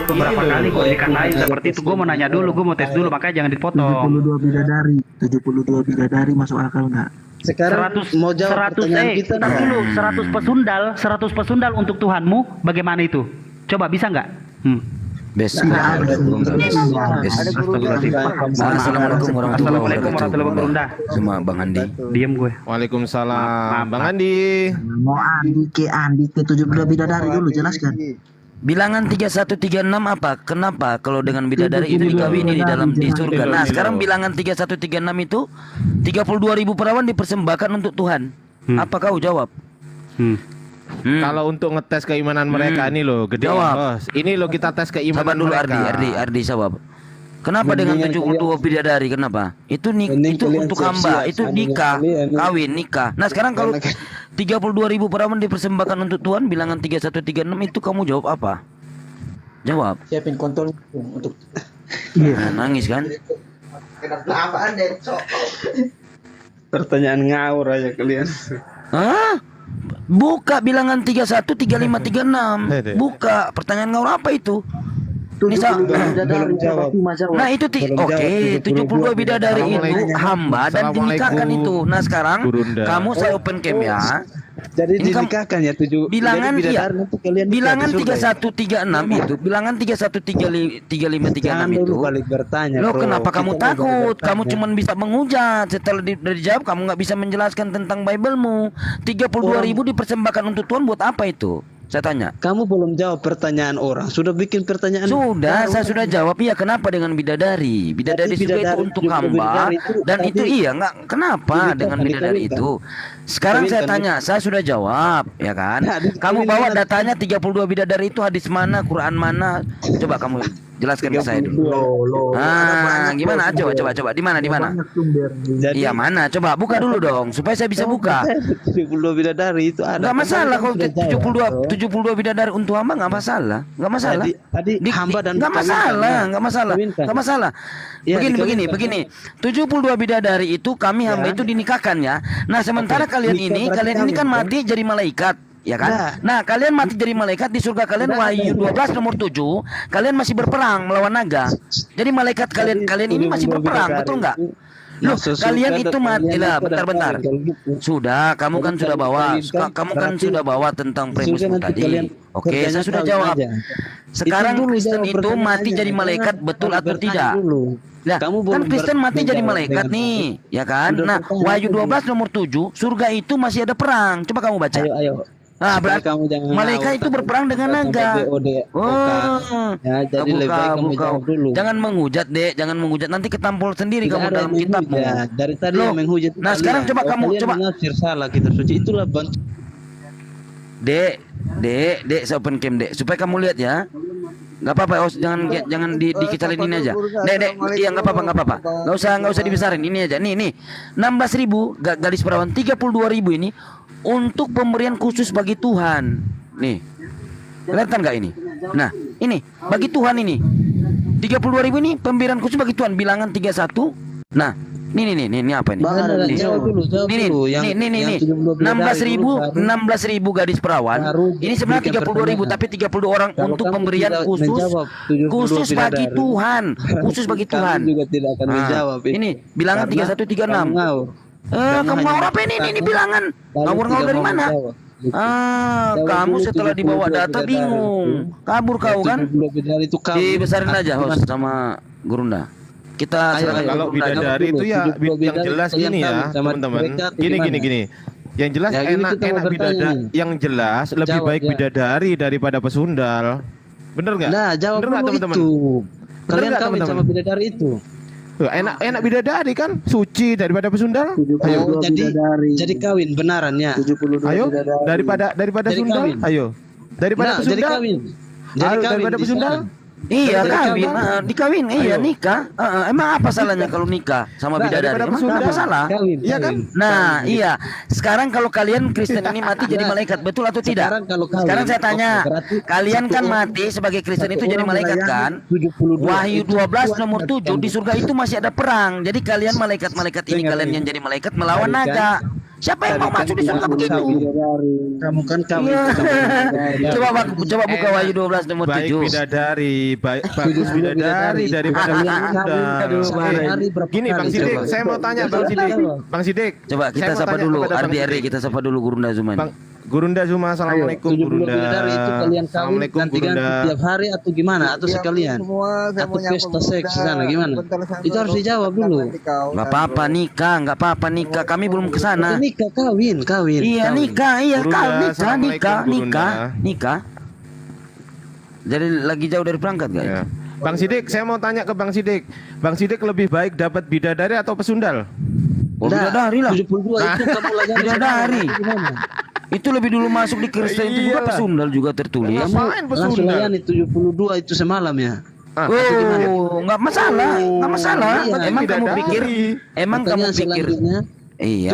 Beberapa kali gue dikatain seperti itu. Gue mau nanya dulu, gue mau tes dulu, makanya jangan dipotong. 72 bidadari masuk akal nggak? Sekarang 100 mau jawab 100 pertanyaan kita tar dulu, 100 pesundal untuk Tuhanmu, bagaimana itu? Coba bisa nggak? Bes. Assalamualaikum warahmatullahi wabarakatuh. Cuma Bang Andi. Diem gue. Waalaikumsalam. Bang Andi. Mau Andi ke 72 bidadari dulu jelaskan. Bilangan 3136 apa? Kenapa kalau dengan bidadari itu dikawini di surga? Nah, sekarang bilangan 3136 itu 32.000 perawan dipersembahkan untuk Tuhan. Apa kau jawab? Kalau untuk ngetes keimanan mereka ini loh, gede bos. Ini loh kita tes keimanan Sabar dulu mereka. Ardi jawab. Kenapa dengan 72 bidadari? Kenapa? Itu untuk hamba, itu nikah, kawin, nikah. Nah, sekarang kalau 32.000 perawan dipersembahkan untuk Tuhan, bilangan 3136 itu kamu jawab apa? Jawab. siapin kontol untuk Nah, nangis kan? pertanyaan ngawur aja kalian. Hah? Buka bilangan 313536. Buka. Pertanyaan ngawur apa itu? Belum jawab. Nah itu oke, 72 bidadari itu hamba dan dinikahkan itu. Nah sekarang kamu saya open cam ya. Jadi Ini dinikahkan ya 7 bilangan iya. Bilangan 3136 itu, bilangan 313536 itu. balik bertanya. Loh bro. kenapa kamu Kita takut? balik Kamu bertanya. cuma bisa menghujat. Setelah dijawab kamu nggak bisa menjelaskan tentang Bible-mu. 32.000 dipersembahkan untuk Tuhan buat apa itu? Saya tanya. Kamu belum jawab pertanyaan orang. Sudah bikin pertanyaan. Sudah, saya sudah jawab. Iya, kenapa dengan bidadari? Bidadari juga itu untuk hamba dan itu iya nggak kenapa dengan bidadari itu? Sekarang saya tanya, saya sudah jawab, ya kan? Kamu bawa datanya 32 bidadari itu hadis mana, Quran mana? Coba kamu jelaskan ke saya dulu. Ah, gimana? Coba. Di mana? Iya mana? Coba buka dulu dong, supaya saya bisa buka. 72 bidadari itu ada. Nggak masalah kalau 72 bidadari untuk hamba nggak masalah. Tadi hamba dan nggak masalah. Ya, Begini. 72 bidadari itu kami hamba itu dinikahkan ya. Nah sementara kalian ini kan mati jadi malaikat. Ya kan? Nah, kalian mati jadi malaikat di surga kalian Wahyu 12 nomor 7, kalian masih berperang melawan naga. Jadi malaikat kalian ini masih berperang, betul nggak? Loh, kalian itu mati lah, bentar. Sudah, kamu kan sudah bawa tentang premismu tadi. Oke, saya sudah jawab. Sekarang Kristen itu mati jadi malaikat betul atau tidak? Nah, kan Kristen mati jadi malaikat nih, ya kan? Nah, Wahyu 12 nomor 7, surga itu masih ada perang. Coba kamu baca. Ayo. Nah, berarti malaikat itu berperang dengan naga. Ya, jadi lebih baik kamu jawab dulu. Jangan menghujat, nanti ketampol sendiri kamu dalam kitabmu. Ya, dari tadi yang menghujat. Nah, sekarang coba kamu menafsir salah kitab suci itulah bang. Dek, saya open cam Dek, supaya kamu lihat ya. Nggak apa-apa, jangan dikecalin ini aja. Dek, iya nggak apa-apa. Nggak usah dibesarin, ini aja. Nih, 16.000 gadis perawan, 32.000 ini untuk pemberian khusus bagi Tuhan. Nih, kelihatan nggak ini? Nah, ini bagi Tuhan ini 32.000 ini pemberian khusus bagi Tuhan. Bilangan 31. Nah, ini apa ini? Nih. 16.000 gadis perawan. Ini sebenarnya 32.000 tapi 32 orang untuk pemberian khusus bagi Tuhan. Ini bilangan 3136. Kamu ngawur apa ini bilangan? Ngawur dari mana? Kamu setelah dibawa data bingung. Kabur kau kan? Dibesarin aja host sama Gurunda. Kita kalau bidadari itu ya yang jelas gini ya, teman-teman. Gini. Yang jelas enak bidadari. Yang jelas lebih baik bidadari daripada pesundal. Bener nggak? Nah, jawab teman-teman. Kalian kawin sama bidadari itu. Enak bidadari kan suci daripada pesundal. Ayo jadi kawin benaran ya. Ayo daripada sundal. Ayo daripada pesundal. Daripada pesundal. Iya kawin, dikawin, iya nikah. Emang apa salahnya kalau nikah sama bidadari? Emang apa salah? Iya kan? Nah, iya. Sekarang kalau kalian Kristen ini mati jadi malaikat, betul atau tidak? Sekarang saya tanya, kalian kan mati sebagai Kristen itu jadi malaikat kan? Wahyu 12 nomor 7 di surga itu masih ada perang. Jadi kalian malaikat-malaikat ini kalian yang jadi malaikat melawan naga. Siapa yang mau masuk di surga begitu? Kamu kan kamu. Iya. Coba buka Wahyu 12 nomor 7. Baik bidadari, bagus bidadari daripada pesundal. Gini Bang Sidik, saya mau tanya Bang Sidik. Bang Sidik. Coba kita sapa dulu, Ardi, kita sapa dulu Gurunda Zuman. Gurunda Zuma, assalamualaikum 70 Gurunda. bidadari itu kalian kawin ganti-ganti tiap hari atau gimana? Atau sekalian? Atau pesta seks di sana gimana? Itu harus dijawab dulu. Nggak apa-apa nikah. Kami belum ke sana. Nikah kawin. Iya nikah, Gurunda, assalamualaikum, nikah. Jadi lagi jauh dari perangkat guys. Ya. Bang Sidik, saya mau tanya ke Bang Sidik. Bang Sidik lebih baik dapat bidadari atau pesundal? Oh, bidadari lah. 72 itu kamu lagi Bidadari. Itu lebih dulu masuk di Kristen itu juga pesundal juga tertulis. Ngapain langsung pesundal? layani 72 itu semalam ya. Oh, nggak masalah. Iya, Emang kamu bidadari. pikir? Pertanyaan selanjutnya, Iya.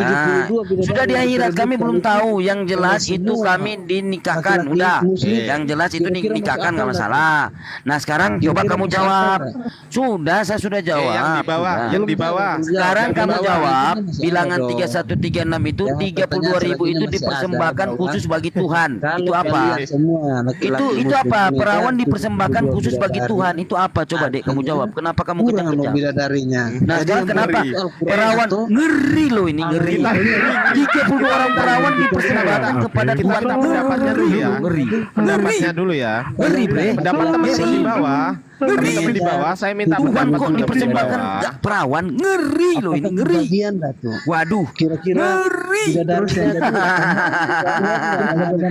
72 Sudah di akhirat kami belum tahu. Yang jelas Semua. itu kami dinikahkan. Laki-laki Udah. muslim. Yang jelas itu Kira-kira dinikahkan masuk nggak akal masalah. Nah sekarang coba Kira-kira kamu masuk jawab. akal Sudah, saya sudah jawab. Yang di bawah, Sudah. yang di bawah. Sekarang Yang kamu di bawah. jawab. Itu masih Bilangan ada dong. 3136 itu Yang 32.000 pertanyaan itu selanjutnya dipersembahkan masih ada, khusus bagi Tuhan. Kalau Itu apa? kalian semua laki-laki Itu muslim apa? ini Perawan kan dipersembahkan 72 khusus bagi bidadari. Tuhan. Itu apa? Coba dek kamu jawab. Kenapa kamu Kurang loh kejam-kejam? bidadarinya. Nah sekarang kenapa ngeri. perawan ngeri loh ini ngeri. 32 orang perawan dipersembahkan kepada Kita Tuhan. pendapatnya dulu ya. Ngeri. Pendapatnya dulu ya. Ngeri, Bre. Pendapat teman-teman di bawah. Teman-teman di bawah, saya minta Tuhan pendapat kok teman-teman di dipersembahkan bawah. gak perawan? Ngeri loh ini ngeri. Bagian dah tuh. Waduh. Kira-kira Ngeri. bidadari yang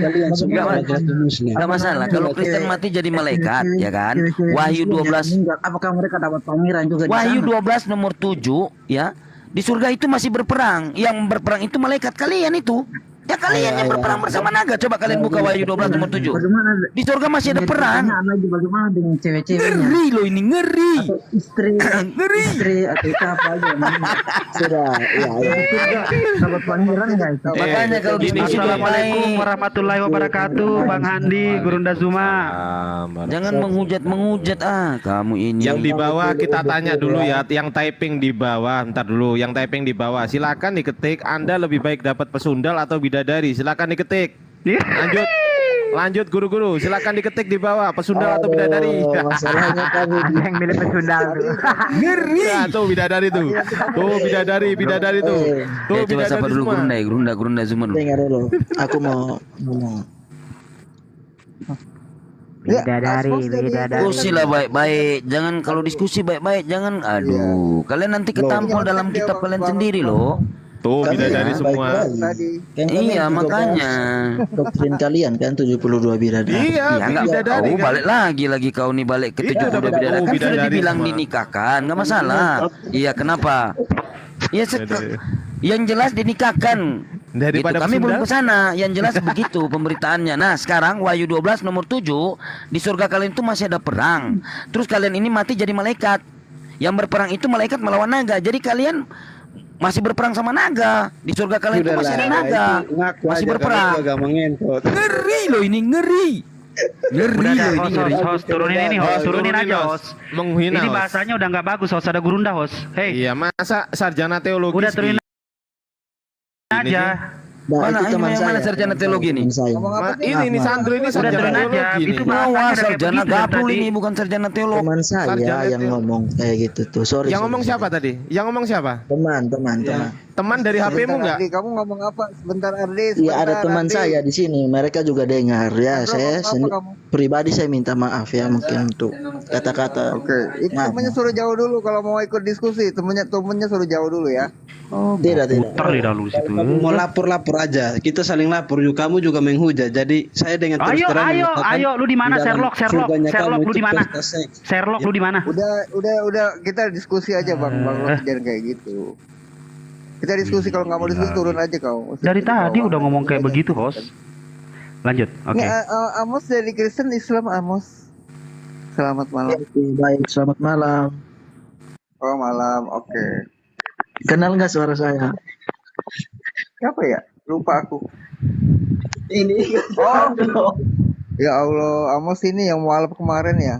kalian semua laki-laki muslim. Gak masalah kalau Kristen mati jadi malaikat ya kan. Wahyu 12 Apakah mereka dapat pangeran juga? Wahyu 12 nomor 7 ya. Di surga itu masih berperang. Yang berperang itu malaikat kalian itu. Ya kalian yang berperang bersama naga. Coba kalian buka Wahyu 12 nomor 7. Bagaimana? Di surga masih ada perang. Lagi bagaimana dengan cewek-ceweknya? Ngeri loh ini ngeri. Atau istri, Ngeri. istri atau itu apa aja? Sudah, ya itu dapat pangeran nggak itu? Makanya kalau gini, diskusi Assalamualaikum baik. warahmatullahi wabarakatuh, Bang Handi, Gurunda Zuma. Jangan menghujat kamu ini. Yang di bawah kita tanya dulu ya, yang typing di bawah, ntar dulu, yang typing di bawah, silakan diketik. Anda lebih baik dapat pesundal atau bidadari? Silakan diketik. Lanjut guru-guru, silakan diketik di bawah, pesundal atau bidadari? Masalahnya kami Yang milih pesundal. Ngeri. Ya, tuh bidadari tuh, bidadari tuh, tuh Coba sapa bidadari dulu semua. Gurunda Zuma dulu. dengar dulu. Aku mau ngomong. Bidadari. Diskusi lah baik-baik. Jangan kalau diskusi baik-baik jangan. Aduh, kalian nanti ketampol dalam kitab kalian sendiri loh. Tuh bidadari semua. Kan kalian Iya juga makanya. bahas doktrin kalian kan 72 bidadari. Iya, Ya enggak bidadari tahu kan. balik lagi kau nih balik ke Iya, 72 udah bidadari kan sudah bidadari dibilang semua. dinikahkan, enggak masalah. Iya, kenapa? Ya yang jelas dinikahkan. Daripada Gitu. Kami belum ke pesundal. sana. Yang jelas begitu pemberitaannya. Nah, sekarang Wahyu 12 nomor 7 di surga kalian itu masih ada perang. Terus kalian ini mati jadi malaikat. Yang berperang itu malaikat melawan naga. Jadi kalian masih berperang sama naga. Di surga kalian itu masih ada naga. Masih berperang. Ngeri loh ini ngeri. Ngeri Udah dah, loh ini host, ngeri. host, turunin ini, host, turunin aja, host. Menghina Ini host. bahasanya udah nggak bagus, host. Ada Gurunda, host. Hei, Iya, masa sarjana teologi udah turunin aja. Nah, Mana itu teman ini mana saya. sarjana teologi nih? Teman saya. Ini Sandro ini Udah sarjana turunin aja. teologi Itu nih. bahasanya Wah, udah kayak sarjana begitu dari gaplul tadi. ini bukan sarjana teolog. Teman saya Sarjana yang itu. ngomong kayak gitu tuh. Sorry. Yang sorry, ngomong sorry. siapa tadi? Yang ngomong siapa? Teman. Teman dari HP-mu enggak? Ardi, kamu ngomong apa? Sebentar Ardi. Iya ada sebentar, teman Ardi. saya di sini. Mereka juga dengar ya. Sandro, Saya ngomong apa kamu? pribadi saya minta maaf ya mungkin untuk kata-kata. Oke, itu Maaf, temennya maaf. suruh jauh dulu kalau mau ikut diskusi. Temennya suruh jauh dulu ya. Tidak. Putar di dahulu situ. Mau lapor-lapor aja. Kita saling lapor. Kamu juga menghujat. Jadi saya dengan terus Ayo, terang ayo, mengatakan ayo, lu di mana? di dalam Sherlock, surganya Sherlock, kamu lu itu di mana? pesta seks. Sherlock, lu di mana? Udah kita diskusi aja bang, lo jangan kayak gitu. Kita diskusi kalau nggak mau diskusi turun aja kau. Dari tadi udah ngomong kayak begitu, host. Lanjut, oke. Ini Amos dari Kristen Islam Amos. Selamat malam. Oke, baik, selamat malam. Oh malam, oke. Kenal nggak suara saya? Siapa ya? Lupa aku. Ini. Oh, ya Allah, Amos ini yang mualaf kemarin ya.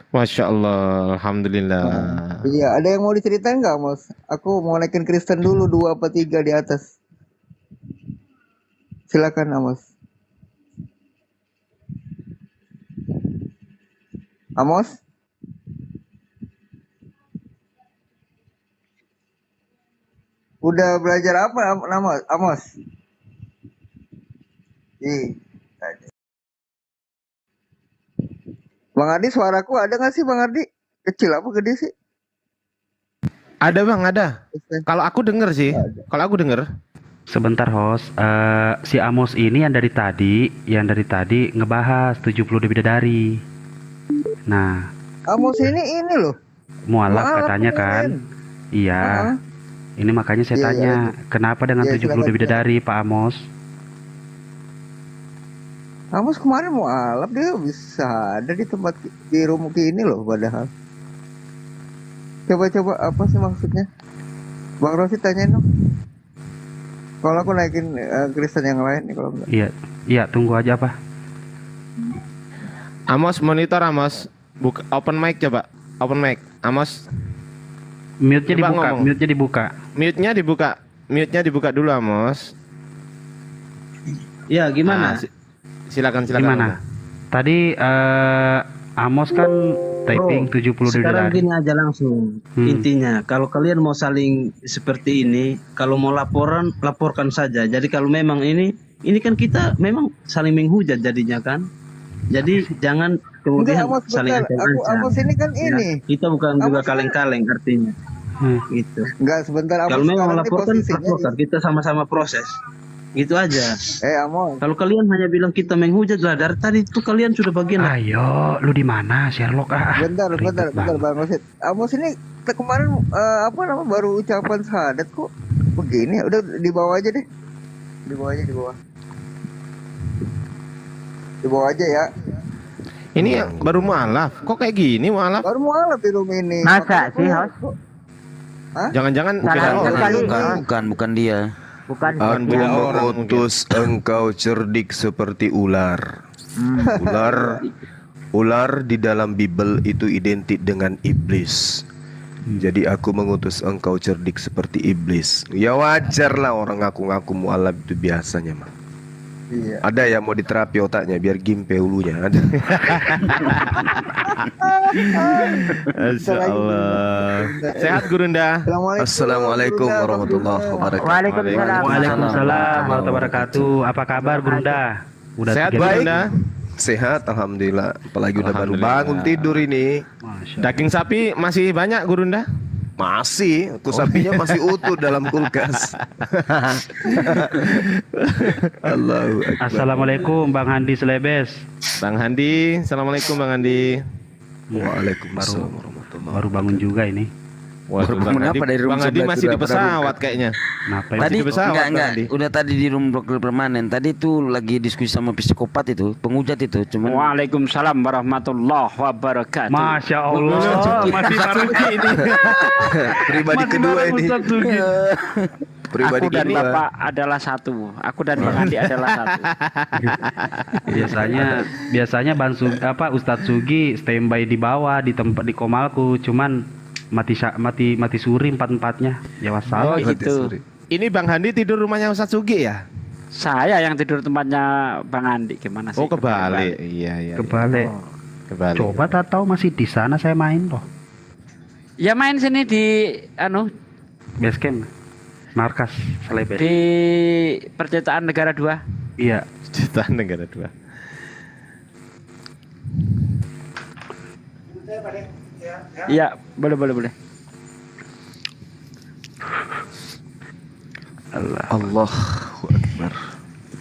Masya Allah, alhamdulillah. Iya, ada yang mau diceritain nggak Amos? Aku mau naikin Kristen dulu 2 apa 3 di atas. Silakan Amos. Amos? Udah belajar apa Amos? Bang Ardi, suaraku ada nggak sih Bang Ardi? Kecil apa gede sih? Ada Bang, ada. Kalau aku denger sih, kalau aku denger. Sebentar host, si Amos ini yang dari tadi ngebahas 70 bidadari. Nah, Amos ini loh. mualaf katanya kan. Iya. Ini makanya saya tanya, kenapa dengan 70 bidadari Pak Amos? Amos kemarin mau alap, dia bisa ada di tempat di rumah ini loh padahal. Coba apa sih maksudnya? Bang Rosi tanyain dong. Kalau aku naikin Kristen yang lain nih kalau enggak. Iya, tunggu aja apa? Amos monitor Amos. Buka open mic coba. Open mic. Amos. Mute-nya Coba dibuka, ngomong. Mute-nya dibuka dulu Amos. Ya, gimana? Silakan. Gimana? Tadi Amos kan typing 70 Sekarang bidadari. gini aja langsung. Intinya, kalau kalian mau saling seperti ini, kalau mau laporkan saja. Jadi kalau memang ini kan kita memang saling menghujat jadinya kan. Jadi jangan kemudian Amos, saling ancam-ancam. Amos ini kan Ya, ini. kita bukan juga kaleng-kaleng artinya. Gitu. Enggak, sebentar Amos. Kalau memang sekarang laporkan, ini posisinya kita sama-sama proses. Gitu aja. Amos. Kalau kalian hanya bilang kita menghujat lah, dari tadi itu kalian sudah bagian. Ayo, lu di mana Sherlock? Bentar Bang Rosid. Amos ini kemarin baru ucapan syahadat kok begini. Udah di bawah aja deh. Di bawah aja ya. Ini yang baru mualaf. Kok kayak gini mualaf? Baru mau alap di room ini. Masa sih, host? Jangan-jangan Salah beda satu orang. kali. Bukan dia. Bukan Aku dia. mengutus engkau cerdik seperti ular. Ular di dalam Bible itu identik dengan iblis. Jadi aku mengutus engkau cerdik seperti iblis. Ya wajar lah orang ngaku-ngaku mualaf itu biasanya mah. Iya. Ada yang mau diterapi otaknya biar gimpe ulunya. Ada. Insyaallah. Sehat Gurunda. Assalamualaikum warahmatullahi wabarakatuh. Waalaikumsalam. Waalaikumsalam warahmatullahi wabarakatuh. Apa kabar Gurunda? Udah Sehat 3 Gurunda. Sehat alhamdulillah. Apalagi udah baru Alhamdulillah. bangun tidur ini. Masya. Daging sapi masih banyak Gurunda? Masih, tuh sapinya masih utuh dalam kulkas. Allahu Akbar. Assalamualaikum Bang Handi Selebes. Bang Handi, assalamualaikum Bang Handi. Waalaikumsalam warahmatullahi Baru bangun juga ini. Waduh, Baru Bang Handi, apa dari room Bang Handi 11 masih sudah di pada pesawat kayaknya. Kenapa Tadi di pesawat, enggak, Bang Andi. udah tadi di room dokter permanen. Tadi tuh lagi diskusi sama psikopat itu, penghujat itu, cuman Waalaikumsalam warahmatullahi wabarakatuh. Masya Allah, masih Sugi ini. Pribadi kedua ini. Pribadi Aku dan kedua. Bapak adalah satu. Aku dan Bang Andi adalah satu. Biasanya Ustadz Sugi standby di bawah di tempat di komalku, cuman mati suri 4-4-nya. Ya wassalam. Oh gitu. Ini Bang Handi tidur rumahnya Ustadz Sugi ya? Saya yang tidur tempatnya Bang Andi. Gimana sih? Oh kebalik. Iya. Kebalik. Kebalik. Coba tak tahu masih di sana saya main loh. Ya main sini di Base camp. Markas Selebes. di Percetakan Negara 2. Iya. Jutaan negara 2. Iya, boleh. Allahu Akbar.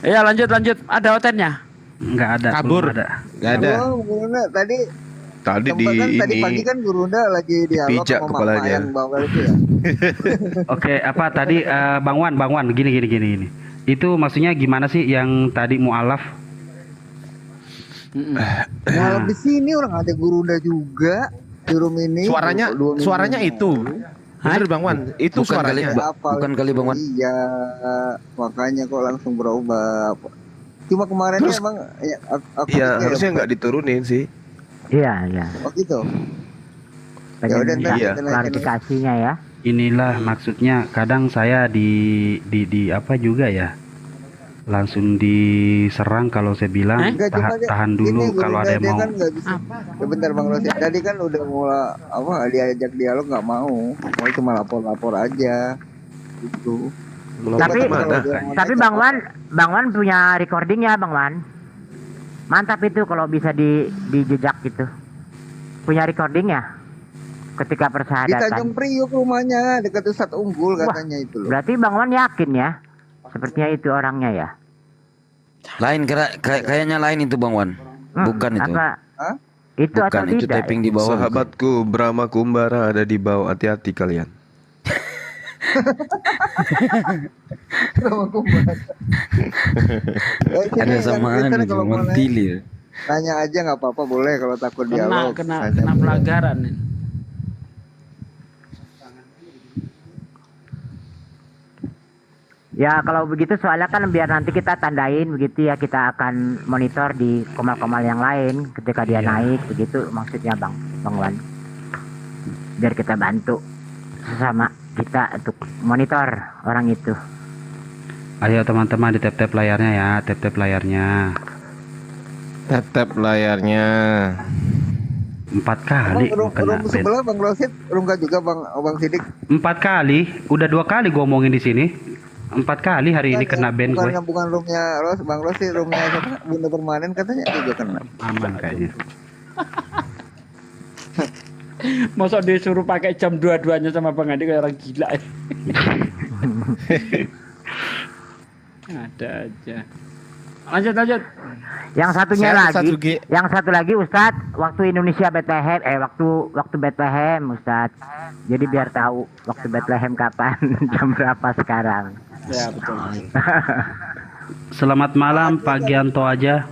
Ya lanjut. Ada hotelnya? Enggak ada. Kabur. belum ada. Gak ada. Oh, Gurunda tadi Tadi di tadi pagi ini kan Gurunda lagi dialog dipijak sama kepalanya. Mama yang bawah itu ya. Oke, apa tadi Bang Wan, gini. Itu maksudnya gimana sih yang tadi mualaf? Malam di sini orang ada Gurunda juga di room ini. Suaranya itu. Bener Bang Wan, itu Bukan kali, suaranya. bukan kali Bang Wan. Iya, makanya kok langsung berubah. Cuma kemarin Terus- emang ya, aku Iya, pikir harusnya nggak diturunin sih. Iya. Oh gitu. Pengen udah, minta iya. klarifikasinya ya. Inilah maksudnya kadang saya di apa juga ya. langsung diserang kalau saya bilang Enggak, cuma tahan dulu ini kalau ada yang dia mau. kan nggak bisa. Sebentar Bang Rosid, tadi kan udah mulai diajak dialog nggak mau cuma lapor aja gitu. Tapi Bang Wan punya recordingnya Bang Wan. Mantap itu kalau bisa dijejak gitu. Punya recordingnya. Ketika Di persahabatan. Tanjung Priok rumahnya dekat Ustadz Unggul katanya itu loh. Berarti Bang Wan yakin ya? Sepertinya itu orangnya ya. Lain kayaknya lain itu Bang Wan. Bukan itu. Apa? Itu Bukan atau itu tidak? tapping di bawah. bukan. Sahabatku Brahma Kumbara ada di bawah, hati-hati kalian. Ada samaan itu mantilir. Tanya aja nggak apa-apa, boleh kalau takut dialog. Kena pelanggaran. Ya kalau begitu soalnya kan biar nanti kita tandain begitu ya, kita akan monitor di komal-komal yang lain ketika dia naik begitu maksudnya Bang Wan. Biar kita bantu sesama kita untuk monitor orang itu. Ayo teman-teman di tap layarnya ya, tap layarnya. Tap layarnya. 4 kali Emang kena room ban. sebelah Bang Rosid, Rungga juga Bang Sidik. 4 kali, udah 2 kali gue omongin di sini. 4 kali hari ini kena ban gue. Bukan roomnya Bang Rosid, roomnya siapa? Bunda Permanen katanya juga kena. Aman kayaknya. Masa disuruh pakai jam 2-2-nya sama Bang Andi kayak orang gila. Ada aja. Lanjut. Yang satunya Saya lagi, Ustadz Sugi. yang satu lagi Ustadz, waktu Indonesia Bethlehem, waktu Bethlehem Ustadz. Jadi biar tahu waktu Bethlehem kapan, jam berapa sekarang. Ya betul. Selamat malam Pak Gianto aja.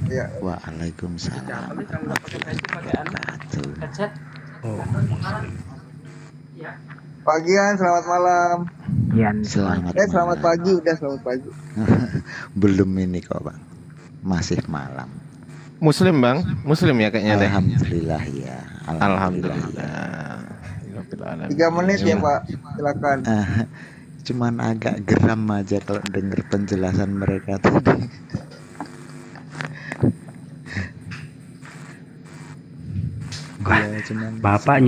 Iya. Waalaikumsalam warahmatullahi wabarakatuh. Pagian, selamat malam. Selamat pagi, udah selamat pagi. Belum ini kok Bang, masih malam. Muslim Bang, Muslim ya kayaknya deh. Alhamdulillah ya. Alhamdulillah. 3 menit ya Pak, silakan. Cuman agak geram aja kalau denger penjelasan mereka tadi. Bapak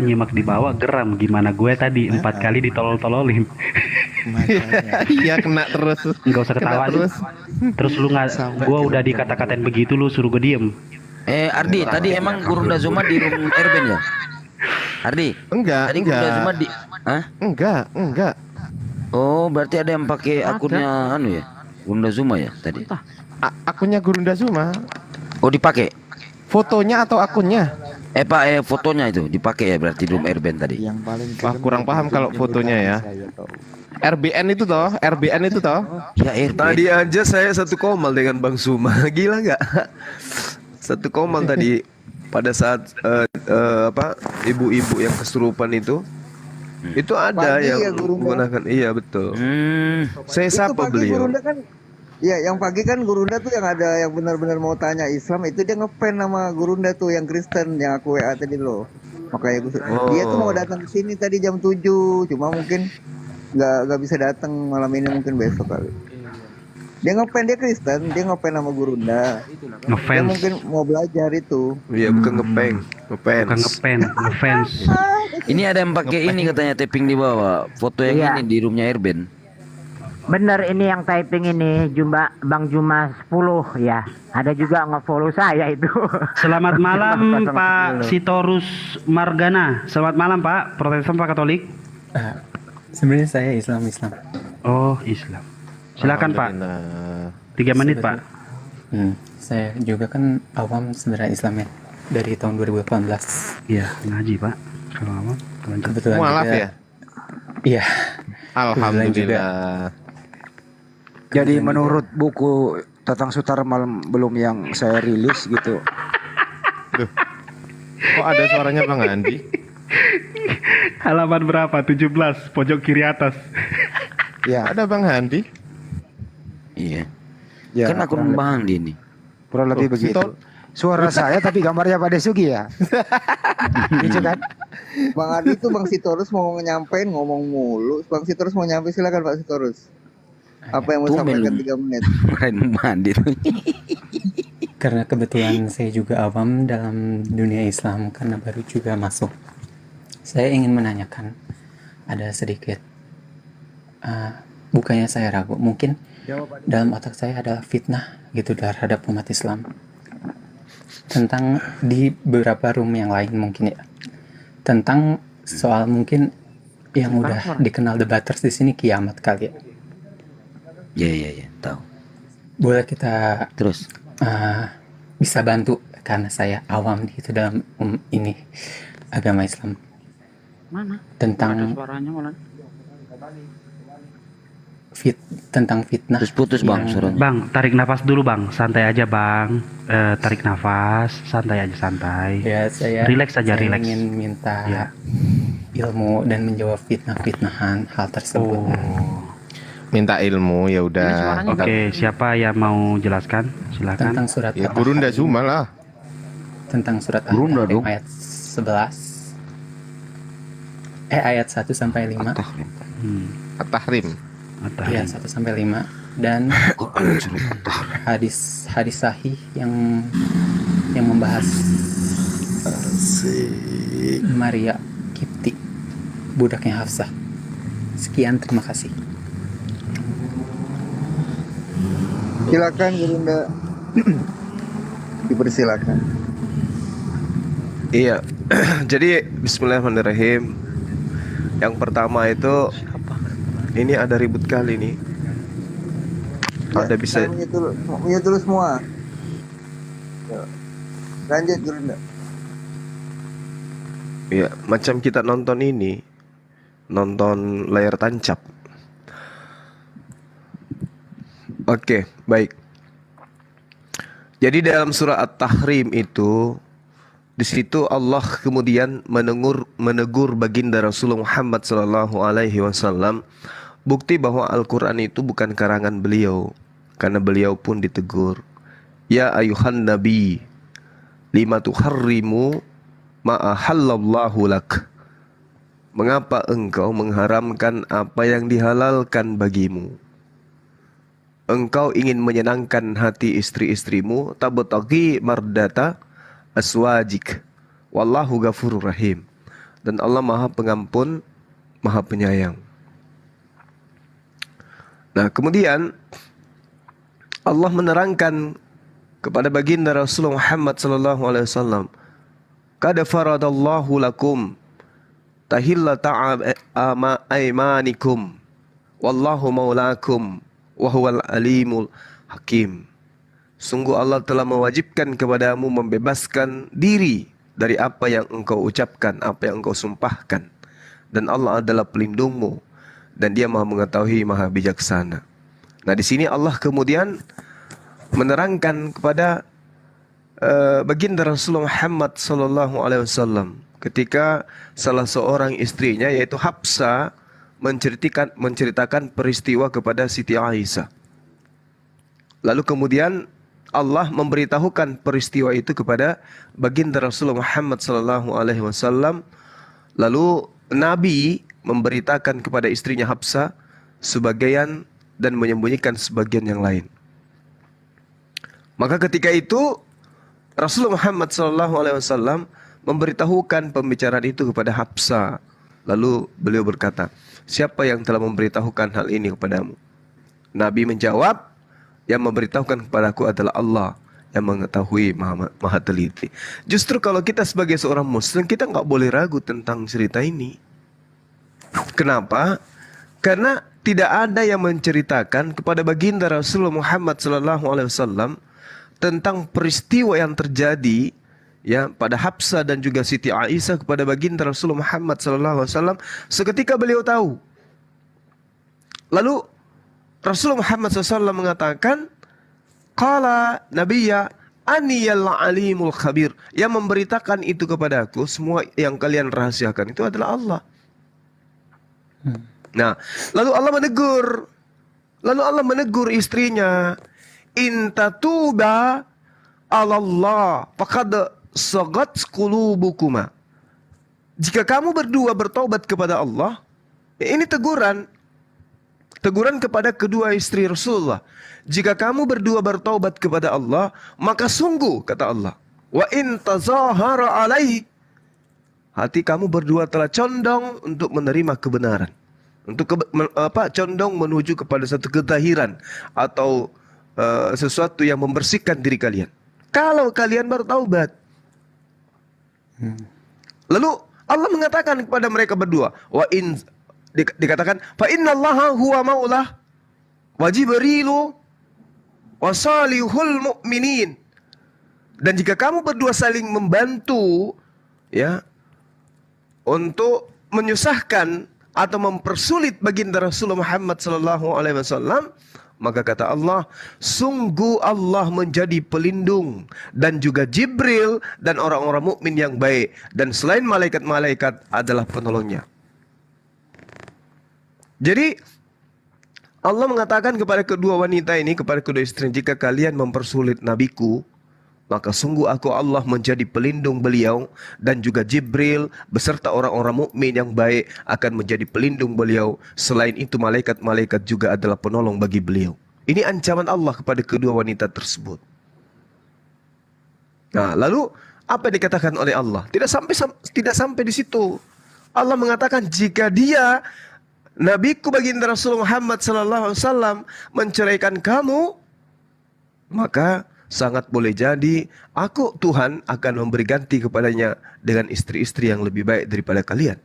nyimak di bawah geram gimana gue tadi 4 kali ditolol-tololin. Iya kena terus. Enggak usah ketawa terus. Terus lu nggak, gue udah dikata-katain begitu lu suruh gue diem. Ardi, tadi emang Gurunda Zuma di room Erben ya? Ardi? Enggak. Tadi Gurunda Zuma di Enggak. Oh, berarti ada yang pakai akunnya ya? Gurunda Zuma ya tadi? Akunnya Gurunda Zuma. Oh, dipakai? Fotonya atau akunnya? Pak, fotonya itu dipakai ya berarti room Erben tadi. Yang paling Wah, kurang paham kalau fotonya ya. RBN itu toh. Ya, RBN. Tadi aja saya satu komal dengan Bang Suma. Gila nggak? Satu komal tadi pada saat ibu-ibu yang kesurupan itu ada Pagi yang ya, Gurunda. menggunakan, iya betul. Saya sapa Pagi beliau. Gurunda kan, ya yang pagi kan Gurunda tuh yang ada yang benar-benar mau tanya Islam itu dia ngepen nama Gurunda tuh yang Kristen yang aku WA tadi loh. Makanya dia tuh mau datang ke sini tadi jam 7, cuma mungkin nggak bisa datang malam ini, mungkin besok kali. Dia ngepen, dia Kristen, dia ngepen nama Gurunda. Dia Ngefans. mungkin mau belajar itu. Iya, bukan ngepeng, Ngefans. Ini ada yang pakai ini katanya tapping di bawah. Foto yang Iya. ini di roomnya Erben. Bener ini yang typing ini Bang Juma 10 ya. Ada juga nge-follow saya itu. Selamat malam 10. Pak Sitorus Margana. Selamat malam Pak, Protestan Pak Katolik. Sebenarnya saya Islam. Oh, Islam. Silakan Pak. 3 menit Pak. Saya juga kan awam sebenarnya Islam ya dari tahun 2018. Iya, ngaji Pak. Kalau awam, kebetulan mualaf juga, ya? Iya. Alhamdulillah. Jadi menurut buku Tatang Sutar Malam belum yang saya rilis gitu. Kok ada suaranya Bang Andi? Halaman berapa? 17, pojok kiri atas. Ya. Ada Bang Andi? Iya. Ya, Kan akun Bang Andi ini. kurang lebih begitu. Suara saya tapi gambarnya Pak Desugi ya. Gitu kan? Bang Adi itu Bang Sitorus mau nyampein ngomong mulu. Bang Sitorus mau nyampe, silakan Pak Sitorus. Apa yang mau sampaikan 3 menit? mandi karena kebetulan saya juga awam dalam dunia Islam karena baru juga masuk. Saya ingin menanyakan, ada sedikit bukannya saya ragu, mungkin dalam otak saya ada fitnah gitu terhadap umat Islam tentang di beberapa room yang lain mungkin ya, tentang soal mungkin yang udah dikenal debaters di sini kiamat kali ya. Ya, tahu. Boleh kita terus bisa bantu karena saya awam gitu dalam ini agama Islam. Mana? Tentang Ada suaranya malah. tentang fitnah. Terus putus bang suaranya. Bang, tarik nafas dulu bang, santai aja bang. Tarik nafas, santai aja santai. Ya, saya relax aja, relax. ingin minta ilmu dan menjawab fitnah-fitnahan hal tersebut. Minta ilmu ya udah. Oke, siapa yang mau jelaskan? Silakan. Tentang surat Ya Gurunda Zuma lah. Tentang surat Gurunda dong. ayat 11. Ayat 1 sampai 5. At-Tahrim. Iya, 1 sampai 5 dan hadis sahih yang membahas Maria Kipti, budaknya Hafsah. Sekian, terima kasih. Silakan Gurunda. Dipersilakan. Iya. Jadi bismillahirrahmanirrahim. Yang pertama itu ini ada ribut kali nih. Ada bisa Mute dulu semua. Lanjut Gurunda. ya macam kita nonton ini, nonton layar tancap. Oke, baik. Jadi dalam surah At-Tahrim itu, di situ Allah kemudian menegur baginda Rasulullah Muhammad sallallahu alaihi wasallam, bukti bahwa Al-Qur'an itu bukan karangan beliau, karena beliau pun ditegur. Ya ayuhan nabi, lima tuharrimu ma ahallallahu lak. Mengapa engkau mengharamkan apa yang dihalalkan bagimu? Engkau ingin menyenangkan hati istri-istrimu, tabtaghi mardata aswajik. Wallahu ghafurur rahim. Dan Allah Maha Pengampun, Maha Penyayang. Nah, kemudian Allah menerangkan kepada baginda Rasulullah Muhammad sallallahu alaihi wasallam, qad faradallahu lakum tahillata aymanikum wallahu maulakum wa huwal alimul hakim. Sungguh Allah telah mewajibkan kepadamu membebaskan diri dari apa yang engkau ucapkan, apa yang engkau sumpahkan. Dan Allah adalah pelindungmu dan Dia Maha mengetahui, Maha bijaksana. Nah, di sini Allah kemudian menerangkan kepada baginda Rasulullah Muhammad sallallahu alaihi wasallam ketika salah seorang istrinya yaitu Hafsah menceritakan peristiwa kepada Siti Aisyah. Lalu kemudian Allah memberitahukan peristiwa itu kepada baginda Rasulullah Muhammad sallallahu alaihi wasallam. Lalu Nabi memberitakan kepada istrinya Hafsah sebagian dan menyembunyikan sebagian yang lain. Maka ketika itu Rasulullah Muhammad sallallahu alaihi wasallam memberitahukan pembicaraan itu kepada Hafsah. Lalu beliau berkata, siapa yang telah memberitahukan hal ini kepadamu? Nabi menjawab, yang memberitahukan kepadaku adalah Allah yang mengetahui, maha teliti. Justru kalau kita sebagai seorang muslim, kita nggak boleh ragu tentang cerita ini. Kenapa? Karena tidak ada yang menceritakan kepada baginda Rasulullah Muhammad SAW tentang peristiwa yang terjadi ya pada Hafsah dan juga Siti Aisyah kepada baginda Rasulullah Muhammad SAW seketika beliau tahu. Lalu Rasulullah Muhammad SAW mengatakan, qala nabiyya aniyal alimul khabir. Yang memberitakan itu kepadaku, semua yang kalian rahasiakan itu adalah Allah. Nah, lalu Allah menegur istrinya, in tatuba alallah faqad sagat qulubukuma jika kamu berdua bertaubat kepada Allah, ini teguran kepada kedua istri Rasulullah. Jika kamu berdua bertaubat kepada Allah, maka sungguh, kata Allah, wa in tazahara alaih, hati kamu berdua telah condong untuk menerima kebenaran, untuk condong menuju kepada satu ketahiran atau sesuatu yang membersihkan diri kalian. Kalau kalian bertaubat. Lalu Allah mengatakan kepada mereka berdua, dikatakan fa innallaha huwa maulah wa jibrilu wa salihul mu'minin. Dan jika kamu berdua saling membantu ya untuk menyusahkan atau mempersulit baginda Rasulullah Muhammad sallallahu alaihi wasallam, maka kata Allah, sungguh Allah menjadi pelindung dan juga Jibril dan orang-orang mukmin yang baik, dan selain malaikat-malaikat adalah penolongnya. Jadi Allah mengatakan kepada kedua wanita ini, kepada kedua istri, jika kalian mempersulit nabiku, maka sungguh aku Allah menjadi pelindung beliau, dan juga Jibril beserta orang-orang mukmin yang baik akan menjadi pelindung beliau. Selain itu malaikat-malaikat juga adalah penolong bagi beliau. Ini ancaman Allah kepada kedua wanita tersebut. Nah, lalu apa yang dikatakan oleh Allah? Tidak sampai di situ. Allah mengatakan jika dia nabiku baginda Rasulullah Muhammad sallallahu alaihi wasallam menceraikan kamu, maka sangat boleh jadi aku Tuhan akan memberi ganti kepadanya dengan istri-istri yang lebih baik daripada kalian.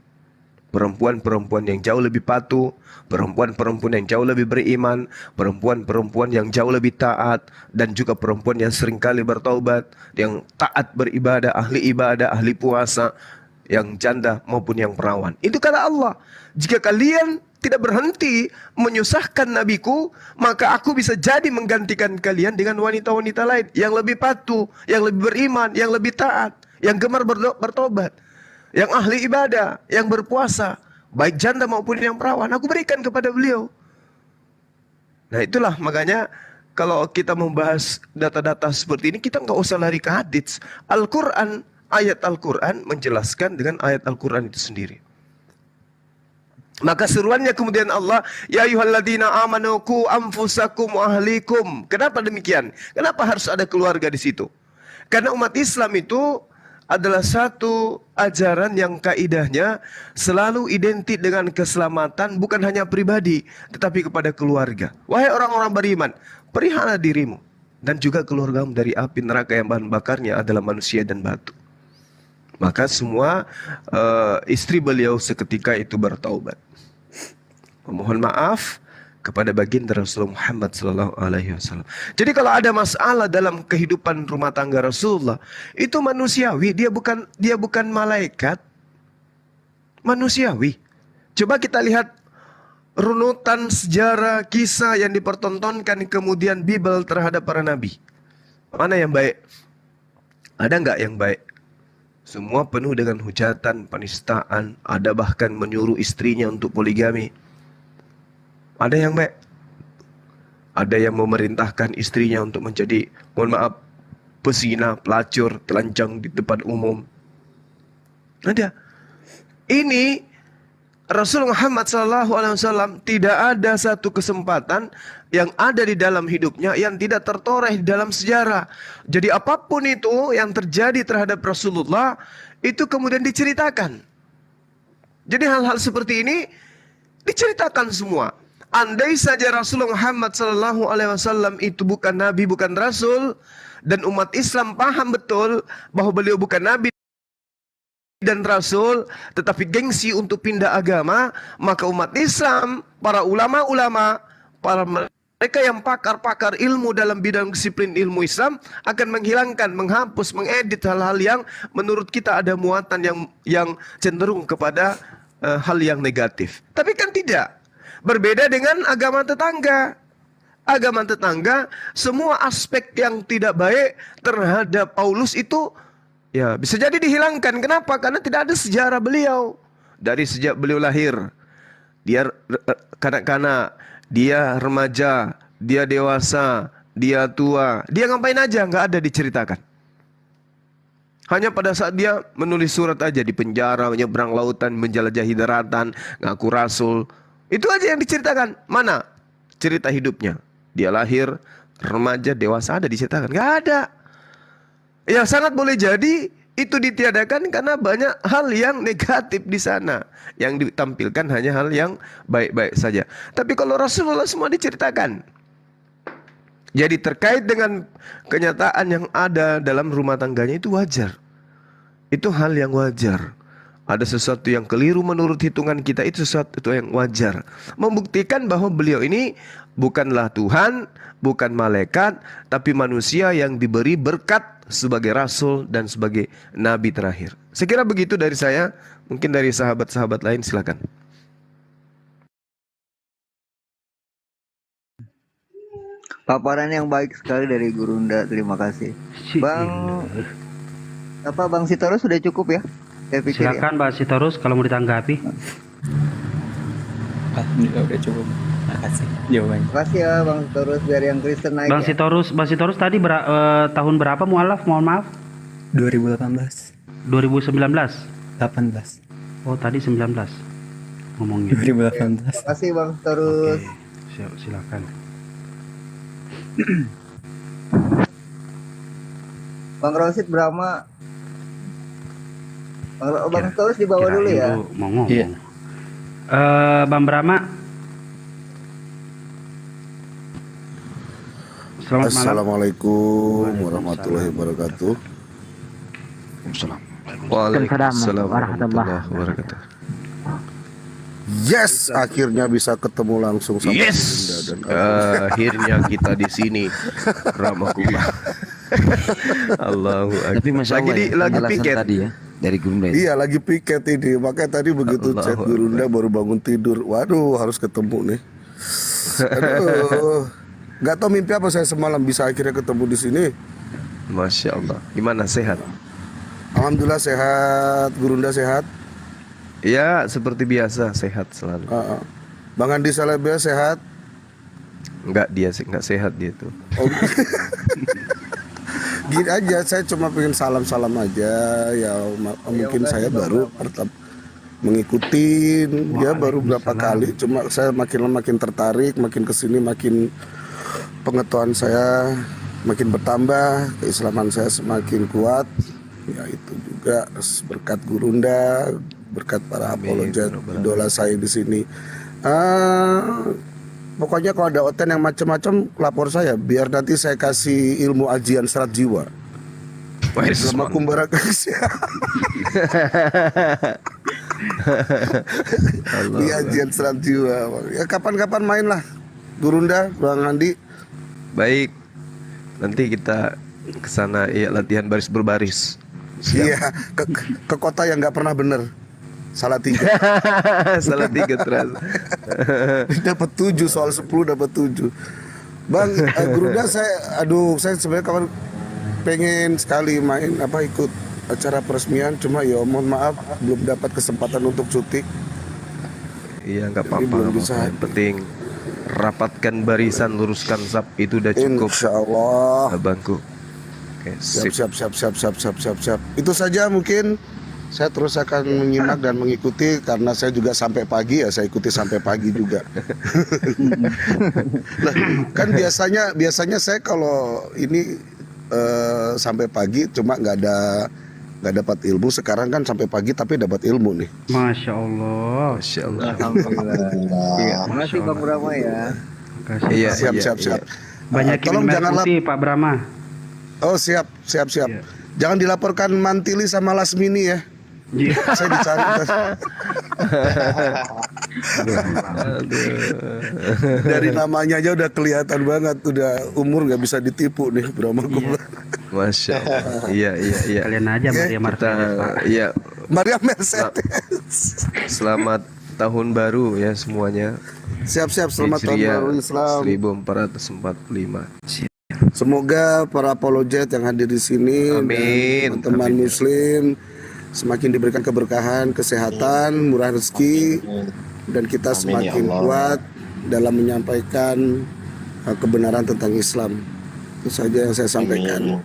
Perempuan-perempuan yang jauh lebih patuh, perempuan-perempuan yang jauh lebih beriman, perempuan-perempuan yang jauh lebih taat, dan juga perempuan yang seringkali bertaubat, yang taat beribadah, ahli puasa, yang janda maupun yang perawan. Itu kata Allah. Jika kalian tidak berhenti menyusahkan nabiku, maka aku bisa jadi menggantikan kalian dengan wanita-wanita lain yang lebih patuh, yang lebih beriman, yang lebih taat, yang gemar bertobat, yang ahli ibadah, yang berpuasa, baik janda maupun yang perawan. Aku berikan kepada beliau. Nah itulah makanya kalau kita membahas data-data seperti ini, kita nggak usah lari ke hadits. Al-Quran, ayat Al-Quran menjelaskan dengan ayat Al-Quran itu sendiri. Maka seruannya kemudian Allah, ya ayyuhalladzina amanu qu anfusakum wa ahlikum. Kenapa demikian? Kenapa harus ada keluarga di situ? Karena umat Islam itu adalah satu ajaran yang kaidahnya selalu identik dengan keselamatan, bukan hanya pribadi tetapi kepada keluarga. Wahai orang-orang beriman, pelihara dirimu dan juga keluargamu dari api neraka yang bahan bakarnya adalah manusia dan batu. Maka semua istri beliau seketika itu bertaubat, memohon maaf kepada baginda Rasulullah Muhammad sallallahu alaihi wasallam. Jadi kalau ada masalah dalam kehidupan rumah tangga Rasulullah, itu manusiawi, dia bukan malaikat. Manusiawi. Coba kita lihat runutan sejarah kisah yang dipertontonkan kemudian Bible terhadap para nabi. Mana yang baik? Ada enggak yang baik? Semua penuh dengan hujatan, penistaan, ada bahkan menyuruh istrinya untuk poligami. Ada yang baik. Ada yang memerintahkan istrinya untuk menjadi, mohon maaf, pesina, pelacur, telanjang di depan umum. Ada. Ini Rasulullah Muhammad SAW tidak ada satu kesempatan yang ada di dalam hidupnya yang tidak tertoreh di dalam sejarah. Jadi apapun itu yang terjadi terhadap Rasulullah itu kemudian diceritakan. Jadi hal-hal seperti ini diceritakan semua. Andai saja Rasulullah Muhammad SAW itu bukan nabi, bukan rasul, dan umat Islam paham betul bahwa beliau bukan nabi dan rasul, tetapi gengsi untuk pindah agama, maka umat Islam, para ulama-ulama, para mereka yang pakar-pakar ilmu dalam bidang disiplin ilmu Islam akan menghilangkan, menghapus, mengedit hal-hal yang menurut kita ada muatan yang cenderung kepada hal yang negatif. Tapi kan tidak. Berbeda dengan agama tetangga. Agama tetangga, semua aspek yang tidak baik terhadap Paulus itu ya bisa jadi dihilangkan. Kenapa? Karena tidak ada sejarah beliau. Dari sejak beliau lahir, dia kanak-kanak, dia remaja, dia dewasa, dia tua, dia ngapain aja nggak ada diceritakan. Hanya pada saat dia menulis surat aja di penjara, menyeberang lautan, menjelajahi daratan, ngaku rasul. Itu aja yang diceritakan. Mana cerita hidupnya? Dia lahir, remaja, dewasa, ada diceritakan? Nggak ada. Ya sangat boleh jadi itu ditiadakan karena banyak hal yang negatif di sana. Yang ditampilkan hanya hal yang baik-baik saja. Tapi kalau Rasulullah semua diceritakan. Jadi terkait dengan kenyataan yang ada dalam rumah tangganya itu wajar. Itu hal yang wajar. Ada sesuatu yang keliru menurut hitungan kita, itu sesuatu yang wajar. Membuktikan bahwa beliau ini bukanlah Tuhan, bukan malaikat, tapi manusia yang diberi berkat sebagai rasul dan sebagai nabi terakhir. Saya kira begitu dari saya. Mungkin dari sahabat-sahabat lain silakan. Paparan yang baik sekali dari Gurunda, terima kasih. Bang Sitorus sudah cukup ya? Saya pikir Silakan Pak Sitorus kalau mau ditanggapi. Udah cukup. Makasih jawabannya. Makasih ya Bang Sitorus, biar yang Kristen naik. Bang Sitorus tadi tahun berapa mualaf? Mohon maaf. 2018. 2019. 18. Oh, tadi 19 ngomongnya. 2018. Makasih Bang Sitorus. Silakan. Bang Rosid Brahma. Bang Sitorus di bawah dulu ya. Mau ngomong. Iya. Bang Brahma. Selamat malam. Assalamualaikum warahmatullahi wabarakatuh. Waalaikumsalam warahmatullahi wabarakatuh. Yes, akhirnya bisa ketemu langsung sama Yes, Gurunda dan akhirnya kita di sini. Rahmatullah. Allahu Akbar. Tapi Masya Allah lagi piket tadi ya dari Gurunda itu. Iya, lagi piket ini. Makanya tadi begitu chat Gurunda baru bangun tidur. Waduh, harus ketemu nih. Aduh. Gak tau mimpi apa saya semalam bisa akhirnya ketemu di sini. Masya Allah. Gimana, sehat? Alhamdulillah sehat. Gurunda sehat. Ya, seperti biasa, sehat selalu. Bang Andi Salebia sehat. Enggak, dia enggak sehat dia tuh. Oh. Gini aja, saya cuma pengen salam-salam aja. Ya mungkin saya baru mengikuti ya baru berapa kali. Cuma saya makin tertarik, makin kesini makin pengetahuan saya makin bertambah, keislaman saya semakin kuat. Ya itu juga berkat Gurunda, berkat para apologet idola saya di sini. Pokoknya kalau ada oten yang macam-macam lapor saya, biar nanti saya kasih ilmu ajian serat jiwa. Sama kumbara kasih. Iya, ajian serat jiwa. Ya kapan-kapan main lah, Gurunda, Bang Andi. Baik, nanti kita ke sana ya, latihan baris berbaris. Iya, ke kota yang nggak pernah bener. Salah 3. Salah 3 terus. Dapat 7 soal 10 dapat 7. Bang Gurunda, saya sebenarnya kawan pengen sekali main ikut acara peresmian, cuma ya mohon maaf belum dapat kesempatan untuk cuti. Iya, nggak apa-apa. Yang penting rapatkan barisan, luruskan saf, itu udah cukup. Insyaallah. Abangku. Oke, siap. Itu saja mungkin. Saya terus akan menyimak dan mengikuti karena saya juga sampai pagi ya, saya ikuti sampai pagi juga. Nah, kan biasanya saya kalau ini sampai pagi cuma nggak dapat ilmu. Sekarang kan sampai pagi tapi dapat ilmu nih. Masya Allah. Masya Allah. Terima kasih Bang Brahma ya. Iya, siap. Banyak tolong jangan putih, Pak Brahma. Oh siap. Iya. Jangan dilaporkan Mantili sama Lasmini ya. Saya dicari. Dari namanya aja udah kelihatan banget, udah umur nggak bisa ditipu nih Brahma. Masya Allah. Iya. Kalian aja Maria Mercedes, Pak. Iya. Maria Mercedes. Selamat tahun baru ya semuanya. Siap. Selamat tahun baru Islam 1445. Semoga para apologet yang hadir di sini, teman-teman Muslim semakin diberikan keberkahan, kesehatan, murah rezeki, dan kita semakin kuat dalam menyampaikan kebenaran tentang Islam. Itu saja yang saya sampaikan.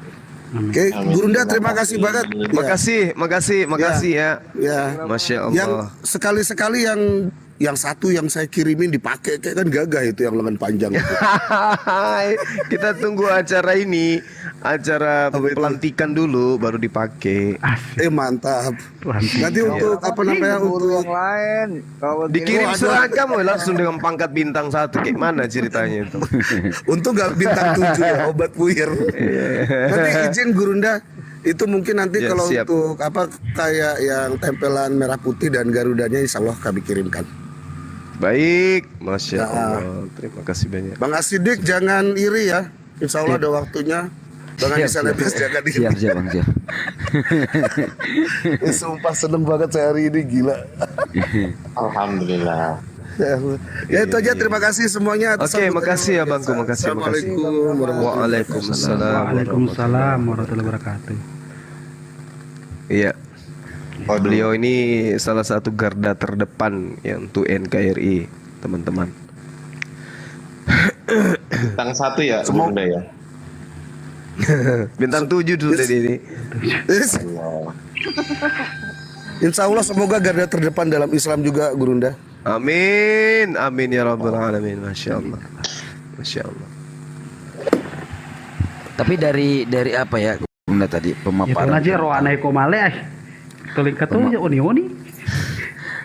Oke, Gurunda terima kasih banget. Makasih ya. Ya. Masya Allah. Yang sekali-sekali yang satu yang saya kirimin dipakai kayak kan gagah itu yang lengan panjang itu. Kita tunggu acara ini, acara pelantikan dulu baru dipakai. Mantap. Nanti untuk apa namanya untuk yang lain. Kalau dikirim seragam langsung dengan pangkat bintang 1. Kayak mana ceritanya itu? Untung gak bintang 7 ya, obat puir. Nanti izin Gurunda itu mungkin nanti Ya, kalau siap. untuk apa kayak yang tempelan merah putih dan garudanya insya Allah kami kirimkan. Baik, Masya Allah. Terima kasih banyak. Bang Asidik jangan iri ya. Insya Allah ada waktunya. Bang Andi Salebes jangan iri. Siap Bang, siap. Sumpah seneng banget saya hari ini, gila. Alhamdulillah. Ya itu aja, terima kasih semuanya. Oke, makasih ya Bangku, makasih. Assalamualaikum Waalaikumsalam. Waalaikumsalam warahmatullahi wabarakatuh. Iya. Beliau ini salah satu garda terdepan yang untuk NKRI, teman-teman. Bintang 1 ya, Bunda ya. Bintang 7 dulu tadi ini. Insya Allah semoga garda terdepan dalam Islam juga, Gurunda. Amin, amin ya rabbal alamin. Masya Allah, Masya Allah. Tapi dari apa ya Bunda tadi Itu pemaparan. aja roh aneh komale tuling ketemu oni.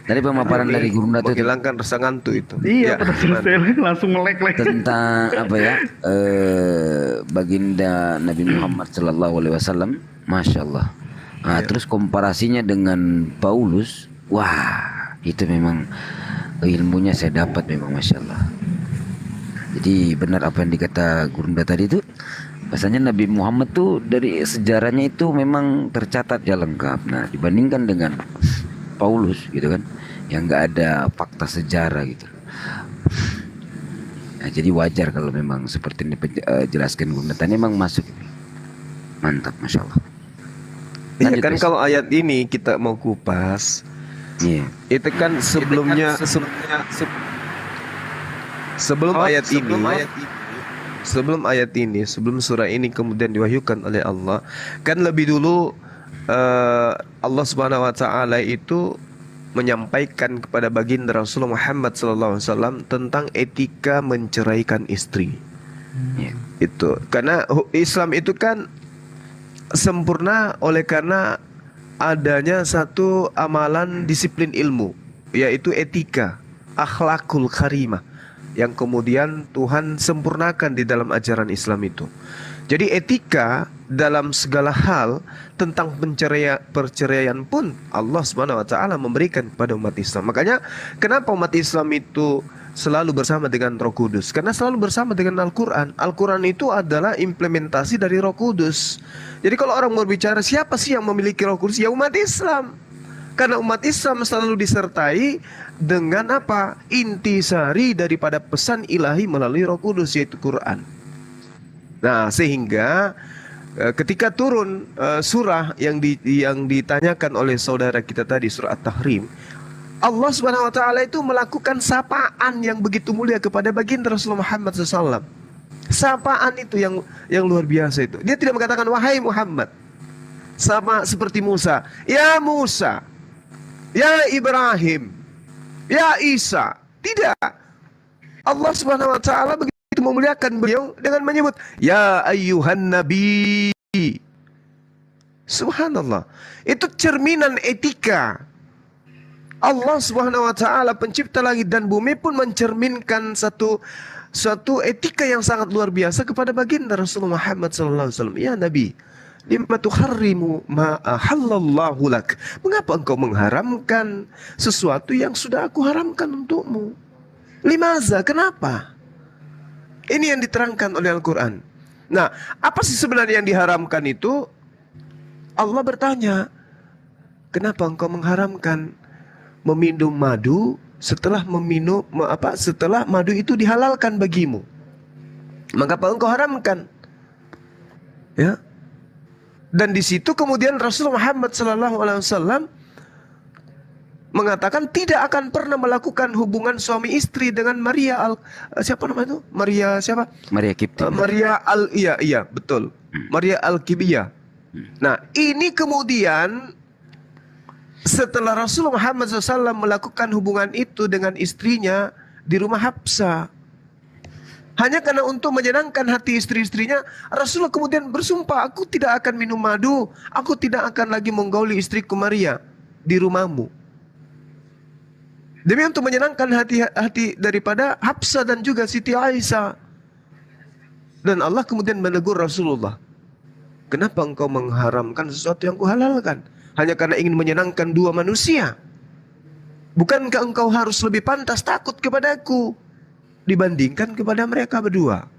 Dari pemaparan dari Gurunda itu menghilangkan rasa ngantuk itu. Iya, langsung melek-lek. tentang apa ya baginda Nabi Muhammad Sallallahu Alaihi Wasallam, masya Allah. Nah, terus komparasinya dengan Paulus, wah itu memang ilmunya saya dapat memang masya Allah. Jadi benar apa yang dikata Gurunda tadi itu, bahasanya Nabi Muhammad tuh dari sejarahnya itu memang tercatat ya lengkap. Nah dibandingkan dengan Paulus gitu kan, yang nggak ada fakta sejarah gitu. Nah, jadi wajar kalau memang seperti ini jelaskan Gurunda tadi memang masuk. Mantap, masya Allah. Iya kan, kalau ayat ini kita mau kupas, itu kan sebelumnya sebelum ayat ini. Sebelum ayat ini, sebelum surah ini kemudian diwahyukan oleh Allah, kan lebih dulu Allah Subhanahu wa taala itu menyampaikan kepada baginda Rasulullah Muhammad SAW tentang etika menceraikan istri. Itu karena Islam itu kan sempurna oleh karena adanya satu amalan disiplin ilmu, yaitu etika, akhlakul karimah, yang kemudian Tuhan sempurnakan di dalam ajaran Islam itu. Jadi etika dalam segala hal tentang perceraian pun Allah Subhanahu wa taala memberikan kepada umat Islam. Makanya kenapa umat Islam itu selalu bersama dengan Roh Kudus? Karena selalu bersama dengan Al-Qur'an. Al-Qur'an itu adalah implementasi dari Roh Kudus. Jadi kalau orang berbicara siapa sih yang memiliki Roh Kudus? Ya umat Islam. Karena umat Islam selalu disertai dengan apa? Intisari daripada pesan ilahi melalui Roh Kudus, yaitu Quran. Nah, sehingga ketika turun surah yang ditanyakan oleh saudara kita tadi, surah At-Tahrim, Allah Subhanahu wa taala itu melakukan sapaan yang begitu mulia kepada baginda Rasulullah Muhammad SAW. Sapaan itu yang luar biasa itu. Dia tidak mengatakan wahai Muhammad, sama seperti Musa, ya Musa, ya Ibrahim, ya Isa. Tidak. Allah Subhanahu wa taala begitu memuliakan beliau dengan menyebut ya ayyuhan nabi. Subhanallah. Itu cerminan etika. Allah Subhanahu wa taala pencipta langit dan bumi pun mencerminkan suatu etika yang sangat luar biasa kepada baginda Rasulullah Muhammad sallallahu alaihi wasallam. Ya Nabi, lima tuharrimu ma ahallallahu lak. Mengapa engkau mengharamkan sesuatu yang sudah aku haramkan untukmu? Limaza? Kenapa? Ini yang diterangkan oleh Al-Quran. Nah, apa sih sebenarnya yang diharamkan itu? Allah bertanya, kenapa engkau mengharamkan meminum madu setelah setelah madu itu dihalalkan bagimu? Mengapa engkau haramkan? Ya. Dan di situ kemudian Rasulullah Muhammad SAW mengatakan tidak akan pernah melakukan hubungan suami istri dengan Maria siapa namanya itu? Maria siapa? Maria Kipti. Iya betul. Maria Al-Qibtiyah. Nah, ini kemudian setelah Rasulullah Muhammad SAW melakukan hubungan itu dengan istrinya di rumah Hafsah, hanya karena untuk menyenangkan hati istri-istrinya, Rasulullah kemudian bersumpah, aku tidak akan minum madu, aku tidak akan lagi menggauli istriku Maria di rumahmu. Demi untuk menyenangkan hati daripada Hafsah dan juga Siti Aisyah. Dan Allah kemudian menegur Rasulullah, kenapa engkau mengharamkan sesuatu yang kuhalalkan? Hanya karena ingin menyenangkan dua manusia. Bukankah engkau harus lebih pantas takut kepadaku dibandingkan kepada mereka berdua?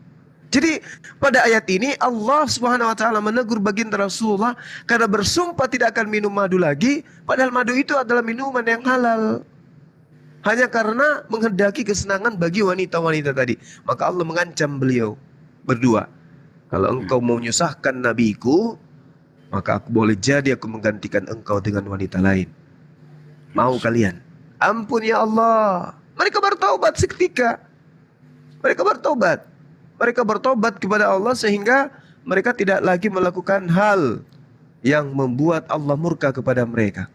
Jadi pada ayat ini Allah Subhanahu wa taala menegur baginda Rasulullah karena bersumpah tidak akan minum madu lagi, padahal madu itu adalah minuman yang halal. Hanya karena menghendaki kesenangan bagi wanita-wanita tadi. Maka Allah mengancam beliau berdua, kalau engkau mau menyusahkan nabiku, maka aku boleh jadi aku menggantikan engkau dengan wanita lain. Mau kalian? Ampun ya Allah. Mereka bertaubat seketika. Mereka bertobat. Mereka bertobat kepada Allah sehingga mereka tidak lagi melakukan hal yang membuat Allah murka kepada mereka.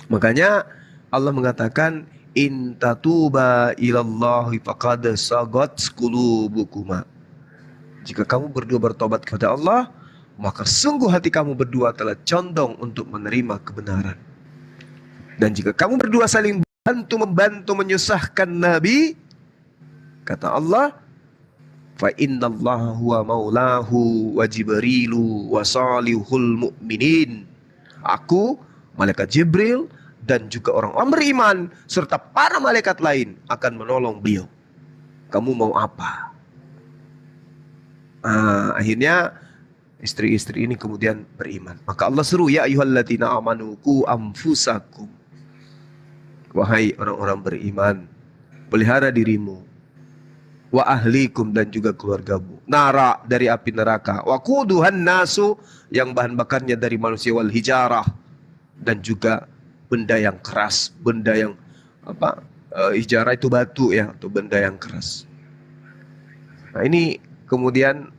Makanya Allah mengatakan, in tatuba ilallahi faqad sagat qulubukuma. Jika kamu berdua bertobat kepada Allah, maka sungguh hati kamu berdua telah condong untuk menerima kebenaran. Dan jika kamu berdua saling membantu menyusahkan Nabi, kata Allah, fa innallaha huwa maulahu wa jibrilu wa salihul mu'minin. Aku, malaikat Jibril, dan juga orang-orang beriman serta para malaikat lain akan menolong beliau. Kamu mau apa? Akhirnya istri-istri ini kemudian beriman. Maka Allah seru, ya ayyuhalladzina amanu qu anfusakum. Wahai orang-orang beriman, pelihara dirimu, wa ahlikum, dan juga keluargamu, nara, dari api neraka, wa quduhan nasu, yang bahan bakarnya dari manusia, wal hijarah, dan juga benda yang keras, benda yang hijarah itu batu ya, atau benda yang keras. Nah ini kemudian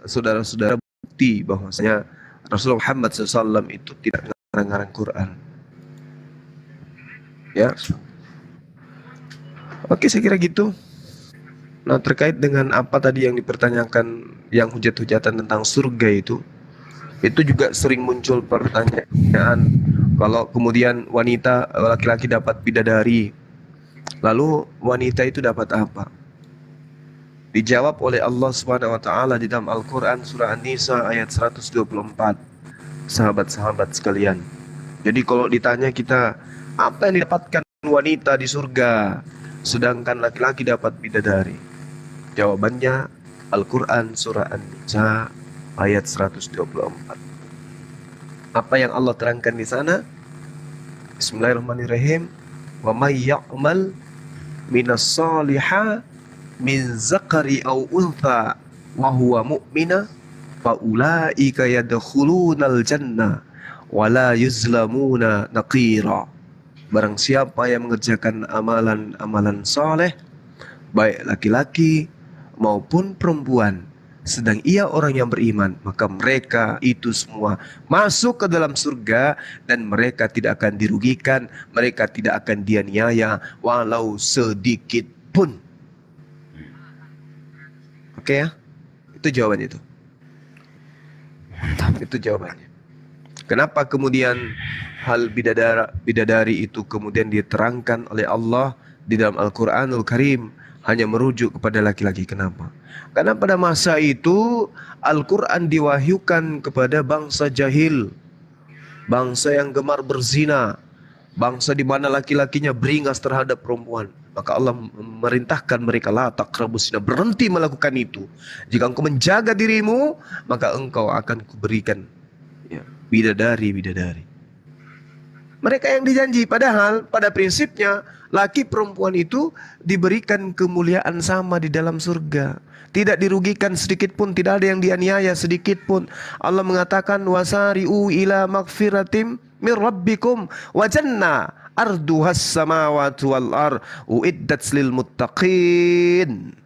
saudara-saudara bukti bahwasanya Rasulullah Muhammad SAW itu tidak ngarang-ngarang Quran. Ya, oke, saya kira gitu. Nah, terkait dengan apa tadi yang dipertanyakan, yang hujat-hujatan tentang surga itu juga sering muncul pertanyaan, kalau kemudian wanita, laki-laki dapat bidadari, lalu wanita itu dapat apa? Dijawab oleh Allah Subhanahu wa taala di dalam Al-Qur'an surah An-Nisa ayat 124. Sahabat-sahabat sekalian. Jadi kalau ditanya kita, apa yang didapatkan wanita di surga sedangkan laki-laki dapat bidadari? Jawabannya Al-Qur'an surah An-Nisa ayat 124. Apa yang Allah terangkan di sana? Bismillahirrahmanirrahim. Wa may ya'mal minas salihah min zakari aw untha wa huwa mu'mina fa ulaika yadkhulunal jannah wa la yuzlamuna naqira. Barang siapa yang mengerjakan amalan-amalan saleh, baik laki-laki maupun perempuan, sedang ia orang yang beriman, maka mereka itu semua masuk ke dalam surga dan mereka tidak akan dirugikan, mereka tidak akan dianiaya walau sedikit pun. Oke ya, itu jawabannya itu. Itu jawabannya. Kenapa kemudian hal bidadari itu kemudian diterangkan oleh Allah di dalam Al-Quranul Karim hanya merujuk kepada laki-laki? Kenapa? Karena pada masa itu Al-Quran diwahyukan kepada bangsa jahil, bangsa yang gemar berzina, bangsa di mana laki-lakinya beringas terhadap perempuan. Maka Allah memerintahkan mereka, la taqrabus zina, berhenti melakukan itu. Jika engkau menjaga dirimu, maka engkau akan kuberikan bidadari. Mereka yang dijanji, padahal pada prinsipnya laki perempuan itu diberikan kemuliaan sama di dalam surga. Tidak dirugikan sedikit pun, tidak ada yang dianiaya sedikit pun. Allah mengatakan, wasari'u ila magfiratim min rabbikum wa jannah arduhas samawati wal ar uiddat lil muttaqin.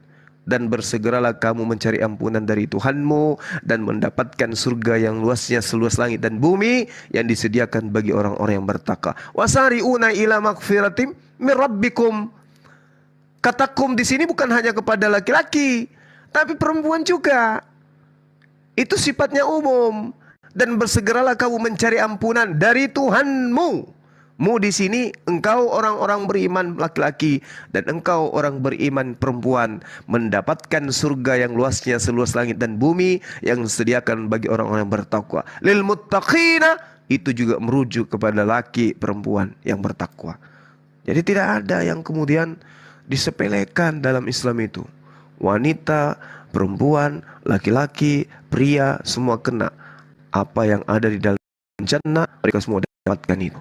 dan bersegeralah kamu mencari ampunan dari Tuhanmu dan mendapatkan surga yang luasnya seluas langit dan bumi yang disediakan bagi orang-orang yang bertakwa. Wasari'una ila magfiratim min rabbikum. Katakum di sini bukan hanya kepada laki-laki, tapi perempuan juga. Itu sifatnya umum. Dan bersegeralah kamu mencari ampunan dari Tuhanmu. Mu di sini engkau orang-orang beriman laki-laki dan engkau orang beriman perempuan mendapatkan surga yang luasnya seluas langit dan bumi yang disediakan bagi orang-orang yang bertakwa. Lil muttaqina itu juga merujuk kepada laki perempuan yang bertakwa. Jadi tidak ada yang kemudian disepelekan dalam Islam itu. Wanita, perempuan, laki-laki, pria semua kena. Apa yang ada di dalam jannah mereka semua dapatkan itu.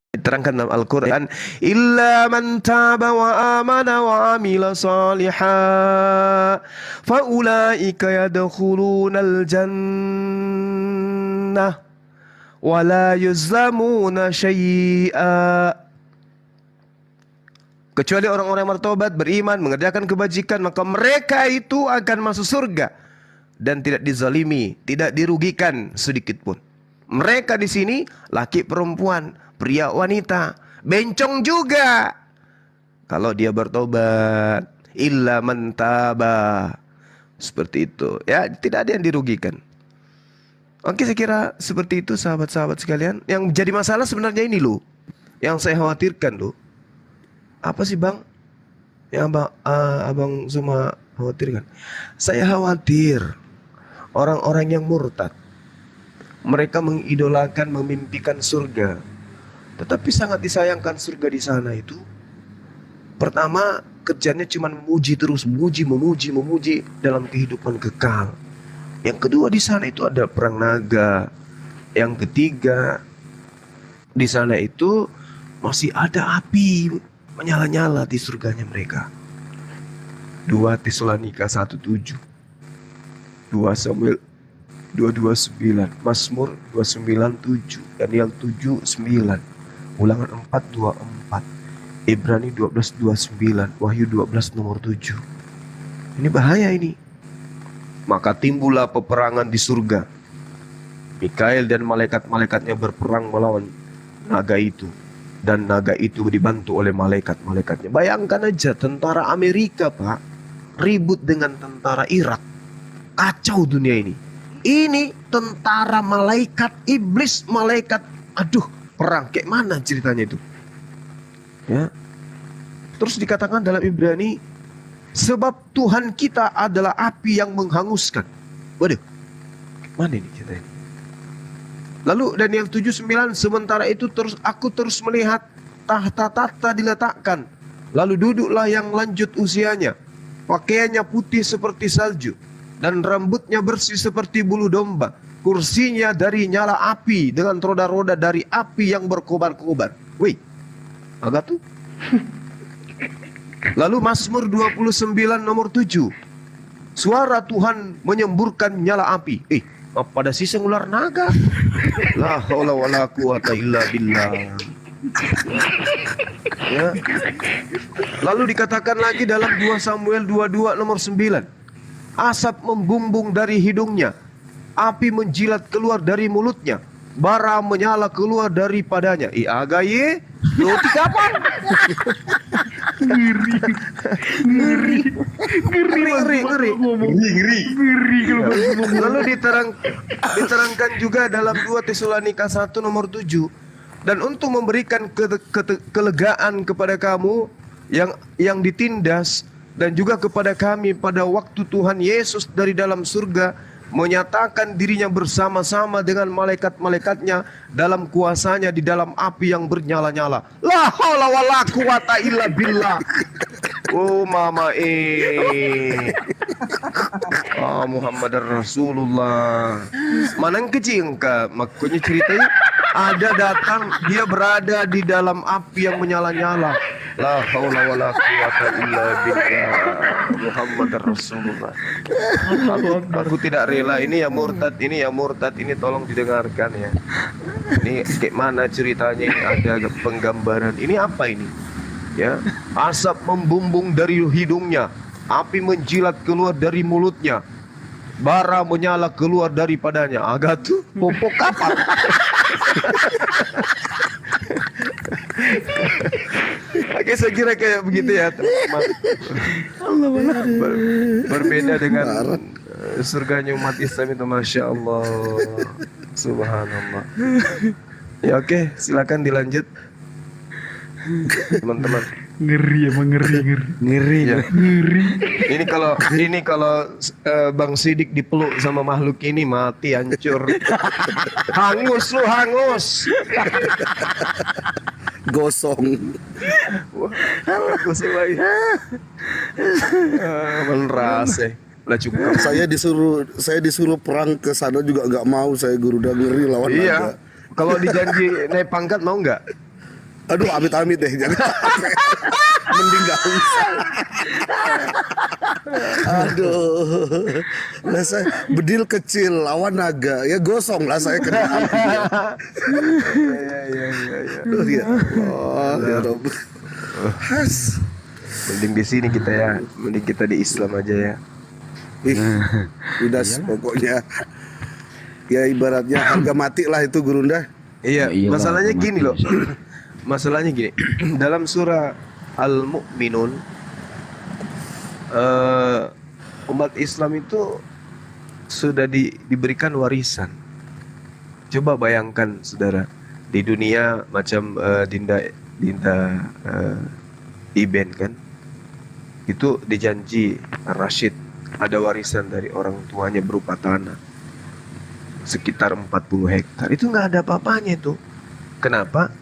Diterangkan dalam Al-Quran, illa man taba wa amana wa amila salihan fa ulaika yadkhulunal jannah wa la yuzlamuna syai'a. Kecuali orang-orang yang bertobat, beriman, mengerjakan kebajikan, maka mereka itu akan masuk surga dan tidak dizalimi, tidak dirugikan sedikit pun. Mereka di sini laki perempuan, pria wanita, bencong juga. Kalau dia bertobat, illa man taba. Seperti itu. Ya, tidak ada yang dirugikan. Oke, saya kira seperti itu sahabat-sahabat sekalian. Yang jadi masalah sebenarnya ini loh. Yang saya khawatirkan loh. Apa sih Bang? Yang Abang Zuma khawatirkan. Saya khawatir orang-orang yang murtad. Mereka mengidolakan, memimpikan surga. Tetapi sangat disayangkan surga di sana itu. Pertama, kerjanya cuma memuji terus, memuji dalam kehidupan kekal. Yang kedua, di sana itu ada perang naga. Yang ketiga, di sana itu masih ada api menyala-nyala di surganya mereka. 2 Tesalonika 1:7, 2 Samuel 2:29, Mazmur 2:9-7, Daniel 7:9, Ulangan 4:24, Ibrani 12:29, Wahyu 12 nomor 7. Ini bahaya ini. Maka timbullah peperangan di surga. Mikael dan malaikat-malaikatnya berperang melawan naga itu. Dan naga itu dibantu oleh malaikat-malaikatnya. Bayangkan aja tentara Amerika Pak ribut dengan tentara Irak. Kacau dunia ini. Ini tentara malaikat, iblis, malaikat. Aduh, perang kayak mana ceritanya itu? Ya. Terus dikatakan dalam Ibrani, sebab Tuhan kita adalah api yang menghanguskan. Waduh, mana ini ceritanya? Lalu Daniel 7:9, sementara itu aku terus melihat tahta-tahta diletakkan. Lalu duduklah yang lanjut usianya. Pakaiannya putih seperti salju dan rambutnya bersih seperti bulu domba. Kursinya dari nyala api dengan roda-roda dari api yang berkobar-kobar. Wih, agak tuh. Lalu Mazmur 29 nomor 7. Suara Tuhan menyemburkan nyala api. Pada siseng ular naga. La haula wala quwata illa billah. Ya. Lalu dikatakan lagi dalam 2 Samuel 22 nomor 9. Asap membumbung dari hidungnya, api menjilat keluar dari mulutnya, bara menyala keluar daripadanya. Agaye, roti kapan? Ngeri. Lalu diterangkan juga dalam 2 Tesalonika 1 nomor 7. Dan untuk memberikan kelegaan kepada kamu yang ditindas, dan juga kepada kami pada waktu Tuhan Yesus dari dalam surga menyatakan dirinya bersama-sama dengan malaikat-malaikatnya dalam kuasanya di dalam api yang bernyala-nyala. La haula wala quwata illa billah. Oh mama Muhammad Rasulullah. Manang kecil ka makanya ceritanya ada datang, dia berada di dalam api yang menyala-nyala. La haula wala quwata illa billah Muhammad Rasulullah. Aku tidak rela. Ini ya murtad, ini tolong didengarkan ya. Ini kayak mana ceritanya, ini ada penggambaran. Ini apa ini? Ya, asap membumbung dari hidungnya, Api menjilat keluar dari mulutnya, bara menyala keluar daripadanya. Agak tuh popok kapal. Oke, saya kira kayak begitu ya, teman-teman. Berbeda dengan surganya umat Islam itu, masya Allah, subhanallah. Ya oke, silakan dilanjut, teman-teman. Ngeri emang ngeri Ya. Ini kalau Bang Sidik dipeluk sama makhluk ini mati, hancur. Hangus lu, hangus. Gosong. Gosong lagi. Menerase. Lah cukup. Saya disuruh perang ke sana juga nggak mau, saya guru udah ngeri lawan naga. Iya. Kalau dijanji naik pangkat mau nggak? Aduh, amit-amit deh, jangan. Mending gak usah. Aduh, lah saya bedil kecil lawan naga, ya gosong lah saya kena api. Aduh, ya Allah, ya Rabb. Mending di sini kita ya, mending kita di Islam aja ya. Udah pokoknya. Ya ibaratnya harga mati lah itu Gurunda. Iya, masalahnya gini loh. Masalahnya gini, dalam surah Al-Mu'minun, umat Islam itu sudah diberikan warisan. Coba bayangkan saudara, di dunia macam Dinda Iben kan, itu dijanji Rashid ada warisan dari orang tuanya berupa tanah sekitar 40 hektar. Itu nggak ada apa-apanya itu. Kenapa?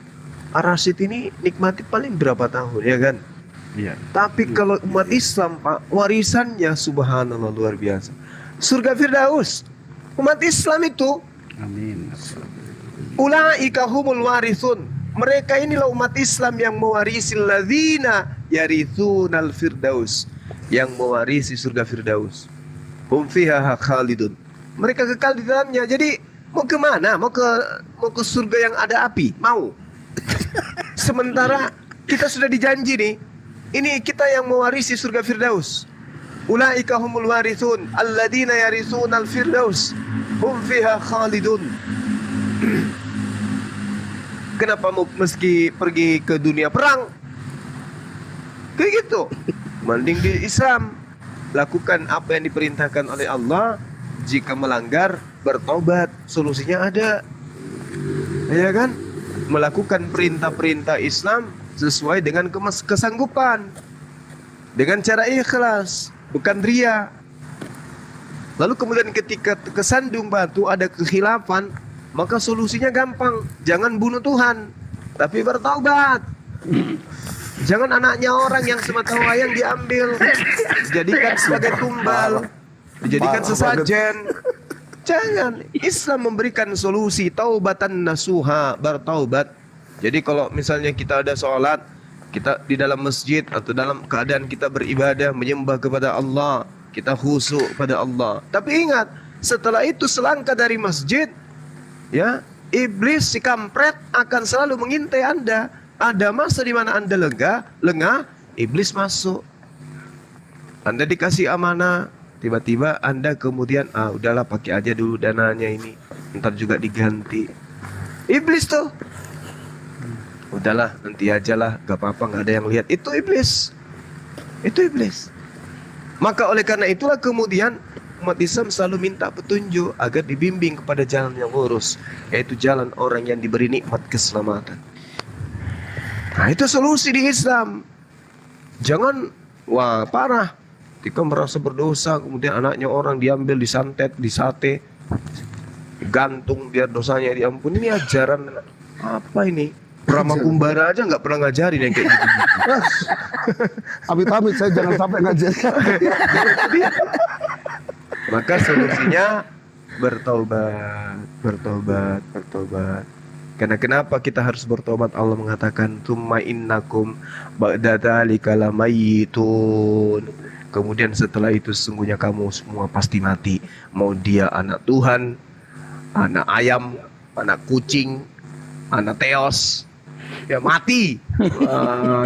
Rashid ini nikmati paling berapa tahun, ya kan? Iya. Tapi kalau umat Islam, Pak, warisannya subhanallah luar biasa. Surga Firdaus. Umat Islam itu, amin. Ulaika humul warithun. Mereka inilah umat Islam yang mewarisi ladzina yarithunal firdaus, yang mewarisi surga Firdaus. Hum fiha khalidun. Mereka kekal di dalamnya. Jadi mau ke mana? Mau ke surga yang ada api? Mau? Sementara kita sudah dijanji nih, ini kita yang mewarisi surga Firdaus. Ulaika humul warithun alladzina yarithunal firdaus hum fiha khalidun. Kenapa meski pergi ke dunia perang? Kayak gitu. Mending di Islam, lakukan apa yang diperintahkan oleh Allah. Jika melanggar, bertobat, solusinya ada. Ya kan? Melakukan perintah-perintah Islam sesuai dengan kesanggupan, dengan cara ikhlas, bukan ria. Lalu kemudian ketika kesandung batu ada kekhilafan, maka solusinya gampang. Jangan bunuh Tuhan, tapi bertaubat. Jangan anaknya orang yang sematawayang diambil, dijadikan sebagai tumbal, dijadikan sesajen. Jangan. Islam memberikan solusi, taubatan nasuha, bertaubat. Jadi kalau misalnya kita ada sholat, kita di dalam masjid atau dalam keadaan kita beribadah, menyembah kepada Allah, kita khusyuk pada Allah. Tapi ingat, setelah itu selangkah dari masjid, ya, iblis si kampret akan selalu mengintai Anda. Ada masa di mana Anda lengah, iblis masuk. Anda dikasih amanah, tiba-tiba Anda kemudian udahlah pakai aja dulu dananya ini, ntar juga diganti. Iblis tuh, udahlah nanti aja lah, gak apa-apa, gak ada yang lihat. Itu iblis. Maka oleh karena itulah kemudian umat Islam selalu minta petunjuk agar dibimbing kepada jalan yang lurus, yaitu jalan orang yang diberi nikmat keselamatan. Nah itu solusi di Islam. Jangan wah parah, ketika merasa berdosa kemudian anaknya orang diambil, disantet, disate, gantung biar dosanya diampuni. Ini ajaran apa ini? Rama Kumbara aja nggak pernah ngajarin yang kayak gitu. Amit-amit saya jangan sampai ngajarin. Maka solusinya bertobat. Karena kenapa kita harus bertobat? Allah mengatakan tsumma innakum ba'da dzalika lamayitun. Kemudian setelah itu sesungguhnya kamu semua pasti mati. Mau dia anak Tuhan, anak ayam, anak kucing, anak teos, ya mati.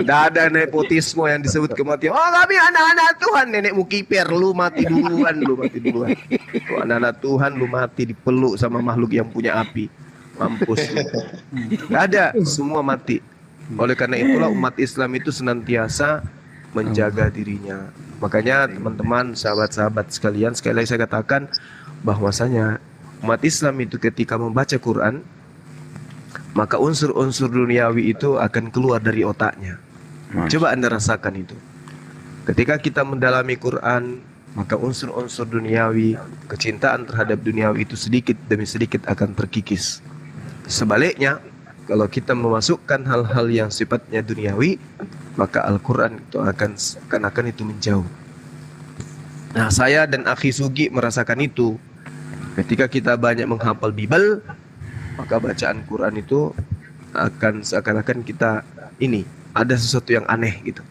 Dah ada nepotisme yang disebut kematian. Oh kami anak-anak Tuhan, nenekmu kiper, lu mati duluan, Oh, anak-anak Tuhan lu mati dipeluk sama makhluk yang punya api. Mampus. Gak ada, semua mati. Oleh karena itulah umat Islam itu senantiasa menjaga dirinya. Makanya teman-teman, sahabat-sahabat sekalian, sekali lagi saya katakan bahwasanya umat Islam itu ketika membaca Quran, maka unsur-unsur duniawi itu akan keluar dari otaknya. Coba Anda rasakan itu. Ketika kita mendalami Quran, maka unsur-unsur duniawi, kecintaan terhadap duniawi itu sedikit demi sedikit akan terkikis. Sebaliknya, kalau kita memasukkan hal-hal yang sifatnya duniawi, maka Al-Quran itu akan itu menjauh. Nah, saya dan Akhi Sugi merasakan itu. Ketika kita banyak menghafal Bible, maka bacaan Quran itu akan seakan-akan kita ini ada sesuatu yang aneh gitu.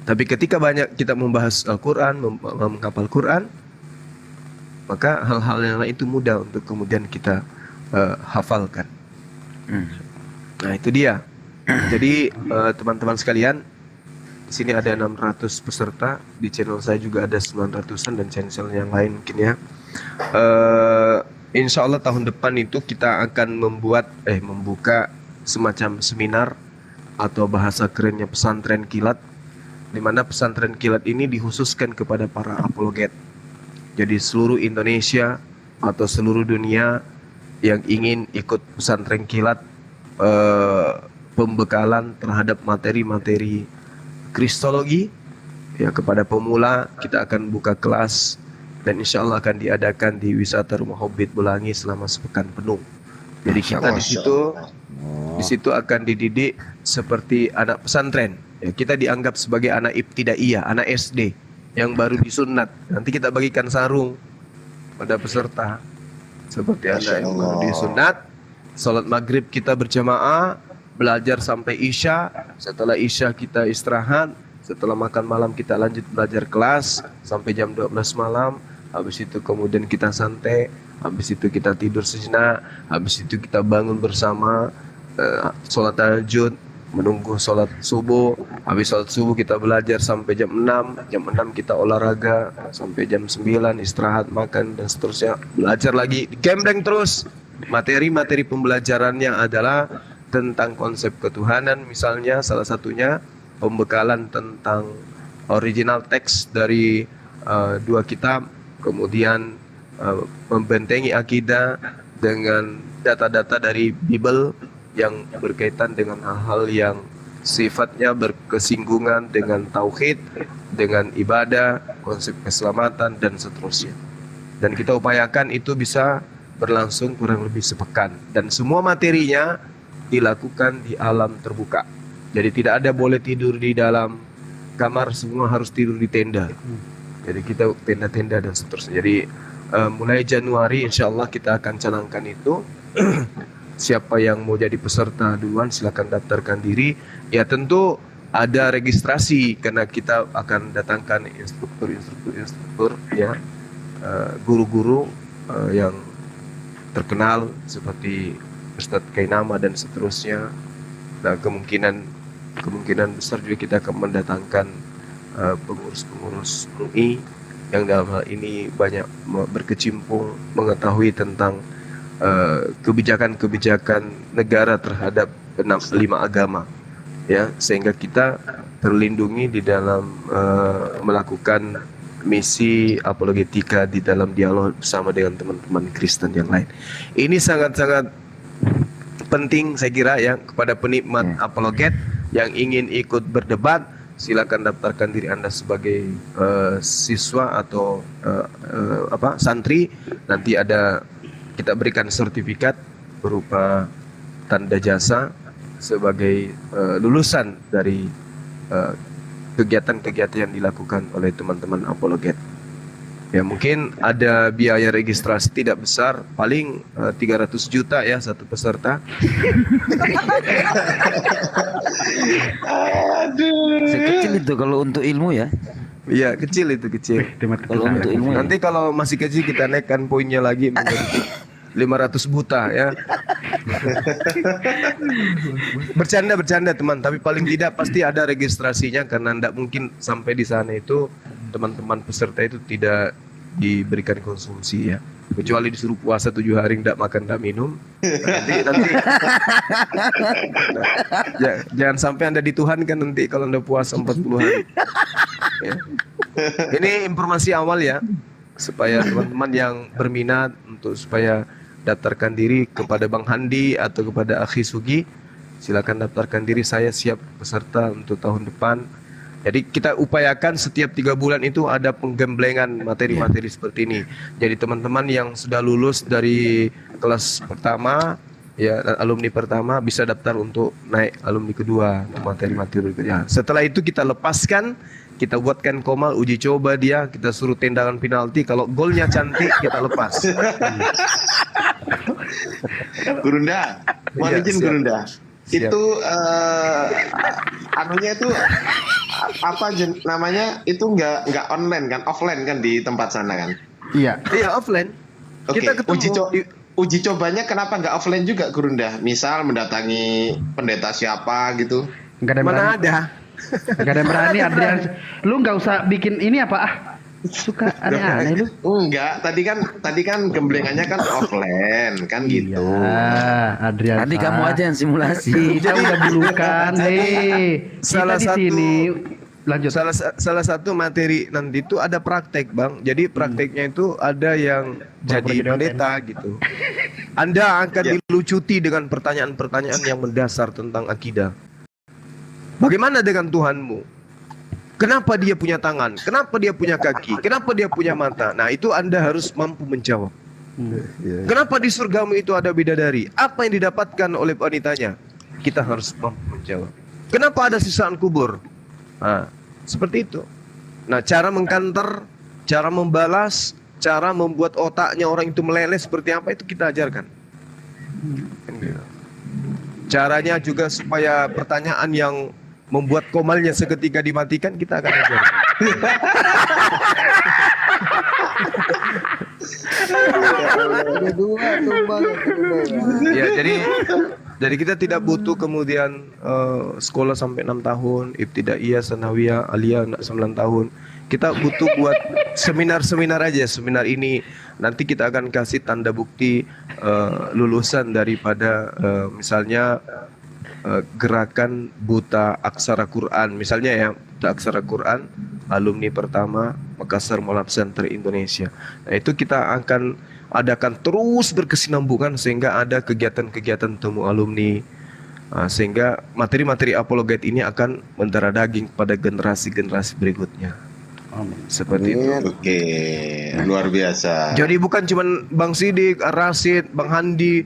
Tapi ketika banyak kita membahas Al-Quran, menghafal Quran, maka hal-hal yang lain itu mudah untuk kemudian kita hafalkan. Nah itu dia. Jadi teman-teman sekalian, di sini ada 600 peserta, di channel saya juga ada 900-an dan channel yang lain mungkin ya. Insya Allah tahun depan itu kita akan membuka semacam seminar atau bahasa kerennya pesantren kilat, di mana pesantren kilat ini dikhususkan kepada para apologet. Jadi seluruh Indonesia atau seluruh dunia yang ingin ikut pesantren kilat, pembekalan terhadap materi-materi kristologi ya, kepada pemula kita akan buka kelas dan insya Allah akan diadakan di wisata Rumah Hobbit Bulangi selama sepekan penuh. Jadi kita di situ akan dididik seperti anak pesantren ya, kita dianggap sebagai anak ibtidaiyah, anak SD yang baru disunat. Nanti kita bagikan sarung pada peserta seperti anak yang baru disunat. Salat maghrib kita berjamaah, belajar sampai isya. Setelah isya kita istirahat. Setelah makan malam kita lanjut belajar kelas sampai jam 12 malam. Habis itu kemudian kita santai. Habis itu kita tidur sejenak. Habis itu kita bangun bersama, sholat tahajud, menunggu sholat subuh. Habis sholat subuh kita belajar sampai jam 6. Jam 6 kita olahraga sampai jam 9, istirahat, makan dan seterusnya. Belajar lagi, digembleng terus. Materi-materi pembelajarannya adalah tentang konsep ketuhanan, misalnya salah satunya pembekalan tentang original teks dari dua kitab, kemudian membentengi akidah dengan data-data dari Bible yang berkaitan dengan hal-hal yang sifatnya berkesinggungan dengan tauhid, dengan ibadah, konsep keselamatan dan seterusnya. Dan kita upayakan itu bisa berlangsung kurang lebih sepekan dan semua materinya dilakukan di alam terbuka. Jadi tidak ada boleh tidur di dalam kamar, semua harus tidur di tenda. Jadi kita tenda-tenda dan seterusnya. Jadi mulai Januari insya Allah kita akan canangkan itu. Siapa yang mau jadi peserta duluan silakan daftarkan diri. Ya tentu ada registrasi karena kita akan datangkan instruktur ya, guru-guru yang terkenal seperti Ustadz Kainama dan seterusnya. Nah kemungkinan besar juga kita akan mendatangkan pengurus-pengurus MUI yang dalam hal ini banyak berkecimpung mengetahui tentang kebijakan-kebijakan negara terhadap 5 agama ya, sehingga kita terlindungi di dalam melakukan misi apologetika di dalam dialog bersama dengan teman-teman Kristen yang lain. Ini sangat-sangat penting saya kira ya, kepada penikmat apologet yang ingin ikut berdebat, silakan daftarkan diri Anda sebagai siswa atau santri. Nanti kita berikan sertifikat berupa tanda jasa sebagai lulusan dari kegiatan-kegiatan yang dilakukan oleh teman-teman apologet. Ya mungkin ada biaya registrasi tidak besar, paling 300 juta ya satu peserta. Sekecil itu kalau untuk ilmu ya. Iya kecil itu kecil. Kalau untuk ilmu. Nanti kalau masih kecil kita naikkan poinnya lagi menjadi 500 juta ya. Bercanda teman, tapi paling tidak pasti ada registrasinya karena tidak mungkin sampai di sana itu teman-teman peserta itu tidak diberikan konsumsi ya. Kecuali disuruh puasa 7 hari tidak makan tidak minum. Nanti jangan sampai Anda dituhankan nanti kalau Anda puasa 40 hari. Ya. Ini informasi awal ya, supaya teman-teman yang berminat untuk supaya daftarkan diri kepada Bang Handi atau kepada Akhi Sugi, silakan daftarkan diri. Saya siap peserta untuk tahun depan. Jadi kita upayakan setiap 3 bulan itu ada penggemblengan materi-materi seperti ini. Jadi teman-teman yang sudah lulus dari kelas pertama ya, alumni pertama bisa daftar untuk naik alumni kedua untuk materi-materi berikutnya. Setelah itu kita lepaskan, kita buatkan komal uji coba dia, kita suruh tendangan penalti, kalau golnya cantik kita lepas. Gurunda, mohon izin Gurunda. Itu anunya itu apa namanya, itu nggak online kan, offline kan di tempat sana kan? Iya offline. Oke. Kita ketemu. Uji cobanya kenapa nggak offline juga Gurunda? Misal mendatangi pendeta siapa gitu? Nggak ada yang Mana berani. ada? Nggak ada yang berani, Adrian. Lu nggak usah bikin ini apa ah? Suka aneh-aneh lu. Enggak, tadi kan gemblengannya kan offline kan gitu. Ah, Adrian. Tadi kamu aja yang simulasi. Kita udah bulukan, Salah kita satu di sini. Lanjut. Salah satu materi nanti itu ada praktek Bang. Jadi prakteknya itu ada yang jadi pendeta gitu. Anda akan dilucuti dengan pertanyaan-pertanyaan yang mendasar tentang akidah. Bagaimana dengan Tuhanmu? Kenapa dia punya tangan? Kenapa dia punya kaki? Kenapa dia punya mata? Nah itu Anda harus mampu menjawab. Kenapa di surgamu itu ada bidadari? Apa yang didapatkan oleh wanitanya? Kita harus mampu menjawab. Kenapa ada sisaan kubur? Nah, seperti itu. Nah, cara mengkanter, cara membalas, cara membuat otaknya orang itu meleleh seperti apa itu kita ajarkan. Caranya juga supaya pertanyaan yang membuat komalnya seketika dimatikan kita akan ajarkan. Ya, jadi kita tidak butuh kemudian sekolah sampai 6 tahun, ibtidaiyah, sanawiyah, aliyah 9 tahun. Kita butuh buat seminar-seminar aja. Seminar ini nanti kita akan kasih tanda bukti lulusan daripada misalnya gerakan buta aksara Quran, misalnya ya, buta aksara Quran, alumni pertama Makassar Molat Center Indonesia. Nah itu kita akan adakan terus berkesinambungan sehingga ada kegiatan-kegiatan temu alumni, sehingga materi-materi apologet ini akan mendarah daging pada generasi-generasi berikutnya. Seperti itu. Oke, luar biasa. Jadi bukan cuma Bang Sidik, Rasid, Bang Handi,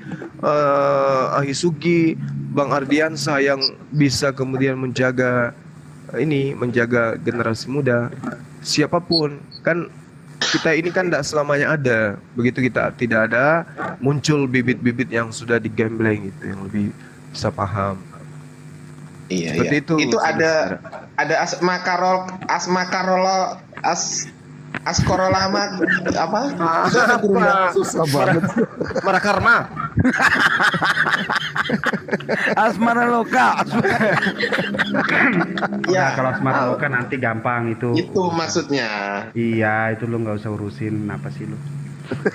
Ahi Sugi, Bang Ardiansa yang bisa kemudian menjaga generasi muda. Siapapun kan, kita ini kan tidak selamanya ada. Begitu kita tidak ada, muncul bibit-bibit yang sudah digembleng gitu, yang lebih bisa paham. Iya, seperti itu. Itu ada askorolama apa? Susah banget. Marakarma. Asmara loka. Ya, kalau asmara loka nanti gampang itu. Itu maksudnya. Iya, itu lu nggak usah urusin apa sih lu.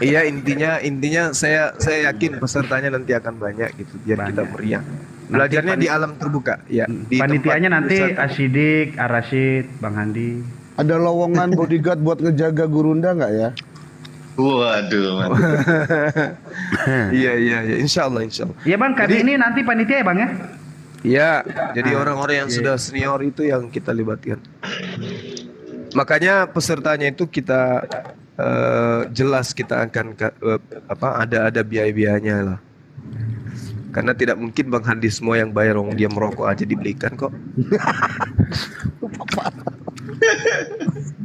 Iya, intinya saya yakin pesertanya nanti akan banyak gitu, biar kita meriah. Belajarnya di alam terbuka ya. Panitianya nanti Asidik, Arasid, Bang Handi. Ada lowongan bodyguard buat ngejaga Gurunda nggak ya? Waduh. Iya, insya Allah. Iya Bang, kali ini nanti panitia ya Bang ya? Iya, jadi orang-orang yang sudah senior itu yang kita libatkan. Makanya pesertanya itu kita jelas kita akan ada biaya-biayanya lah. Karena tidak mungkin Bang Handi semua yang bayar, orang dia merokok aja dibelikan kok.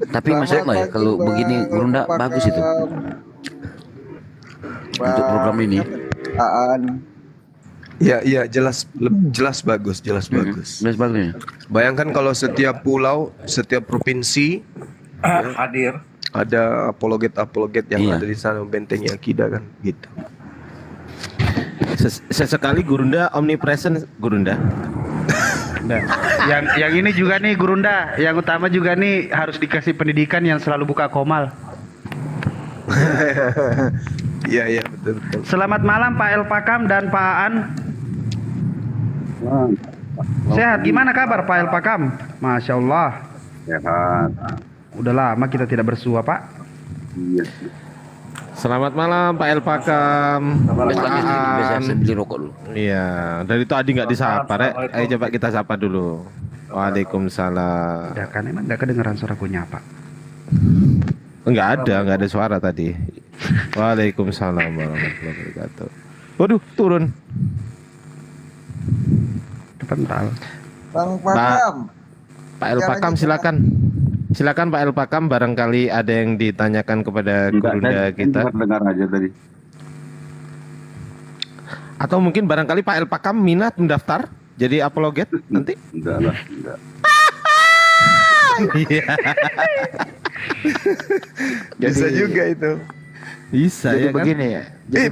Tapi Masya Allah ya, kalau begini Gurunda bagus itu untuk program ini. Iya, jelas bagus. Jelas bagus ya. Bayangkan kalau setiap pulau, setiap provinsi hadir, ada apologet yang ada di sana membentengi akidah kan, gitu. Sesekali Gurunda omnipresent Gurunda. Nah, yang ini juga nih Gurunda, yang utama juga nih harus dikasih pendidikan yang selalu buka komal. Iya betul. Selamat malam Pak El Pakam dan Pak Aan. Sehat, gimana kabar Pak El Pakam? Masya Allah. Sehat. Udah lama kita tidak bersua Pak. Iya. Selamat malam Pak El Pakam. Biasa beli rokok dulu. Iya, dari tadi nggak disapa, Rek. Ayo coba kita sapa dulu. Waalaikumsalam. Ya kan emang nggak kedengeran suara gue nyapa. Nggak ada suara tadi. Waalaikumsalam warahmatullahi wabarakatuh. Waduh, turun. Kepental. Bang Pakam. Pak El Pakam silakan. Silakan Pak El Pakam, barangkali ada yang ditanyakan kepada Gurunda kita. Dengar aja tadi. Atau mungkin barangkali Pak El Pakam minat mendaftar jadi apologet nanti? Enggak lah, enggak. Bisa juga itu. Bisa Jadi ya kan? begini ya.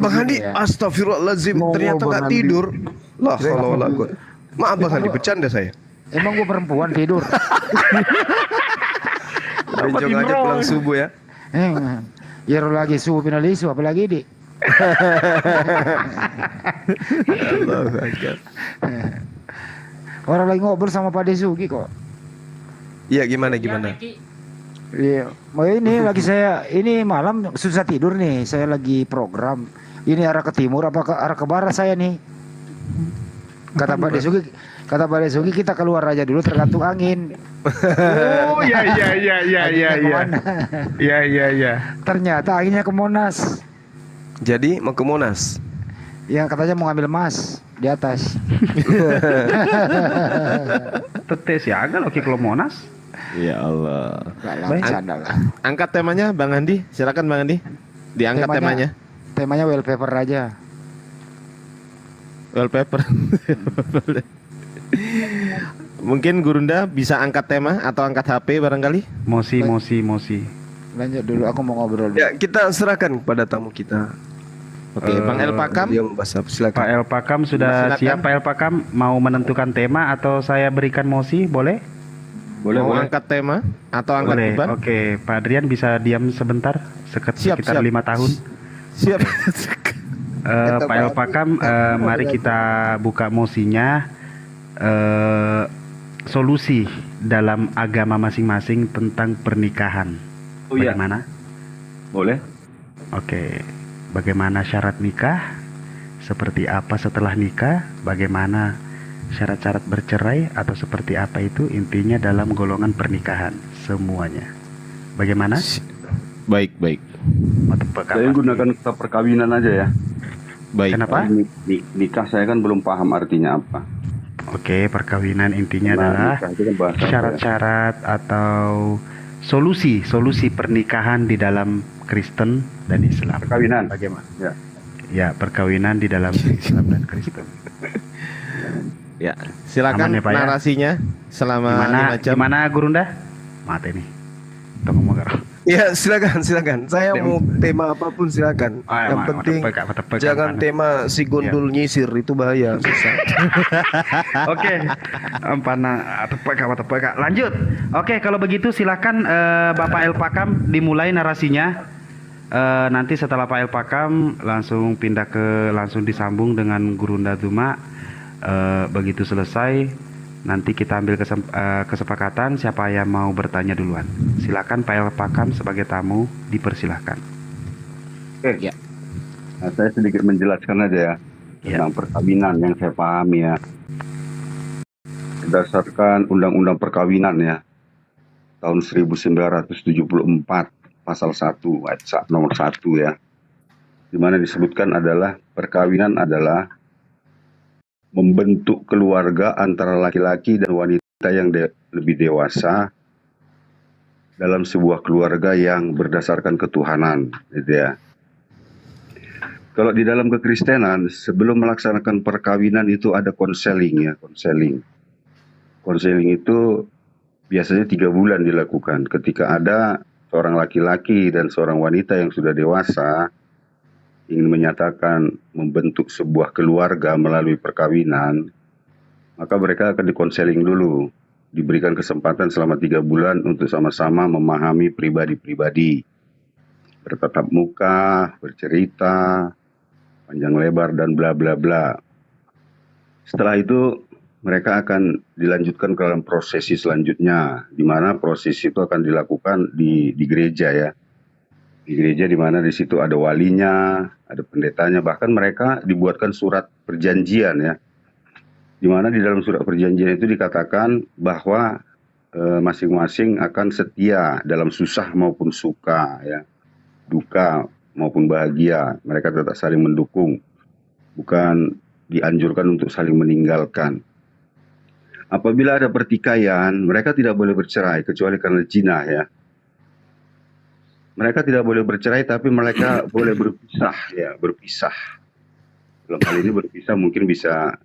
Bang Handi, astagfirullahaladzim, ternyata nggak tidur. Lah kalau maaf Bang Handi, bercanda saya. Emang gue perempuan tidur. Bencong aja pulang subuh ya. Ya lagi subuh finalisu apalagi di. Orang lagi ngobrol sama Pak Desugi kok. Iya gimana? Iya, ini lagi saya ini malam susah tidur nih. Saya lagi program. Ini arah ke timur apa ke arah ke barat saya nih. Kata Pak Desugi kita keluar aja dulu tergantung angin. Oh iya. Iya. Ternyata anginnya ke Monas. Jadi mau ke Monas? Ya katanya mau ngambil emas di atas. Tetes ya agak oke kalau Monas. Ya Allah. Lah. Angkat temanya Bang Andi, silakan Bang Andi. Diangkat temanya. Temanya wallpaper aja. Wallpaper. Mungkin Gurunda bisa angkat tema atau angkat HP barangkali? Mosi. Lanjut dulu, aku mau ngobrol dulu. Ya kita serahkan kepada tamu kita. Oke, Bang El Pakam. Dia membahas apa? Silakan. Pak El Pakam sudah siap. Pak El Pakam mau menentukan tema atau saya berikan mosi, boleh? Boleh. Angkat tema atau angkat beban? Oke, Pak Adrian bisa diam sebentar sekitar 5 tahun. Siap. Pak El Pakam, mari kita buka mosinya. Solusi dalam agama masing-masing tentang pernikahan. Bagaimana? Boleh. Oke. Bagaimana syarat nikah? Seperti apa setelah nikah? Bagaimana syarat-syarat bercerai atau seperti apa itu? Intinya dalam golongan pernikahan semuanya. Bagaimana? Baik. Saya gunakan kata perkawinan aja ya. Baik. Kenapa? Nikah saya kan belum paham artinya apa. Oke, perkawinan intinya adalah syarat-syarat atau solusi pernikahan di dalam Kristen dan Islam. Perkawinan. Bagaimana? Ya, perkawinan di dalam Islam dan Kristen. Ya, silakan Pak, narasinya selama 5 jam. Gimana Gurunda? Mati nih. Tunggu mau. Ya silakan. Saya mau tema apapun silakan. Yang penting jangan tema si gondol nyisir, itu bahaya. Susah. Oke. Tepek. Lanjut. Oke, kalau begitu silakan Bapak El Pakam dimulai narasinya. Nanti setelah Pak El Pakam langsung langsung disambung dengan Gurunda Duma. Begitu selesai nanti kita ambil kesepakatan siapa yang mau bertanya duluan. Silakan Pak El Pakam sebagai tamu, dipersilahkan. Oke. Ya. Nah, saya sedikit menjelaskan aja ya tentang perkawinan yang saya pahami ya. Berdasarkan Undang-Undang Perkawinan ya tahun 1974 pasal 1 ayat nomor 1 ya. Di mana disebutkan adalah perkawinan adalah membentuk keluarga antara laki-laki dan wanita yang lebih dewasa dalam sebuah keluarga yang berdasarkan ketuhanan, gitu ya. Kalau di dalam kekristenan, sebelum melaksanakan perkawinan itu ada konseling ya, konseling. Konseling itu biasanya 3 bulan dilakukan. Ketika ada seorang laki-laki dan seorang wanita yang sudah dewasa, ingin menyatakan membentuk sebuah keluarga melalui perkawinan, maka mereka akan dikonseling dulu, diberikan kesempatan selama 3 bulan untuk sama-sama memahami pribadi-pribadi, bertatap muka, bercerita, panjang lebar, dan bla bla bla. Setelah itu mereka akan dilanjutkan ke dalam prosesi selanjutnya, di mana prosesi itu akan dilakukan di gereja ya. Di gereja di mana di situ ada walinya, ada pendetanya, bahkan mereka dibuatkan surat perjanjian ya. Di mana di dalam surat perjanjian itu dikatakan bahwa masing-masing akan setia dalam susah maupun suka ya, duka maupun bahagia, mereka tetap saling mendukung, bukan dianjurkan untuk saling meninggalkan. Apabila ada pertikaian, mereka tidak boleh bercerai kecuali karena zina ya. Mereka tidak boleh bercerai, tapi mereka boleh berpisah ya, berpisah. Dalam hal ini berpisah mungkin bisa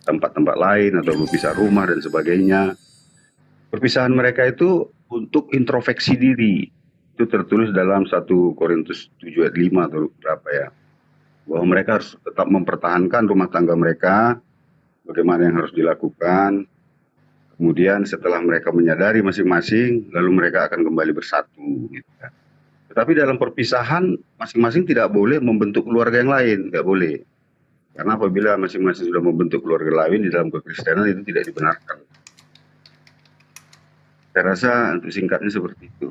tempat-tempat lain atau berpisah rumah dan sebagainya. Perpisahan mereka itu untuk introspeksi diri. Itu tertulis dalam 1 Korintus 7 ayat 5 atau berapa ya. Bahwa mereka harus tetap mempertahankan rumah tangga mereka, bagaimana yang harus dilakukan. Kemudian setelah mereka menyadari masing-masing, lalu mereka akan kembali bersatu. Gitu. Tetapi dalam perpisahan, masing-masing tidak boleh membentuk keluarga yang lain, nggak boleh. Karena apabila masing-masing sudah membentuk keluarga lain di dalam kekristenan, itu tidak dibenarkan. Saya rasa untuk singkatnya seperti itu.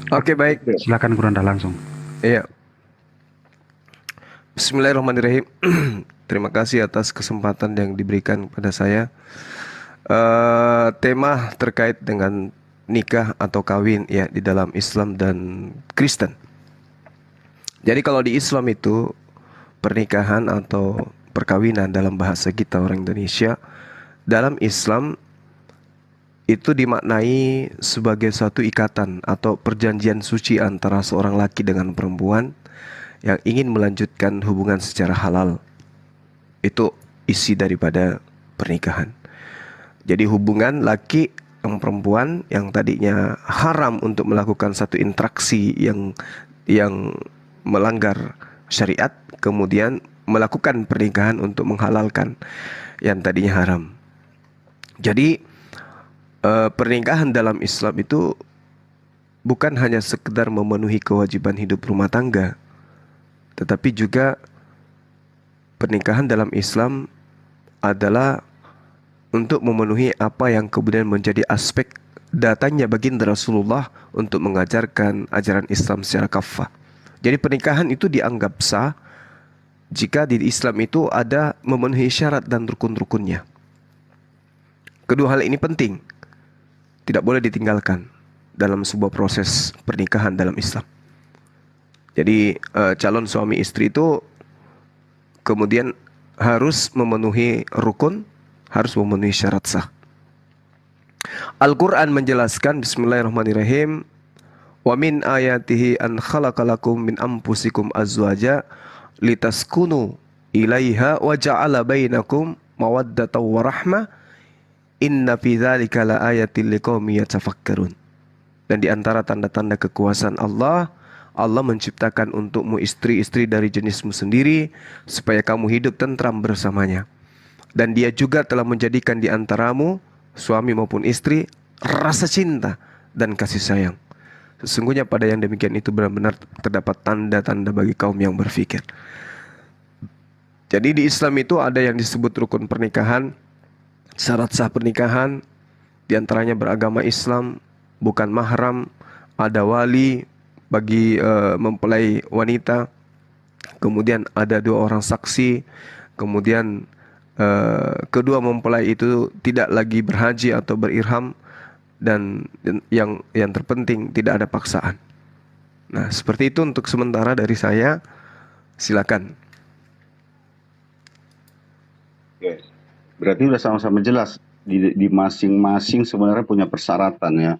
Oke, baik. Silakan Gurunda langsung. Iya. Bismillahirrahmanirrahim. Terima kasih atas kesempatan yang diberikan pada saya. Tema terkait dengan nikah atau kawin ya di dalam Islam dan Kristen. Jadi kalau di Islam itu pernikahan atau perkawinan dalam bahasa kita orang Indonesia, dalam Islam itu dimaknai sebagai suatu ikatan atau perjanjian suci antara seorang laki dengan perempuan yang ingin melanjutkan hubungan secara halal. Itu isi daripada pernikahan. Jadi hubungan laki dan perempuan yang tadinya haram untuk melakukan satu interaksi yang melanggar syariat, kemudian melakukan pernikahan untuk menghalalkan yang tadinya haram. Jadi pernikahan dalam Islam itu bukan hanya sekedar memenuhi kewajiban hidup rumah tangga, tetapi juga pernikahan dalam Islam adalah untuk memenuhi apa yang kemudian menjadi aspek datangnya baginda Rasulullah untuk mengajarkan ajaran Islam secara kafah. Jadi pernikahan itu dianggap sah jika di Islam itu ada memenuhi syarat dan rukun-rukunnya. Kedua hal ini penting, tidak boleh ditinggalkan dalam sebuah proses pernikahan dalam Islam. Jadi calon suami istri itu kemudian harus memenuhi rukun, harus memenuhi syarat sah. Al-Quran menjelaskan, Bismillahirrahmanirrahim, wa min ayatihi an khalaqalakum min anfusikum azwaja litaskunu ilaiha wa ja'ala bainakum mawaddatan wa rahmah inna fi dzalika la ayatin liqaumin yatafakkarun. Dan di antara tanda-tanda kekuasaan Allah, Allah menciptakan untukmu istri-istri dari jenismu sendiri supaya kamu hidup tentram bersamanya. Dan Dia juga telah menjadikan di antaramu, suami maupun istri, rasa cinta dan kasih sayang. Sesungguhnya pada yang demikian itu benar-benar terdapat tanda-tanda bagi kaum yang berfikir. Jadi di Islam itu ada yang disebut rukun pernikahan, syarat sah pernikahan, di antaranya beragama Islam, bukan mahram, ada wali bagi mempelai wanita, kemudian ada 2 orang saksi, kemudian kedua mempelai itu tidak lagi berhaji atau berirham, dan yang terpenting tidak ada paksaan. Nah, seperti itu untuk sementara dari saya. Silakan. Oke. Berarti sudah sama-sama jelas di masing-masing sebenarnya punya persyaratan ya.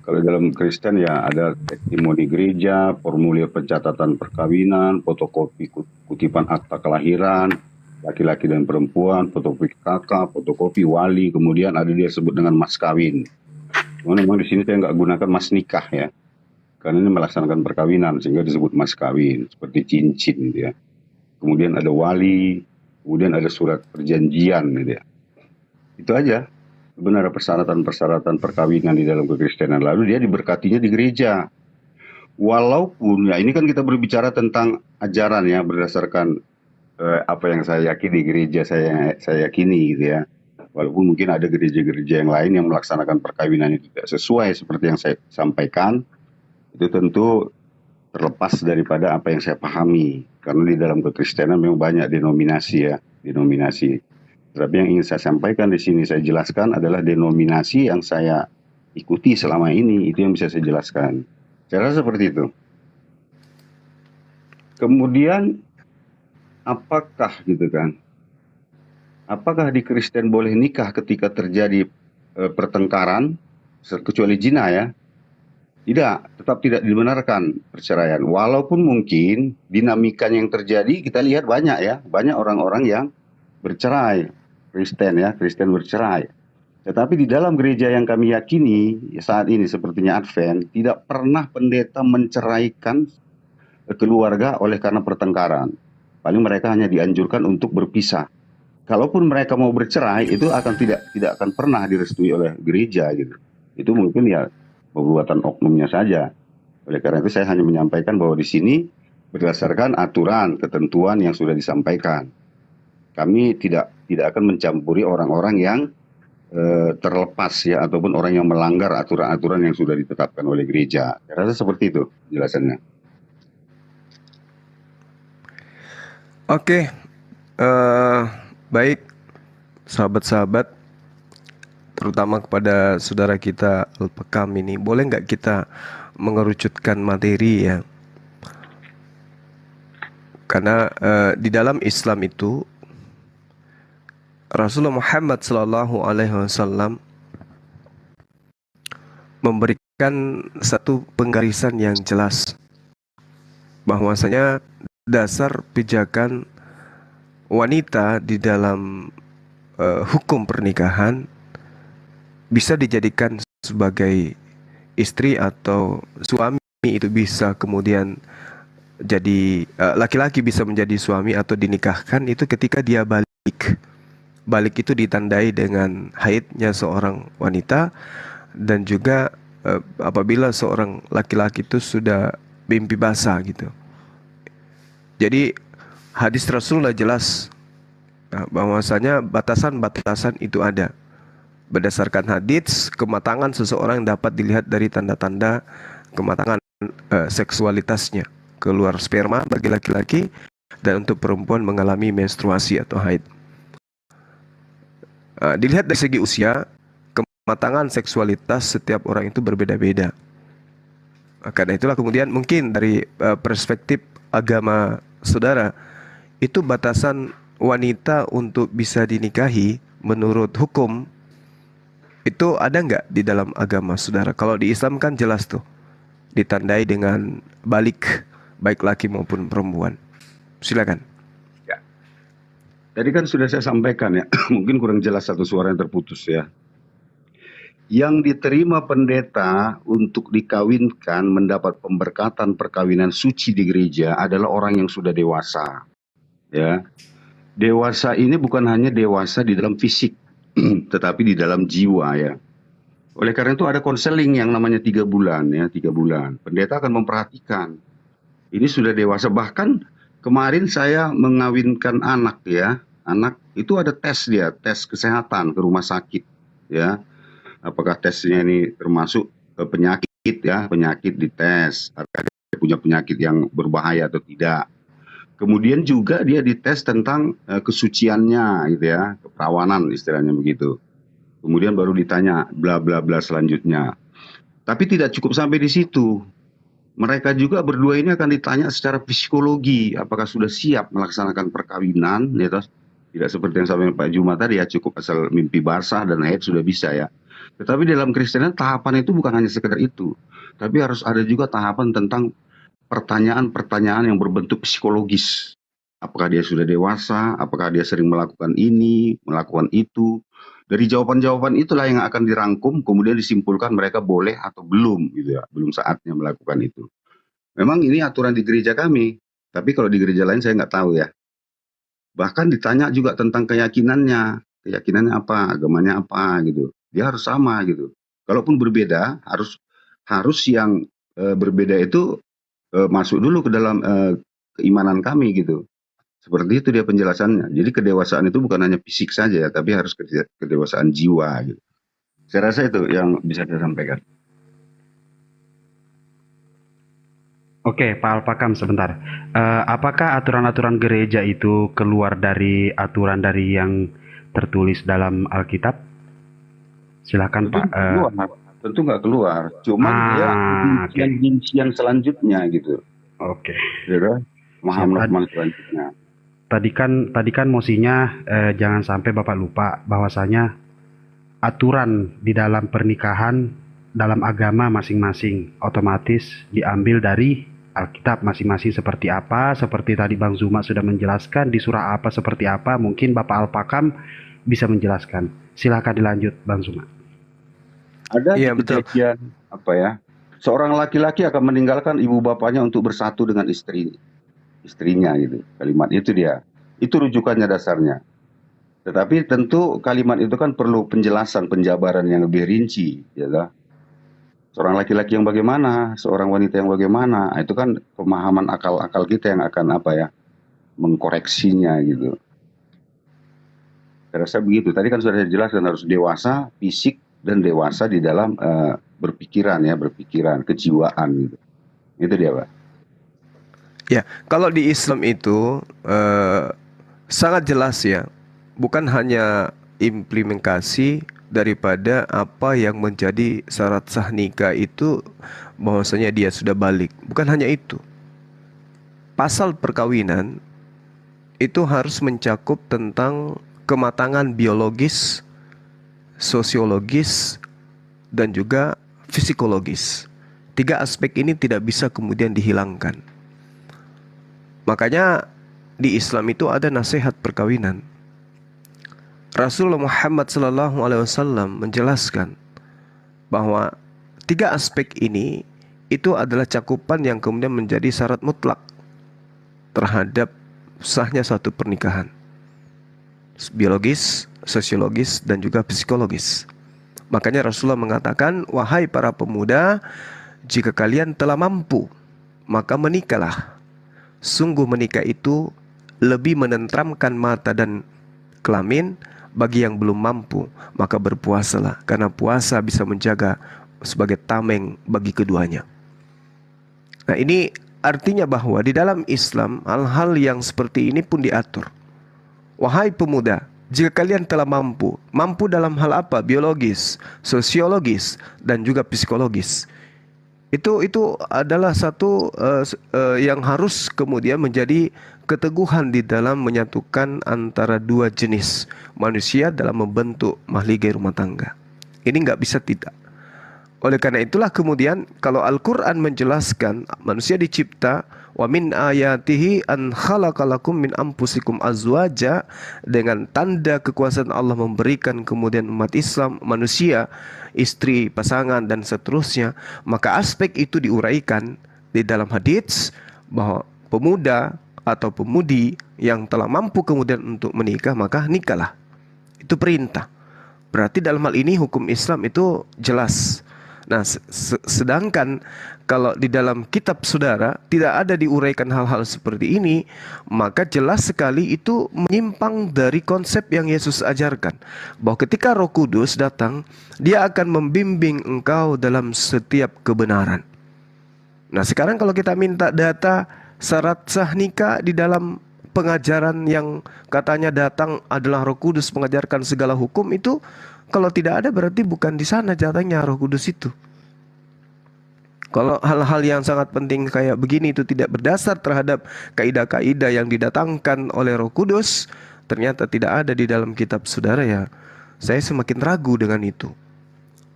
Kalau dalam Kristen ya ada testimoni gereja, formulir pencatatan perkawinan, fotokopi kutipan akta kelahiran, laki-laki dan perempuan, fotokopi kakak, fotokopi wali, kemudian ada dia sebut dengan mas kawin. Cuman memang di sini saya nggak gunakan mas nikah ya, karena ini melaksanakan perkawinan sehingga disebut mas kawin seperti cincin gitu ya. Kemudian ada wali, kemudian ada surat perjanjian gitu ya. Itu aja. Benar persyaratan-persyaratan perkawinan di dalam kekristenan. Lalu dia diberkatinya di gereja. Walaupun ya ini kan kita berbicara tentang ajaran ya berdasarkan apa yang saya yakini di gereja saya yakini gitu ya. Walaupun mungkin ada gereja-gereja yang lain yang melaksanakan perkawinan itu tidak sesuai seperti yang saya sampaikan, itu tentu terlepas daripada apa yang saya pahami. Karena di dalam kekristenan memang banyak denominasi. Tapi yang ingin saya sampaikan di sini saya jelaskan adalah denominasi yang saya ikuti selama ini, itu yang bisa saya jelaskan. Saya rasa seperti itu. Kemudian apakah gitu kan? Apakah di Kristen boleh nikah ketika terjadi pertengkaran kecuali zina ya? Tidak, tetap tidak dibenarkan perceraian. Walaupun mungkin dinamikanya yang terjadi kita lihat banyak ya, banyak orang-orang yang bercerai, Kristen bercerai. Tetapi di dalam gereja yang kami yakini saat ini sepertinya Advent, tidak pernah pendeta menceraikan keluarga oleh karena pertengkaran. Paling mereka hanya dianjurkan untuk berpisah. Kalaupun mereka mau bercerai, itu akan tidak akan pernah direstui oleh gereja gitu. Itu mungkin ya perbuatan oknumnya saja. Oleh karena itu saya hanya menyampaikan bahwa di sini berdasarkan aturan, ketentuan yang sudah disampaikan. Kami tidak akan mencampuri orang-orang yang terlepas ya ataupun orang yang melanggar aturan-aturan yang sudah ditetapkan oleh gereja. Saya rasa seperti itu penjelasannya. Oke, baik sahabat-sahabat, terutama kepada saudara kita Al-Pakam ini, boleh nggak kita mengerucutkan materi ya? Karena di dalam Islam itu Rasulullah Muhammad SAW memberikan satu penggarisan yang jelas bahwasanya dasar pijakan wanita di dalam hukum pernikahan bisa dijadikan sebagai istri atau suami, itu bisa kemudian jadi laki-laki bisa menjadi suami atau dinikahkan itu ketika dia balik. Balik itu ditandai dengan haidnya seorang wanita dan juga apabila seorang laki-laki itu sudah mimpi basah gitu. Jadi hadis Rasulullah jelas bahwasanya batasan-batasan itu ada. Berdasarkan hadis, kematangan seseorang dapat dilihat dari tanda-tanda kematangan seksualitasnya. Keluar sperma bagi laki-laki dan untuk perempuan mengalami menstruasi atau haid. Dilihat dari segi usia, kematangan seksualitas setiap orang itu berbeda-beda. Karena itulah kemudian mungkin dari perspektif agama saudara, itu batasan wanita untuk bisa dinikahi menurut hukum itu ada nggak di dalam agama saudara? Kalau di Islam kan jelas tuh, ditandai dengan balik, baik laki maupun perempuan. Silakan. Tadi kan sudah saya sampaikan ya, mungkin kurang jelas satu suara yang terputus ya. Yang diterima pendeta untuk dikawinkan mendapat pemberkatan perkawinan suci di gereja adalah orang yang sudah dewasa. Ya, dewasa ini bukan hanya dewasa di dalam fisik, tetapi di dalam jiwa ya. Oleh karena itu ada konseling yang namanya 3 bulan ya, 3 bulan. Pendeta akan memperhatikan. Ini sudah dewasa, bahkan kemarin saya mengawinkan anak ya, anak itu ada tes dia, tes kesehatan ke rumah sakit ya. Apakah tesnya ini termasuk penyakit ya, penyakit dites, apakah dia punya penyakit yang berbahaya atau tidak. Kemudian juga dia dites tentang kesuciannya gitu ya, keperawanan istilahnya begitu. Kemudian baru ditanya bla bla bla selanjutnya. Tapi tidak cukup sampai di situ. Mereka juga berdua ini akan ditanya secara psikologi, apakah sudah siap melaksanakan perkawinan, ya toh? Tidak seperti yang sampai Pak Juma tadi ya, cukup asal mimpi basah dan haid sudah bisa ya. Tetapi dalam Kristenan tahapan itu bukan hanya sekedar itu, tapi harus ada juga tahapan tentang pertanyaan-pertanyaan yang berbentuk psikologis. Apakah dia sudah dewasa, apakah dia sering melakukan ini, melakukan itu, Dari jawaban-jawaban itulah yang akan dirangkum, kemudian disimpulkan mereka boleh atau belum gitu ya, belum saatnya melakukan itu. Memang ini aturan di gereja kami, tapi kalau di gereja lain saya nggak tahu ya. Bahkan ditanya juga tentang keyakinannya apa, agamanya apa gitu. Dia harus sama gitu. Kalaupun berbeda, harus yang berbeda itu masuk dulu ke dalam keimanan kami gitu. Seperti itu dia penjelasannya. Jadi kedewasaan itu bukan hanya fisik saja ya, tapi harus kedewasaan jiwa gitu. Saya rasa itu yang bisa saya sampaikan. Oke, Pak Alpakam sebentar. Apakah aturan-aturan gereja itu keluar dari aturan dari yang tertulis dalam Alkitab? Silakan Pak. Tentu nggak keluar. Cuman dia rincian selanjutnya gitu. Oke. Ya, pemahaman selanjutnya. Tadi kan mosinya jangan sampai Bapak lupa bahwasanya aturan di dalam pernikahan dalam agama masing-masing otomatis diambil dari Alkitab masing-masing seperti apa, seperti tadi Bang Zuma sudah menjelaskan di surah apa seperti apa, mungkin Bapak Alpakam bisa menjelaskan. Silakan dilanjut Bang Zuma. Ada kejadian apa ya? Seorang laki-laki akan meninggalkan ibu bapaknya untuk bersatu dengan istrinya gitu. Kalimat itu itu rujukannya dasarnya. Tetapi tentu kalimat itu kan perlu penjelasan, penjabaran yang lebih rinci, ya lah. Seorang laki-laki yang bagaimana, seorang wanita yang bagaimana, itu kan pemahaman akal-akal kita yang akan mengkoreksinya gitu. Saya rasa begitu. Tadi kan sudah saya jelaskan harus dewasa fisik dan dewasa di dalam berpikiran, kejiwaan gitu. Itu dia, Pak. Ya, kalau di Islam itu sangat jelas ya, bukan hanya implementasi daripada apa yang menjadi syarat sah nikah itu bahwasanya dia sudah balik. Bukan hanya itu. Pasal perkawinan itu harus mencakup tentang kematangan biologis, sosiologis, dan juga psikologis. 3 aspek ini tidak bisa kemudian dihilangkan. Makanya di Islam itu ada nasihat perkawinan. Rasulullah Muhammad SAW menjelaskan bahwa 3 aspek ini itu adalah cakupan yang kemudian menjadi syarat mutlak terhadap sahnya suatu pernikahan. Biologis, sosiologis, dan juga psikologis. Makanya Rasulullah mengatakan, wahai para pemuda, jika kalian telah mampu, maka menikahlah. Sungguh menikah itu lebih menenteramkan mata dan kelamin. Bagi yang belum mampu, maka berpuasalah, karena puasa bisa menjaga sebagai tameng bagi keduanya. Nah, ini artinya bahwa di dalam Islam hal-hal yang seperti ini pun diatur. Wahai pemuda, jika kalian telah mampu dalam hal apa? Biologis, sosiologis, dan juga psikologis. Itu adalah satu yang harus kemudian menjadi keteguhan di dalam menyatukan antara 2 jenis manusia dalam membentuk mahligai rumah tangga. Ini nggak bisa tidak. Oleh karena itulah kemudian kalau Al-Quran menjelaskan manusia dicipta wa min ayatihi an khalaqalakum min anfusikum azwaja, dengan tanda kekuasaan Allah memberikan kemudian umat Islam manusia istri, pasangan, dan seterusnya. Maka aspek itu diuraikan di dalam hadits bahwa pemuda atau pemudi yang telah mampu kemudian untuk menikah, maka nikahlah. Itu perintah. Berarti dalam hal ini hukum Islam itu jelas. Nah, sedangkan kalau di dalam kitab saudara tidak ada diuraikan hal-hal seperti ini, maka jelas sekali itu menyimpang dari konsep yang Yesus ajarkan, bahwa ketika Roh Kudus datang, dia akan membimbing engkau dalam setiap kebenaran. Nah, sekarang kalau kita minta data syarat sah nikah di dalam pengajaran yang katanya datang adalah Roh Kudus mengajarkan segala hukum, itu kalau tidak ada berarti bukan di sana jatahnya Roh Kudus itu. Kalau hal-hal yang sangat penting kayak begini itu tidak berdasar terhadap kaidah-kaidah yang didatangkan oleh Roh Kudus, ternyata tidak ada di dalam kitab saudara, ya saya semakin ragu dengan itu.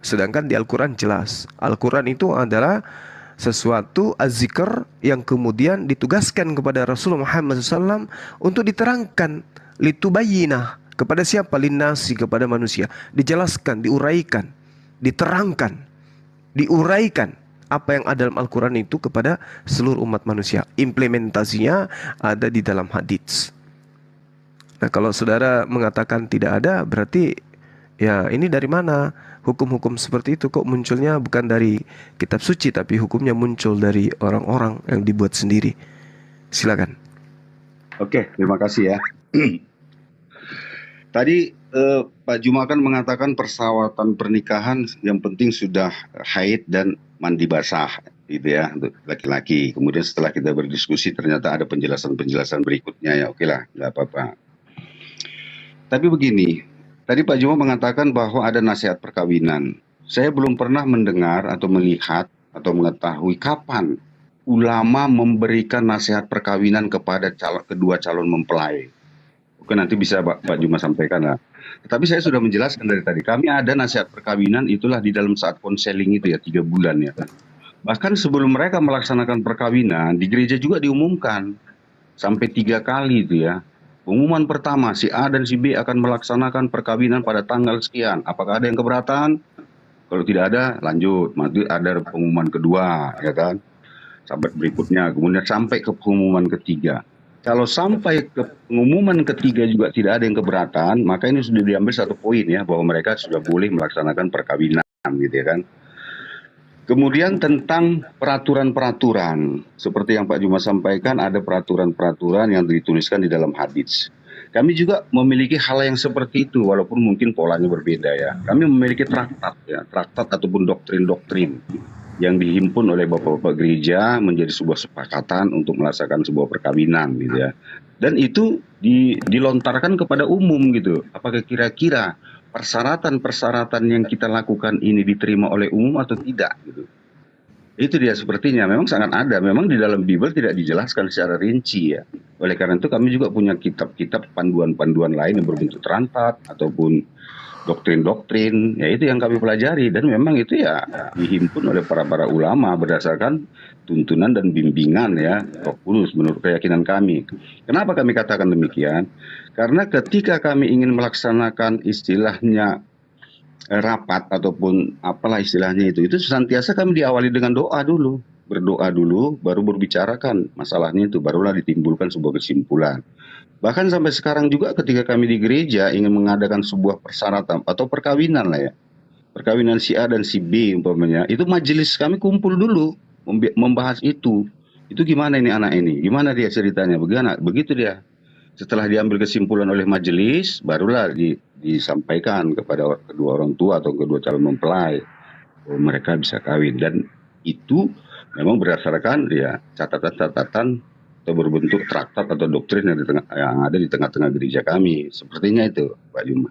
Sedangkan di Al-Quran jelas, Al-Quran itu adalah sesuatu az-zikr yang kemudian ditugaskan kepada Rasulullah Muhammad SAW untuk diterangkan, litubayyinah, Kepada siapa? Linnasi, kepada manusia. Dijelaskan, diuraikan, diterangkan, diuraikan apa yang ada dalam Al-Quran itu kepada seluruh umat manusia. Implementasinya ada di dalam hadits. Nah, kalau saudara mengatakan tidak ada, berarti ya ini dari mana? Hukum-hukum seperti itu kok munculnya bukan dari kitab suci, tapi hukumnya muncul dari orang-orang yang dibuat sendiri. Silakan. Oke, terima kasih ya. Tadi Pak Juma kan mengatakan persyaratan pernikahan yang penting sudah haid dan mandi basah, gitu ya, untuk laki-laki. Kemudian setelah kita berdiskusi ternyata ada penjelasan-penjelasan berikutnya, ya oke lah, nggak apa-apa. Tapi begini, tadi Pak Juma mengatakan bahwa ada nasihat perkawinan. Saya belum pernah mendengar atau melihat atau mengetahui kapan ulama memberikan nasihat perkawinan kepada kedua calon mempelai. Oke, nanti bisa Pak Juma sampaikan lah. Tetapi saya sudah menjelaskan dari tadi, kami ada nasihat perkawinan itulah di dalam saat konseling itu ya, 3 bulan ya. Bahkan sebelum mereka melaksanakan perkawinan, di gereja juga diumumkan sampai 3 kali itu ya. Pengumuman pertama, si A dan si B akan melaksanakan perkawinan pada tanggal sekian. Apakah ada yang keberatan? Kalau tidak ada, lanjut. Nanti ada pengumuman kedua, ya kan? Sampai berikutnya, kemudian sampai ke pengumuman ketiga. Kalau sampai ke pengumuman ketiga juga tidak ada yang keberatan, maka ini sudah diambil satu poin ya, bahwa mereka sudah boleh melaksanakan perkawinan, gitu ya kan? Kemudian tentang peraturan-peraturan, seperti yang Pak Juma sampaikan, ada peraturan-peraturan yang dituliskan di dalam hadits. Kami juga memiliki hal yang seperti itu, walaupun mungkin polanya berbeda ya. Kami memiliki traktat ya, traktat ataupun doktrin-doktrin yang dihimpun oleh bapak-bapak gereja menjadi sebuah sepakatan untuk melaksanakan sebuah perkawinan gitu ya. Dan itu dilontarkan kepada umum gitu. Apakah kira-kira persyaratan-persyaratan yang kita lakukan ini diterima oleh umum atau tidak gitu. Itu dia sepertinya, memang sangat ada. Memang di dalam Bible tidak dijelaskan secara rinci ya. Oleh karena itu kami juga punya kitab-kitab panduan-panduan lain yang berbentuk traktat ataupun doktrin-doktrin, ya itu yang kami pelajari. Dan memang itu ya dihimpun oleh para ulama berdasarkan tuntunan dan bimbingan ya Roh Kudus menurut keyakinan kami. Kenapa kami katakan demikian? Karena ketika kami ingin melaksanakan istilahnya rapat ataupun apalah istilahnya itu senantiasa kami diawali dengan doa dulu. Berdoa dulu, baru berbicarakan masalahnya itu, barulah ditimbulkan sebuah kesimpulan. Bahkan sampai sekarang juga ketika kami di gereja ingin mengadakan sebuah persyaratan atau perkawinan lah ya. Perkawinan si A dan si B umpamanya, itu majelis kami kumpul dulu membahas itu. Itu gimana ini anak ini? Gimana dia ceritanya? Begitu dia. Setelah diambil kesimpulan oleh majelis, barulah disampaikan kepada kedua orang tua atau kedua calon mempelai bahwa mereka bisa kawin. Dan itu memang berdasarkan ya catatan-catatan atau berbentuk traktat atau doktrin yang ada di tengah-tengah gereja kami. Sepertinya itu, Pak Juma.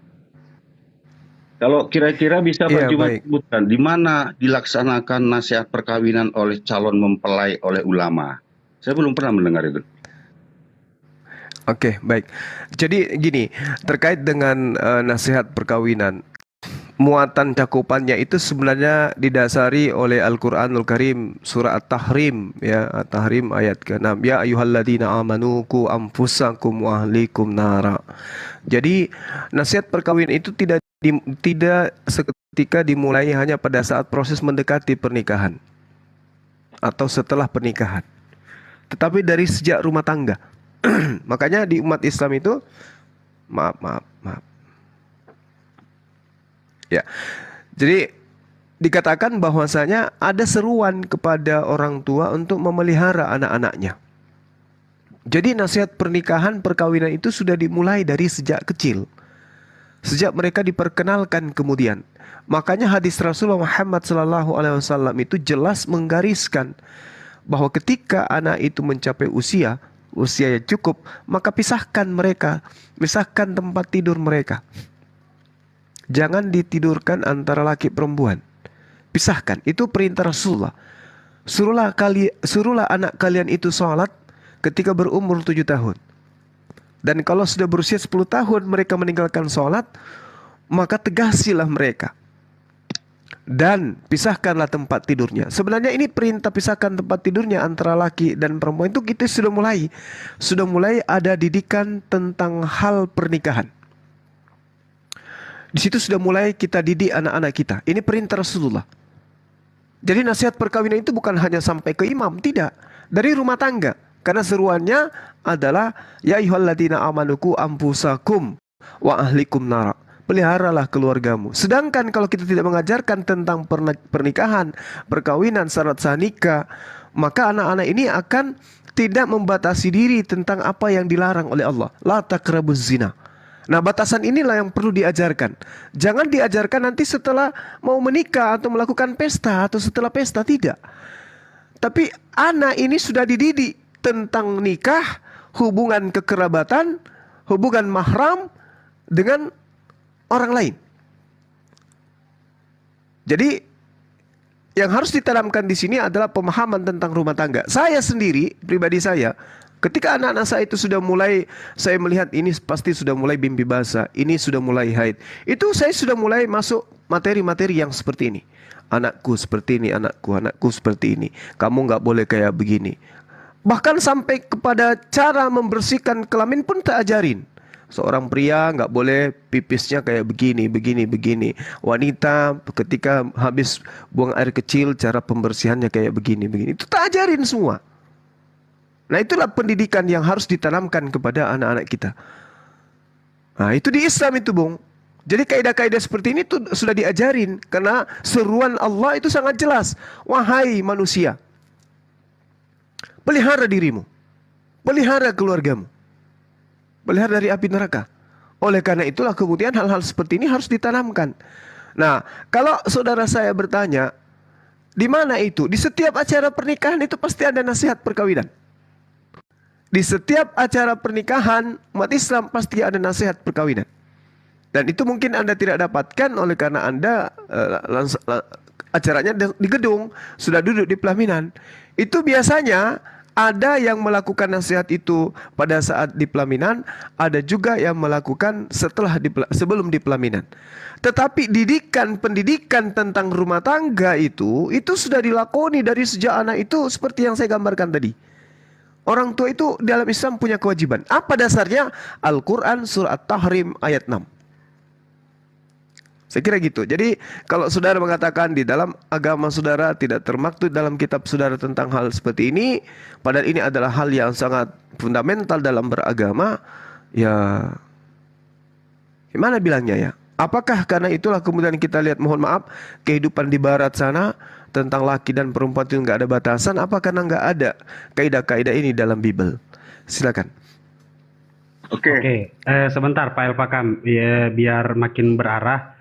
Kalau kira-kira bisa Pak Juma sebutkan di mana dilaksanakan nasihat perkawinan oleh calon mempelai oleh ulama? Saya belum pernah mendengar itu. Oke, baik. Jadi gini, terkait dengan nasihat perkawinan, muatan cakupannya itu sebenarnya didasari oleh Al-Qur'anul Karim surah At-Tahrim ya, At-Tahrim ayat ke-6. Ya ayyuhalladzina amanu qu anfusakum wa ahlikum nara. Jadi nasihat perkawinan itu tidak seketika dimulai hanya pada saat proses mendekati pernikahan atau setelah pernikahan, tetapi dari sejak rumah tangga. Makanya di umat Islam itu maaf. Ya. Jadi dikatakan bahwasanya ada seruan kepada orang tua untuk memelihara anak-anaknya. Jadi nasihat pernikahan perkawinan itu sudah dimulai dari sejak kecil. Sejak mereka diperkenalkan kemudian. Makanya hadis Rasulullah Muhammad SAW itu jelas menggariskan bahwa ketika anak itu mencapai usia yang cukup, maka pisahkan mereka, pisahkan tempat tidur mereka. Jangan ditidurkan antara laki perempuan. Pisahkan, itu perintah Rasulullah. Suruhlah anak kalian itu sholat ketika berumur 7 tahun. Dan kalau sudah berusia 10 tahun mereka meninggalkan sholat, maka tegasilah mereka. Dan pisahkanlah tempat tidurnya. Sebenarnya ini perintah pisahkan tempat tidurnya antara laki dan perempuan itu kita sudah mulai ada didikan tentang hal pernikahan. Di situ sudah mulai kita didik anak-anak kita. Ini perintah Rasulullah. Jadi nasihat perkawinan itu bukan hanya sampai ke imam, tidak. Dari rumah tangga. Karena seruannya adalah ya ayyuhalladzina amanuku anfusakum wa ahlikum nara. Peliharalah keluargamu. Sedangkan kalau kita tidak mengajarkan tentang pernikahan, perkawinan, syarat sah nikah, maka anak-anak ini akan tidak membatasi diri tentang apa yang dilarang oleh Allah. La taqrabuz zina. Nah, batasan inilah yang perlu diajarkan. Jangan diajarkan nanti setelah mau menikah atau melakukan pesta atau setelah pesta, tidak. Tapi anak ini sudah dididik tentang nikah, hubungan kekerabatan, hubungan mahram dengan orang lain. Jadi yang harus ditanamkan di sini adalah pemahaman tentang rumah tangga. Saya sendiri, pribadi saya, ketika anak-anak saya itu sudah mulai, saya melihat ini pasti sudah mulai mimpi basah, ini sudah mulai haid. Itu saya sudah mulai masuk materi-materi yang seperti ini. Anakku seperti ini, anakku seperti ini. Kamu nggak boleh kayak begini. Bahkan sampai kepada cara membersihkan kelamin pun tak ajarin. Seorang pria nggak boleh pipisnya kayak begini. Wanita ketika habis buang air kecil, cara pembersihannya kayak begini. Itu tak ajarin semua. Nah, itulah pendidikan yang harus ditanamkan kepada anak-anak kita. Nah, itu di Islam itu, Bung. Jadi kaidah-kaidah seperti ini tuh sudah diajarin. Karena seruan Allah itu sangat jelas. Wahai manusia, pelihara dirimu, pelihara keluargamu, pelihara dari api neraka. Oleh karena itulah kemudian hal-hal seperti ini harus ditanamkan. Nah, kalau saudara saya bertanya, di mana itu? Di setiap acara pernikahan itu pasti ada nasihat perkawinan. Di setiap acara pernikahan umat Islam pasti ada nasihat perkawinan. Dan itu mungkin Anda tidak dapatkan oleh karena Anda acaranya di gedung, sudah duduk di pelaminan. Itu biasanya ada yang melakukan nasihat itu pada saat di pelaminan, ada juga yang melakukan sebelum di pelaminan. Tetapi pendidikan tentang rumah tangga itu sudah dilakoni dari sejak anak itu seperti yang saya gambarkan tadi. Orang tua itu dalam Islam punya kewajiban. Apa dasarnya? Al-Quran surah At-Tahrim ayat 6. Saya kira gitu. Jadi kalau saudara mengatakan di dalam agama saudara tidak termaktub dalam kitab saudara tentang hal seperti ini, padahal ini adalah hal yang sangat fundamental dalam beragama, ya gimana bilangnya ya? Apakah karena itulah kemudian kita lihat, mohon maaf, kehidupan di barat sana tentang laki dan perempuan itu nggak ada batasan? Apa karena nggak ada kaidah-kaidah ini dalam Bible? Silakan. Oke. Sebentar Pak Elpakam, ya, biar makin berarah.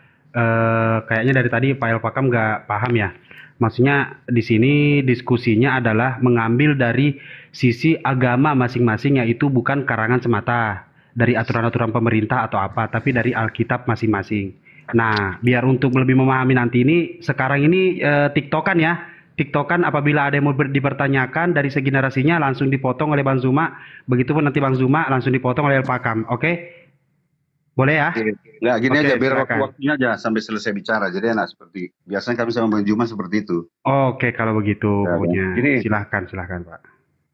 Kayaknya dari tadi Pak Elpakam nggak paham ya. Maksudnya di sini diskusinya adalah mengambil dari sisi agama masing-masing, yaitu bukan karangan semata dari aturan-aturan pemerintah atau apa, tapi dari Alkitab masing-masing. Nah, biar untuk lebih memahami nanti ini, sekarang ini TikTokan ya. TikTokan apabila ada yang mau dipertanyakan dari segi narasinya langsung dipotong oleh Bang Zuma. Begitupun nanti Bang Zuma langsung dipotong oleh Elpakam. Oke? Boleh ya? Nggak, gini aja biar silakan. waktunya aja sampai selesai bicara. Jadi enak seperti biasanya kami sama Bang Juma seperti itu. Oke, kalau begitu Ya, pokoknya. Gini, Silahkan Pak.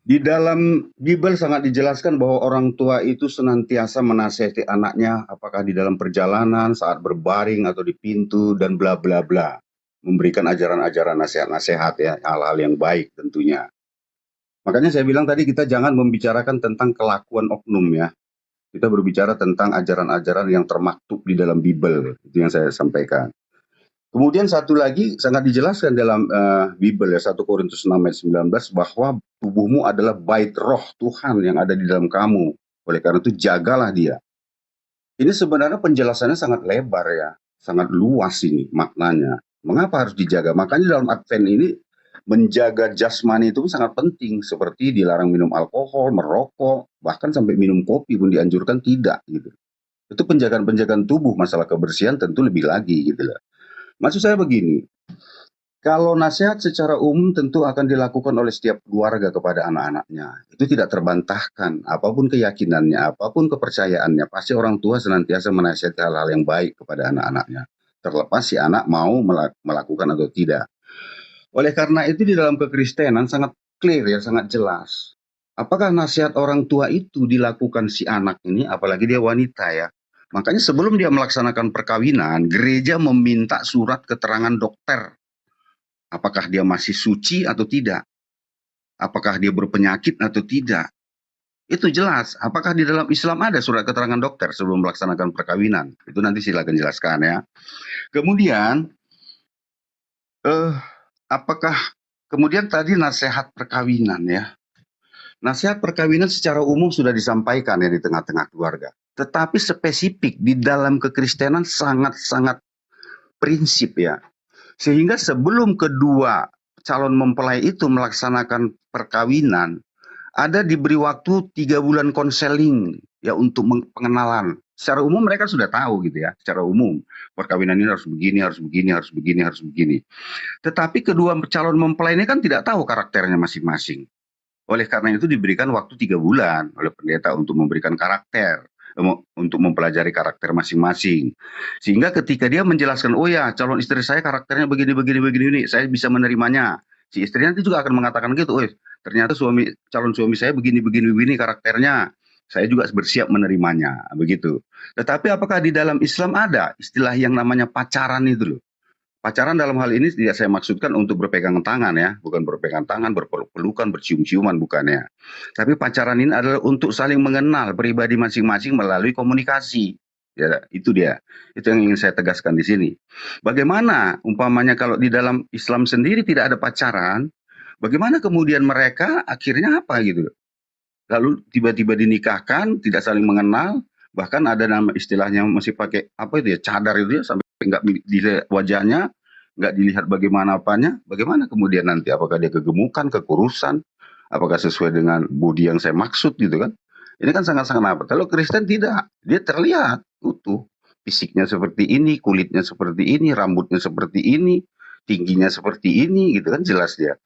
di dalam Bible sangat dijelaskan bahwa orang tua itu senantiasa menasihati anaknya, apakah di dalam perjalanan, saat berbaring atau di pintu dan bla bla bla, memberikan ajaran-ajaran nasihat-nasihat ya, hal-hal yang baik tentunya. Makanya saya bilang tadi kita jangan membicarakan tentang kelakuan oknum ya. Kita berbicara tentang ajaran-ajaran yang termaktub di dalam Bible, itu yang saya sampaikan. Kemudian satu lagi sangat dijelaskan dalam Bible ya, 1 Korintus 6 ayat 19, bahwa tubuhmu adalah bait roh Tuhan yang ada di dalam kamu. Oleh karena itu jagalah dia. Ini sebenarnya penjelasannya sangat lebar ya, sangat luas ini maknanya. Mengapa harus dijaga? Makanya dalam Advent ini menjaga jasmani itu sangat penting, seperti dilarang minum alkohol, merokok, bahkan sampai minum kopi pun dianjurkan tidak gitu. Itu penjagaan-penjagaan tubuh, masalah kebersihan tentu lebih lagi gitu loh. Maksud saya begini, kalau nasihat secara umum tentu akan dilakukan oleh setiap keluarga kepada anak-anaknya. Itu tidak terbantahkan, apapun keyakinannya, apapun kepercayaannya, pasti orang tua senantiasa menasihati hal-hal yang baik kepada anak-anaknya. Terlepas si anak mau melakukan atau tidak. Oleh karena itu di dalam kekristenan sangat clear ya, sangat jelas. Apakah nasihat orang tua itu dilakukan si anak ini, apalagi dia wanita ya, Makanya sebelum dia melaksanakan perkawinan, gereja meminta surat keterangan dokter. Apakah dia masih suci atau tidak? Apakah dia berpenyakit atau tidak? Itu jelas. Apakah di dalam Islam ada surat keterangan dokter sebelum melaksanakan perkawinan? Itu nanti silakan jelaskan ya. Kemudian, apakah kemudian tadi nasihat perkawinan ya? Nasihat perkawinan secara umum sudah disampaikan ya di tengah-tengah keluarga. Tetapi spesifik di dalam kekristenan sangat-sangat prinsip ya. Sehingga sebelum kedua calon mempelai itu melaksanakan perkawinan, ada diberi waktu 3 bulan konseling ya untuk pengenalan. Secara umum mereka sudah tahu gitu ya. Secara umum perkawinan ini harus begini, harus begini, harus begini, harus begini. Tetapi kedua calon mempelai ini kan tidak tahu karakternya masing-masing. Oleh karena itu diberikan waktu 3 bulan oleh pendeta untuk memberikan karakter, untuk mempelajari karakter masing-masing. Sehingga ketika dia menjelaskan, oh ya calon istri saya karakternya begini, begini, begini, saya bisa menerimanya. Si istri nanti juga akan mengatakan gitu, oh ternyata calon suami saya begini, begini, begini karakternya. Saya juga bersiap menerimanya, begitu. Tetapi apakah di dalam Islam ada istilah yang namanya pacaran itu loh? Pacaran dalam hal ini tidak saya maksudkan untuk berpegangan tangan ya, bukan berpegangan tangan, berpeluk-pelukan, bercium-ciuman bukan ya. Tapi pacaran ini adalah untuk saling mengenal pribadi masing-masing melalui komunikasi. Ya, itu dia. Itu yang ingin saya tegaskan di sini. Bagaimana umpamanya kalau di dalam Islam sendiri tidak ada pacaran, bagaimana kemudian mereka akhirnya apa gitu? Lalu tiba-tiba dinikahkan, tidak saling mengenal, bahkan ada nama istilahnya masih pakai apa itu ya, cadar itu ya, sampai nggak dilihat wajahnya, nggak dilihat bagaimana apanya, bagaimana kemudian nanti apakah dia kegemukan, kekurusan, apakah sesuai dengan budi yang saya maksud gitu kan? Ini kan sangat-sangat apa? Kalau Kristen tidak, dia terlihat utuh, fisiknya seperti ini, kulitnya seperti ini, rambutnya seperti ini, tingginya seperti ini, gitu kan jelas dia.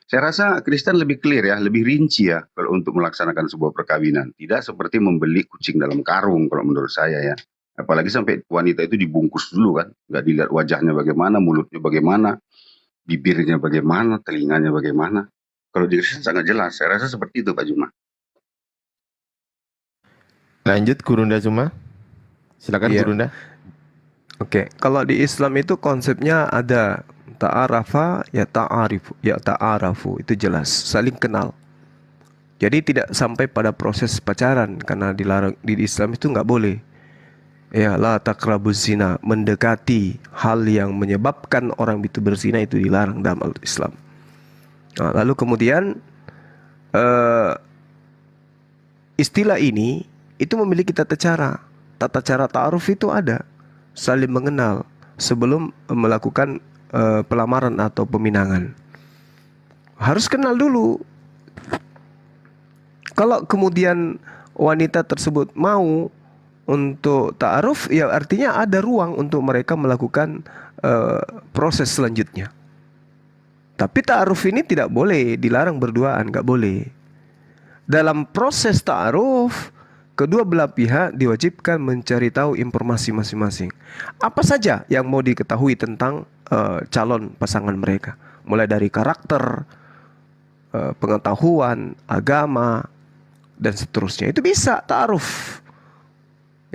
Saya rasa Kristen lebih clear ya, lebih rinci ya kalau untuk melaksanakan sebuah perkawinan. Tidak seperti membeli kucing dalam karung kalau menurut saya ya. Apalagi sampai wanita itu dibungkus dulu kan. Nggak dilihat wajahnya bagaimana, mulutnya bagaimana, bibirnya bagaimana, telinganya bagaimana. Kalau di Kristen sangat jelas. Saya rasa seperti itu Pak Juma. Lanjut Gurunda Juma. Silakan Gurunda. Oke, kalau di Islam itu konsepnya ada ta'arafa ya ta'arifu, ya ta'arafu, itu jelas, saling kenal. Jadi tidak sampai pada proses pacaran karena dilarang di Islam itu nggak boleh. Ya, la taqrabuz zina, mendekati hal yang menyebabkan orang itu berzina itu dilarang dalam Islam. Nah, lalu kemudian istilah ini itu memiliki tata cara. Tata cara ta'aruf itu ada, saling mengenal sebelum melakukan pelamaran atau peminangan. Harus kenal dulu. Kalau kemudian wanita tersebut mau untuk ta'aruf, ya artinya ada ruang untuk mereka melakukan proses selanjutnya. Tapi ta'aruf ini tidak boleh, dilarang berduaan, nggak boleh. Dalam proses ta'aruf, kedua belah pihak diwajibkan mencari tahu informasi masing-masing. Apa saja yang mau diketahui tentang calon pasangan mereka, mulai dari karakter, pengetahuan, agama, dan seterusnya. Itu bisa ta'aruf.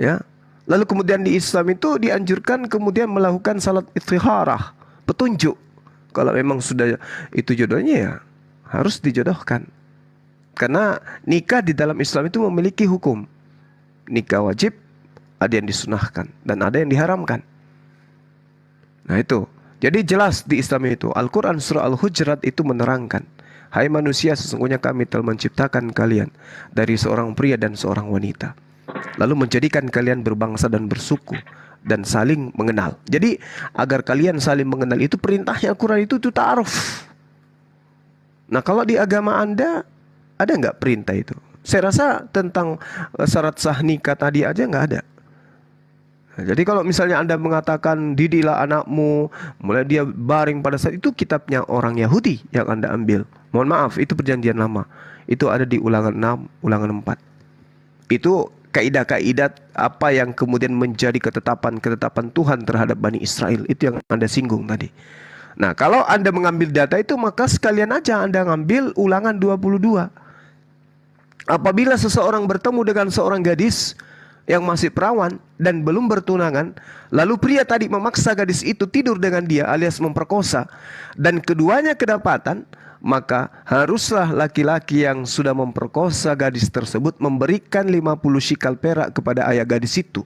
Ya. Lalu kemudian di Islam itu dianjurkan kemudian melakukan salat istikharah, petunjuk. Kalau memang sudah itu jodohnya ya harus dijodohkan. Karena nikah di dalam Islam itu memiliki hukum. Nikah wajib, ada yang disunahkan dan ada yang diharamkan. Nah itu. Jadi jelas di Islam itu, Al-Quran surah Al-Hujurat itu menerangkan, hai manusia, sesungguhnya kami telah menciptakan kalian dari seorang pria dan seorang wanita, lalu menjadikan kalian berbangsa dan bersuku dan saling mengenal. Jadi agar kalian saling mengenal itu perintahnya Al-Quran itu ta'aruf. Nah kalau di agama Anda ada nggak perintah itu? Saya rasa tentang syarat sah nikah tadi aja nggak ada. Nah, jadi kalau misalnya Anda mengatakan didiklah anakmu, mulai dia baring pada saat itu, kitabnya orang Yahudi yang Anda ambil. Mohon maaf, itu perjanjian lama. Itu ada di ulangan 6, ulangan 4. Itu kaidah-kaidah apa yang kemudian menjadi ketetapan Tuhan terhadap Bani Israel. Itu yang Anda singgung tadi. Nah, kalau Anda mengambil data itu, maka sekalian aja Anda ngambil ulangan 22. Apabila seseorang bertemu dengan seorang gadis, yang masih perawan dan belum bertunangan, lalu pria tadi memaksa gadis itu tidur dengan dia alias memperkosa, dan keduanya kedapatan, maka haruslah laki-laki yang sudah memperkosa gadis tersebut memberikan 50 shikal perak kepada ayah gadis itu.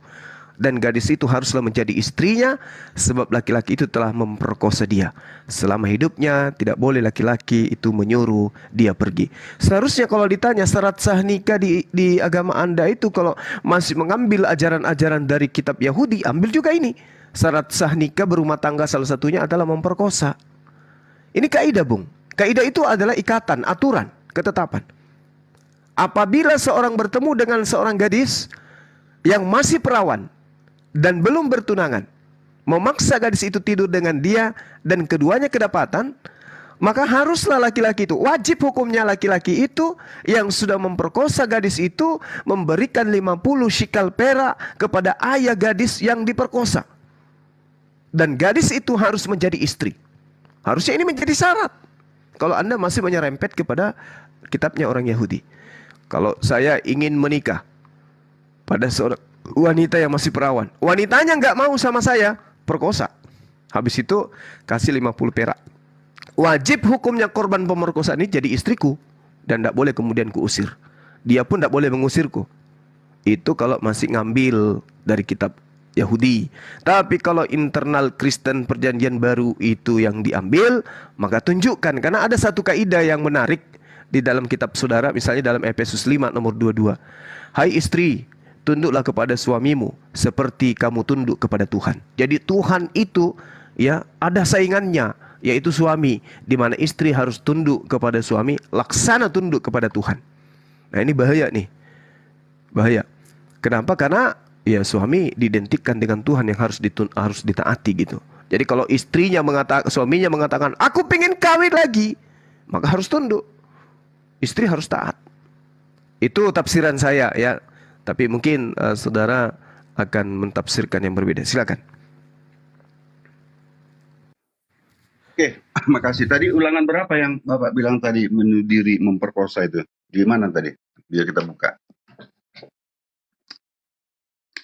Dan gadis itu haruslah menjadi istrinya, sebab laki-laki itu telah memperkosa dia. Selama hidupnya tidak boleh laki-laki itu menyuruh dia pergi. Seharusnya kalau ditanya syarat sah nikah di agama Anda itu, kalau masih mengambil ajaran-ajaran dari kitab Yahudi, ambil juga ini. Syarat sah nikah berumah tangga salah satunya adalah memperkosa. Ini kaidah, Bung. Kaidah itu adalah ikatan, aturan, ketetapan. Apabila seorang bertemu dengan seorang gadis yang masih perawan dan belum bertunangan, memaksa gadis itu tidur dengan dia, dan keduanya kedapatan, maka haruslah laki-laki itu, wajib hukumnya laki-laki itu yang sudah memperkosa gadis itu memberikan 50 shikal perak kepada ayah gadis yang diperkosa. Dan gadis itu harus menjadi istri. Harusnya ini menjadi syarat. Kalau Anda masih menyerempet kepada kitabnya orang Yahudi. Kalau saya ingin menikah pada seorang wanita yang masih perawan, wanitanya nggak mau sama saya, perkosa. Habis itu kasih 50 perak. Wajib hukumnya korban pemerkosaan ini jadi istriku, dan tidak boleh kemudian kuusir. Dia pun tidak boleh mengusirku. Itu kalau masih ngambil dari kitab Yahudi. Tapi kalau internal Kristen perjanjian baru itu yang diambil, maka tunjukkan. Karena ada satu kaidah yang menarik di dalam kitab saudara, misalnya dalam Efesus 5 nomor 22. Hai istri, tunduklah kepada suamimu seperti kamu tunduk kepada Tuhan. Jadi Tuhan itu ya ada saingannya, yaitu suami, di mana istri harus tunduk kepada suami, laksana tunduk kepada Tuhan. Nah ini bahaya nih, bahaya. Kenapa? Karena ya suami diidentikan dengan Tuhan yang harus ditaati gitu. Jadi kalau suaminya mengatakan aku pengen kawin lagi, maka harus tunduk. Istri harus taat. Itu tafsiran saya ya. Tapi mungkin saudara akan mentafsirkan yang berbeda. Silakan. Oke, makasih. Tadi ulangan berapa yang Bapak bilang tadi bunuh diri memperkosa itu? Di mana tadi? Biar kita buka.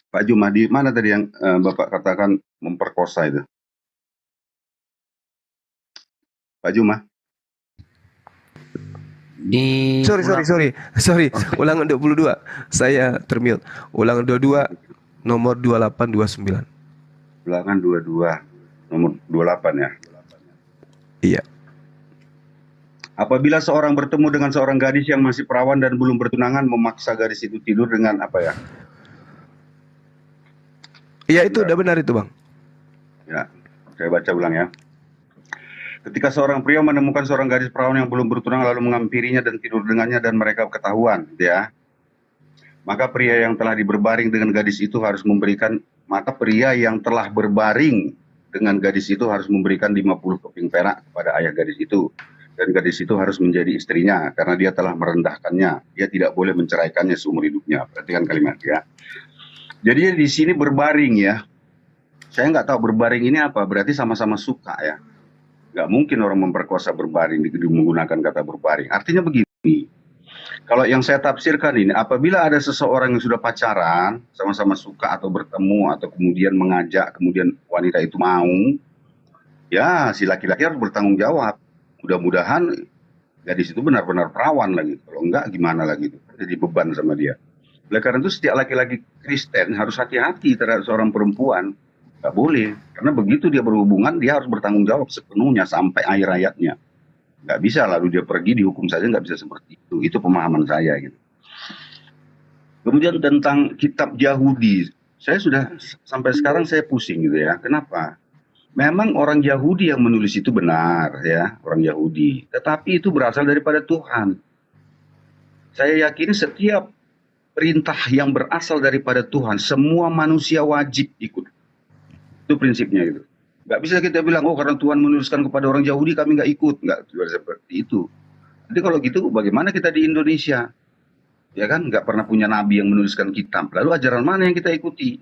Pak Juma, di mana tadi yang Bapak katakan memperkosa itu? Pak Juma? Sorry. Ulangan 22. Saya termute. Ulangan 22 nomor 2829. Ulangan 22 nomor 28 ya. Iya. Apabila seorang bertemu dengan seorang gadis yang masih perawan dan belum bertunangan, memaksa gadis itu tidur dengan apa ya? Iya, itu udah benar itu, Bang. Ya, saya baca ulang ya. Ketika seorang pria menemukan seorang gadis perawan yang belum bertunangan lalu mengampirinya dan tidur dengannya dan mereka ketahuan, ya. Maka pria yang telah berbaring dengan gadis itu harus memberikan 50 keping perak kepada ayah gadis itu. Dan gadis itu harus menjadi istrinya karena dia telah merendahkannya. Dia tidak boleh menceraikannya seumur hidupnya. Perhatikan kalimat ya. Jadi di sini berbaring ya. Saya nggak tahu berbaring ini apa. Berarti sama-sama suka ya. Nggak mungkin orang memperkosa berbaring menggunakan kata berbaring. Artinya begini, kalau yang saya tafsirkan ini, apabila ada seseorang yang sudah pacaran, sama-sama suka atau bertemu, atau kemudian mengajak, kemudian wanita itu mau, ya si laki-laki harus bertanggung jawab. Mudah-mudahan gadis itu benar-benar perawan lagi. Kalau enggak gimana lagi, jadi beban sama dia. Oleh karena itu setiap laki-laki Kristen harus hati-hati terhadap seorang perempuan. Nggak boleh, karena begitu dia berhubungan, dia harus bertanggung jawab sepenuhnya sampai akhir hayatnya. Nggak bisa lalu dia pergi dihukum saja, nggak bisa seperti itu. Itu pemahaman saya gitu. Kemudian tentang kitab Yahudi, saya sudah sampai sekarang saya pusing gitu ya. Kenapa? Memang orang Yahudi yang menulis itu benar ya, orang Yahudi. Tetapi itu berasal daripada Tuhan. Saya yakin setiap perintah yang berasal daripada Tuhan, semua manusia wajib ikut. Itu prinsipnya gitu. Nggak bisa kita bilang, oh karena Tuhan menuliskan kepada orang Yahudi kami nggak ikut. Nggak seperti itu. Jadi kalau gitu bagaimana kita di Indonesia? Ya kan, nggak pernah punya nabi yang menuliskan kitab. Lalu ajaran mana yang kita ikuti?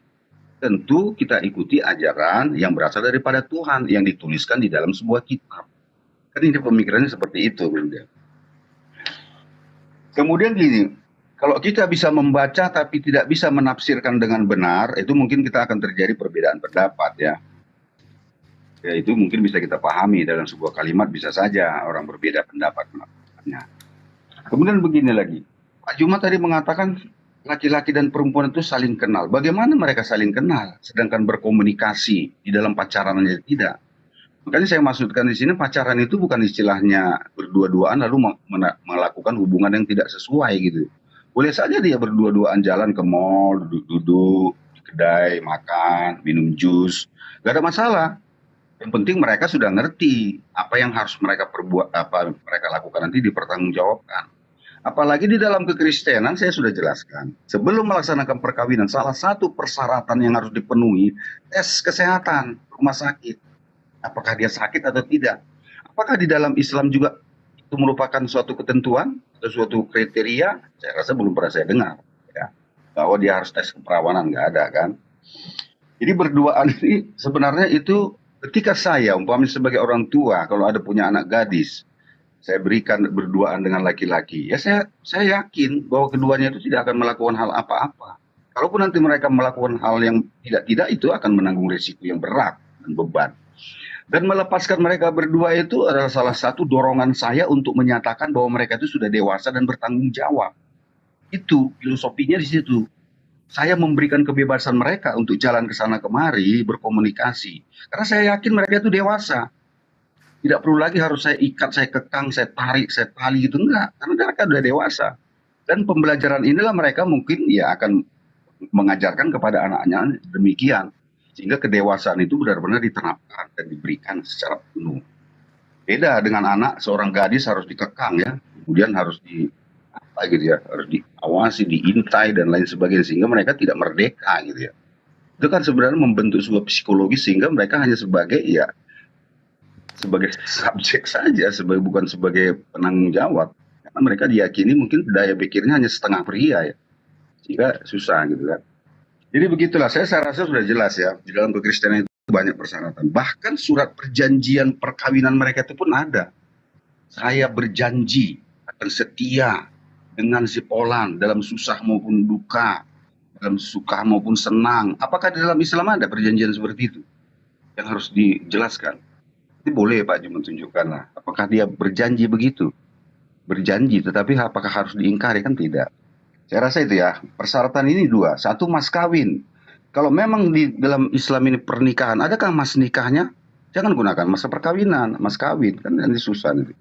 Tentu kita ikuti ajaran yang berasal daripada Tuhan, yang dituliskan di dalam sebuah kitab. Kan ini pemikirannya seperti itu. Kemudian gini, Kalau kita bisa membaca tapi tidak bisa menafsirkan dengan benar, itu mungkin kita akan terjadi perbedaan pendapat ya. Ya itu mungkin bisa kita pahami dalam sebuah kalimat, bisa saja orang berbeda pendapatnya. Kemudian begini lagi, Pak Juma tadi mengatakan laki-laki dan perempuan itu saling kenal. Bagaimana mereka saling kenal, sedangkan berkomunikasi di dalam pacaran aja tidak? Makanya saya maksudkan di sini pacaran itu bukan istilahnya berdua-duaan lalu melakukan hubungan yang tidak sesuai gitu. Boleh saja dia berdua-duaan jalan ke mall, duduk-duduk di kedai, makan, minum jus, gak ada masalah. Yang penting mereka sudah ngerti apa yang harus mereka perbuat, apa mereka lakukan nanti dipertanggungjawabkan. Apalagi di dalam kekristenan saya sudah jelaskan, sebelum melaksanakan perkawinan salah satu persyaratan yang harus dipenuhi tes kesehatan rumah sakit. Apakah dia sakit atau tidak? Apakah di dalam Islam juga itu merupakan suatu ketentuan atau suatu kriteria? Saya rasa belum pernah saya dengar ya, bahwa dia harus tes keperawanan, nggak ada kan. Jadi berduaan ini sebenarnya itu ketika saya umpamanya sebagai orang tua, kalau ada punya anak gadis, saya berikan berduaan dengan laki-laki, ya saya yakin bahwa keduanya itu tidak akan melakukan hal apa-apa. Kalaupun nanti mereka melakukan hal yang tidak itu akan menanggung risiko yang berat dan beban. Dan melepaskan mereka berdua itu adalah salah satu dorongan saya untuk menyatakan bahwa mereka itu sudah dewasa dan bertanggung jawab. Itu filosofinya di situ. Saya memberikan kebebasan mereka untuk jalan ke sana kemari, berkomunikasi. Karena saya yakin mereka itu dewasa. Tidak perlu lagi harus saya ikat, saya kekang, saya tarik, saya tali gitu. Enggak, karena mereka sudah dewasa. Dan pembelajaran inilah mereka mungkin ya akan mengajarkan kepada anaknya demikian. Sehingga kedewasaan itu benar-benar diterapkan dan diberikan secara penuh. Beda dengan anak, seorang gadis harus dikekang ya. Kemudian harus harus diawasi, diintai dan lain sebagainya. Sehingga mereka tidak merdeka gitu ya. Itu kan sebenarnya membentuk sebuah psikologi sehingga mereka hanya sebagai subjek saja, bukan sebagai penanggung jawab. Karena mereka diyakini mungkin daya pikirnya hanya setengah pria ya. Sehingga susah gitu kan. Jadi begitulah, saya rasa sudah jelas ya, di dalam kekristenan itu banyak persyaratan. Bahkan surat perjanjian perkawinan mereka itu pun ada. Saya berjanji akan setia dengan si Polan dalam susah maupun duka, dalam suka maupun senang. Apakah di dalam Islam ada perjanjian seperti itu? Yang harus dijelaskan. Itu boleh Pak Jum tunjukkan lah. Apakah dia berjanji begitu? Berjanji, tetapi apakah harus diingkari? Kan tidak. Saya rasa itu ya, persyaratan ini dua. Satu, mas kawin. Kalau memang di dalam Islam ini pernikahan, adakah mas nikahnya? Jangan gunakan masa perkawinan, mas kawin. Kan nanti susah nanti.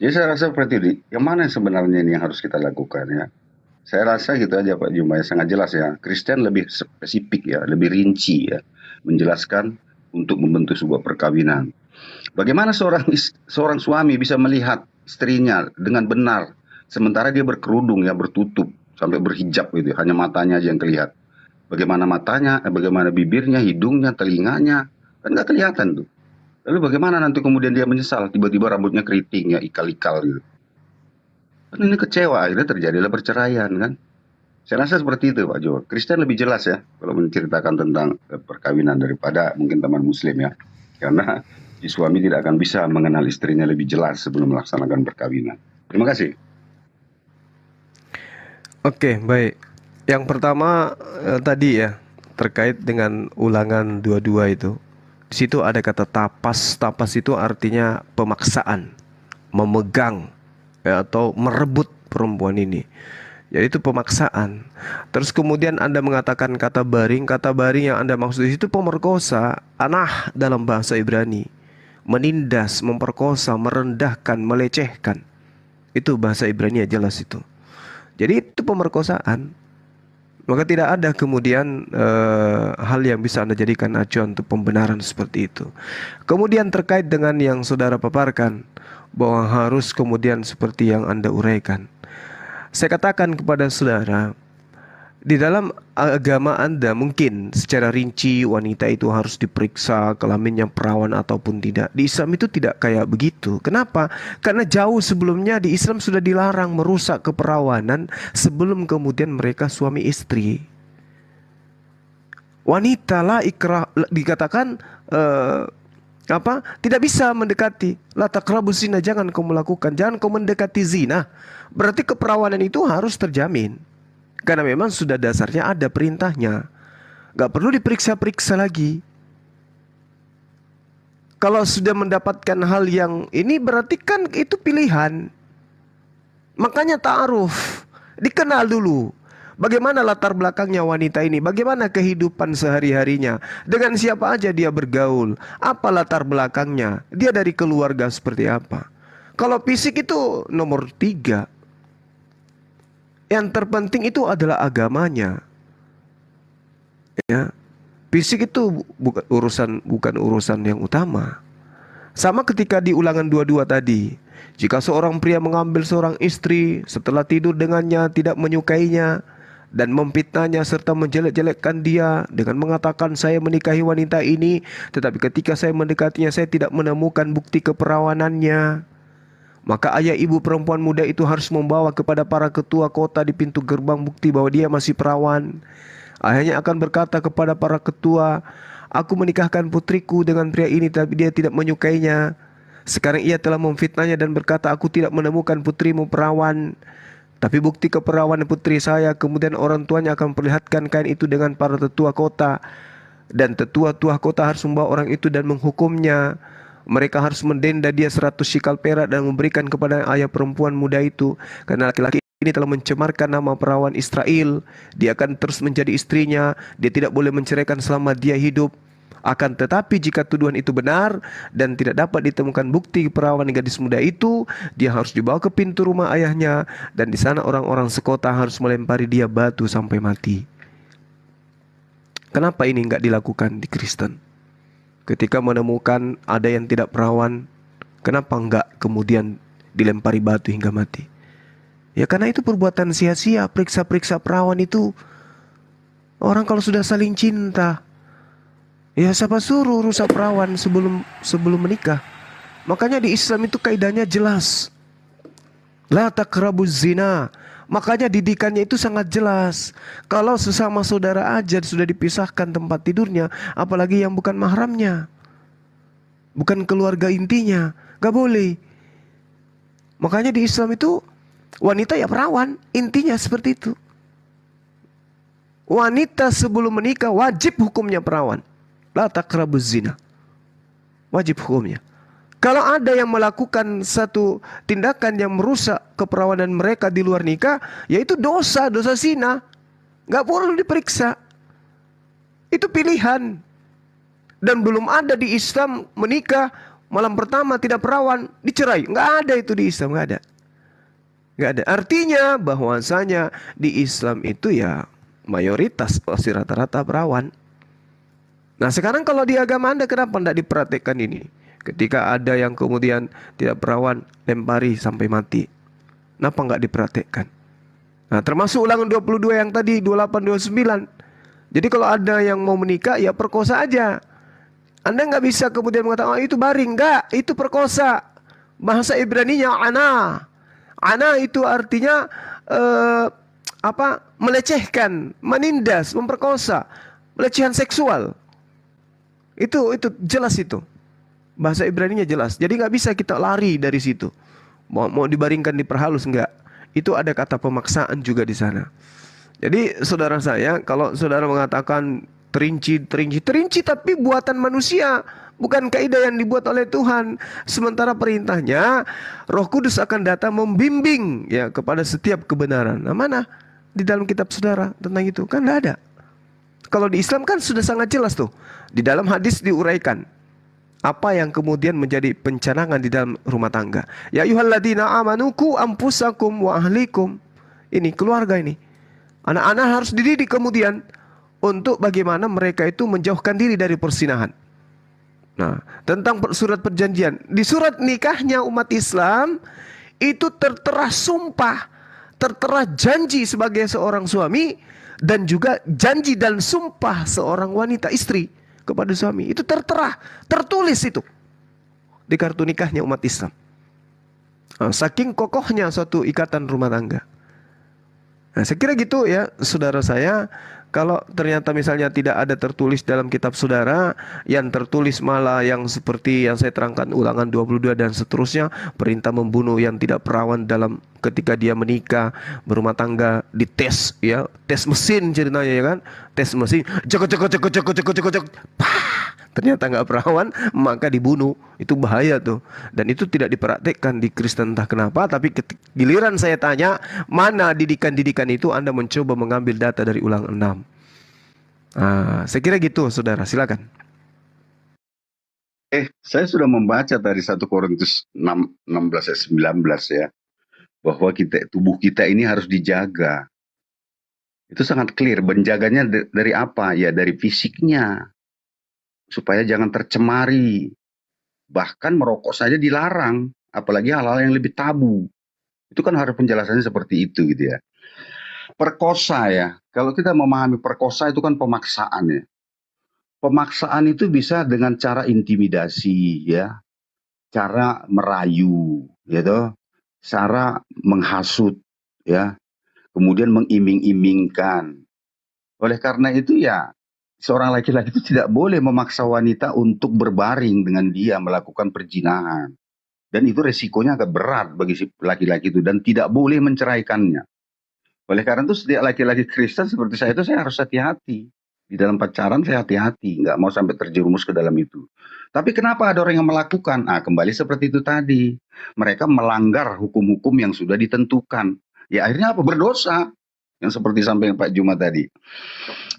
Jadi saya rasa seperti itu. Yang mana sebenarnya ini yang harus kita lakukan ya? Saya rasa gitu aja Pak Juma, ya sangat jelas ya. Kristen lebih spesifik ya, lebih rinci ya. Menjelaskan untuk membentuk sebuah perkawinan. Bagaimana seorang suami bisa melihat istrinya dengan benar, sementara dia berkerudung ya, bertutup sampai berhijab gitu, hanya matanya aja yang kelihatan. Bagaimana matanya, bagaimana bibirnya, hidungnya, telinganya, kan nggak kelihatan tuh. Lalu bagaimana nanti kemudian dia menyesal, tiba-tiba rambutnya keriting ya, ikal-ikal gitu. Kan ini kecewa, akhirnya terjadilah perceraian kan. Saya rasa seperti itu Pak Jo. Kristen lebih jelas ya kalau menceritakan tentang perkawinan daripada mungkin teman Muslim ya. Karena si suami tidak akan bisa mengenal istrinya lebih jelas sebelum melaksanakan perkawinan. Terima kasih. Oke, baik. Yang pertama tadi ya terkait dengan Ulangan 22 itu. Di situ ada kata tapas. Tapas itu artinya pemaksaan, memegang ya, atau merebut perempuan ini. Jadi itu pemaksaan. Terus kemudian Anda mengatakan kata baring. Kata baring yang Anda maksud itu pemerkosa, anah dalam bahasa Ibrani. Menindas, memperkosa, merendahkan, melecehkan. Itu bahasa Ibrani jelas itu. Jadi itu pemerkosaan. Maka tidak ada kemudian hal yang bisa Anda jadikan acuan untuk pembenaran seperti itu. Kemudian terkait dengan yang saudara paparkan, bahwa harus kemudian seperti yang Anda uraikan. Saya katakan kepada saudara, di dalam agama Anda mungkin secara rinci wanita itu harus diperiksa kelaminnya perawan ataupun tidak. Di Islam itu tidak kayak begitu. Kenapa? Karena jauh sebelumnya di Islam sudah dilarang merusak keperawanan sebelum kemudian mereka suami istri. Wanita lah ikrah dikatakan Tidak bisa mendekati. La taqrabuz zina, jangan kau melakukan, jangan kau mendekati zina. Berarti keperawanan itu harus terjamin. Karena memang sudah dasarnya ada perintahnya. Gak perlu diperiksa-periksa lagi. Kalau sudah mendapatkan hal yang ini berarti kan itu pilihan. Makanya ta'aruf, dikenal dulu. Bagaimana latar belakangnya wanita ini? Bagaimana kehidupan sehari-harinya? Dengan siapa aja dia bergaul? Apa latar belakangnya? Dia dari keluarga seperti apa? Kalau fisik itu nomor 3. Yang terpenting itu adalah agamanya. Ya, fisik itu bukan urusan yang utama. Sama ketika di Ulangan 22 tadi. Jika seorang pria mengambil seorang istri setelah tidur dengannya, tidak menyukainya dan memfitnahnya serta menjelek-jelekkan dia dengan mengatakan saya menikahi wanita ini, tetapi ketika saya mendekatinya saya tidak menemukan bukti keperawanannya, maka ayah ibu perempuan muda itu harus membawa kepada para ketua kota di pintu gerbang bukti bahwa dia masih perawan. Ayahnya akan berkata kepada para ketua, aku menikahkan putriku dengan pria ini tapi dia tidak menyukainya. Sekarang ia telah memfitnahnya dan berkata, aku tidak menemukan putrimu perawan, tapi bukti keperawanan putri saya. Kemudian orang tuanya akan perlihatkan kain itu dengan para tetua kota, dan tetua-tua kota harus membawa orang itu dan menghukumnya. Mereka harus mendenda dia 100 shikal perak dan memberikan kepada ayah perempuan muda itu, karena laki-laki ini telah mencemarkan nama perawan Israel. Dia akan terus menjadi istrinya. Dia tidak boleh menceraikan selama dia hidup. Akan tetapi jika tuduhan itu benar dan tidak dapat ditemukan bukti perawan gadis muda itu, dia harus dibawa ke pintu rumah ayahnya, dan di sana orang-orang sekota harus melempari dia batu sampai mati. Kenapa ini enggak dilakukan di Kristen? Ketika menemukan ada yang tidak perawan, kenapa enggak kemudian dilempari batu hingga mati? Ya karena itu perbuatan sia-sia. Periksa-periksa perawan itu, orang kalau sudah saling cinta, ya siapa suruh rusak perawan sebelum menikah? Makanya di Islam itu kaidahnya jelas. La taqrabuz zina. Makanya didikannya itu sangat jelas. Kalau sesama saudara aja sudah dipisahkan tempat tidurnya, apalagi yang bukan mahramnya, bukan keluarga intinya, gak boleh. Makanya di Islam itu wanita ya perawan, intinya seperti itu. Wanita sebelum menikah wajib hukumnya perawan. La taqrabuz zina. Wajib hukumnya. Kalau ada yang melakukan satu tindakan yang merusak keperawanan mereka di luar nikah, yaitu dosa zina. Gak perlu diperiksa. Itu pilihan. Dan belum ada di Islam menikah malam pertama tidak perawan dicerai. Gak ada itu di Islam, gak ada. Gak ada. Artinya bahwasanya di Islam itu ya mayoritas pasti rata-rata perawan. Nah sekarang kalau di agama Anda kenapa tidak diperhatikan ini? Ketika ada yang kemudian tidak perawan, lempari sampai mati. Kenapa nggak diperhatikan? Nah termasuk Ulangan 22 yang tadi 28-29. Jadi kalau ada yang mau menikah ya perkosa aja. Anda nggak bisa kemudian mengatakan, oh itu baring. Nggak, itu perkosa. Bahasa Ibraninya ana. Ana itu artinya melecehkan, menindas, memperkosa, pelecehan seksual. Itu jelas itu. Bahasa Ibraninya jelas. Jadi nggak bisa kita lari dari situ. Mau dibaringkan diperhalus enggak. Itu ada kata pemaksaan juga di sana. Jadi saudara saya, kalau saudara mengatakan terinci tapi buatan manusia, bukan kaidah yang dibuat oleh Tuhan. Sementara perintahnya Roh Kudus akan datang membimbing ya kepada setiap kebenaran. Nah, mana di dalam kitab saudara tentang itu? Kan enggak ada. Kalau di Islam kan sudah sangat jelas tuh. Di dalam hadis diuraikan apa yang kemudian menjadi pencanangan di dalam rumah tangga. Ya ayyuhalladzina amanu qu anfusakum wa ahlikum. Ini keluarga ini. Anak-anak harus dididik kemudian untuk bagaimana mereka itu menjauhkan diri dari persinahan. Nah, tentang surat perjanjian. Di surat nikahnya umat Islam itu tertera sumpah, tertera janji sebagai seorang suami, dan juga janji dan sumpah seorang wanita istri kepada suami. Itu tertera, tertulis itu di kartu nikahnya umat Islam. Nah, saking kokohnya suatu ikatan rumah tangga. Nah, saya kira gitu ya saudara saya. Kalau ternyata misalnya tidak ada tertulis dalam kitab saudara, yang tertulis malah yang seperti yang saya terangkan Ulangan 22 dan seterusnya, perintah membunuh yang tidak perawan dalam ketika dia menikah, berumah tangga, dites ya, tes mesin ceritanya ya kan, tes mesin, cek, ternyata nggak perawan, maka dibunuh. Itu bahaya tuh, dan itu tidak dipraktekkan di Kristen entah kenapa. Tapi giliran saya tanya, mana didikan-didikan itu, Anda mencoba mengambil data dari Ulangan 6. Saya kira gitu, saudara, silakan. Saya sudah membaca dari 1 Korintus 16 ayat 19 ya, bahwa tubuh kita ini harus dijaga. Itu sangat clear. Menjaganya dari apa? Ya dari fisiknya, supaya jangan tercemari. Bahkan merokok saja dilarang, apalagi hal-hal yang lebih tabu. Itu kan harus penjelasannya seperti itu gitu ya. Perkosa ya, kalau kita memahami perkosa itu kan pemaksaan ya. Pemaksaan itu bisa dengan cara intimidasi ya, cara merayu gitu, cara menghasut ya, kemudian mengiming-imingkan. Oleh karena itu ya, seorang laki-laki itu tidak boleh memaksa wanita untuk berbaring dengan dia melakukan perzinahan. Dan itu resikonya agak berat bagi si laki-laki itu, dan tidak boleh menceraikannya. Oleh karena itu setiap laki-laki Kristen seperti saya itu, saya harus hati-hati. Di dalam pacaran saya hati-hati, nggak mau sampai terjerumus ke dalam itu. Tapi kenapa ada orang yang melakukan? Kembali seperti itu tadi. Mereka melanggar hukum-hukum yang sudah ditentukan. Ya akhirnya apa? Berdosa. Yang seperti sampai Pak Juma tadi.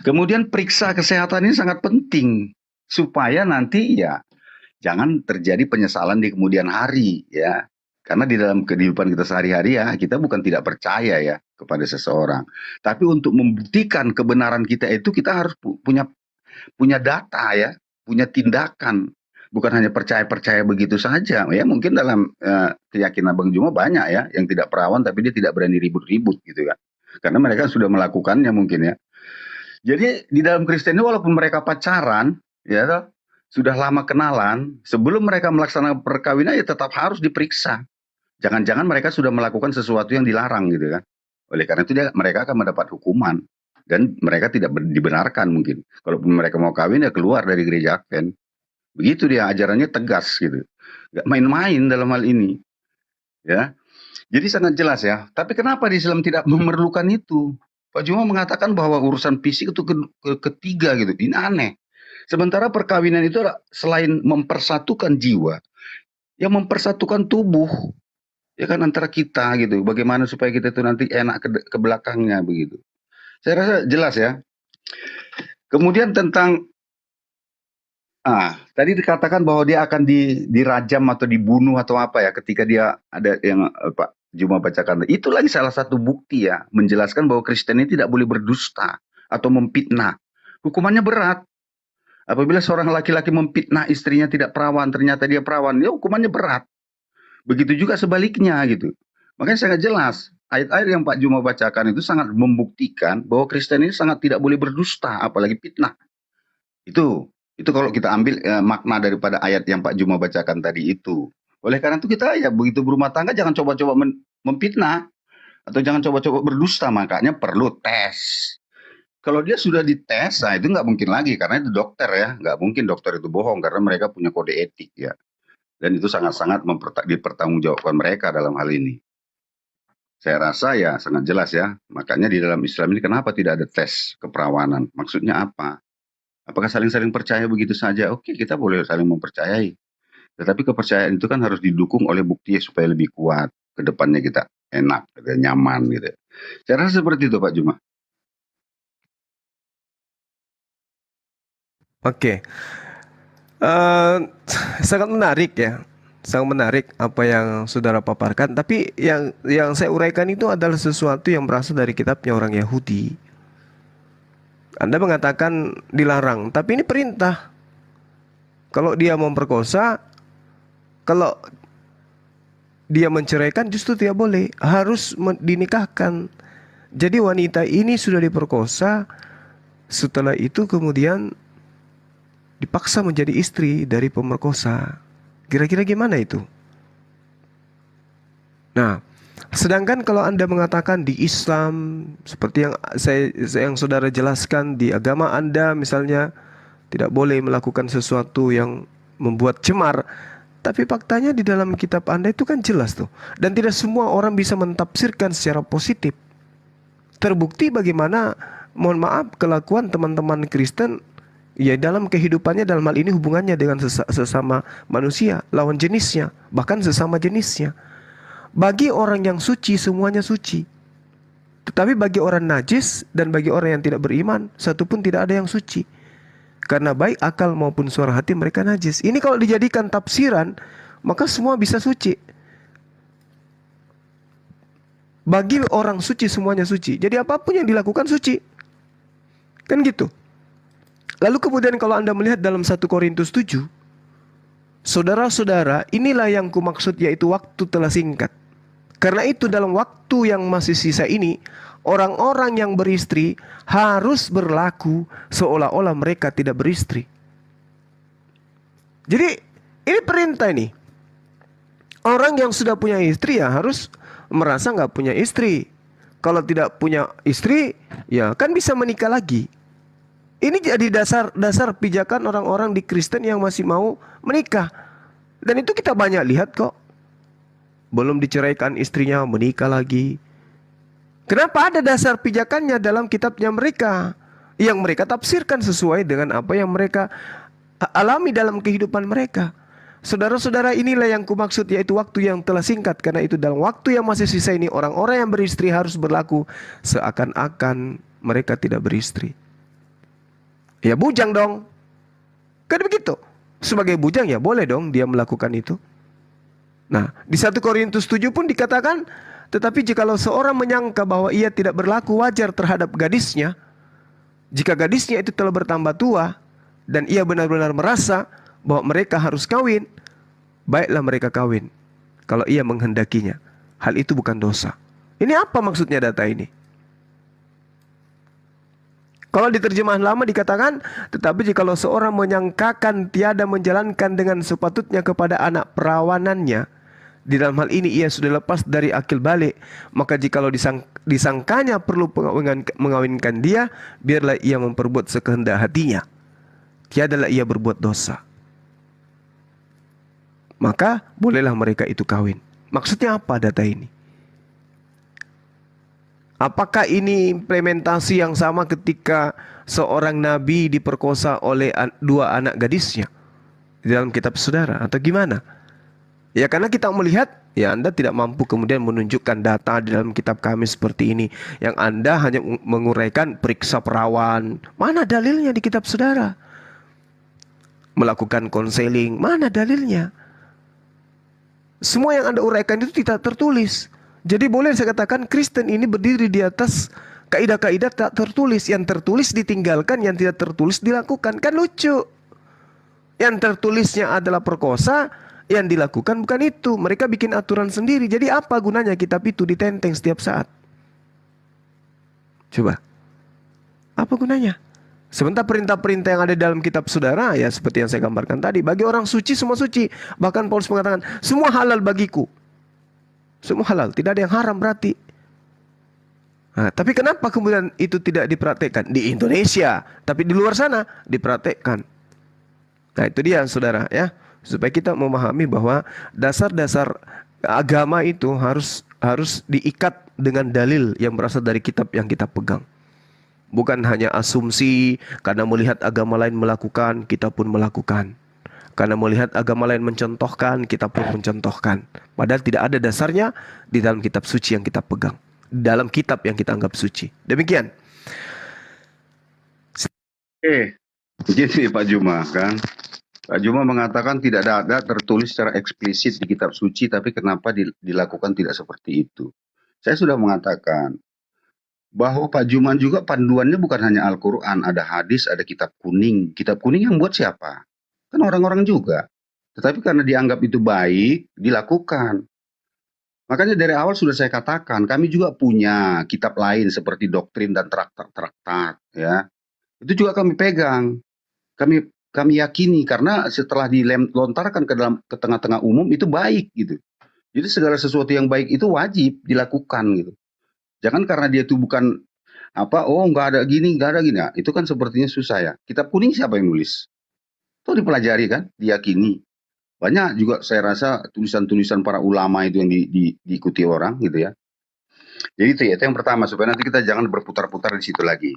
Kemudian periksa kesehatan ini sangat penting. Supaya nanti ya jangan terjadi penyesalan di kemudian hari ya. Karena di dalam kehidupan kita sehari-hari ya, kita bukan tidak percaya ya kepada seseorang. Tapi untuk membuktikan kebenaran kita itu, kita harus punya data ya, punya tindakan. Bukan hanya percaya-percaya begitu saja. Ya mungkin dalam keyakinan Bang Juma banyak ya, yang tidak perawan tapi dia tidak berani ribut-ribut gitu kan. Karena mereka sudah melakukannya mungkin ya. Jadi di dalam Kristen ini walaupun mereka pacaran, ya sudah lama kenalan, sebelum mereka melaksanakan perkawinan ya tetap harus diperiksa. Jangan-jangan mereka sudah melakukan sesuatu yang dilarang gitu kan. Oleh karena itu mereka akan mendapat hukuman. Dan mereka tidak dibenarkan mungkin. Kalaupun mereka mau kawin ya keluar dari gereja Advent. Begitu dia, ajarannya tegas gitu. Gak main-main dalam hal ini. Ya. Jadi sangat jelas ya. Tapi kenapa di Islam tidak memerlukan itu? Pak Juma mengatakan bahwa urusan fisik itu ketiga gitu. Ini aneh. Sementara perkawinan itu selain mempersatukan jiwa, ya mempersatukan tubuh. Ya kan antara kita gitu. Bagaimana supaya kita itu nanti enak ke belakangnya begitu. Saya rasa jelas ya. Kemudian tentang tadi dikatakan bahwa dia akan dirajam atau dibunuh atau apa ya ketika dia ada yang Pak Juma bacakan. Itu lagi salah satu bukti ya menjelaskan bahwa Kristen ini tidak boleh berdusta atau memfitnah. Hukumannya berat. Apabila seorang laki-laki memfitnah istrinya tidak perawan, ternyata dia perawan, ya hukumannya berat. Begitu juga sebaliknya gitu. Makanya sangat jelas. Ayat-ayat yang Pak Juma bacakan itu sangat membuktikan bahwa Kristen ini sangat tidak boleh berdusta, apalagi fitnah. Itu kalau kita ambil makna daripada ayat yang Pak Juma bacakan tadi itu. Oleh karena itu kita ya begitu berumah tangga jangan coba-coba memfitnah atau jangan coba-coba berdusta, makanya perlu tes. Kalau dia sudah dites, itu nggak mungkin lagi karena itu dokter ya, nggak mungkin dokter itu bohong karena mereka punya kode etik ya. Dan itu sangat-sangat dipertanggungjawabkan mereka dalam hal ini. Saya rasa ya sangat jelas ya. Makanya di dalam Islam ini kenapa tidak ada tes keperawanan? Maksudnya apa? Apakah saling-saling percaya begitu saja? Oke, kita boleh saling mempercayai. Tetapi kepercayaan itu kan harus didukung oleh bukti supaya lebih kuat. Kedepannya kita enak, kita nyaman gitu. Saya rasa seperti itu Pak Juma. Oke. Sangat menarik ya. Sangat menarik apa yang saudara paparkan. Tapi yang saya uraikan itu adalah sesuatu yang berasal dari kitabnya orang Yahudi. Anda mengatakan dilarang, tapi ini perintah. Kalau dia memperkosa, kalau dia menceraikan justru tidak boleh, harus dinikahkan. Jadi wanita ini sudah diperkosa, setelah itu kemudian dipaksa menjadi istri dari pemerkosa. Kira-kira gimana itu? Nah, Sedangkan kalau Anda mengatakan di Islam, seperti yang saudara jelaskan, di agama Anda misalnya tidak boleh melakukan sesuatu yang membuat cemar, tapi faktanya di dalam kitab Anda itu kan jelas tuh. Dan tidak semua orang bisa mentafsirkan secara positif. Terbukti bagaimana, mohon maaf, kelakuan teman-teman Kristen ya dalam kehidupannya, dalam hal ini hubungannya dengan sesama manusia, lawan jenisnya, bahkan sesama jenisnya. Bagi orang yang suci semuanya suci. Tetapi bagi orang najis dan bagi orang yang tidak beriman, satupun tidak ada yang suci. Karena baik akal maupun suara hati mereka najis. Ini kalau dijadikan tafsiran, maka semua bisa suci. Bagi orang suci semuanya suci. Jadi apapun yang dilakukan suci. Kan gitu. Lalu kemudian kalau Anda melihat dalam 1 Korintus 7, saudara-saudara, inilah yang kumaksud, yaitu waktu telah singkat. Karena itu dalam waktu yang masih sisa ini, orang-orang yang beristri harus berlaku seolah-olah mereka tidak beristri. Jadi ini perintah ini. Orang yang sudah punya istri ya harus merasa nggak punya istri. Kalau tidak punya istri, ya kan bisa menikah lagi. Ini jadi dasar pijakan orang-orang di Kristen yang masih mau menikah. Dan itu kita banyak lihat kok. Belum diceraikan istrinya, menikah lagi. Kenapa? Ada dasar pijakannya dalam kitabnya mereka, yang mereka tafsirkan sesuai dengan apa yang mereka alami dalam kehidupan mereka. Saudara-saudara, inilah yang kumaksud, yaitu waktu yang telah singkat. Karena itu dalam waktu yang masih sisa ini, orang-orang yang beristri harus berlaku seakan-akan mereka tidak beristri. Ya bujang dong. Kan begitu. Sebagai bujang ya boleh dong dia melakukan itu. Nah, di 1 Korintus 7 pun dikatakan, tetapi jikalau seorang menyangka bahwa ia tidak berlaku wajar terhadap gadisnya, jika gadisnya itu telah bertambah tua, dan ia benar-benar merasa bahwa mereka harus kawin, baiklah mereka kawin, kalau ia menghendakinya. Hal itu bukan dosa. Ini apa maksudnya data ini? Kalau di terjemahan lama dikatakan, tetapi jikalau seorang menyangkakan tiada menjalankan dengan sepatutnya kepada anak perawanannya, di dalam hal ini ia sudah lepas dari akil balik, maka jikalau disangkanya perlu mengawinkan dia, biarlah ia memperbuat sekehendak hatinya. Tiadalah ia berbuat dosa. Maka bolehlah mereka itu kawin. Maksudnya apa data ini? Apakah ini implementasi yang sama ketika seorang nabi diperkosa oleh 2 anak gadisnya di dalam kitab saudara, atau gimana? Ya karena kita melihat, ya Anda tidak mampu kemudian menunjukkan data di dalam kitab kami seperti ini. Yang Anda hanya menguraikan periksa perawan. Mana dalilnya di kitab saudara? Melakukan konseling, mana dalilnya? Semua yang Anda uraikan itu tidak tertulis. Jadi boleh saya katakan Kristen ini berdiri di atas kaidah-kaidah tak tertulis. Yang tertulis ditinggalkan, yang tidak tertulis dilakukan. Kan lucu. Yang tertulisnya adalah perkosa, yang dilakukan bukan itu. Mereka bikin aturan sendiri. Jadi apa gunanya kitab itu ditenteng setiap saat? Coba. Apa gunanya? Sementara perintah-perintah yang ada dalam kitab saudara, ya seperti yang saya gambarkan tadi, bagi orang suci semua suci. Bahkan Paulus mengatakan, semua halal bagiku. Semua halal, tidak ada yang haram berarti. Nah, tapi kenapa kemudian itu tidak dipraktekkan di Indonesia, tapi di luar sana dipraktekkan? Nah itu dia saudara ya. Supaya kita memahami bahwa dasar-dasar agama itu harus diikat dengan dalil yang berasal dari kitab yang kita pegang. Bukan hanya asumsi, karena melihat agama lain melakukan, kita pun melakukan. Karena melihat agama lain mencontohkan, kita pun mencontohkan. Padahal tidak ada dasarnya di dalam kitab suci yang kita pegang. Dalam kitab yang kita anggap suci. Demikian. Jadi Pak Juma kan. Pak Juma mengatakan tidak ada tertulis secara eksplisit di kitab suci, tapi kenapa dilakukan tidak seperti itu. Saya sudah mengatakan bahwa Pak Juma juga panduannya bukan hanya Al-Quran, ada hadis, ada kitab kuning. Kitab kuning yang buat siapa? Kan orang-orang juga. Tetapi karena dianggap itu baik, dilakukan. Makanya dari awal sudah saya katakan, kami juga punya kitab lain seperti doktrin dan traktat-traktat. Ya. Itu juga kami pegang. Kami yakini karena setelah dilontarkan ke tengah-tengah umum itu baik gitu. Jadi segala sesuatu yang baik itu wajib dilakukan gitu. Jangan karena dia itu bukan nggak ada gini, nggak ada gini. Nah, itu kan sepertinya susah ya. Kitab kuning siapa yang nulis? Itu dipelajari kan, diyakini. Banyak juga saya rasa tulisan-tulisan para ulama itu yang diikuti orang gitu ya. Jadi itu yang pertama, supaya nanti kita jangan berputar-putar di situ lagi.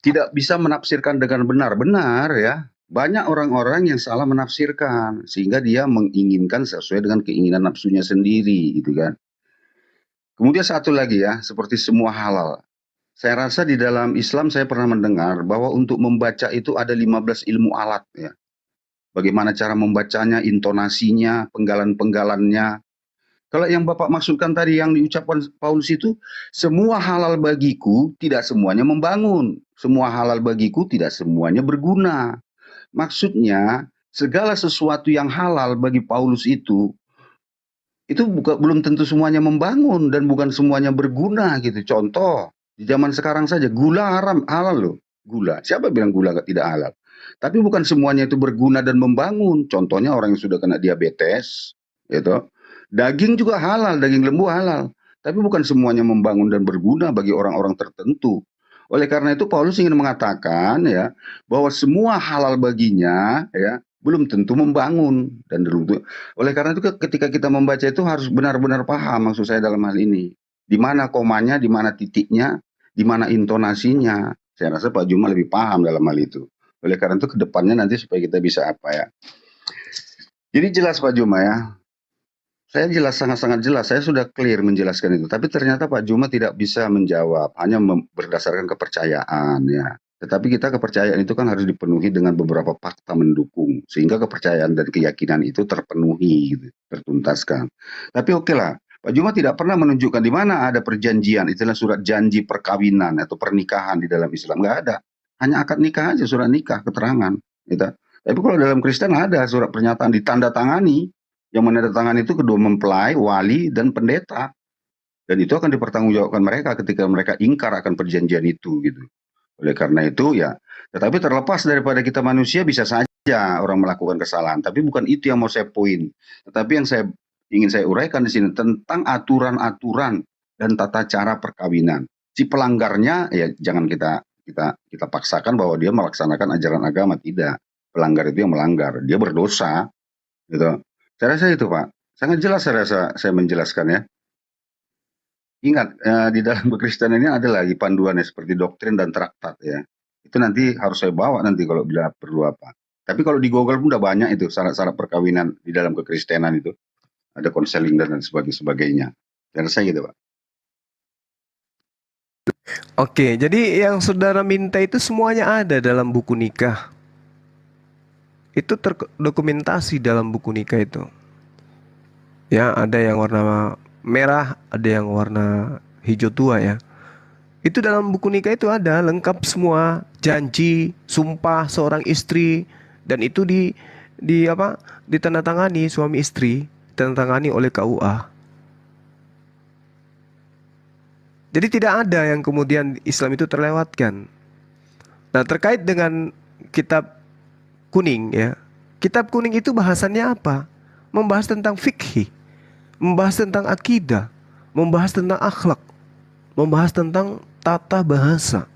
Tidak bisa menafsirkan dengan benar ya. Banyak orang-orang yang salah menafsirkan sehingga dia menginginkan sesuai dengan keinginan nafsunya sendiri gitu kan. Kemudian satu lagi ya, seperti semua halal. Saya rasa di dalam Islam saya pernah mendengar bahwa untuk membaca itu ada 15 ilmu alat ya. Bagaimana cara membacanya, intonasinya, penggalan-penggalannya. Kalau yang Bapak maksudkan tadi yang diucapkan Paulus itu, semua halal bagiku tidak semuanya membangun. Semua halal bagiku tidak semuanya berguna. Maksudnya segala sesuatu yang halal bagi Paulus itu belum tentu semuanya membangun dan bukan semuanya berguna gitu. Contoh, di zaman sekarang saja gula halal loh. Gula. Siapa bilang gula tidak halal? Tapi bukan semuanya itu berguna dan membangun. Contohnya orang yang sudah kena diabetes, gitu. Daging juga halal, daging lembu halal. Tapi bukan semuanya membangun dan berguna bagi orang-orang tertentu. Oleh karena itu Paulus ingin mengatakan ya bahwa semua halal baginya ya belum tentu membangun dan oleh karena itu ketika kita membaca itu harus benar-benar paham maksud saya dalam hal ini. Di mana komanya, di mana titiknya, di mana intonasinya. Saya rasa Pak Juma lebih paham dalam hal itu. Oleh karena itu ke depannya nanti supaya kita bisa apa ya. Jadi jelas Pak Juma ya. Saya jelas, sangat-sangat jelas. Saya sudah clear menjelaskan itu. Tapi ternyata Pak Juma tidak bisa menjawab. Hanya berdasarkan kepercayaan ya. Tetapi kita kepercayaan itu kan harus dipenuhi dengan beberapa fakta mendukung. Sehingga kepercayaan dan keyakinan itu terpenuhi, gitu, tertuntaskan. Tapi oke lah. Pak Juma tidak pernah menunjukkan di mana ada perjanjian. Itulah surat janji perkawinan atau pernikahan di dalam Islam. Nggak ada. Hanya akad nikah aja, surat nikah, keterangan. Gitu. Tapi kalau dalam Kristen ada surat pernyataan ditandatangani. Yang menandatangani itu kedua mempelai, wali, dan pendeta. Dan itu akan dipertanggungjawabkan mereka ketika mereka ingkar akan perjanjian itu. Gitu. Oleh karena itu ya, tetapi terlepas daripada kita manusia bisa saja orang melakukan kesalahan. Tapi bukan itu yang mau saya poin. Tetapi yang ingin saya uraikan di sini tentang aturan-aturan dan tata cara perkawinan. Si pelanggarnya ya jangan kita paksakan bahwa dia melaksanakan ajaran agama, tidak. Pelanggar itu yang melanggar, dia berdosa. Gitu. Saya rasa itu Pak, sangat jelas saya rasa saya menjelaskan ya. Ingat di dalam kekristenan ini ada lagi panduannya seperti doktrin dan traktat ya. Itu nanti harus saya bawa nanti kalau bila perlu apa. Tapi kalau di Google pun udah banyak itu syarat-syarat perkawinan di dalam kekristenan itu. Ada konseling dan sebagainya. Saya rasa gitu Pak. Oke, jadi yang saudara minta itu semuanya ada dalam buku nikah. Itu terdokumentasi dalam buku nikah itu. Ya, ada yang warna merah, ada yang warna hijau tua ya. Itu dalam buku nikah itu ada lengkap semua, janji, sumpah seorang istri, dan itu ditandatangani suami istri, ditandatangani oleh KUA. Jadi tidak ada yang kemudian Islam itu terlewatkan. Nah, terkait dengan kitab kuning ya. Kitab kuning itu bahasannya apa? Membahas tentang fikih, membahas tentang akidah, membahas tentang akhlak, membahas tentang tata bahasa.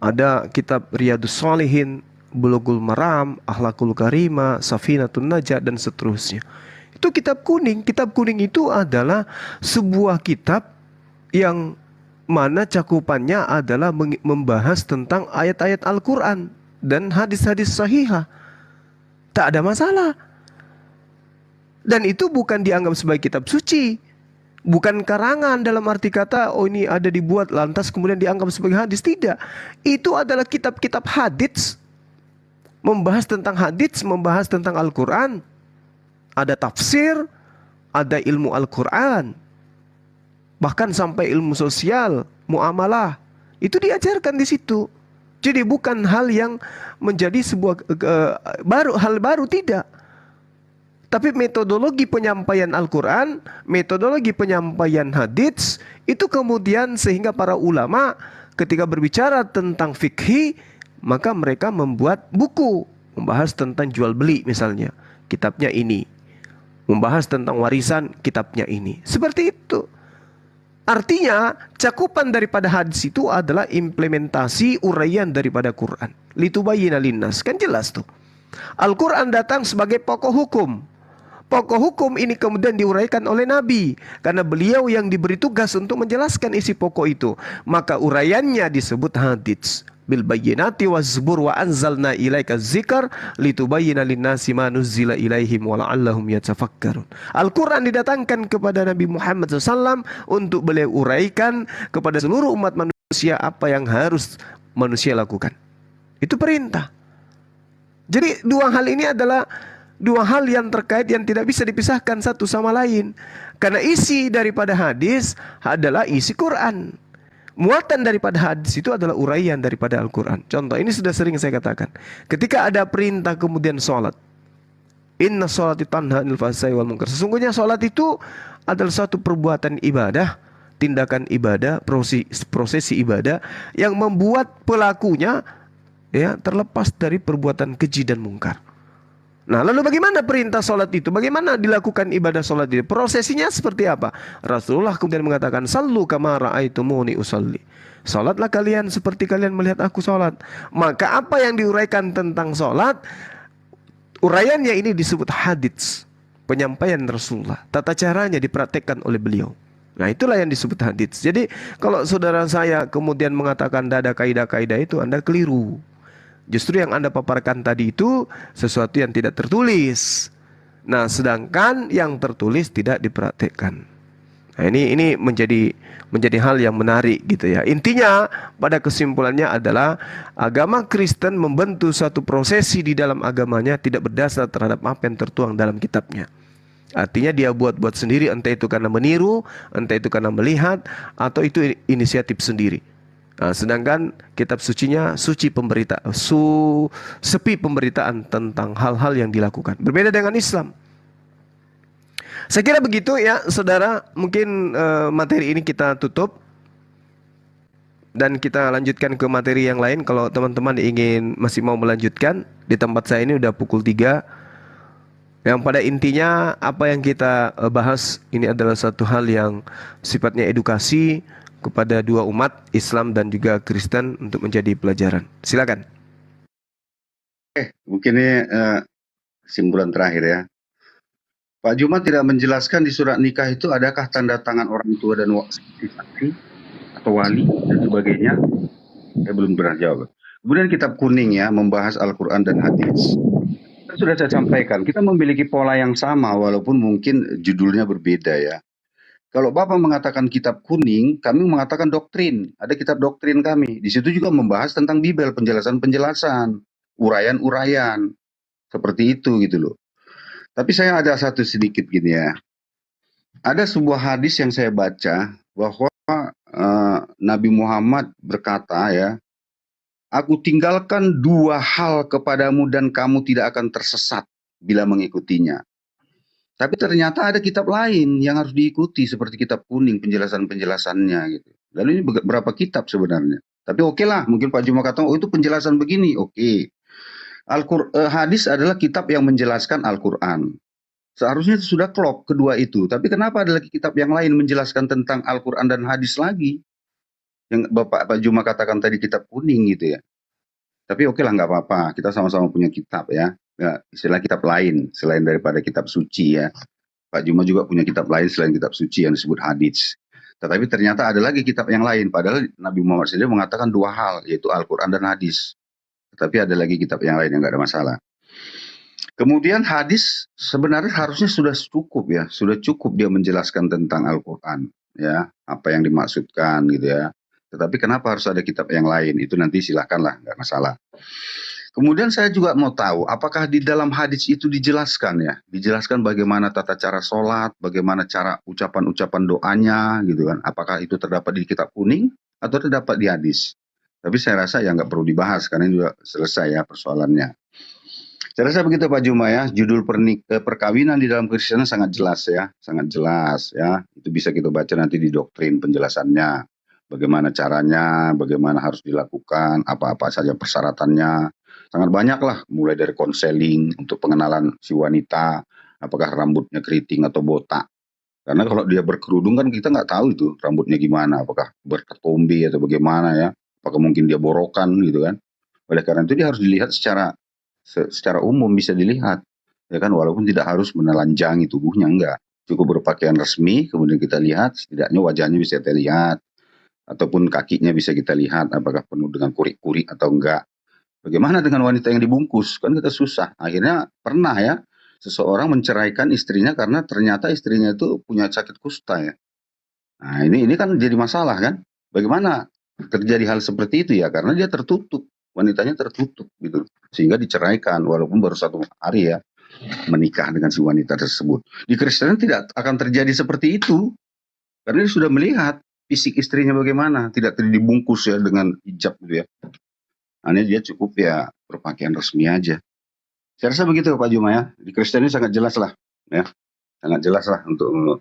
Ada kitab Riyadhus Shalihin, Bulughul Maram, Akhlakul Karimah, Safinatun Najah dan seterusnya. Itu kitab kuning. Kitab kuning itu adalah sebuah kitab yang mana cakupannya adalah membahas tentang ayat-ayat Al-Quran dan hadis-hadis sahihah. Tak ada masalah. Dan itu bukan dianggap sebagai kitab suci. Bukan karangan dalam arti kata, oh ini ada dibuat lantas kemudian dianggap sebagai hadis. Tidak. Itu adalah kitab-kitab hadis. Membahas tentang hadis, membahas tentang Al-Quran. Ada tafsir, ada ilmu Al-Quran. Bahkan sampai ilmu sosial, muamalah. Itu diajarkan di situ. Jadi bukan hal yang menjadi sebuah hal baru, tidak. Tapi metodologi penyampaian Al-Quran, metodologi penyampaian hadits, itu kemudian sehingga para ulama ketika berbicara tentang fikih, maka mereka membuat buku, membahas tentang jual beli misalnya. Kitabnya ini. membahas tentang warisan kitabnya ini. Seperti itu. Artinya cakupan daripada hadis itu adalah implementasi uraian daripada Quran. Litubayyina linnas, kan jelas tuh. Al-Quran datang sebagai pokok hukum. Pokok hukum ini kemudian diuraikan oleh Nabi, karena beliau yang diberi tugas untuk menjelaskan isi pokok itu. Maka uraiannya disebut hadits. Bil bayyinati waz zubur wa anzalna ilaika dzikr litubayyana linnasi ma nuzzila ilaihim wa la'allahum yatafakkarun. Al-Quran didatangkan kepada Nabi Muhammad SAW untuk beliau uraikan kepada seluruh umat manusia apa yang harus manusia lakukan. Itu perintah. Jadi dua hal ini adalah dua hal yang terkait, yang tidak bisa dipisahkan satu sama lain. Karena isi daripada hadis adalah isi Quran. Muatan daripada hadis itu adalah uraian daripada Al-Quran. Contoh, ini sudah sering saya katakan. Ketika ada perintah kemudian sholat. Inna sholati tanha anil fahsya'i wal munkar. Sesungguhnya sholat itu adalah suatu perbuatan ibadah, tindakan ibadah, prosesi ibadah yang membuat pelakunya terlepas dari perbuatan keji dan mungkar. Nah, lalu bagaimana perintah sholat itu? Bagaimana dilakukan ibadah sholat itu? Prosesinya seperti apa? Rasulullah kemudian mengatakan, sallu kama ra'aitumuni usalli. Sholatlah kalian seperti kalian melihat aku sholat. Maka apa yang diuraikan tentang sholat, uraiannya ini disebut hadits, penyampaian Rasulullah. Tata caranya dipraktekkan oleh beliau. Nah, itulah yang disebut hadits. Jadi kalau saudara saya kemudian mengatakan ada kaidah-kaidah itu, Anda keliru. Justru yang Anda paparkan tadi itu sesuatu yang tidak tertulis. Nah, sedangkan yang tertulis tidak dipraktekkan. Nah, ini menjadi hal yang menarik gitu ya. Intinya pada kesimpulannya adalah agama Kristen membentuk suatu prosesi di dalam agamanya tidak berdasar terhadap apa yang tertuang dalam kitabnya. Artinya dia buat-buat sendiri, entah itu karena meniru, entah itu karena melihat, atau itu inisiatif sendiri. Nah, sedangkan kitab sucinya sepi pemberitaan tentang hal-hal yang dilakukan. Berbeda dengan Islam. Saya kira begitu ya, saudara. Mungkin materi ini kita tutup dan kita lanjutkan ke materi yang lain. Kalau teman-teman masih mau melanjutkan, di tempat saya ini udah pukul 3. Yang pada intinya apa yang kita bahas ini adalah satu hal yang sifatnya edukasi kepada dua umat, Islam dan juga Kristen, untuk menjadi pelajaran. Silakan. Mungkin ini kesimpulan terakhir ya. Pak Juma tidak menjelaskan di surat nikah itu adakah tanda tangan orang tua dan saksi atau wali dan sebagainya. Saya belum pernah jawab. Kemudian kitab kuning ya, membahas Al-Quran dan hadis. Sudah saya sampaikan, kita memiliki pola yang sama walaupun mungkin judulnya berbeda ya. Kalau Bapak mengatakan kitab kuning, kami mengatakan doktrin. Ada kitab doktrin kami. Di situ juga membahas tentang Bibel, penjelasan-penjelasan, uraian-uraian. Seperti itu gitu loh. Tapi saya ada satu sedikit gini ya. Ada sebuah hadis yang saya baca bahwa Nabi Muhammad berkata ya, aku tinggalkan dua hal kepadamu dan kamu tidak akan tersesat bila mengikutinya. Tapi ternyata ada kitab lain yang harus diikuti seperti kitab kuning, penjelasan-penjelasannya gitu. Lalu ini berapa kitab sebenarnya? Tapi oke lah, mungkin Pak Juma kata, oh itu penjelasan begini, oke. Hadis adalah kitab yang menjelaskan Al-Quran. Seharusnya sudah klop kedua itu. Tapi kenapa ada lagi kitab yang lain menjelaskan tentang Al-Quran dan hadis lagi? Yang Pak Juma katakan tadi kitab kuning gitu ya. Tapi oke lah, nggak apa-apa. Kita sama-sama punya kitab ya. Ya, istilah kitab lain selain daripada kitab suci ya. Pak Juma juga punya kitab lain selain kitab suci yang disebut hadits. Tetapi ternyata ada lagi kitab yang lain. Padahal Nabi Muhammad sendiri mengatakan dua hal, yaitu Al-Quran dan hadis. Tetapi ada lagi kitab yang lain yang nggak ada masalah. Kemudian hadis sebenarnya harusnya sudah cukup ya. Sudah cukup dia menjelaskan tentang Al-Quran. Ya, apa yang dimaksudkan gitu ya. Tetapi kenapa harus ada kitab yang lain? Itu nanti silakanlah, nggak masalah. Kemudian saya juga mau tahu, apakah di dalam hadis itu dijelaskan ya, dijelaskan bagaimana tata cara sholat, bagaimana cara ucapan-ucapan doanya, gitu kan? Apakah itu terdapat di kitab kuning atau terdapat di hadis? Tapi saya rasa ya nggak perlu dibahas karena ini juga selesai ya persoalannya. Saya rasa begitu Pak Juma ya. Judul perkawinan di dalam Kristen sangat jelas ya, sangat jelas ya. Itu bisa kita baca nanti di doktrin penjelasannya, bagaimana caranya, bagaimana harus dilakukan, apa-apa saja persyaratannya. Sangat banyak lah, mulai dari konseling untuk pengenalan si wanita, apakah rambutnya keriting atau botak. Karena kalau dia berkerudung kan kita nggak tahu itu rambutnya gimana, apakah berketombe atau bagaimana ya, apakah mungkin dia borokan gitu kan. Oleh karena itu dia harus dilihat secara umum, bisa dilihat, ya kan, walaupun tidak harus menelanjangi tubuhnya, enggak. Cukup berpakaian resmi, kemudian kita lihat, setidaknya wajahnya bisa kita lihat, ataupun kakinya bisa kita lihat, apakah penuh dengan kurik-kurik atau enggak. Bagaimana dengan wanita yang dibungkus? Kan kita susah. Akhirnya pernah ya, seseorang menceraikan istrinya karena ternyata istrinya itu punya sakit kusta ya. Nah ini kan jadi masalah kan. Bagaimana terjadi hal seperti itu ya? Karena dia tertutup, wanitanya tertutup gitu. Sehingga diceraikan walaupun baru 1 hari ya menikah dengan si wanita tersebut. Di Kristen tidak akan terjadi seperti itu. Karena dia sudah melihat fisik istrinya bagaimana. Tidak dibungkus ya dengan hijab gitu ya. Hanya dia cukup ya berpakaian resmi aja. Saya rasa begitu Pak Juma ya. Di Kristen ini sangat jelas lah ya. Sangat jelas lah untuk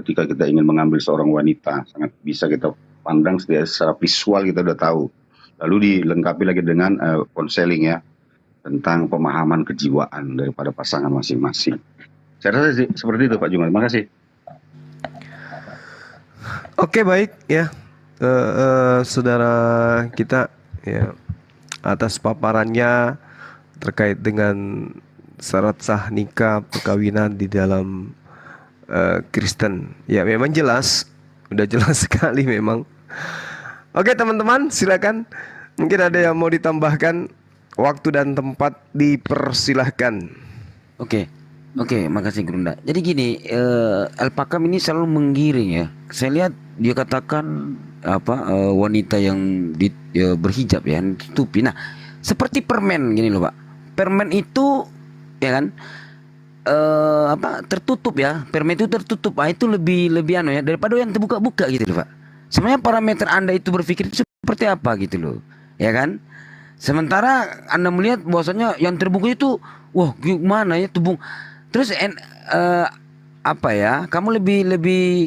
ketika kita ingin mengambil seorang wanita, sangat bisa kita pandang secara visual, kita udah tahu. Lalu dilengkapi lagi dengan konseling ya, tentang pemahaman kejiwaan daripada pasangan masing-masing. Saya rasa seperti itu Pak Juma. Terima kasih. Oke, baik ya, saudara kita ya, atas paparannya terkait dengan syarat sah nikah perkawinan di dalam Kristen. Ya memang jelas, udah jelas sekali memang. Oke teman-teman, silakan. Mungkin ada yang mau ditambahkan, waktu dan tempat dipersilahkan. Oke, makasih Gurunda. Jadi gini, El Pakam ini selalu menggiring ya. Saya lihat dia katakan wanita yang berhijab ya, ditutupi. Nah, seperti permen gini loh Pak. Permen itu ya kan tertutup ya. Permen itu tertutup. Itu lebih anu ya daripada yang terbuka-buka gitu loh Pak. Sebenarnya parameter Anda itu berpikir itu seperti apa gitu loh. Ya kan? Sementara Anda melihat bahwasanya yang terbuka itu wah gimana ya tubung. Terus kamu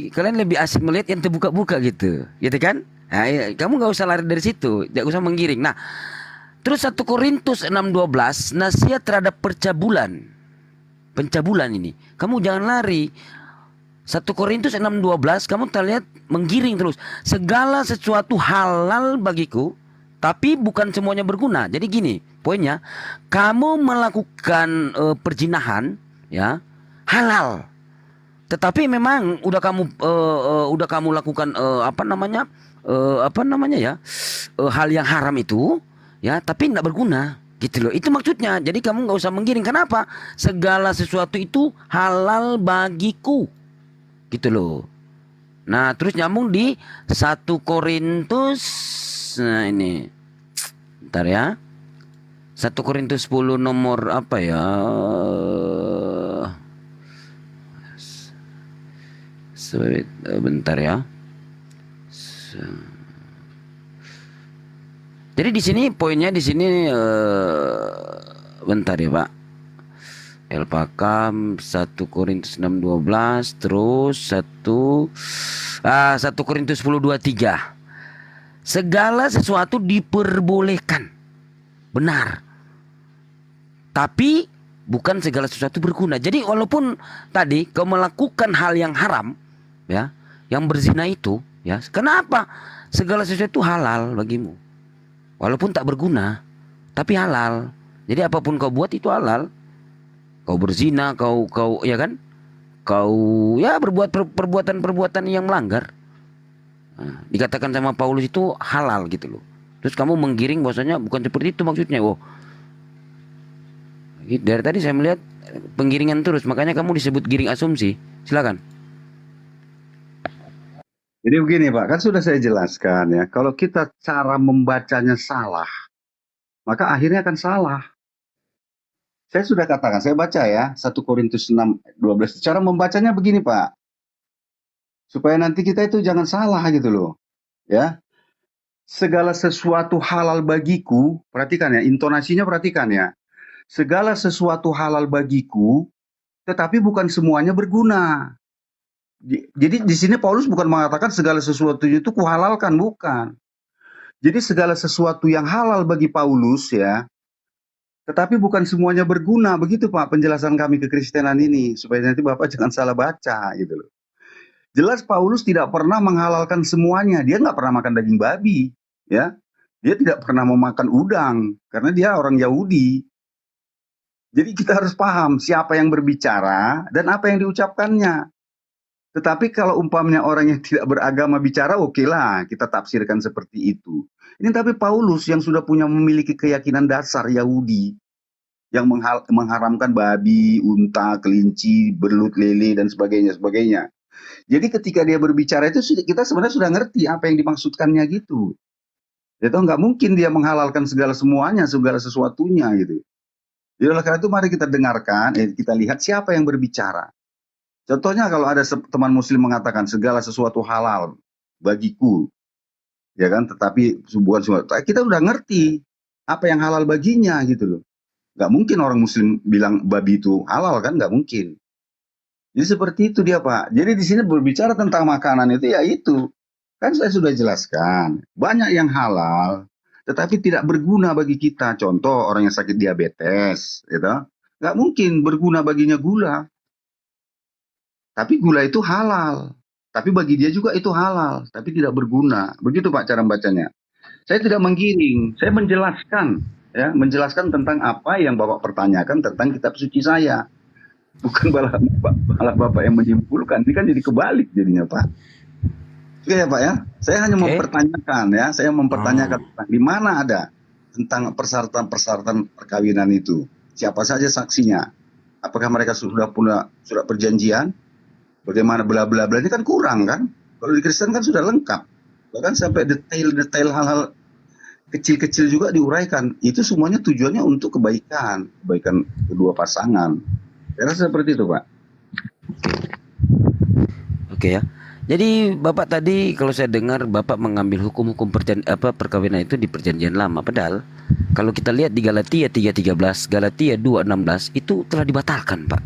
kalian lebih asik melihat yang terbuka-buka gitu kan? Nah, kamu nggak usah lari dari situ, nggak usah menggiring. Nah, terus 1 Korintus 6:12 nasihat terhadap pencabulan ini. Kamu jangan lari. 1 Korintus 6:12 kamu terlihat menggiring terus. Segala sesuatu halal bagiku, tapi bukan semuanya berguna. Jadi gini, poinnya, kamu melakukan perzinahan ya, halal. Tetapi memang udah kamu lakukan hal yang haram itu ya, tapi nggak berguna gitu loh. Itu maksudnya. Jadi kamu nggak usah menggiring. Kenapa? Segala sesuatu itu halal bagiku gitu loh. Nah terus nyambung di 1 Korintus. Nah ini bentar ya, 1 Korintus 10 nomor apa ya, bentar ya. Jadi di sini poinnya di sini bentar ya Pak. El Pakam 1 Korintus 6:12 terus 1 Korintus 10:23. Segala sesuatu diperbolehkan. Benar. Tapi bukan segala sesuatu berguna. Jadi walaupun tadi kau melakukan hal yang haram ya, yang berzina itu ya, kenapa? Segala sesuatu halal bagimu. Walaupun tak berguna, tapi halal. Jadi apapun kau buat itu halal. Kau berzina, kau ya kan? Kau ya berbuat perbuatan yang melanggar. Nah, dikatakan sama Paulus itu halal gitu loh. Terus kamu menggiring bahwasanya bukan seperti itu maksudnya. Dari tadi saya melihat penggiringan terus, makanya kamu disebut giring asumsi. Silakan. Jadi begini Pak, kan sudah saya jelaskan ya, kalau kita cara membacanya salah, maka akhirnya akan salah. Saya sudah katakan, saya baca ya, 1 Korintus 6:12. Cara membacanya begini Pak, supaya nanti kita itu jangan salah gitu loh. Ya, segala sesuatu halal bagiku, perhatikan ya, intonasinya perhatikan ya. Segala sesuatu halal bagiku, tetapi bukan semuanya berguna. Jadi di sini Paulus bukan mengatakan segala sesuatu itu kuhalalkan, bukan. Jadi segala sesuatu yang halal bagi Paulus ya, Tetapi bukan semuanya berguna, begitu Pak penjelasan kami kekristenan ini, supaya nanti Bapak jangan salah baca gitu loh. Jelas Paulus tidak pernah menghalalkan semuanya, dia nggak pernah makan daging babi, ya. Dia tidak pernah memakan udang, karena dia orang Yahudi. Jadi kita harus paham siapa yang berbicara dan apa yang diucapkannya. Tetapi kalau umpamanya orang yang tidak beragama bicara, oke lah kita tafsirkan seperti itu. Ini tapi Paulus yang sudah memiliki keyakinan dasar Yahudi, yang mengharamkan babi, unta, kelinci, belut, lele, dan sebagainya. Jadi ketika dia berbicara itu kita sebenarnya sudah ngerti apa yang dimaksudkannya gitu. Itu nggak mungkin dia menghalalkan segala sesuatunya gitu. Jadi oleh karena itu mari kita dengarkan, kita lihat siapa yang berbicara. Contohnya kalau ada teman muslim mengatakan segala sesuatu halal bagiku, ya kan, tetapi bukan sesuatu, kita udah ngerti apa yang halal baginya gitu loh. Nggak mungkin orang muslim bilang babi itu halal kan, nggak mungkin. Jadi seperti itu dia Pak. Jadi di sini berbicara tentang makanan itu ya itu. Kan saya sudah jelaskan, banyak yang halal, tetapi tidak berguna bagi kita. Contoh orang yang sakit diabetes, gitu. Nggak mungkin berguna baginya gula. Tapi gula itu halal. Tapi bagi dia juga itu halal, tapi tidak berguna. Begitu Pak cara membacanya. Saya tidak menggiring, saya menjelaskan, ya, menjelaskan tentang apa yang Bapak pertanyakan tentang kitab suci saya. Bukan malah Bapak yang menyimpulkan. Ini kan jadi kebalik jadinya Pak. Oke ya Pak ya, saya hanya mempertanyakan ya, saya mempertanyakan di mana ada tentang persyaratan perkawinan itu. Siapa saja saksinya? Apakah mereka sudah punya surat perjanjian? Bagaimana bla ini kan kurang kan? Kalau di Kristen kan sudah lengkap. Bahkan sampai detail hal-hal kecil-kecil juga diuraikan. Itu semuanya tujuannya untuk kebaikan kedua pasangan. Saya rasa seperti itu Pak. Oke ya. Jadi Bapak tadi kalau saya dengar Bapak mengambil hukum-hukum perkawinan itu di perjanjian lama. Padahal kalau kita lihat di Galatia 3:13, Galatia 2:16 itu telah dibatalkan Pak.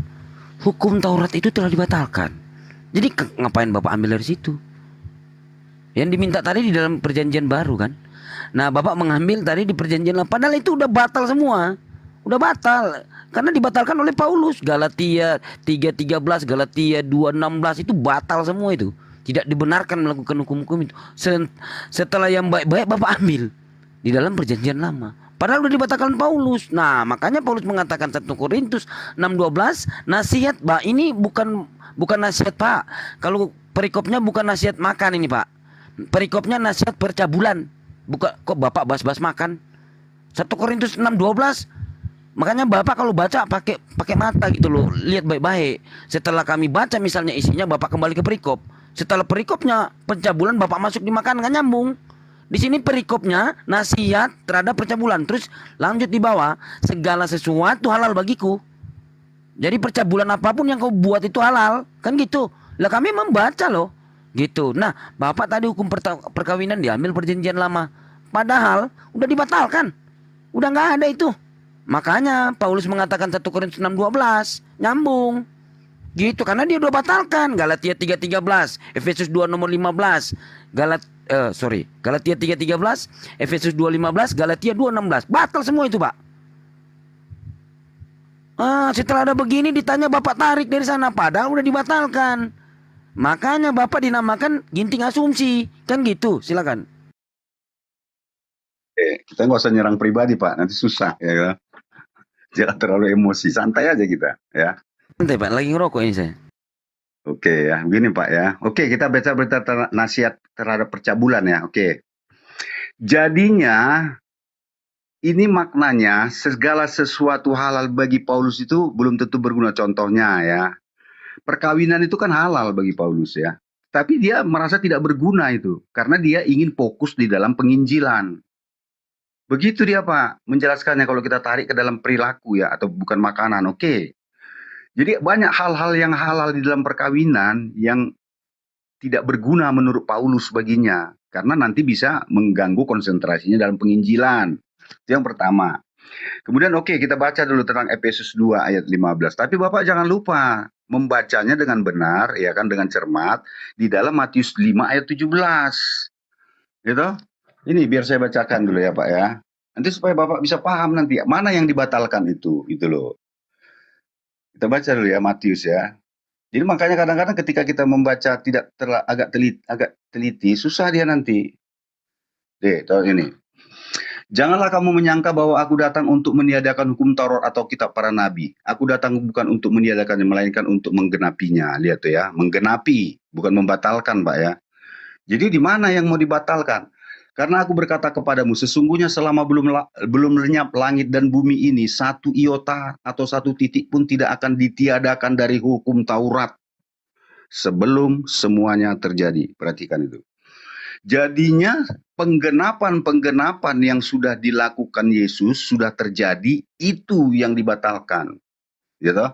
Hukum Taurat itu telah dibatalkan. Jadi ngapain Bapak ambil dari situ? Yang diminta tadi di dalam perjanjian baru kan. Nah Bapak mengambil tadi di perjanjian lama. Padahal itu udah batal semua. Udah batal. Karena dibatalkan oleh Paulus. Galatia 3:13, Galatia 2:16 itu batal semua itu. Tidak dibenarkan melakukan hukum-hukum itu. Setelah yang baik-baik Bapak ambil di dalam perjanjian lama. Padahal sudah dibatalkan Paulus. Nah makanya Paulus mengatakan 1 Korintus 6:12, nasihat Pak ini bukan nasihat Pak. Kalau perikopnya bukan nasihat makan ini Pak. Perikopnya nasihat percabulan. Kok Bapak bahas-bahas makan? 1 Korintus 6:12. Makanya Bapak kalau baca pakai mata gitu loh, lihat baik-baik. Setelah kami baca misalnya isinya, Bapak kembali ke perikop. Setelah perikopnya pencabulan, Bapak masuk di makan, nggak nyambung. Di sini perikopnya nasihat terhadap percabulan, terus lanjut di bawah segala sesuatu halal bagiku. Jadi percabulan apapun yang kau buat itu halal, kan gitu. Lah kami membaca loh, gitu. Nah Bapak tadi hukum perkawinan diambil perjanjian lama, padahal udah dibatalkan, udah nggak ada itu. Makanya Paulus mengatakan 1 Korintus 6:12 nyambung gitu, karena dia udah batalkan. Galatia 3:13, Efesus 2:15, Galatia 3:13, Efesus 2:15, Galatia 2:16, batal semua itu Pak. Setelah ada begini ditanya Bapak tarik dari sana, padahal udah dibatalkan. Makanya Bapak dinamakan ginting asumsi, kan gitu. Silakan. Kita nggak usah nyerang pribadi Pak, nanti susah ya kan. Jangan terlalu emosi, santai aja kita ya. Santai Pak, lagi ngerokok ini saya. Oke ya, begini Pak ya. Oke, kita baca berita nasihat terhadap percabulan ya. Oke. Jadinya ini maknanya segala sesuatu halal bagi Paulus itu belum tentu berguna. Contohnya ya, perkawinan itu kan halal bagi Paulus ya. Tapi dia merasa tidak berguna itu karena dia ingin fokus di dalam penginjilan. Begitu dia Pak menjelaskannya kalau kita tarik ke dalam perilaku ya, atau bukan makanan. Oke. Jadi banyak hal-hal yang halal di dalam perkawinan yang tidak berguna menurut Paulus baginya, karena nanti bisa mengganggu konsentrasinya dalam penginjilan. Itu yang pertama. Kemudian kita baca dulu tentang Efesus 2 ayat 15. Tapi Bapak jangan lupa membacanya dengan benar ya kan, dengan cermat di dalam Matius 5 ayat 17. Gitu? Ini biar saya bacakan dulu ya Pak ya. Nanti supaya Bapak bisa paham nanti mana yang dibatalkan itu loh. Kita baca dulu ya Matius ya. Jadi makanya kadang-kadang ketika kita membaca tidak agak teliti, susah dia nanti. Tahu ini. Janganlah kamu menyangka bahwa aku datang untuk meniadakan hukum Taurat atau kitab para nabi. Aku datang bukan untuk meniadakannya, melainkan untuk menggenapinya. Lihat tuh ya, menggenapi, bukan membatalkan, Pak ya. Jadi di mana yang mau dibatalkan? Karena aku berkata kepadamu, sesungguhnya selama belum lenyap langit dan bumi ini, satu iota atau satu titik pun tidak akan ditiadakan dari hukum Taurat sebelum semuanya terjadi. Perhatikan itu. Jadinya penggenapan yang sudah dilakukan Yesus sudah terjadi, itu yang dibatalkan. Gitu?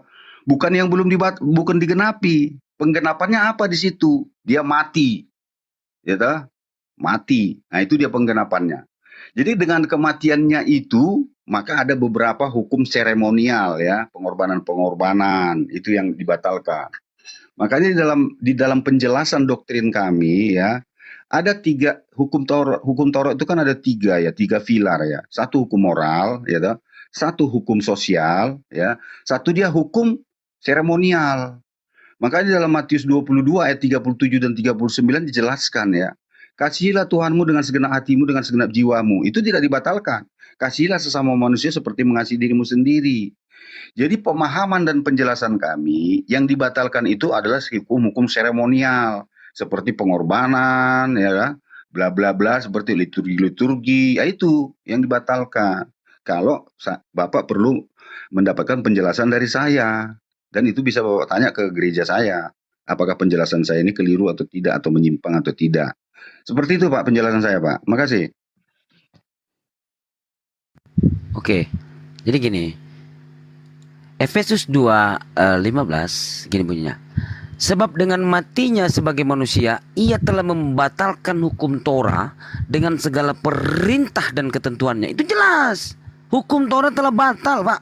Bukan yang bukan digenapi. Penggenapannya apa di situ? Dia mati. Gitu? Mati. Nah, itu dia penggenapannya. Jadi dengan kematiannya itu, maka ada beberapa hukum seremonial ya, pengorbanan itu yang dibatalkan. Makanya di dalam penjelasan doktrin kami ya, ada 3 hukum Taurat. Hukum Taurat itu kan ada 3 ya, 3 pilar ya. 1 hukum moral ya, 1 hukum sosial ya, 1 dia hukum seremonial. Makanya dalam Matius 22 ayat 37 dan 39 dijelaskan ya. Kasihilah Tuhanmu dengan segenap hatimu, dengan segenap jiwamu. Itu tidak dibatalkan. Kasihilah sesama manusia seperti mengasihi dirimu sendiri. Jadi pemahaman dan penjelasan kami yang dibatalkan itu adalah hukum-hukum seremonial. Seperti pengorbanan, ya kan? Bla bla bla, seperti liturgi-liturgi. Ya itu yang dibatalkan. Kalau Bapak perlu mendapatkan penjelasan dari saya. Dan itu bisa Bapak tanya ke gereja saya. Apakah penjelasan saya ini keliru atau tidak, atau menyimpang atau tidak. Seperti itu Pak penjelasan saya Pak. Makasih. Oke. Jadi gini. Efesus 2:15 gini bunyinya. Sebab dengan matinya sebagai manusia, ia telah membatalkan hukum Torah dengan segala perintah dan ketentuannya. Itu jelas. Hukum Torah telah batal, Pak.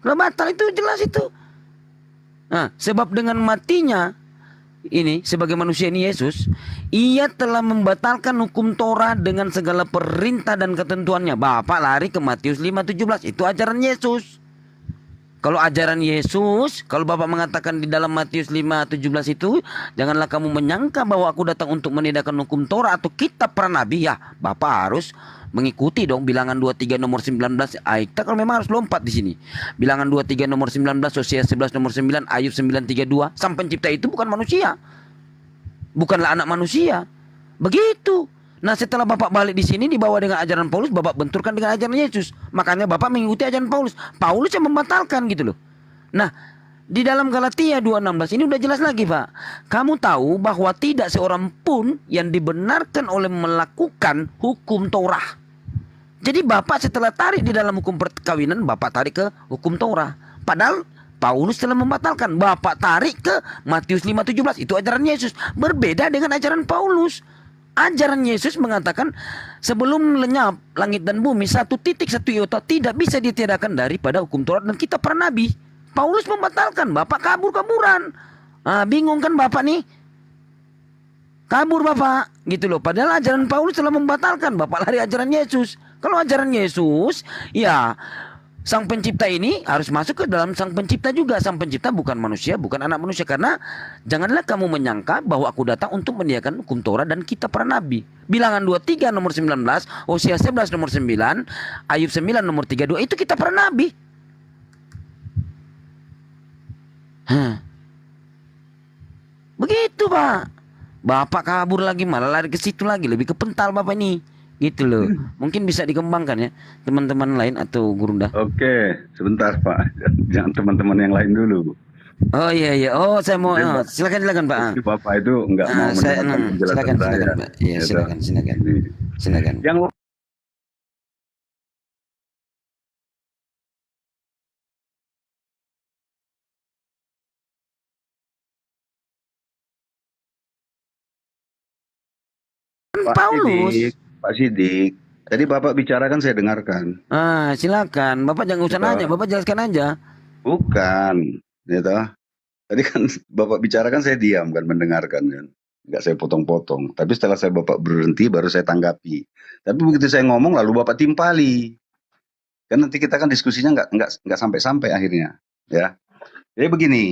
Telah batal, itu jelas itu. Nah, sebab dengan matinya ini sebagai manusia ini Yesus, ia telah membatalkan hukum Torah dengan segala perintah dan ketentuannya. Bapak lari ke Matius 5:17. Itu ajaran Yesus. Kalau ajaran Yesus, kalau Bapak mengatakan di dalam Matius 5:17 itu, janganlah kamu menyangka bahwa aku datang untuk meniadakan hukum Torah atau kitab para nabi. Ya, Bapak harus mengikuti dong Bilangan 23 nomor 19. Kita kalau memang harus lompat di sini. Bilangan 23 nomor 19, Hosea 11 nomor 9, Ayub 9:32. Sang pencipta itu bukan manusia. Bukanlah anak manusia. Begitu. Nah, setelah Bapak balik di sini dibawa dengan ajaran Paulus, Bapak benturkan dengan ajaran Yesus. Makanya Bapak mengikuti ajaran Paulus. Paulus yang membatalkan gitu loh. Nah, di dalam Galatia 2:16 ini udah jelas lagi, Pak. Kamu tahu bahwa tidak seorang pun yang dibenarkan oleh melakukan hukum Torah. Jadi Bapak setelah tarik di dalam hukum perkawinan, Bapak tarik ke hukum Torah. Padahal Paulus telah membatalkan. Bapak tarik ke Matius 5:17. Itu ajaran Yesus. Berbeda dengan ajaran Paulus. Ajaran Yesus mengatakan sebelum lenyap langit dan bumi, 1 titik 1 iota tidak bisa ditiadakan daripada hukum Taurat dan kitab para nabi. Paulus membatalkan. Bapak kabur-kaburan. Bingung kan Bapak nih? Kabur Bapak. Gitu loh. Padahal ajaran Paulus telah membatalkan. Bapak lari ajaran Yesus. Kalau ajaran Yesus, ya Sang Pencipta ini harus masuk ke dalam Sang Pencipta juga. Sang Pencipta bukan manusia, bukan anak manusia. Karena janganlah kamu menyangka bahwa aku datang untuk mendiadakan hukum Torah dan kitab para nabi. Bilangan 23 nomor 19, Hosea 11 nomor 9, Ayub 9 nomor 32. Itu kitab para nabi. Begitu Pak. Bapak kabur lagi, malah lari ke situ lagi. Lebih ke pental Bapak ini. Gitu loh. Mungkin bisa dikembangkan ya teman-teman lain atau Gurunda. Oke, sebentar Pak. Jangan teman-teman yang lain dulu. Oh iya iya. Oh saya mau silakan Pak. Bapak itu enggak mau mendengarkan penjelasan saya. Pak. Iya, silakan. Yang Pak Sidik, tadi Bapak bicarakan saya dengarkan. Silakan. Bapak jangan usah nanya, Bapak jelaskan aja. Bukan, gitu. Tadi kan Bapak bicarakan saya diam kan, mendengarkan kan. Enggak saya potong-potong. Tapi setelah Bapak berhenti baru saya tanggapi. Tapi begitu saya ngomong lalu Bapak timpali. Kan nanti kita kan diskusinya nggak sampai-sampai akhirnya, ya. Jadi begini,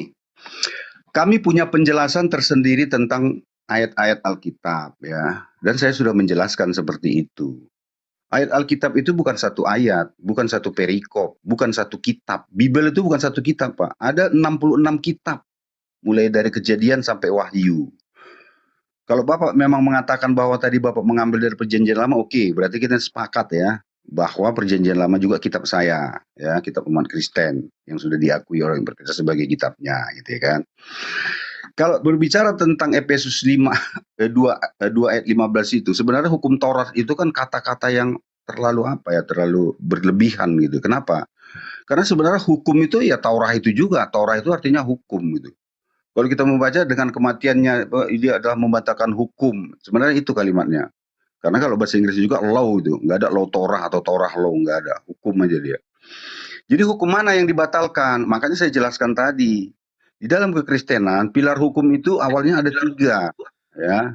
kami punya penjelasan tersendiri tentang ayat-ayat Alkitab, ya. Dan saya sudah menjelaskan seperti itu. Ayat Alkitab itu bukan satu ayat, bukan satu perikop, bukan satu kitab. Bibel itu bukan satu kitab, Pak. Ada 66 kitab, mulai dari Kejadian sampai Wahyu. Kalau Bapak memang mengatakan bahwa tadi Bapak mengambil dari Perjanjian Lama, oke, berarti kita sepakat ya, bahwa Perjanjian Lama juga kitab saya, ya, kitab umat Kristen yang sudah diakui orang yang berkata sebagai kitabnya, gitu ya kan. Kalau berbicara tentang Efesus 2 ayat 15 itu, sebenarnya hukum Taurat itu kan kata-kata yang terlalu terlalu berlebihan gitu. Kenapa? Karena sebenarnya hukum itu ya Taurat itu juga, Taurat itu artinya hukum gitu. Kalau kita membaca dengan kematiannya, dia adalah membatalkan hukum. Sebenarnya itu kalimatnya. Karena kalau bahasa Inggris juga law itu, nggak ada law Torah atau Torah law, nggak ada, hukum aja dia. Jadi hukum mana yang dibatalkan? Makanya saya jelaskan tadi, di dalam kekristenan pilar hukum itu awalnya ada 3, ya,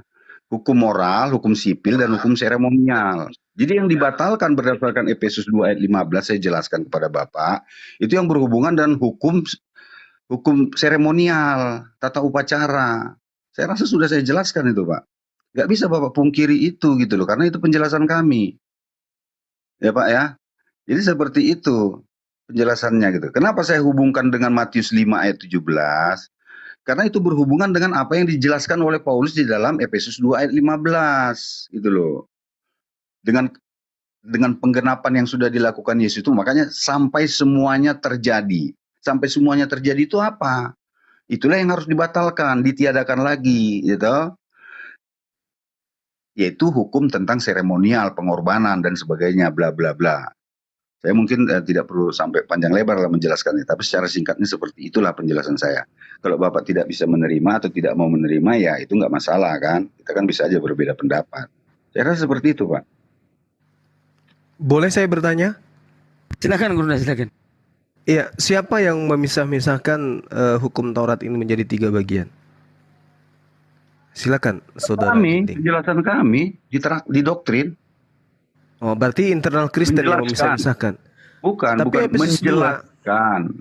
hukum moral, hukum sipil, dan hukum seremonial. Jadi yang dibatalkan berdasarkan Efesus 2 ayat 15 saya jelaskan kepada Bapak, itu yang berhubungan dengan hukum seremonial, tata upacara. Saya rasa sudah saya jelaskan itu, Pak. Nggak bisa Bapak pungkiri itu gitu loh, karena itu penjelasan kami. Ya Pak ya. Jadi seperti itu penjelasannya gitu. Kenapa saya hubungkan dengan Matius 5 ayat 17? Karena itu berhubungan dengan apa yang dijelaskan oleh Paulus di dalam Efesus 2 ayat 15 gitu loh. Dengan penggenapan yang sudah dilakukan Yesus itu, makanya sampai semuanya terjadi. Sampai semuanya terjadi itu apa? Itulah yang harus dibatalkan, ditiadakan lagi gitu. Yaitu hukum tentang seremonial, pengorbanan dan sebagainya, bla bla bla. Saya mungkin tidak perlu sampai panjang lebar lah menjelaskannya, tapi secara singkatnya seperti itulah penjelasan saya. Kalau Bapak tidak bisa menerima atau tidak mau menerima, ya itu nggak masalah kan. Kita kan bisa aja berbeda pendapat. Saya rasa seperti itu, Pak. Boleh saya bertanya? Silakan Guru, silakan. Iya, siapa yang memisah-misahkan hukum Taurat ini menjadi 3 bagian? Silakan, saudara. Penjelasan kami di doktrin. Oh, berarti internal Kristen yang memisah-misahkan. Bukan, tapi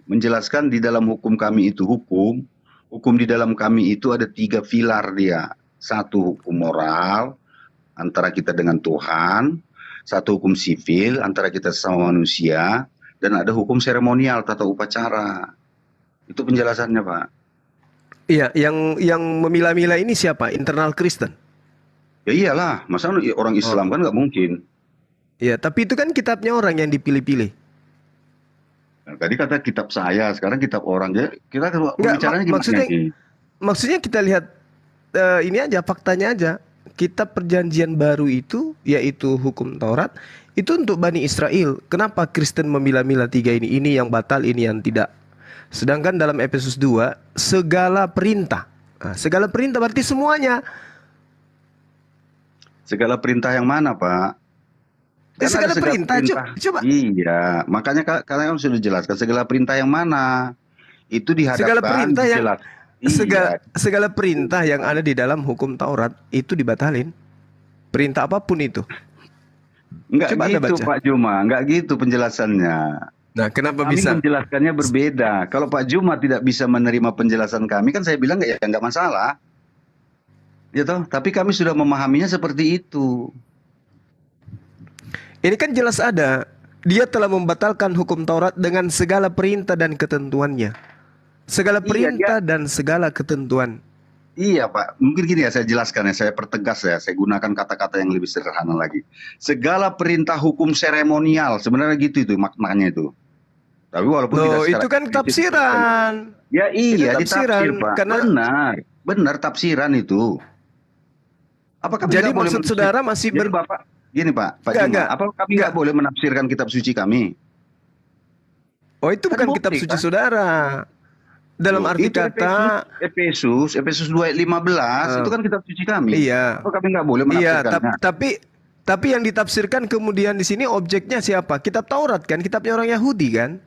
menjelaskan di dalam hukum kami itu hukum di dalam kami itu ada 3 pilar dia. 1 hukum moral antara kita dengan Tuhan, 1 hukum sivil antara kita sama manusia, dan ada hukum seremonial, tata upacara. Itu penjelasannya, Pak. Iya, yang memilah-milah ini siapa? Internal Kristen? Ya iyalah, masa orang Islam kan nggak mungkin. Iya, tapi itu kan kitabnya orang yang dipilih-pilih. Nah, tadi kata kitab saya, sekarang kitab orang. Jadi kita bicaranya gimana? Maksudnya kita lihat ini aja, faktanya aja. Kitab Perjanjian Baru itu, yaitu hukum Taurat, itu untuk Bani Israel. Kenapa Kristen memilah-milah 3 ini? Ini yang batal, ini yang tidak. Sedangkan dalam Efesus 2, segala perintah. Nah, segala perintah berarti semuanya. Segala perintah yang mana, Pak? Segala perintah. Coba. Iya, makanya kalian sudah jelaskan segala perintah yang mana. Itu dihadapkan. Segala perintah segala perintah yang ada di dalam hukum Taurat itu dibatalin. Perintah apapun itu. Enggak gitu, Pak Juma. Enggak gitu penjelasannya. Nah, kenapa kami bisa? Menjelaskannya berbeda. Kalau Pak Juma tidak bisa menerima penjelasan kami, kan saya bilang nggak masalah. Ya toh, tapi kami sudah memahaminya seperti itu. Ini kan jelas ada. Dia telah membatalkan hukum Taurat dengan segala perintah dan ketentuannya. Segala perintah dan segala ketentuan. Iya Pak, mungkin gini ya saya jelaskan ya, saya pertegas ya, saya gunakan kata-kata yang lebih sederhana lagi. Segala perintah hukum seremonial, sebenarnya gitu itu maknanya itu. Tapi walaupun tidak itu kan tafsiran. Ya iya, tafsiran, ditafsir Pak. Karena benar tafsiran itu. Apakah jadi maksud saudara masih Bapak, gini Pak Juma, apakah kami nggak boleh menafsirkan kitab suci kami? Oh itu bukan kitab suci saudara. Dalam arti kata Efesus 2 ayat 15 itu kan kitab suci kami. Iya. Apakah kami nggak boleh menafsirkannya? Iya, tapi yang ditafsirkan kemudian di sini objeknya siapa? Kitab Taurat kan, kitabnya orang Yahudi kan?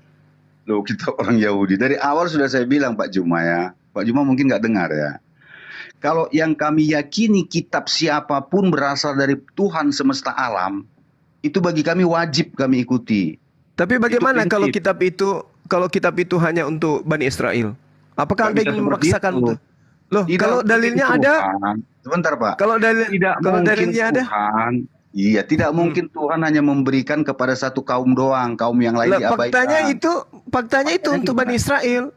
Loh, kitab orang Yahudi. Dari awal sudah saya bilang Pak Juma ya. Pak Juma mungkin nggak dengar ya. Kalau yang kami yakini kitab siapapun berasal dari Tuhan semesta alam, itu bagi kami wajib kami ikuti. Tapi bagaimana kalau kitab itu hanya untuk Bani Israel? Apakah Anda ingin memaksakan untuk? Loh, kalau dalilnya ada? Sebentar, Pak. Kalau dalilnya ada? Tuhan, iya, tidak mungkin Tuhan hanya memberikan kepada satu kaum doang, kaum yang lain diabaikan. Faktanya itu untuk Bani Israel.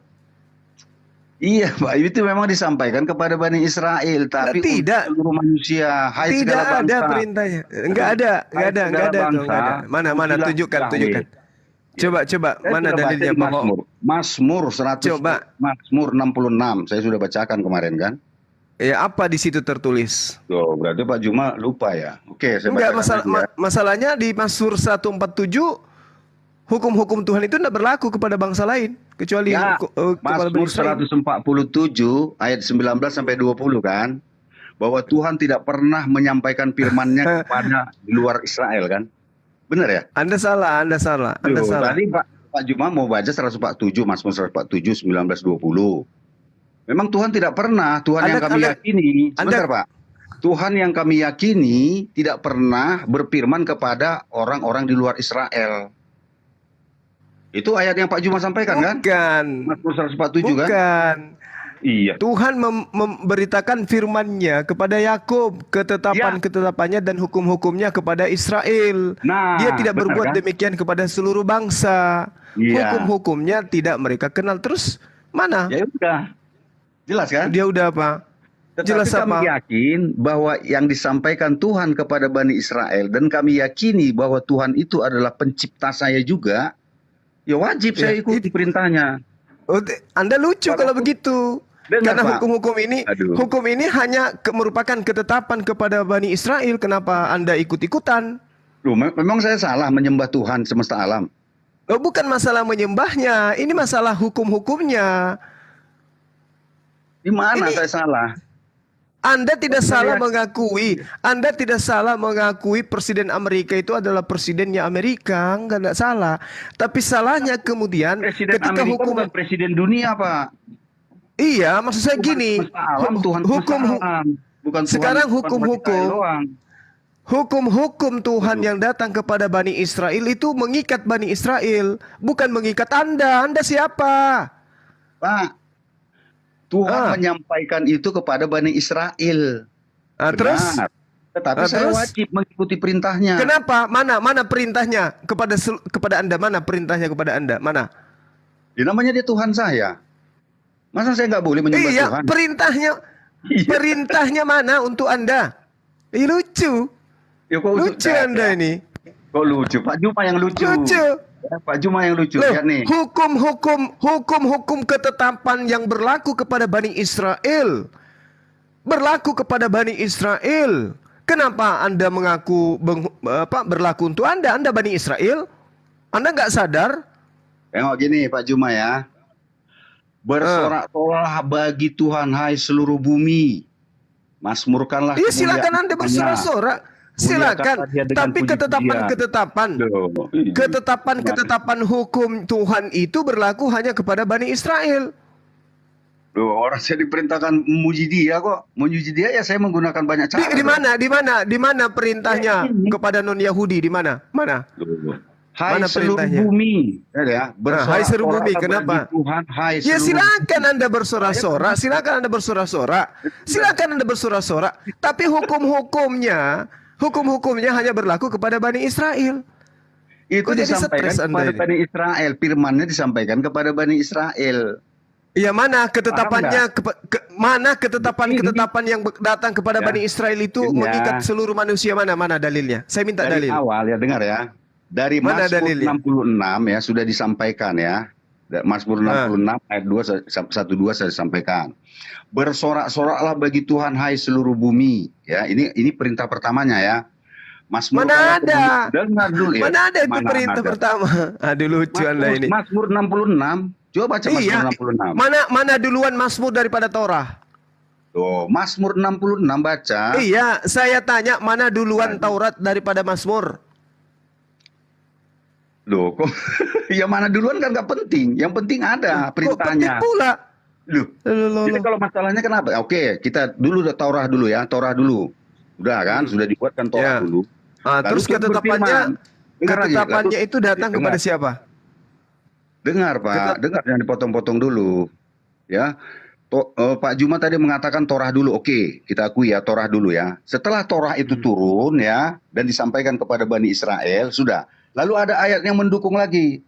Iya, Pak, itu memang disampaikan kepada Bani Israel, tapi tidak untuk seluruh manusia. Hai tidak segala bangsa. ada perintahnya. Enggak ada. Mana tunjukkan. Coba mana dalilnya, Pak? Mazmur 100. Coba. Mazmur 66. Saya sudah bacakan kemarin kan? Ya, apa di situ tertulis? Tuh, berarti Pak Juma lupa ya. Oke, saya Enggak, bacakan masalahnya di Mazmur 147 hukum-hukum Tuhan itu tidak berlaku kepada bangsa lain kecuali kepada Mazmur Bani Israel. 147 ayat 19 sampai 20 kan? Bahwa Tuhan tidak pernah menyampaikan firman-Nya kepada di luar Israel kan? Benar ya? Anda salah. Tadi Pak Juma mau baca 147, Mazmur 147 19 20. Memang Tuhan tidak pernah, Tuhan yang kami yakini. Sebentar, Pak. Tuhan yang kami yakini tidak pernah berfirman kepada orang-orang di luar Israel. Itu ayat yang Pak Juma sampaikan kan? Bukan. Mazmur 147 kan? Bukan. Iya. Tuhan memberitakan firman-Nya kepada Yakub, ketetapan-ketetapannya dan hukum-hukumnya kepada Israel. Nah, Dia tidak berbuat kan? demikian kepada seluruh bangsa. Iya. Hukum-hukumnya tidak mereka kenal. Terus mana? Ya udah. Jelas kan? Dia udah apa? Tetapi Jelas kami apa? yakin bahwa yang disampaikan Tuhan kepada Bani Israel, dan kami yakini bahwa Tuhan itu adalah pencipta saya juga, ya wajib saya ikuti perintahnya. Anda lucu kalau begitu. Dengar, Karena Pak. hukum ini hanya merupakan ketetapan kepada Bani Israel. Kenapa Anda ikut-ikutan? Loh, memang saya salah menyembah Tuhan semesta alam? Oh, bukan masalah menyembahnya, ini masalah hukum-hukumnya. Di mana saya salah? Anda tidak salah mengakui Presiden Amerika itu adalah presidennya Amerika, enggak salah. Tapi salahnya kemudian Presiden ketika Amerika bukan presiden dunia, Pak. Iya, maksud saya gini, sekarang hukum-hukum Tuhan yang datang kepada Bani Israel itu mengikat Bani Israel, bukan mengikat Anda. Anda siapa? Pak, Tuhan menyampaikan itu kepada Bani Israel. Terus? Tetapi saya wajib mengikuti perintahnya. Kenapa? Mana perintahnya kepada Anda? Mana perintahnya kepada Anda? Mana? Namanya dia Tuhan saya. Masa saya nggak boleh menyembah Tuhan? Perintahnya mana untuk Anda? Lucu. Ya, lucu Anda ini. Kok lucu? Pak Juma yang lucu. Pak Juma yang lucu. Lihat nih. Hukum ketetapan yang berlaku kepada Bani Israel. Kenapa Anda mengaku berlaku untuk Anda? Anda Bani Israel? Anda nggak sadar? Tengok gini Pak Juma ya. Bersorak-sorak bagi Tuhan hai seluruh bumi. Masmurkanlah. Iya, silakan Anda bersorak-sorak. Silakan, tapi ketetapan hukum Tuhan itu berlaku hanya kepada Bani Israel. Loh, orang saya diperintahkan memuji dia kok. Memuji dia ya saya menggunakan banyak cara. Di mana perintahnya kepada non Yahudi? Di mana? Mana? Hai mana seluruh bumi. Ya, hai seluruh bumi. Kenapa? Tuhan, hai ya silakan bumi. Anda bersorak-sorak. Silakan Anda bersorak-sorak. Tapi hukum-hukumnya hanya berlaku kepada Bani Israel. Itu disampaikan kepada Bani Israel. Firman-Nya disampaikan kepada Bani Israel. Ya, mana ketetapannya? Mana ketetapan yang datang kepada Bani Israel itu mengikat seluruh manusia? Mana dalilnya? Saya minta dalil. Dari awal ya, dengar ya. Dari Mazmur 66 ya sudah disampaikan ya. Mazmur 66 ayat 1-2 saya sampaikan. Bersorak-soraklah bagi Tuhan hai seluruh bumi. Ya, ini perintah pertamanya ya. Mazmur mana ada? Dengar dulu ya. Mana ada itu perintah pertama? Aduh lucu Anda ini. Mazmur 66. Coba baca Mazmur 66. Mana duluan Mazmur daripada Torah? Tuh, Mazmur 66 baca. Iya, saya tanya mana duluan Taurat daripada Mazmur? Loh, kok yang mana duluan kan nggak penting. Yang penting ada perintahnya. Penting pula. Loh. Jadi kalau masalahnya kenapa? Oke, kita dulu udah Taurah dulu ya, Torah dulu. Udah kan, sudah dibuatkan Torah dulu. Terus ketetapannya Dengar lagi. Ketetapannya Lalu- itu datang dengar. kepada siapa? Dengar Pak, dengar, jangan dipotong-potong dulu. Ya, Pak Juma tadi mengatakan Torah dulu. Oke, kita akui ya Torah dulu ya. Setelah Torah itu turun ya dan disampaikan kepada Bani Israel, sudah. Lalu ada ayat yang mendukung lagi.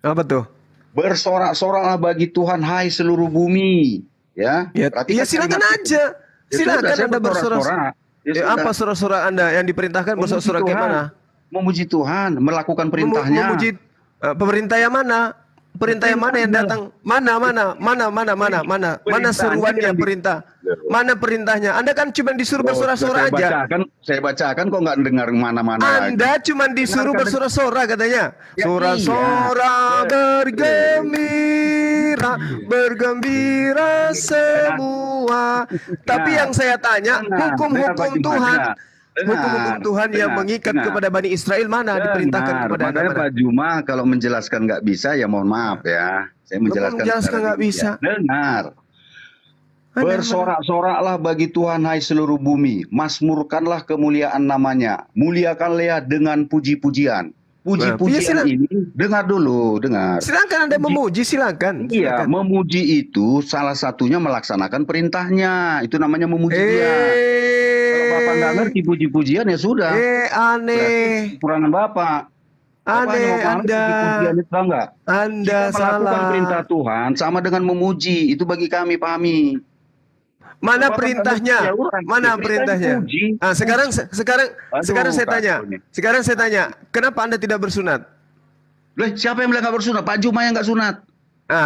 Apa tuh? Bersorak-soraklah bagi Tuhan hai seluruh bumi. Ya, Ya, perhatikan silakan kalimat itu. aja. Ya Silakan sudah, saya Anda bersorak. bersorak-sorak. Ya Ya, sudah. apa sorak-sorak Anda yang diperintahkan Memuji bersorak-sorak kayak Tuhan. mana? Memuji Tuhan, melakukan perintahnya. Memuji pemerintah yang mana? Perintah yang mana yang datang? Mana seruannya perintah? Mana perintahnya? Anda kan cuma disuruh bersorak-sorak aja. Saya bacakan kok nggak dengar mana-mana lagi. Anda cuma disuruh Dengarkan. bersorak-sorak katanya. Ya, Sorak-sorak bergembira semua. Tapi yang saya tanya, hukum-hukum Tuhan, hukum-hukum Tuhan yang mengikat kepada Bani Israel mana diperintahkan kepada Anda? Makanya Pak Juma kalau menjelaskan nggak bisa ya mohon maaf ya. Saya menjelaskan menjelaskan nggak bisa. Dengar. Bersorak-soraklah bagi Tuhan hai seluruh bumi, masmurkanlah kemuliaan namanya, muliakanlah dengan puji-pujian. Puji-pujian ini, dengar dulu, dengar. Silakan Anda memuji, silakan. Iya, memuji itu salah satunya melaksanakan perintahnya, itu namanya memuji dia. Kalau Bapak nggak ngerti puji-pujian ya sudah. Aneh. Kekurangan Bapak. Aneh Anda. Puji-pujian itu enggak? Anda Kita melakukan salah. perintah Tuhan sama dengan memuji, itu bagi kami pahami. Mana Bapak perintahnya? nggak Mana perintahnya perintahnya? puji. Sekarang saya tanya. kacau nih. Sekarang saya tanya, kenapa Anda tidak bersunat? Loh, siapa yang bilang nggak bersunat? Pak Juma yang nggak sunat.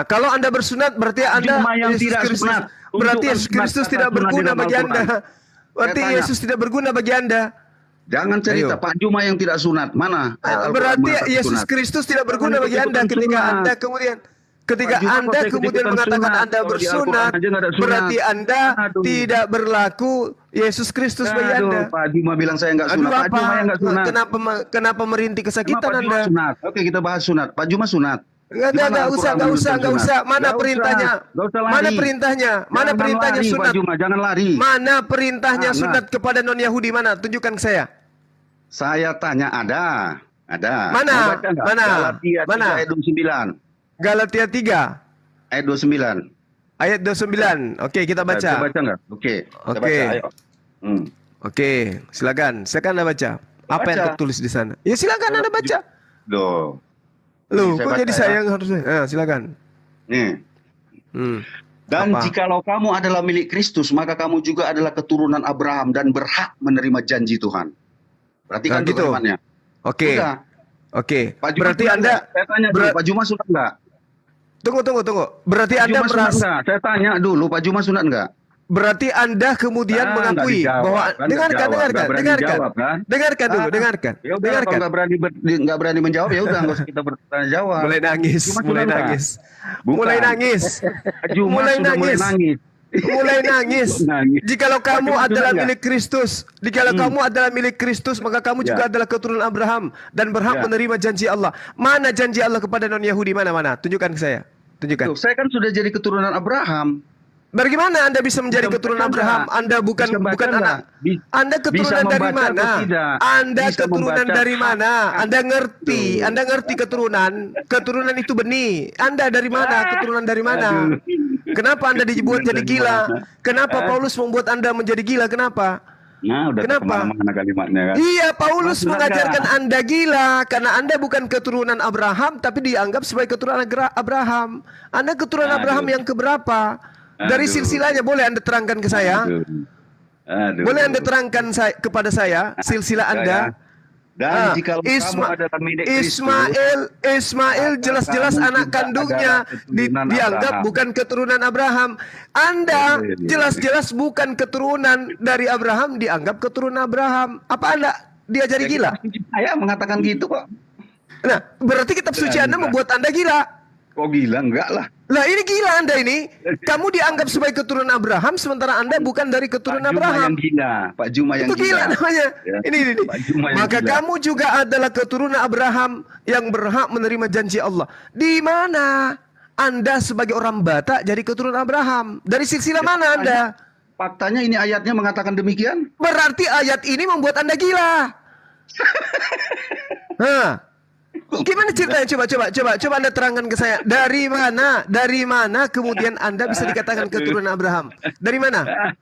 Kalau Anda bersunat berarti Anda Juma yang Yesus tidak Kristus. sunat. Berarti Tunjukkan Yesus sunat Kristus kata tidak sunat di berguna dalam bagi Anda. Al-Quran. Berarti Saya tanya. Yesus tidak berguna bagi Anda. Jangan cerita Ayo. Pak Juma yang tidak sunat. Mana? ayat Al-Quran Berarti mengatakan Yesus sunat? Kristus tidak berguna bagi Anda ikut-ikutan ketika sunat. Anda kemudian Pak Juma Anda kok kemudian ikut-ikutan mengatakan sunat? Anda Kalau di Al-Quran bersunat, aja nggak ada sunat. berarti Anda Aduh. tidak berlaku Yesus Kristus bagi Aduh, Anda. Pak Juma bilang saya nggak sunat. Pak Juma yang nggak sunat. Kenapa merintih Emang kesakitan Pak Juma Anda? sunat? Oke, kita bahas sunat. Pak Juma sunat. Enggak usah. Mana perintahnya? Mana perintahnya? Mana Jangan perintahnya lari, sunat? Pak Juma, jangan lari. Mana perintahnya Mana? sunat kepada non Yahudi? Mana? Tunjukkan ke saya. Saya tanya ada. Mana? Mau baca nggak? Mana? Galatia 3 Mana? ayat 29. Galatia 3 Ayat 29. ayat 29. Oke, kita baca. Bisa baca nggak? Oke. Kita Oke. baca, ayo. Oke, silakan. Silakan Anda baca. Apa yang Baca. tertulis di sana? Ya silakan Anda baca. Loh. Loh, Saya kok baca jadi ya. saya yang harusnya? Silakan. Nih. Dan Apa? jikalau kamu adalah milik Kristus, maka kamu juga adalah keturunan Abraham dan berhak menerima janji Tuhan. Perhatikan Nah, gitu. kalimatnya. Oke. Sudah. Oke. Pak Juma Berarti sunat Anda nggak? Saya tanya dulu, Pak Juma sunat nggak? Tunggu. Berarti Pak Anda Juma sunat merasa nggak? Saya tanya dulu, Pak Juma sunat nggak? Berarti Anda kemudian Nggak mengakui dijawab, bahwa kan nggak dengarkan, jawab, nggak berani jawab, kan? dengarkan dulu, dengarkan. Ya udah, kalau nggak berani menjawab ya udah, nggak usah kita bertanya jawab. Mulai nangis, Juma mulai sunat nggak? nangis, Bukan. mulai nangis, Juma mulai sudah mulai nangis. nangis. Mulai nangis. Jikalau kamu Juma adalah sunat nggak? milik Kristus, jikalau kamu adalah milik Kristus, maka kamu juga adalah keturunan Abraham dan berhak Ya. menerima janji Allah. Mana janji Allah kepada non Yahudi? Mana? Tunjukkan ke saya. Tunjukkan. Tuh, saya kan sudah jadi keturunan Abraham. Bagaimana Anda bisa menjadi Bisa keturunan baca Abraham? nggak? Anda bukan Bisa baca bukan nggak? anak. Anda Bisa keturunan dari membaca atau mana? tidak? Anda Bisa keturunan membaca. dari mana? Anda ngerti? Anda ngerti keturunan? Keturunan itu benih. Anda dari mana? Keturunan dari mana? Kenapa Anda dibuat jadi gila? Kenapa Paulus membuat Anda menjadi gila? Kenapa? Nah, udah Kenapa? kemana-mana kalimatnya kan? Iya, Paulus Sunat mengajarkan nggak? Anda gila karena Anda bukan keturunan Abraham tapi dianggap sebagai keturunan Abraham. Anda keturunan Aduh. Abraham yang keberapa? Dari Aduh. silsilahnya boleh Anda terangkan ke saya? Aduh. Boleh Anda terangkan kepada saya silsilah Anda? Dan jika kamu adalah milik Kristus, Ismail jelas-jelas kamu anak juga kandungnya adalah keturunan dianggap Abraham. bukan keturunan Abraham. Anda jelas-jelas bukan keturunan dari Abraham dianggap keturunan Abraham. Apa Anda diajari gila? Saya mengatakan gitu kok. Nah, berarti kitab suci Anda membuat Anda gila. Kok gila? Enggak lah. Lah ini gila Anda ini. Kamu dianggap sebagai keturunan Abraham sementara Anda bukan dari keturunan Juma Abraham. yang gila. Pak Juma yang Itu gila namanya. Ya. Ini. Pak Juma yang Maka gila. kamu juga adalah keturunan Abraham yang berhak menerima janji Allah. Di mana Anda sebagai orang Batak jadi keturunan Abraham? Dari silsilah mana Anda? Faktanya ini ayatnya mengatakan demikian. Berarti ayat ini membuat Anda gila. Hah, Gimana ceritanya? Coba Anda terangkan ke saya. Dari mana kemudian Anda bisa dikatakan keturunan Abraham? Dari mana?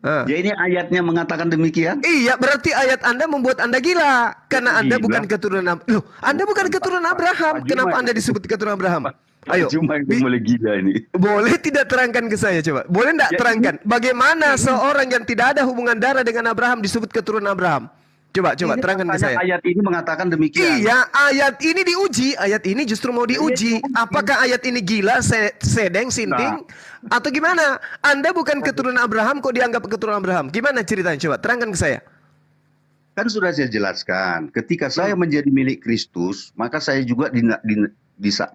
Ya ini ayatnya mengatakan demikian. Iya, berarti ayat Anda membuat Anda gila. Karena Anda bukan keturunan Loh, Anda bukan keturunan Abraham. Kenapa Anda disebut keturunan Abraham? Ayo. Cuma itu mulai gila ini. Boleh tidak terangkan ke saya coba? Boleh tidak terangkan? Bagaimana seorang yang tidak ada hubungan darah dengan Abraham disebut keturunan Abraham? Coba terangkan ke saya. Ayat ini mengatakan demikian. Iya, ayat ini diuji. Ayat ini justru mau diuji. Apakah ayat ini gila, sedeng, sinting, atau gimana? Anda bukan keturunan Abraham, kok dianggap keturunan Abraham? Gimana ceritanya? Coba terangkan ke saya. Kan sudah saya jelaskan. Ketika saya menjadi milik Kristus, maka saya juga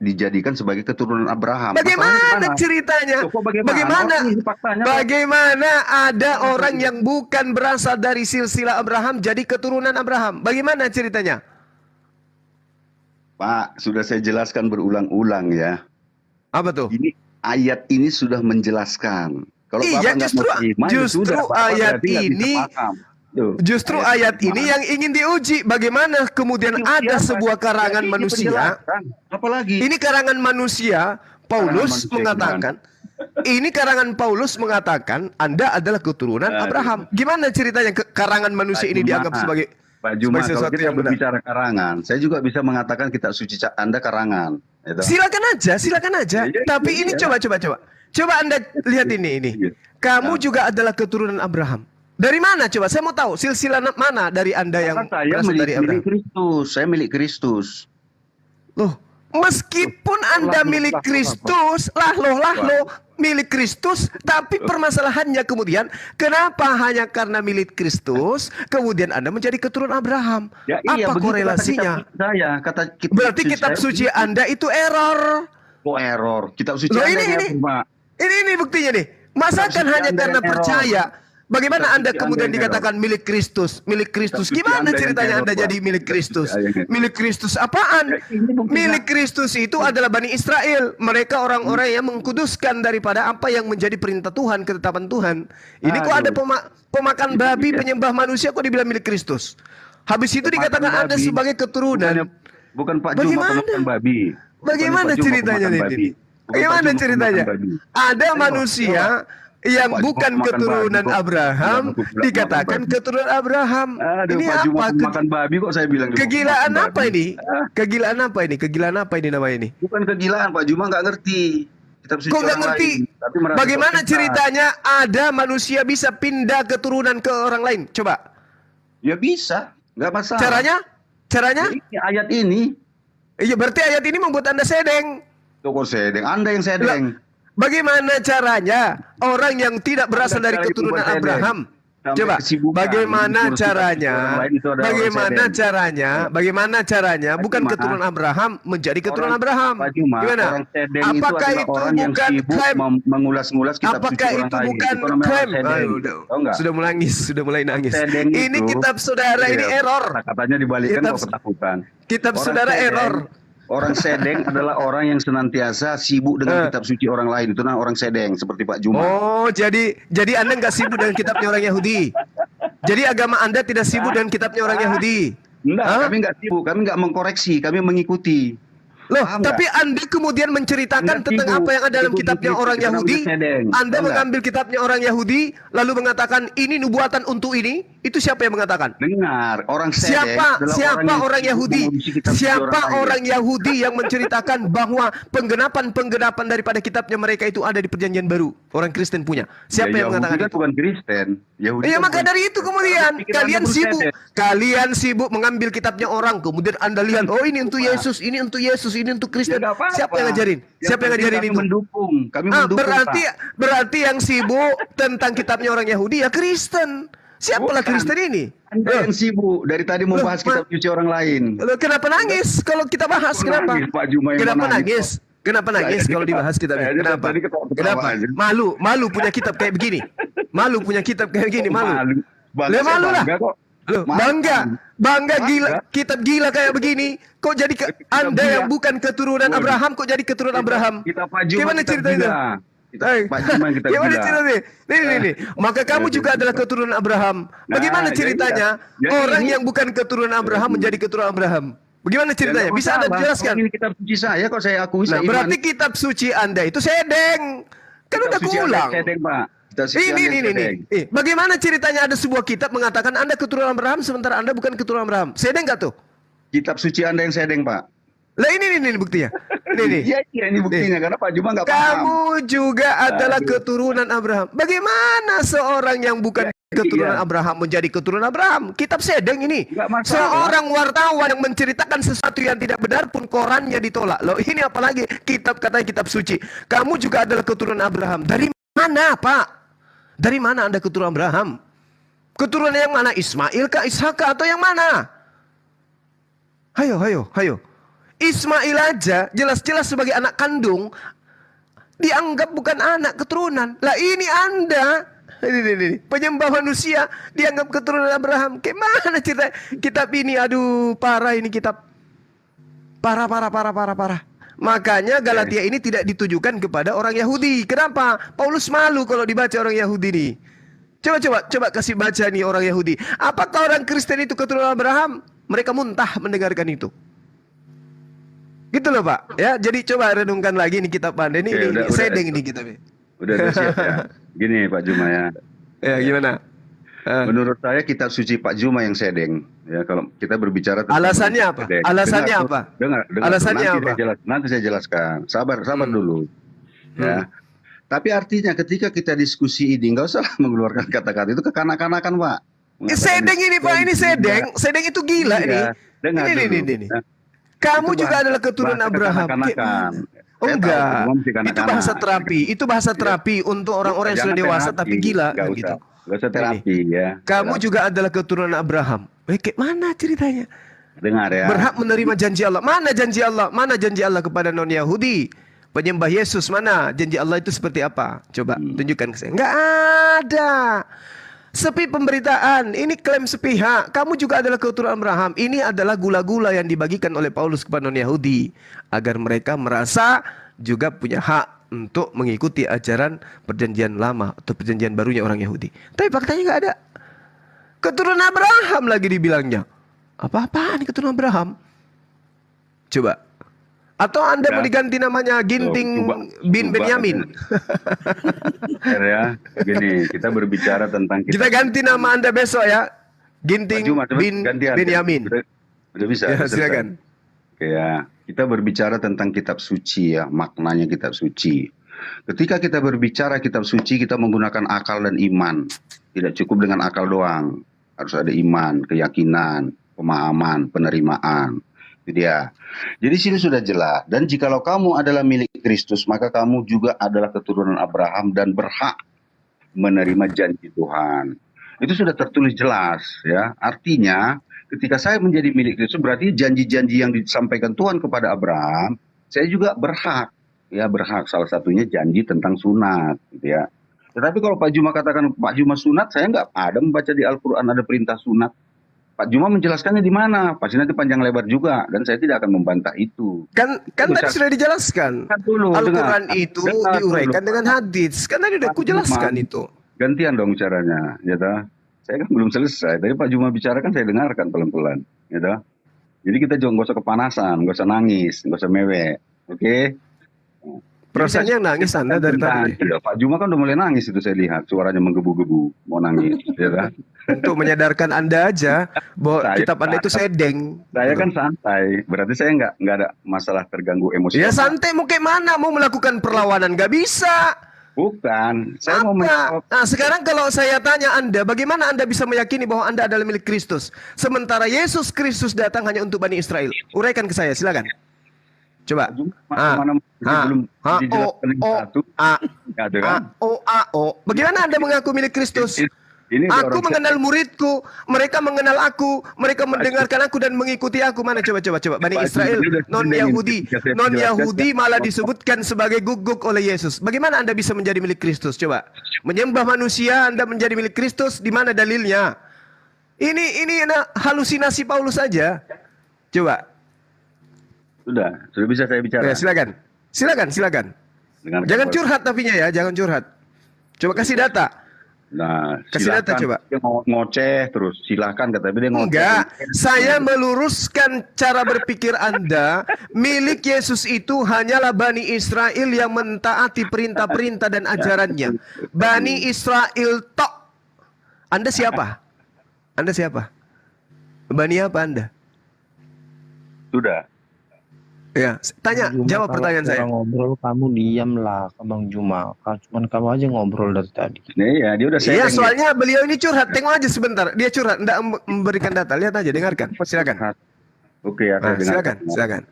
dijadikan sebagai keturunan Abraham. Bagaimana ceritanya? Bagaimana ada orang yang bukan berasal dari silsilah Abraham jadi keturunan Abraham? Bagaimana ceritanya? Pak, sudah saya jelaskan berulang-ulang ya. Apa tuh? Ini ayat ini sudah menjelaskan. Kalau iya, justru ayat ini. Justru ayat ini yang ingin diuji. Bagaimana kemudian ada sebuah karangan manusia. Apalagi? Ini karangan manusia. Paulus mengatakan. Ini karangan Paulus mengatakan Anda adalah keturunan Abraham. Gimana ceritanya karangan manusia ini dianggap sebagai Pak Juma, kalau sesuatu kita yang benar? berbicara karangan, saya juga bisa mengatakan kitab suci Anda karangan. Gitu. Silakan aja. Tapi ini coba Anda lihat ini. Kamu juga adalah keturunan Abraham. Dari mana coba? Saya mau tahu silsilah mana dari Anda yang berasal dari Abraham? Saya milik Kristus. Loh, meskipun Anda milik Kristus, milik Kristus, tapi permasalahannya kemudian kenapa hanya karena milik Kristus kemudian Anda menjadi keturunan Abraham? Ya, iya, apa korelasinya? Berarti kitab suci Anda itu error. Kok error? Kitab suci Loh, Anda ini buktinya nih. Masakan hanya karena percaya. Bagaimana Anda kemudian dikatakan milik Kristus? Milik Kristus. Gimana ceritanya Anda jadi milik Kristus? Milik Kristus apaan? Milik Kristus itu adalah Bani Israel. Mereka orang-orang yang mengkuduskan daripada apa yang menjadi perintah Tuhan, ketetapan Tuhan. Ini kok ada pemakan babi, penyembah manusia, kok dibilang milik Kristus? Habis itu dikatakan Anda sebagai keturunan. Bukan Pak Juma pemakan babi. Bagaimana ceritanya ini? Bagaimana ceritanya? Ada manusia yang bukan keturunan Abraham dikatakan keturunan Abraham. Ini apa? Makan babi kok saya bilang. Kegilaan apa ini? Kegilaan apa ini? Kegilaan apa ini namanya ini? Bukan kegilaan, Pak Juma nggak ngerti. Kok nggak ngerti? Bagaimana ceritanya ada manusia bisa pindah keturunan ke orang lain? Coba. Ya bisa, nggak masalah. Caranya? Ayat ini. Iya, berarti ayat ini membuat Anda sedeng. Kok sedeng? Anda yang sedeng. Bagaimana caranya orang yang tidak berasal dari keturunan Abraham? Coba, bagaimana caranya? Bagaimana caranya? Bukan keturunan Abraham menjadi keturunan Abraham. Gimana? Apakah itu bukan klaim? Mengulas-ngulas kitab suci orang lain. Apakah itu bukan klaim? Sudah mulai nangis. Ini kitab saudara ini error. Katanya dibalikkan kok ketakutan. Kitab saudara error. Orang sedeng adalah orang yang senantiasa sibuk dengan kitab suci orang lain. Itu orang sedeng seperti Pak Juma. Oh, jadi Anda nggak sibuk dengan kitabnya orang Yahudi. Jadi agama Anda tidak sibuk dengan kitabnya orang Yahudi. Enggak, kami nggak sibuk, kami nggak mengkoreksi, kami mengikuti. Loh, tapi Anda kemudian menceritakan tentang apa yang ada dalam kitabnya orang Yahudi. Anda mengambil kitabnya orang Yahudi, lalu mengatakan ini nubuatan untuk ini. Itu siapa yang mengatakan? Dengar, orang sedeng. Siapa orang Yahudi? Siapa orang Yahudi yang menceritakan bahwa penggenapan daripada kitabnya mereka itu ada di Perjanjian Baru? Orang Kristen punya. Siapa yang mengatakan itu? Bukan Kristen. Iya, maka dari itu kemudian kalian sibuk mengambil kitabnya orang, kemudian Anda lihat, oh ini untuk Yesus, ini untuk Yesus, ini untuk Kristen. Siapa yang ngajarin? Siapa yang ngajarin itu? Kami mendukung. Berarti yang sibuk tentang kitabnya orang Yahudi ya Kristen. Siapalah Kristen ini? Anda yang sibuk dari tadi membahas kitab suci orang lain. Kenapa nangis kalau kita bahas? Kenapa? Kenapa nangis? Kenapa nangis kalau dibahas kitabnya? Kenapa? Malu punya kitab kayak begini. Malu punya kitab kayak begini, malu. Malu lah. Bangga gila, kitab gila kayak begini. Kok jadi Anda yang bukan keturunan Abraham kok jadi keturunan Abraham? Gimana ceritanya? Gimana ceritanya? Nih. Maka kamu juga adalah keturunan Abraham. Bagaimana ceritanya? Orang yang bukan keturunan Abraham menjadi keturunan Abraham. Bagaimana ceritanya? Ya, nggak Bisa Anda masalah. jelaskan? Oh, ini kitab suci saya kok saya akui Nah, saya berarti imani. kitab suci Anda itu sedeng. Kan Kitab udah suci Anda kuulang. sedeng, Pak. Kitab suci Ini, Anda sedeng. Bagaimana ceritanya ada sebuah kitab mengatakan Anda keturunan Abraham sementara Anda bukan keturunan Abraham? Sedeng nggak tuh? Kitab suci Anda yang sedeng, Pak. Lah ini buktinya. Nih. Iya, ini buktinya karena Pak Juma nggak paham. Kamu juga adalah keturunan Abraham. Bagaimana seorang yang bukan keturunan Abraham menjadi keturunan Abraham? Kitab sedeng ini. Seorang wartawan yang menceritakan sesuatu yang tidak benar pun korannya ditolak. Loh, ini apalagi kitab katanya kitab suci. Kamu juga adalah keturunan Abraham. Dari mana, Pak? Dari mana Anda keturunan Abraham? Keturunan yang mana? Ismail kah, Ishak kah, atau yang mana? Hayo. Ismail aja jelas-jelas sebagai anak kandung dianggap bukan anak keturunan. Lah ini Anda ini penyembah manusia dianggap keturunan Abraham. Gimana cerita kitab ini? Aduh, parah ini kitab. Parah. Makanya Galatia ini tidak ditujukan kepada orang Yahudi. Kenapa? Paulus malu kalau dibaca orang Yahudi nih. Coba kasih baca nih orang Yahudi. Apakah orang Kristen itu keturunan Abraham? Mereka muntah mendengarkan itu. Gitu loh, Pak. Ya, jadi coba renungkan lagi nih kitab Anda ini. Ini sedeng ini kitabnya. Udah siap ya. Gini Pak Juma ya. Ya, gimana? Menurut saya kitab suci Pak Juma yang sedeng. Ya, kalau kita berbicara tentang Alasannya apa? sedeng. Alasannya apa? Dengar. Alasannya apa? Nanti saya jelaskan. Sabar dulu. Ya. Tapi artinya ketika kita diskusi ini nggak usah mengeluarkan kata-kata itu kekanak-kanakan, Pak. Sedeng ini, Pak, ini sedeng. Sedeng itu gila ini. Ini. Kamu juga adalah keturunan Abraham. Oh enggak, itu bahasa terapi untuk orang-orang yang sudah dewasa tapi gila kan gitu. Gak usah terapi ya. Kamu juga adalah keturunan Abraham. Kayak mana ceritanya? Dengar ya. Berhak menerima janji Allah. Mana janji Allah? Mana janji Allah kepada non Yahudi? Penyembah Yesus mana? Janji Allah itu seperti apa? Coba tunjukkan ke saya. Enggak ada. Sepi pemberitaan, ini klaim sepihak. Kamu juga adalah keturunan Abraham. Ini adalah gula-gula yang dibagikan oleh Paulus kepada non-Yahudi agar mereka merasa juga punya hak untuk mengikuti ajaran perjanjian lama atau perjanjian barunya orang Yahudi. Tapi faktanya nggak ada. Keturunan Abraham lagi dibilangnya. Apa-apaan keturunan Abraham? Coba. Atau Anda mau diganti namanya Ginting bin Benyamin? Ya, gini, kita berbicara tentang kita ganti nama Anda besok ya. Ginting bin Benyamin. Udah bisa. Ya, silakan. Oke ya, kita berbicara tentang kitab suci ya, maknanya kitab suci. Ketika kita berbicara kitab suci, kita menggunakan akal dan iman. Tidak cukup dengan akal doang. Harus ada iman, keyakinan, pemahaman, penerimaan. Itu dia. Jadi sini sudah jelas. Dan jikalau kamu adalah milik Kristus, maka kamu juga adalah keturunan Abraham dan berhak menerima janji Tuhan. Itu sudah tertulis jelas ya. Artinya ketika saya menjadi milik Kristus berarti janji-janji yang disampaikan Tuhan kepada Abraham, saya juga berhak. Ya berhak, salah satunya janji tentang sunat gitu ya. Tetapi kalau Pak Juma katakan Pak Juma sunat, saya nggak ada membaca di Al-Quran ada perintah sunat. Pak Juma menjelaskannya di mana? Pasti nanti panjang lebar juga dan saya tidak akan membantah itu. Kan tadi sudah dijelaskan. Al-Quran itu diuraikan dengan hadis. Kan tadi udah aku jelaskan itu. Gantian dong caranya, ya toh. Saya kan belum selesai. Tadi Pak Juma bicara kan saya dengarkan pelan-pelan, ya toh. Jadi kita jangan nggak usah kepanasan, nggak usah nangis, nggak usah mewek, oke? Perasaannya nangis Anda dari tadi. Pak Juma kan udah mulai nangis itu saya lihat, suaranya menggebu-gebu, mau nangis, ya toh. Untuk menyadarkan Anda aja bahwa kitab Anda itu sedeng. Saya kan santai, berarti saya nggak ada masalah terganggu emosi. Ya santai mau kayak mana? Mau melakukan perlawanan nggak bisa. Bukan. Saya mau Nah sekarang kalau saya tanya Anda, bagaimana Anda bisa meyakini bahwa Anda adalah milik Kristus, sementara Yesus Kristus datang hanya untuk Bani Israel? Uraikan ke saya, silakan. Coba. Bagaimana Anda mengaku milik Kristus? Aku mengenal muridku, mereka mengenal aku, mereka mendengarkan aku dan mengikuti aku. Mana coba Bani Israel, non Yahudi malah disebutkan sebagai guguk oleh Yesus. Bagaimana Anda bisa menjadi milik Kristus? Coba. Menyembah manusia Anda menjadi milik Kristus, di mana dalilnya? Ini halusinasi Paulus saja. Coba. Sudah bisa saya bicara. Ya, silakan. Jangan curhat tapinya ya, jangan curhat. Coba kasih data. Nah, Kasih data silakan. coba. Dia mau ngoceh terus, silakan kata dia ngoceh. Enggak, saya meluruskan cara berpikir Anda. Milik Yesus itu hanyalah Bani Israel yang mentaati perintah-perintah dan ajarannya. Bani Israel tok. Anda siapa? Anda siapa? Bani apa Anda? Sudah. Ya, tanya, jawab pertanyaan saya. Ngobrol kamu diam lah, Bang Juma. Cuman kamu aja ngobrol dari tadi. Nih ya, dia udah Iya, soalnya beliau ini curhat. Tengok aja sebentar. Dia curhat, enggak memberikan data. Lihat aja, dengarkan. Silakan. Oke ya, saya dengarkan. Silakan.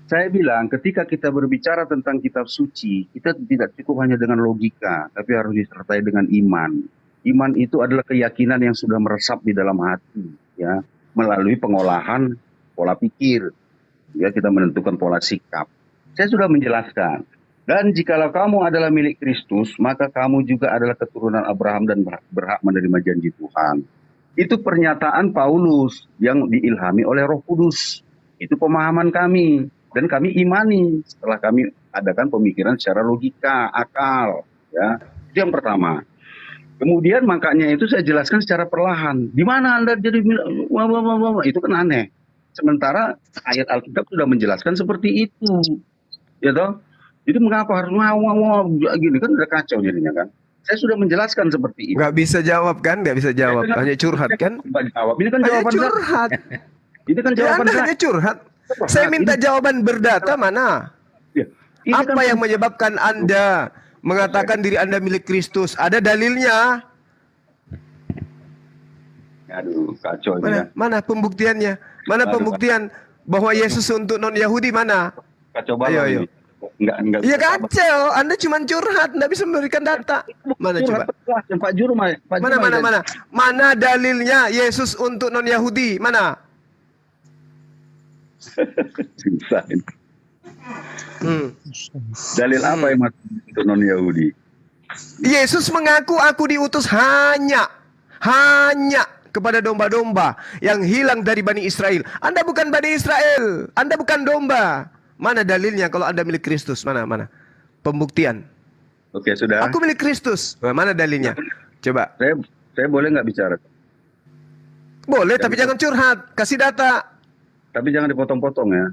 Saya bilang ketika kita berbicara tentang kitab suci, kita tidak cukup hanya dengan logika, tapi harus disertai dengan iman. Iman itu adalah keyakinan yang sudah meresap di dalam hati, ya, melalui pengolahan pola pikir. Ya, kita menentukan pola sikap. Saya sudah menjelaskan. Dan jikalau kamu adalah milik Kristus, maka kamu juga adalah keturunan Abraham dan berhak menerima janji Tuhan. Itu pernyataan Paulus yang diilhami oleh Roh Kudus. Itu pemahaman kami. Dan kami imani setelah kami adakan pemikiran secara logika, akal. Ya, itu yang pertama. Kemudian makanya itu saya jelaskan secara perlahan. Di mana Anda jadi itu kan aneh. Sementara ayat Alkitab sudah menjelaskan seperti itu, ya toh. Jadi mengapa harus gini kan udah kacau jadinya kan. Saya sudah menjelaskan seperti itu. Nggak bisa jawab kan? Nggak bisa jawab. Hanya curhat kan? Ini kan jawaban curhat. Ini kan jawaban Anda hanya curhat. Saya minta jawaban berdata mana? Apa yang menyebabkan Anda mengatakan diri Anda milik Kristus? Ada dalilnya? Aduh, kacau ini ya. Mana pembuktiannya? Mana pembuktian bahwa Yesus untuk non-Yahudi mana? Kacau banget. Ayo. Enggak. Iya kacau. Anda cuma curhat, nggak bisa memberikan data. Mana coba? Pak Juru, Mana dalilnya Yesus untuk non-Yahudi? Mana? Susah ini. Dalil apa yang masuk untuk non-Yahudi? Yesus mengaku aku diutus hanya kepada domba-domba yang hilang dari Bani Israel. Anda bukan Bani Israel. Anda bukan domba. Mana dalilnya kalau Anda milik Kristus? Mana? Pembuktian. Oke, sudah. Aku milik Kristus. Mana dalilnya? Coba. Saya boleh nggak bicara? Boleh, tapi jangan curhat. Kasih data. Tapi jangan dipotong-potong ya.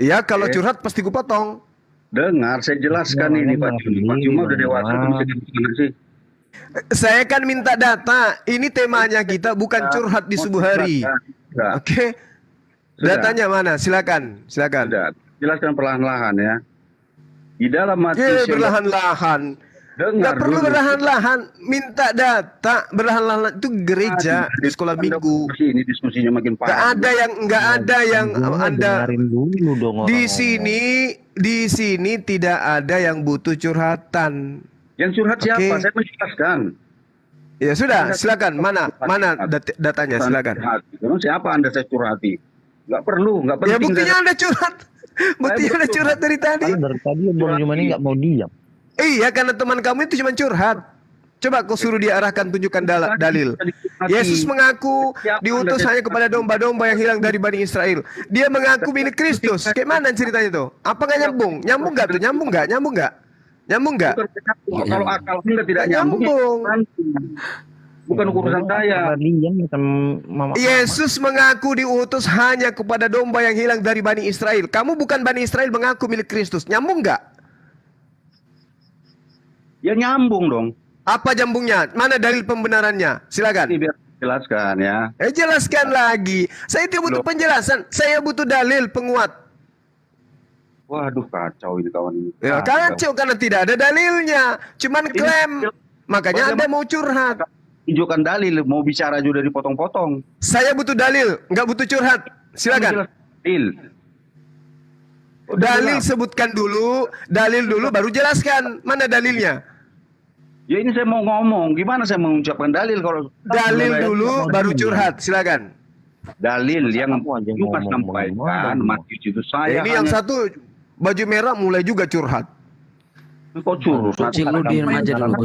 Iya, kalau curhat pasti gue potong. Dengar, saya jelaskan ini Pak Juma. Pak Juma udah dewasa, bisa gimana sih? Saya kan minta data. Ini temanya kita bukan curhat di subuh hari. Oke. Datanya mana? Silakan. Sudah. Jelaskan perlahan-lahan ya. Di dalam Matius berlahan-lahan. Nggak perlu berlahan-lahan. Minta data. Berlahan-lahan itu gereja di sekolah minggu. Ini diskusinya makin parah. Nggak ada yang Anda. Di sini tidak ada yang butuh curhatan. Yang curhat siapa? Saya menjelaskan. Ya sudah, silakan. Mana datanya? Silakan. Memang siapa Anda saya curhati? Nggak perlu, nggak penting. Ya buktinya Anda curhat. Buktinya Anda curhat dari tadi. Dari tadi Bang Juma ini nggak mau diam. Iya, karena teman kamu itu cuma curhat. Coba kau suruh dia arahkan, tunjukkan dalil. Yesus mengaku diutus hanya kepada domba-domba yang hilang dari Bani Israel. Dia mengaku milik Kristus. Kayak mana ceritanya itu? Apa nggak nyambung? Nyambung nggak tuh? Nyambung nggak? Kalau akal Anda tidak nyambung. Bukan urusan saya. Yesus mengaku diutus hanya kepada domba yang hilang dari Bani Israel. Kamu bukan Bani Israel mengaku milik Kristus. Nyambung nggak? Ya nyambung dong. Apa nyambungnya? Mana dalil pembenarannya? Silakan. Biar jelaskan ya. Jelaskan lagi. Saya tidak butuh penjelasan. Saya butuh dalil penguat. Waduh, kacau ini kawan ini. Ya, kacau karena tidak ada dalilnya. Cuman klaim. Makanya Anda mau curhat. Tunjukkan dalil, mau bicara juga dipotong-potong. Saya butuh dalil, nggak butuh curhat. Silakan. Dalil sebutkan dulu, dalil dulu baru jelaskan. Mana dalilnya? Ya ini saya mau ngomong, gimana saya mengucapkan dalil kalau dalil dulu baru curhat, silakan. Dalil yang Lukas sampaikan, Matius itu saya. Ini yang satu baju merah mulai juga curhat. Kok curhat? Bocil lu diam aja dulu,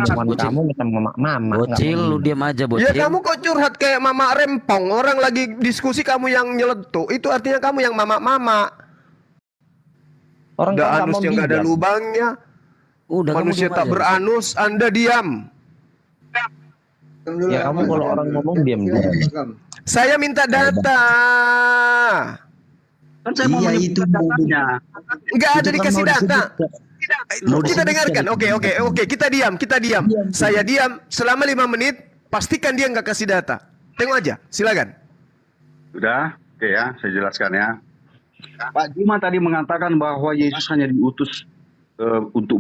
bocil lu diam aja, bocil. Ya kamu kok curhat kayak mama rempong, orang lagi diskusi kamu yang nyeletuk, itu artinya kamu yang mama-mama. Orang ada anus yang gak ada lubangnya. Manusia tak beranus, Anda diam. Ya kamu kalau orang ngomong diam-diam. Saya minta data. Kan saya mau menyebutkan datanya. Enggak ada Itu kan dikasih mau data. Mau Kita disebutkan. dengarkan. Oke, kita diam. Saya diam selama 5 menit. Pastikan dia nggak kasih data. Tengok aja, silakan. Sudah, oke ya, saya jelaskan ya. Pak Juma tadi mengatakan bahwa Yesus hanya diutus untuk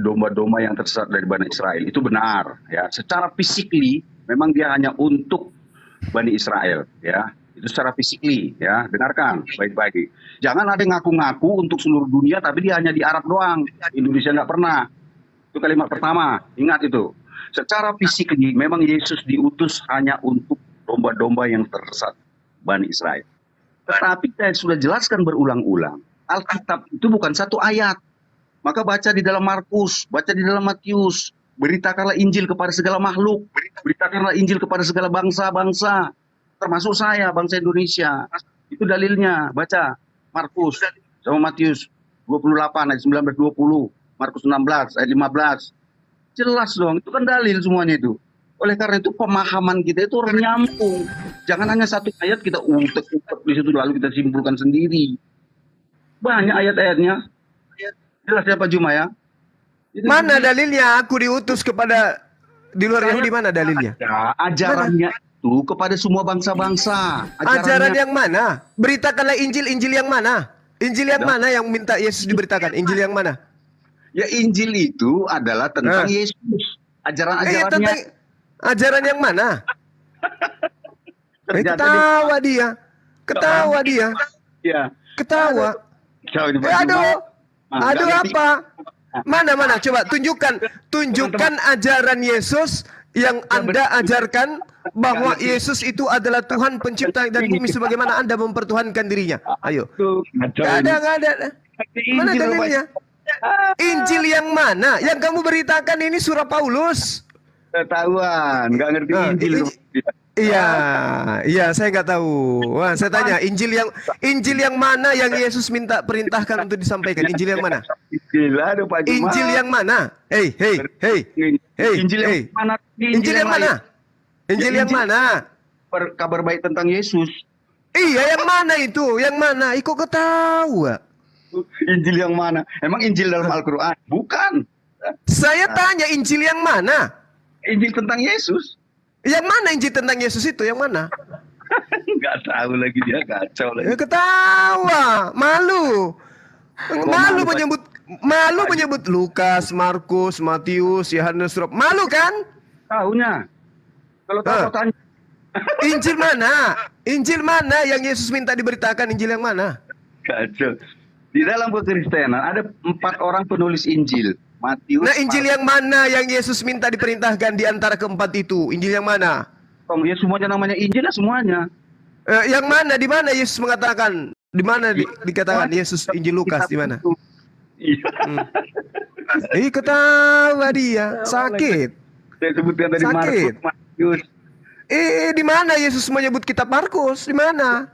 domba-domba yang tersesat dari Bani Israel. Itu benar, ya. Secara physically, memang dia hanya untuk Bani Israel, ya. Itu secara physically, ya. Dengarkan baik-baik. Jangan ada yang ngaku-ngaku untuk seluruh dunia, tapi dia hanya di Arab doang. Indonesia nggak pernah. Itu kalimat pertama, ingat itu. Secara physically, memang Yesus diutus hanya untuk domba-domba yang tersesat Bani Israel. Tetapi saya sudah jelaskan berulang-ulang, Alkitab itu bukan satu ayat. Maka baca di dalam Markus, baca di dalam Matius, beritakanlah Injil kepada segala makhluk, beritakanlah Injil kepada segala bangsa-bangsa, termasuk saya, bangsa Indonesia. Itu dalilnya, baca Markus sama Matius 28 ayat 19-20, Markus 16 ayat 15. Jelas dong, itu kan dalil semuanya itu. Oleh karena itu pemahaman kita itu harus nyambung. Jangan hanya satu ayat kita utek-utek di situ lalu kita simpulkan sendiri. Banyak ayat-ayatnya. Jelas ya Pak Juma ya? Mana dalilnya aku diutus kepada di luar Yahudi, mana dalilnya? Ya, ajarannya itu kepada semua bangsa-bangsa. Ajaran yang mana? Beritakanlah Injil yang mana? Injil yang mana yang minta Yesus diberitakan? Injil yang mana? Ya Injil itu adalah tentang Yesus. Ajaran-ajarannya. Tentang ajaran yang mana? Ketawa dia. Ya. Ketawa. Aduh apa? Mana? Coba tunjukkan ajaran Yesus yang Anda ajarkan bahwa Yesus itu adalah Tuhan pencipta dan bumi sebagaimana Anda mempertuhankan dirinya. Ayo. Nggak ada. Mana dalilnya? Injil yang mana? Yang kamu beritakan ini surah Paulus. Ketahuan, nggak ngerti Injil. Iya, saya nggak tahu. Wah, saya tanya, Injil yang mana yang Yesus perintahkan untuk disampaikan? Injil yang mana? Injil yang mana? Hey. Injil yang mana? Injil yang mana? Injil yang mana? Kabar baik tentang Yesus. Iya, yang mana itu? Yang mana? Kok ketawa? Injil yang mana? Emang Injil dalam Al-Quran? Bukan. Saya tanya Injil yang mana? Injil tentang Yesus. Yang mana Injil tentang Yesus itu? Yang mana? Nggak tahu lagi, dia kacau lagi. Ketawa, malu menyebut Lukas, Markus, Matius, Yohanes, malu kan? Tahunya. Kalau tahu tanya. Injil mana yang Yesus minta diberitakan? Injil yang mana? Kacau. Di dalam kekristenan ada 4 orang penulis Injil. Matius. Nah, Injil yang mana yang Yesus minta diperintahkan di antara keempat itu? Injil yang mana? Ya semuanya namanya Injil lah semuanya. Yang mana? Di mana Yesus mengatakan? Di mana dikatakan Yesus? Injil Lukas di mana? Iya. Ketawa dia, sakit. Saya sebutkan tadi Markus, Matius. Di mana Yesus menyebut kitab Markus? Di mana?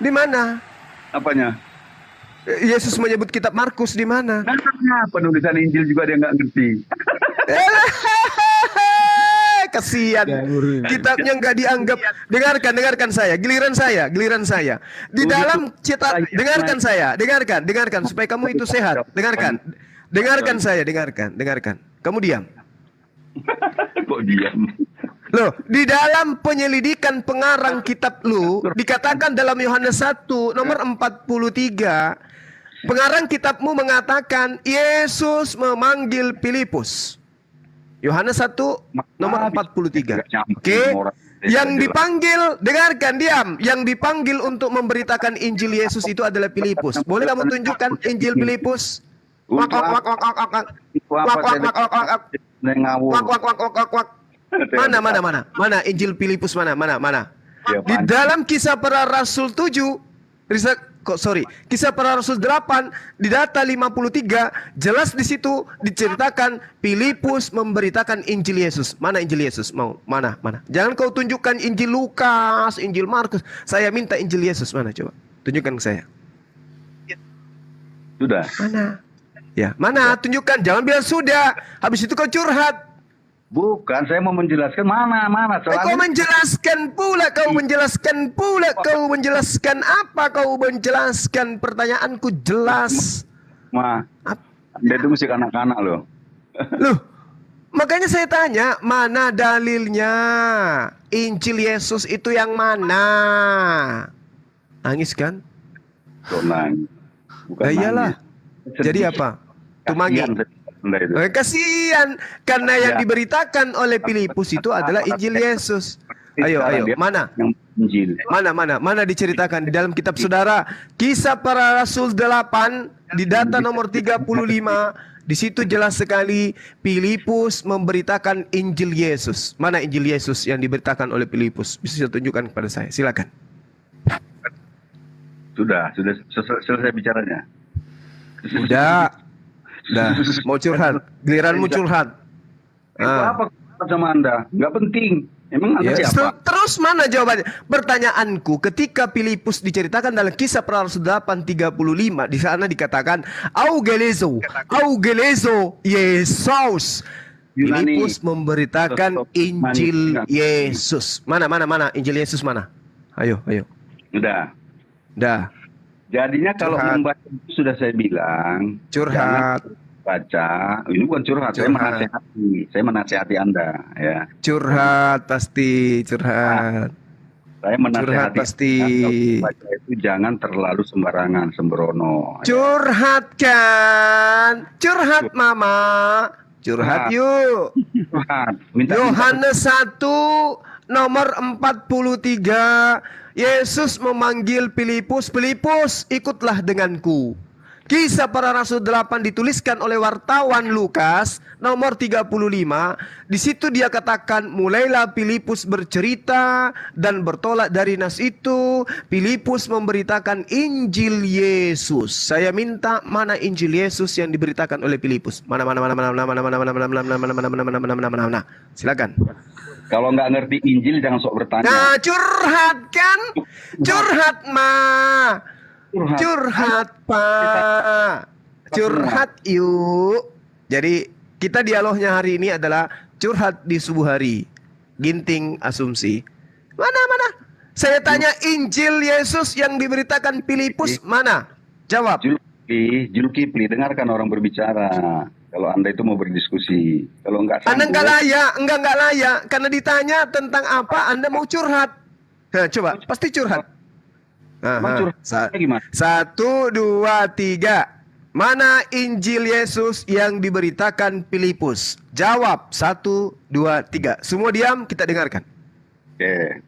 Di mana? Apanya? Yesus menyebut kitab Markus di mana? Nah, penulisan Injil juga dia nggak ngerti. Kasihan. Kitabnya nggak dianggap. Dengarkan saya. Giliran saya. Di dalam cetak. Dengarkan supaya kamu itu sehat. Dengarkan saya. Kamu diam. Kok diam? Loh, di dalam penyelidikan pengarang kitab lu dikatakan dalam Yohanes 1 nomor 43, pengarang kitabmu mengatakan Yesus memanggil Filipus. Yohanes 1 nomor 43. Oke. Yang dipanggil, dengarkan, diam. Yang dipanggil untuk memberitakan Injil Yesus itu adalah Filipus. Boleh kamu tunjukkan Injil Filipus? Mana Injil Filipus mana? Di dalam Kisah Para Rasul 7, Kisah Para Rasul 8 di data 53 jelas di situ diceritakan Filipus memberitakan Injil Yesus. Mana Injil Yesus? Mana? Jangan kau tunjukkan Injil Lukas, Injil Markus. Saya minta Injil Yesus, mana coba? Tunjukkan ke saya. Sudah. Mana? Ya, mana? Tunjukkan. Jangan bilang sudah. Habis itu kau curhat. Bukan, saya mau menjelaskan mana Kau menjelaskan pula, kau menjelaskan apa kau menjelaskan? Pertanyaanku jelas. Dia itu musik anak-anak loh. Loh, makanya saya tanya, mana dalilnya? Injil Yesus itu yang mana? Nangis kan? Nangis. Bukan iyalah. nangis. Jadi apa? Tumanggi. Kasihan karena yang diberitakan oleh Filipus itu adalah Injil Yesus. Ayo, mana? Injil. Mana diceritakan di dalam kitab saudara Kisah Para Rasul 8 di data nomor 35. Di situ jelas sekali Filipus memberitakan Injil Yesus. Mana Injil Yesus yang diberitakan oleh Filipus? Bisa saya tunjukkan kepada saya. Silakan. Sudah selesai bicaranya. Udah, mau curhat. Giliranmu curhat. Apa sama Anda? Nggak penting. Emang Anda siapa? Terus mana jawabannya? Pertanyaanku, ketika Filipus diceritakan dalam Kisah Para Rasul 8:35, di sana dikatakan Augelezo Yesus. Filipus memberitakan Injil Yesus. Mana Injil Yesus mana? Ayo. Udah. Jadinya kalau membaca itu sudah saya bilang curhat. Baca, ini bukan curhat. Saya menasihati Anda ya. Curhat pasti curhat. Saya menasihati pasti. Anda, baca itu jangan terlalu sembarangan, sembrono. Curhat kan? Curhat mama. Curhat yuk. Yohanes 1 nomor 43. Yesus memanggil Filipus, ikutlah denganku. Kisah Para Rasul 8 dituliskan oleh wartawan Lukas nomor 35. Di situ dia katakan, mulailah Filipus bercerita dan bertolak dari nas itu. Filipus memberitakan Injil Yesus. Saya minta mana Injil Yesus yang diberitakan oleh Filipus? Mana. Silakan. Kalau nggak ngerti Injil jangan sok bertanya. Nah, curhat kan? Curhat mah. Curhat Pak. Curhat yuk. Jadi kita dialognya hari ini adalah curhat di subuh hari. Ginting asumsi. Mana? Saya tanya Injil Yesus yang diberitakan Filipus mana? Jawab. Julkipli, dengarkan orang berbicara. Kalau Anda itu mau berdiskusi. Kalau nggak Anda nggak layak. Karena ditanya tentang apa Anda mau curhat. Nah, coba, pasti curhat. Gimana? 1, 2, 3. Mana Injil Yesus yang diberitakan Filipus? Jawab 1, 2, 3. Semua diam, kita dengarkan. Oke.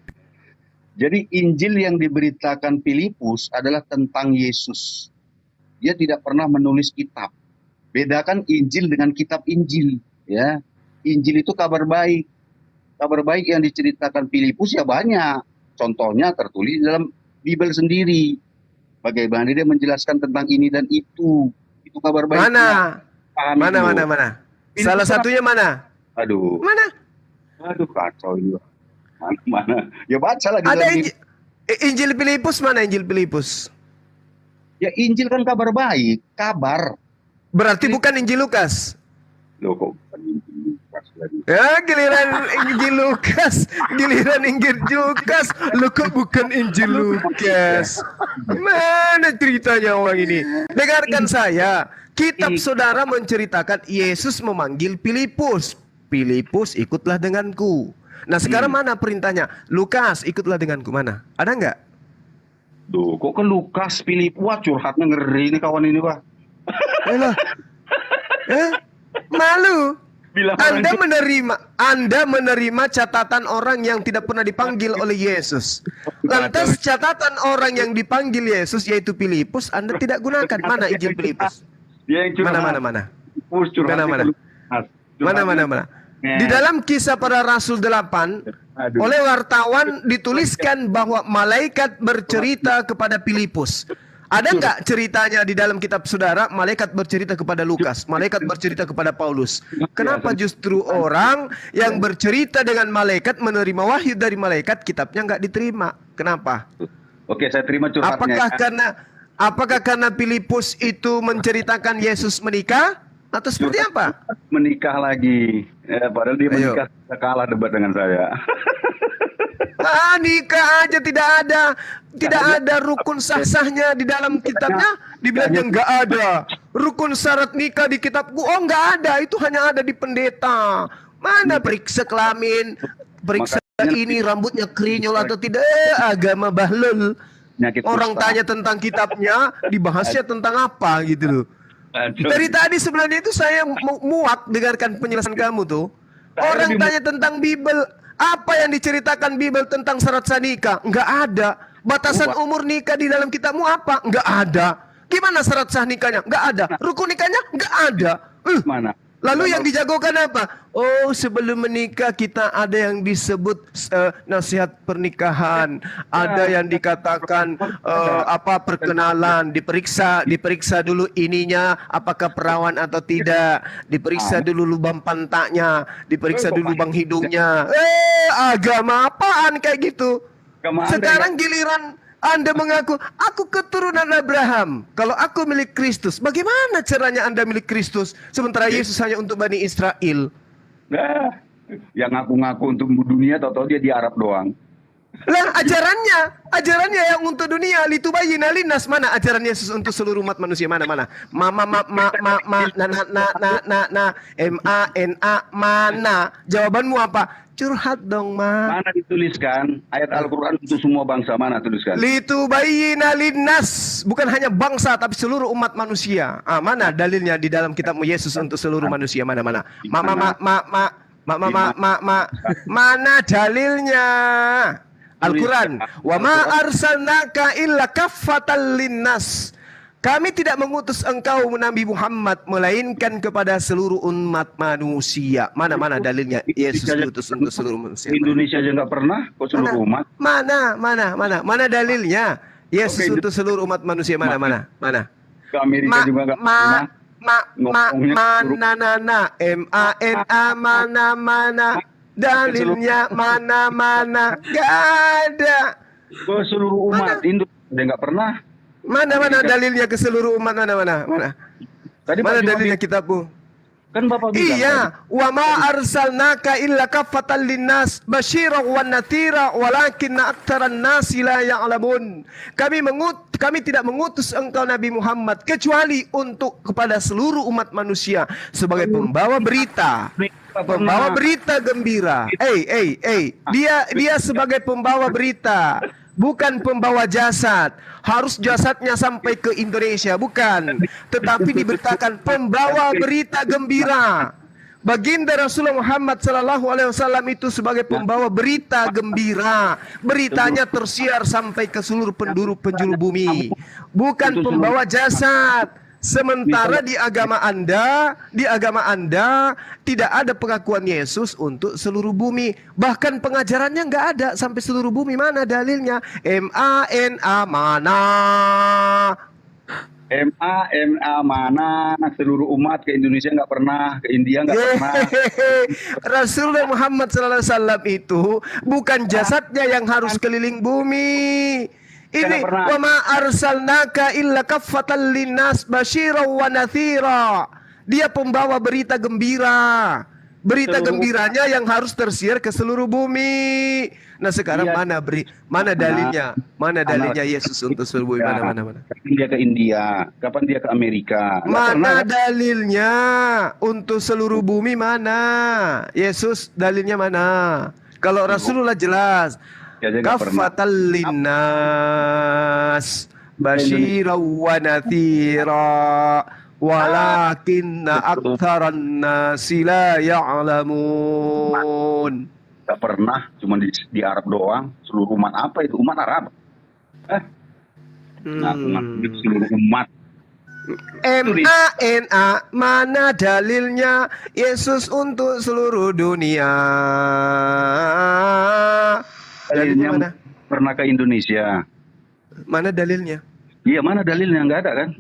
Jadi Injil yang diberitakan Filipus adalah tentang Yesus. Dia tidak pernah menulis kitab. Bedakan Injil dengan kitab Injil, ya. Injil itu kabar baik. Kabar baik yang diceritakan Filipus ya banyak. Contohnya tertulis dalam Bibel sendiri. Bagaimana dia menjelaskan tentang ini dan itu. Itu kabar baik. Mana? Salah satunya mana? Aduh. Mana? Aduh, kacau ini. Mana? Ya baca lagi. Ada Injil Filipus, mana Injil Filipus? Ya Injil kan kabar baik, kabar. Berarti bukan Injil Lukas. Loh kok bukan Injil Lukas lagi? Ya, giliran Injil Lukas. Loh kok bukan Injil Lukas? Mana ceritanya orang ini? Dengarkan saya. Kitab saudara menceritakan Yesus memanggil Filipus. Filipus, ikutlah denganku. Nah, sekarang mana perintahnya? Lukas, ikutlah denganku. Mana? Ada nggak? Duh, kok ke Lukas, Filipus? Wah, curhatnya ngeri ini kawan ini, Pak. Malu. Anda menerima catatan orang yang tidak pernah dipanggil oleh Yesus. Lantas catatan orang yang dipanggil Yesus yaitu Filipus Anda tidak gunakan. Mana Injil Filipus? Mana? Di dalam Kisah Para Rasul 8 oleh wartawan dituliskan bahwa malaikat bercerita kepada Filipus. Ada nggak ceritanya di dalam kitab saudara? Malaikat bercerita kepada Lukas, malaikat bercerita kepada Paulus. Kenapa justru orang yang bercerita dengan malaikat menerima wahyu dari malaikat kitabnya nggak diterima? Kenapa? Oke, saya terima curhatnya. Apakah karena Filipus itu menceritakan Yesus menikah? Atau seperti apa? Menikah lagi. Padahal dia menikah kalah debat dengan saya. Nikah aja tidak ada rukun sah-sahnya di dalam kitabnya. Dibilangnya nggak ada. Rukun syarat nikah di kitabku, oh nggak ada. Itu hanya ada di pendeta. Mana periksa kelamin, periksa ini rambutnya krinyol atau tidak, agama bahlul. Orang tanya tentang kitabnya, dibahasnya tentang apa gitu loh. Dari tadi sebenarnya itu saya muak dengarkan penjelasan kamu tuh. Orang tanya tentang Bible, apa yang diceritakan Bible tentang syarat sah nikah? Nggak ada. Batasan umur nikah di dalam kitabmu apa? Nggak ada. Gimana syarat sah nikahnya? Nggak ada. Rukun nikahnya? Nggak ada. Mana? Lalu yang dijagokan apa? Oh, sebelum menikah kita ada yang disebut nasihat pernikahan, ada yang dikatakan perkenalan, diperiksa dulu ininya apakah perawan atau tidak, diperiksa dulu lubang pantatnya, diperiksa dulu lubang hidungnya. Agama apaan kayak gitu? Sekarang giliran Anda mengaku, aku keturunan Abraham. Kalau aku milik Kristus, bagaimana caranya Anda milik Kristus? Sementara Yesus hanya untuk Bani Israel. Nah, yang ngaku-ngaku untuk dunia, tahu-tahu dia di Arab doang. Lah ajarannya yang untuk dunia, litubayyina linnas. Mana ajaran Yesus untuk seluruh umat manusia? Mana? Mana? Jawabanmu apa? Curhat dong, Ma. Mana dituliskan ayat Al-Quran untuk semua bangsa? Mana tuliskan? Litubayyina linnas, bukan hanya bangsa tapi seluruh umat manusia. Mana dalilnya di dalam kitabmu Yesus untuk seluruh manusia? Mana? Mana dalilnya? Al-Quran, wa ma arsalnaka illa kaffatan linnas. Kami tidak mengutus engkau Nabi Muhammad melainkan kepada seluruh umat manusia. Mana dalilnya Yesus diutus untuk seluruh manusia? Indonesia aja nggak pernah, kok seluruh umat? Mana dalilnya Yesus untuk seluruh umat manusia? Mana? Ke Amerika juga nggak pernah. Mana dalilnya? Mana nggak ada. Ke seluruh umat Indonesia nggak pernah. Mana dalilnya ke seluruh umat? Mana? Tadi mana dalilnya kitabmu? Kan Bapak bilang. Iya, wa ma arsalnaka illa kaffatan linnas basyiran wa nadhira walakinna aktsaran nasi la ya'lamun. Kami tidak mengutus engkau Nabi Muhammad kecuali untuk kepada seluruh umat manusia sebagai pembawa berita. Pembawa berita gembira. Dia sebagai pembawa berita, bukan pembawa jasad. Harus jasadnya sampai ke Indonesia, bukan. Tetapi diberitakan pembawa berita gembira. Baginda Rasulullah Muhammad SAW itu sebagai pembawa berita gembira. Beritanya tersiar sampai ke seluruh penjuru bumi, bukan pembawa jasad. Sementara di agama Anda tidak ada pengakuan Yesus untuk seluruh bumi. Bahkan pengajarannya nggak ada sampai seluruh bumi. Mana dalilnya? MANA mana? Mana? Seluruh umat ke Indonesia nggak pernah, ke India nggak pernah. Rasulullah Muhammad SAW itu bukan jasadnya yang harus keliling bumi. Ini wa ma arsalnaka illa kaffatan linnas basyiran wa nadhira. Dia pembawa berita gembira. Berita gembiranya yang harus tersiar ke seluruh bumi. Nah, sekarang mana dalilnya? Mana dalilnya Yesus untuk seluruh bumi? Mana? Kapan dia ke India? Kapan dia ke Amerika? Mana dalilnya untuk seluruh bumi? Mana? Yesus dalilnya mana? Kalau Rasulullah jelas. Kaffatan linnas basyiran wa nadhira walakinna aktsaran nasi la ya'lamun. Gak pernah, cuma di Arab doang. Seluruh umat apa itu? Umat Arab. Seluruh umat. MANA mana dalilnya Yesus untuk seluruh dunia? Dalilnya mana? Pernah ke Indonesia. Mana dalilnya? Iya, mana dalilnya? Nggak ada kan?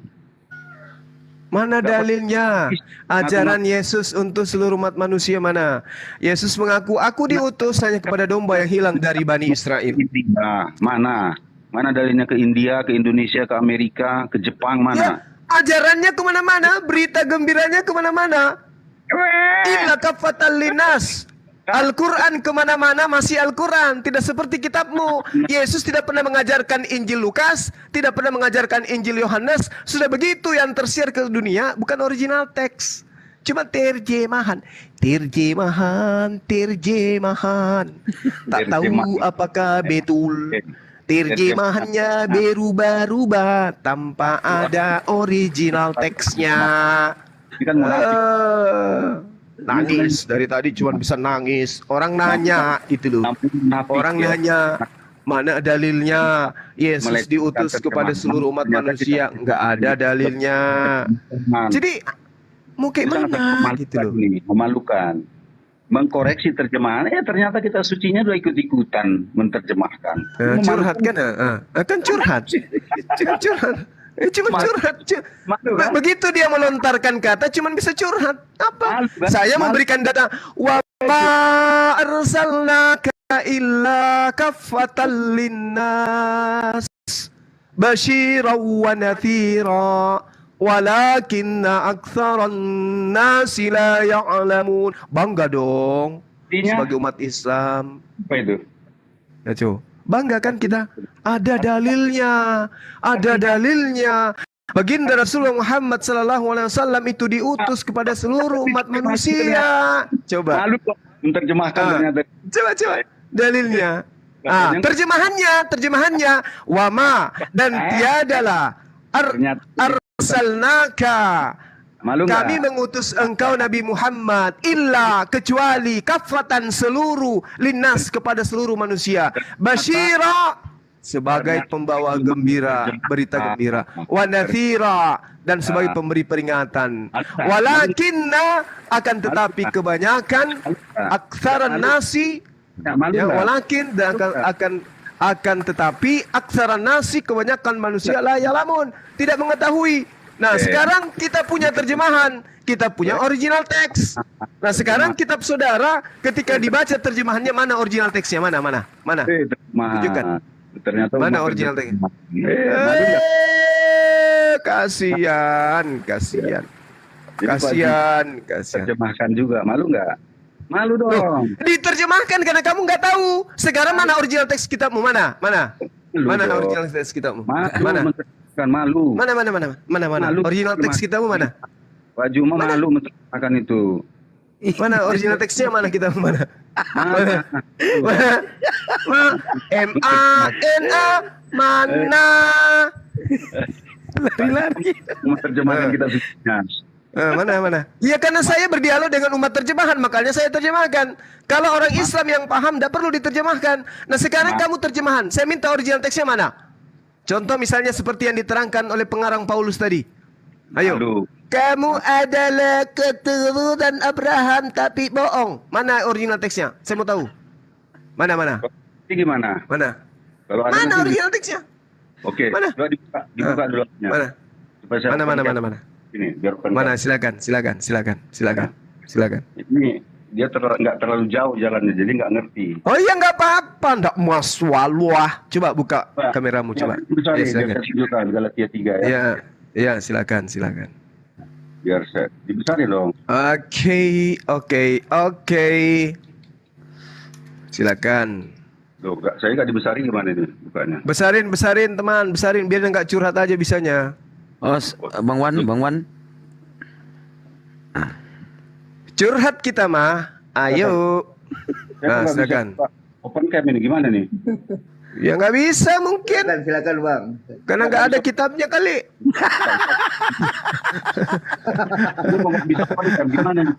Mana dalilnya? Ajaran Yesus untuk seluruh umat manusia mana? Yesus mengaku, aku diutus hanya kepada domba yang hilang dari Bani Israel. Mana? Mana dalilnya ke India, ke Indonesia, ke Amerika, ke Jepang, mana? Ajarannya kemana-mana, berita gembiranya kemana-mana. Illa kafatan linnas. Al-Quran kemana-mana masih Al-Quran. Tidak seperti kitabmu. Yesus tidak pernah mengajarkan Injil Lukas, tidak pernah mengajarkan Injil Yohanes. Sudah begitu yang tersiar ke dunia bukan original teks, cuma terjemahan. Terjemahan. Tak tahu apakah betul. Terjemahannya berubah-ubah tanpa ada original teksnya. Nangis dari tadi cuma bisa nangis. Orang nanya itu loh. Orang nanya mana dalilnya Yesus diutus kepada seluruh umat manusia. Nggak ada dalilnya. Jadi mau kayak mana gitu loh. Memalukan. Mengkoreksi terjemahan, ternyata kita sucinya udah ikut-ikutan menerjemahkan. Curhat kan? Kan curhat. Cuma curhat. Begitu dia melontarkan kata, cuma bisa curhat. Apa? Saya memberikan data. Wa ma arsalnaka illa kaffatan linnas basyiran wa nadhira walakinna aktsaran nasi la ya'lamun. Bangga dong sebagai umat Islam. Apa itu? Ya, coba. Bangga kan kita? Ada dalilnya. Baginda Rasulullah Muhammad SAW itu diutus kepada seluruh umat manusia. Coba. Malu kok menerjemahkan ternyata. Coba. Dalilnya. Terjemahannya. Wama dan tiadalah arsalnaka. Kami mengutus engkau Nabi Muhammad illa kecuali kafatan seluruh linnas kepada seluruh manusia. Basyira sebagai pembawa gembira, berita gembira. Wa nathira dan sebagai pemberi peringatan. Walakinna akan tetapi kebanyakan aktsaran nasi walakin dan akan tetapi aktsaran nasi kebanyakan manusia la ya'lamun, tidak mengetahui. Nah, sekarang kita punya terjemahan, kita punya original teks. Nah, sekarang kitab saudara ketika dibaca terjemahannya mana original teksnya? Mana? Tunjukkan. Ternyata mana original teksnya? Kasihan. Terjemahkan juga, malu nggak? Malu dong. Diterjemahkan karena kamu nggak tahu. Sekarang mana original teks kitabmu? Mana original teks kitabmu? Mana? Malu. Mana? Malu. Original teks kitabmu mana? Baju malu menceritakan itu. Mana original teksnya mana kita mana? Mana? Lari. Menerjemahkan kita bisnisnya. Mana? Ya karena saya berdialog dengan umat terjemahan, makanya saya terjemahkan. Kalau orang Islam yang paham tidak perlu diterjemahkan. Nah, sekarang kamu terjemahan. Saya minta original teksnya mana? Contoh misalnya seperti yang diterangkan oleh pengarang Paulus tadi. Ayo. Kamu adalah keturunan Abraham tapi bohong. Mana original teksnya? Saya mau tahu. Mana? Ini gimana? Mana? Kalau ada mana original teksnya? Oke. Mana? Dibuka dulu. Mana? Ini biar mana? Silakan. Ini dia nggak terlalu jauh jalannya, jadi nggak ngerti. Oh iya, nggak apa-apa, nggak maswaluah. Coba buka kameramu, coba. Silakan. Galatia 3 ya. Iya, silakan. Biar saya dibesarin dong. Oke. Silakan. Loh, saya nggak dibesarin gimana ini bukanya? Besarin teman, biar nggak curhat aja bisanya. Oh, Bang Wan. Curhat kita mah, ayo. Nah, silakan. Open cam ini gimana nih? Ya nggak bisa mungkin. Silakan Bang. Karena nggak ada kitabnya kali. Bisa open cam gimana nih?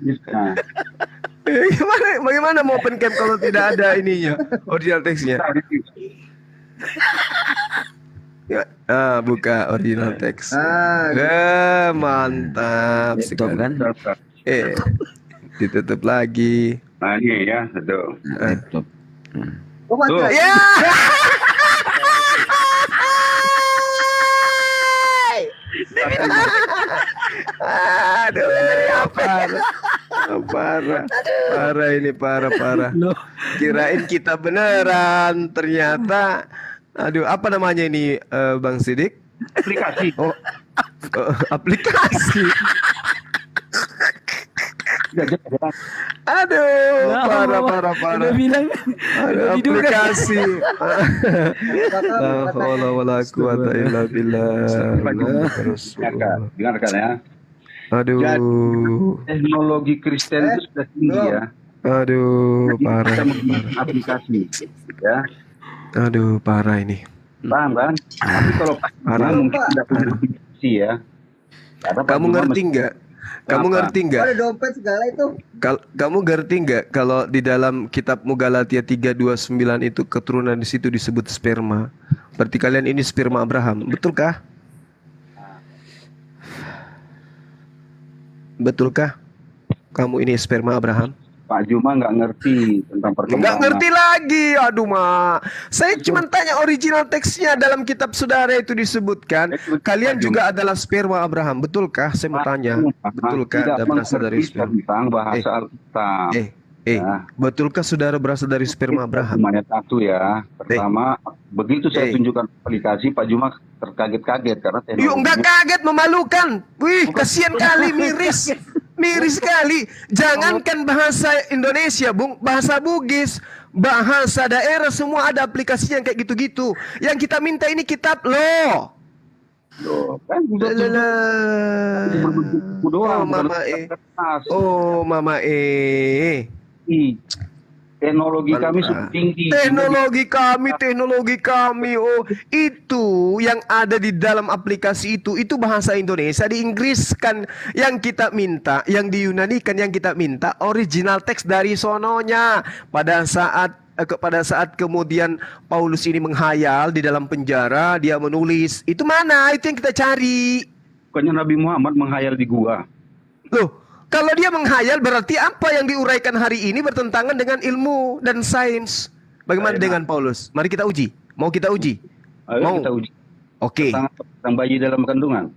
Bagaimana mau open cam kalau tidak ada ininya, original teksnya? Buka original teks. Mantap sekali kan? Ditutup lagi. Nah ini ya, aduh. Tuh. Ya. Aduh, parah ini parah. Kirain kita beneran, ternyata. Aduh, apa namanya ini, Bang Sidik? Aplikasi. Oh, Aplikasi. Aduh, parah. Udah bilang. Ada aplikasi. La haula wala quwata illa billah. Dengarkan ya. Aduh. Teknologi Kristen itu sudah tinggi ya. Aduh, parah. Kita menggunakan aplikasi ya. Aduh, parah ini. Paham kan? Tapi kalau Parah. mungkin tidak punya aplikasi ya. Karena Kamu Pak Juma ngerti nggak? Kamu Apa? ngerti nggak? Ada dompet segala itu. Kamu ngerti nggak kalau di dalam kitab Galatia 3:29 itu keturunan di situ disebut sperma. Berarti kalian ini sperma Abraham, betulkah? Betulkah? Kamu ini sperma Abraham? Pak Juma nggak ngerti tentang perkembangan. Nggak ngerti lagi, aduh ma. Saya cuma tanya original teksnya dalam kitab saudara itu disebutkan. Kalian juga adalah sperma Abraham, betulkah? Saya mau tanya, betulkah Tidak Anda berasal dari mengerti sperma? tentang bahasa Alkitab. Ya. Betulkah saudara berasal dari sperma Abraham? Ayat 1 ya. Pertama, begitu saya tunjukkan aplikasi, Pak Juma terkaget-kaget karena Yuk, nggak kaget, memalukan. Wih, kasihan kali, miris. Miris sekali. Jangankan bahasa Indonesia, Bung, bahasa Bugis, bahasa daerah semua ada aplikasi yang kayak gitu-gitu. Yang kita minta ini kitab loh. Kan Oh, Mama Oh, Mama Teknologi kami sudah tinggi. Teknologi kami. Oh, itu yang ada di dalam aplikasi itu bahasa Indonesia diinggriskan. Yang kita minta, yang diyunanikan, yang kita minta original teks dari sononya. Pada saat kemudian Paulus ini menghayal di dalam penjara, dia menulis. Itu mana? Itu yang kita cari. Bukannya Nabi Muhammad menghayal di gua. Loh, kalau dia menghayal berarti apa yang diuraikan hari ini bertentangan dengan ilmu dan sains. Bagaimana dengan Paulus? Mari kita uji. Mau kita uji? Ayo kita uji. Oke. Tentang bayi dalam kandungan.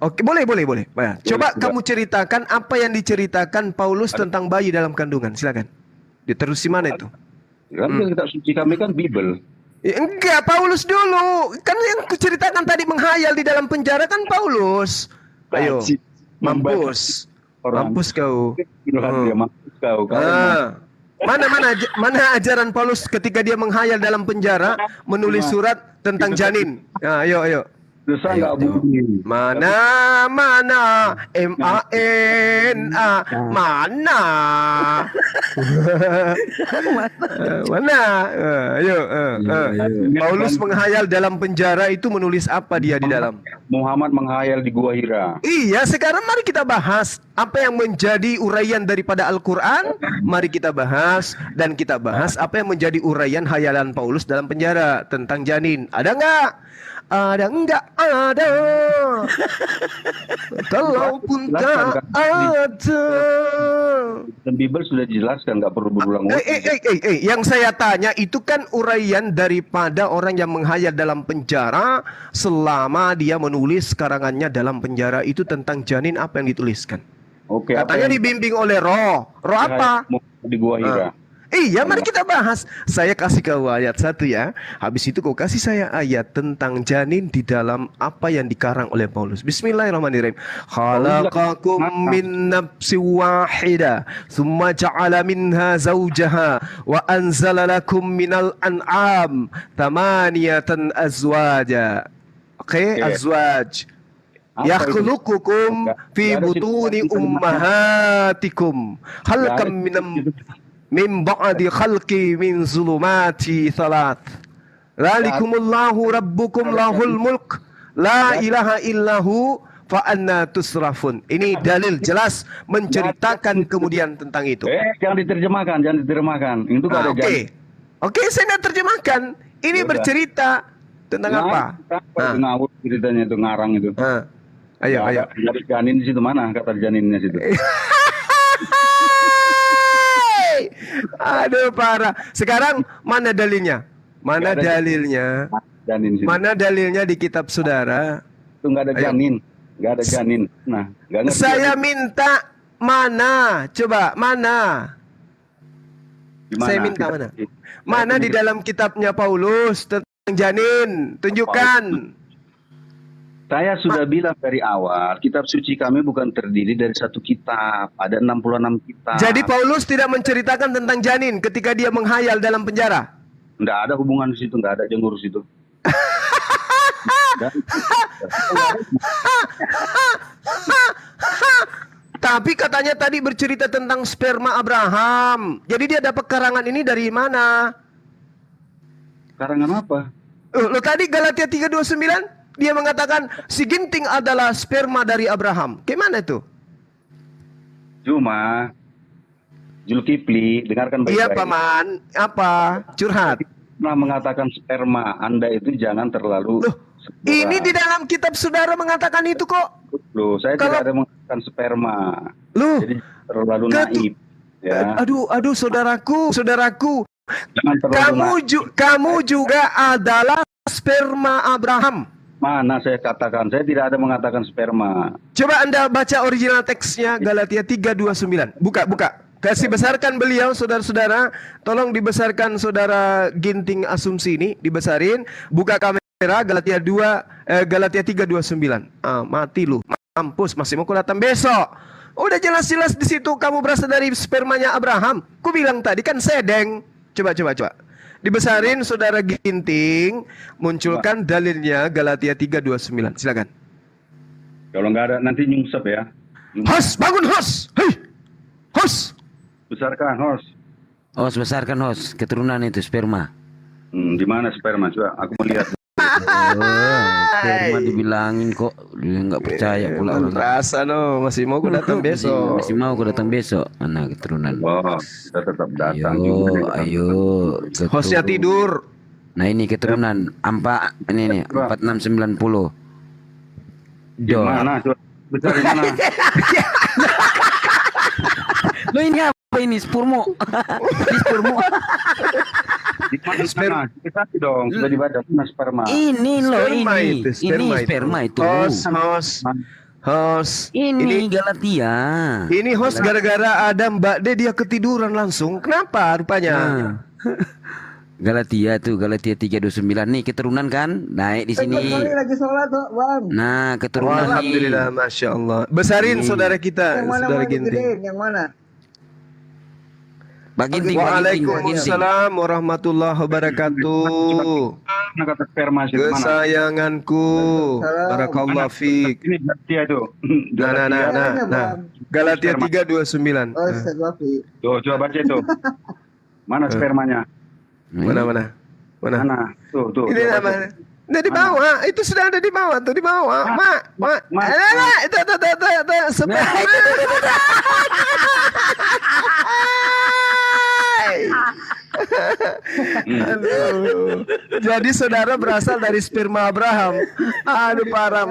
Oke, boleh. Coba kamu ceritakan apa yang diceritakan Paulus tentang bayi dalam kandungan. Silakan. Diterusi mana itu? Kan kitab suci kami kan Bible. Enggak, Paulus dulu. Kan yang kuceritakan tadi menghayal di dalam penjara kan Paulus. Ayo. Mampus. Mampus kau. Mampus kau. Mana ajaran Paulus ketika dia menghayal dalam penjara menulis surat tentang janin. Nah, ayo. Dosa enggak bunyi. Mana MANA mana? Mana? Ayo. Paulus menghayal dalam penjara itu menulis apa dia di dalam? Muhammad menghayal di Gua Hira. Iya, sekarang mari kita bahas apa yang menjadi uraian daripada Al-Quran. Mari kita bahas dan kita bahas apa yang menjadi uraian hayalan Paulus dalam penjara tentang janin. Ada nggak? Ada enggak? Ada. Kalaupun tak ada. Dan Bible sudah dijelaskan, nggak perlu berulang-ulang. Yang saya tanya itu kan uraian daripada orang yang menghayal dalam penjara selama dia menulis karangannya dalam penjara itu tentang janin apa yang dituliskan. Oke. Katanya dibimbing oleh roh. Roh apa? Di Gua Hira. Iya, mari kita bahas. Saya kasih kau ayat 1 ya. Habis itu kau kasih saya ayat tentang janin di dalam apa yang dikarang oleh Paulus. Bismillahirrahmanirrahim. Khalaqakum min nafsin wahidah, thumma ja'ala minha zawjaha, wa anzala lakum minal an'am thamaniyatan azwaja. Oke, azwaj. Yakhluqukum fi butuni ummahatikum. Khalqam min ba'di khalqi min zulumati thalath. Dzalikumullahu rabbukum lahul mulk la ilaha illahu fa anna tusrafun. Ini dalil jelas menceritakan kemudian tentang itu. Jangan diterjemahkan. Itu enggak ada janin. Oke, saya nggak terjemahkan. Ini bercerita tentang apa? Ngawur ceritanya itu, ngarang itu. Ayo. Dari janin di situ, mana kata janinnya situ? Aduh, parah. Sekarang mana dalilnya? Mana dalilnya? Mana dalilnya di kitab saudara? Itu nggak ada janin. Nggak ada janin. Nah, saya minta mana? Coba mana? Saya minta mana? Mana di dalam kitabnya Paulus tentang janin? Tunjukkan. Saya sudah bilang dari awal, kitab suci kami bukan terdiri dari satu kitab, ada 66 kitab. Jadi Paulus tidak menceritakan tentang janin ketika dia menghayal dalam penjara. Nggak ada hubungan di situ, nggak ada yang ngurus itu. Tapi katanya tadi bercerita tentang sperma Abraham. Jadi dia dapat karangan ini dari mana? Karangan apa? Lo tadi Galatia 3:29 dia mengatakan si ginting adalah sperma dari Abraham. Gimana itu? Cuma Zulkifli, dengarkan baik-baik. Iya paman, apa? Curhat. Pernah mengatakan sperma, Anda itu jangan terlalu. Ini di dalam kitab saudara mengatakan itu kok. Loh, saya tidak ada mengatakan sperma. Loh, jadi terlalu naif. Ya. Aduh, saudaraku. Jangan terlalu Kamu juga adalah sperma Abraham. Mana saya katakan, saya tidak ada mengatakan sperma. Coba Anda baca original teksnya Galatia 3:29. Buka. Kasih besarkan beliau, saudara-saudara. Tolong dibesarkan saudara Ginting Asumsi ini, dibesarin. Buka kamera Galatia 3:29. Mati lu. Mampus, masih mau datang besok. Udah jelas-jelas di situ kamu berasal dari spermanya Abraham. Ku bilang tadi kan sedeng. Coba. Dibesarin saudara Ginting, munculkan dalilnya Galatia 3:29. Silakan. Kalau nggak ada nanti nyungsep ya. Hos, bangun hos. Hei. Hos. Besarkan hos. Besarkan hos, keturunan itu sperma. Di mana sperma? Coba aku mau lihat. Sperma dibilangin kok, dia nggak percaya pula orang. Rasa masih mau aku datang besok. Masih mau aku datang besok. Mana keturunan? Kita tetap datang. Ayo. Hostnya tidur. Nah ini keturunan 4690. Mana? Coba besar di mana? Lo ini apa ini? Spurmo. Sperma. Kita dong, sudah dibaca sperma. Ini loh, ini sperma itu. Host. Ini Galatia. Ini host gara-gara ada Mbak De dia ketiduran langsung. Kenapa rupanya? Galatia 3:29 nih keturunan kan naik di sini. Lagi sholat tuh, Bang. Nah, keturunan Alhamdulillah, masya Allah. Besarin saudara kita, saudara Ginting. Yang mana? Waalaikumsalam warahmatullahi wabarakatuh. Kesayanganku, barakallahu fiik. Ini Galatia itu. Nah. Galatia 3:29. Tuh, coba baca itu. Mana spermanya? Mana? Tuh. Ini namanya. Nah, di bawah, itu sudah ada di bawah tuh, di bawah. Mak. Itu. Aduh. Jadi saudara berasal dari sperma Abraham. Aduh, parah.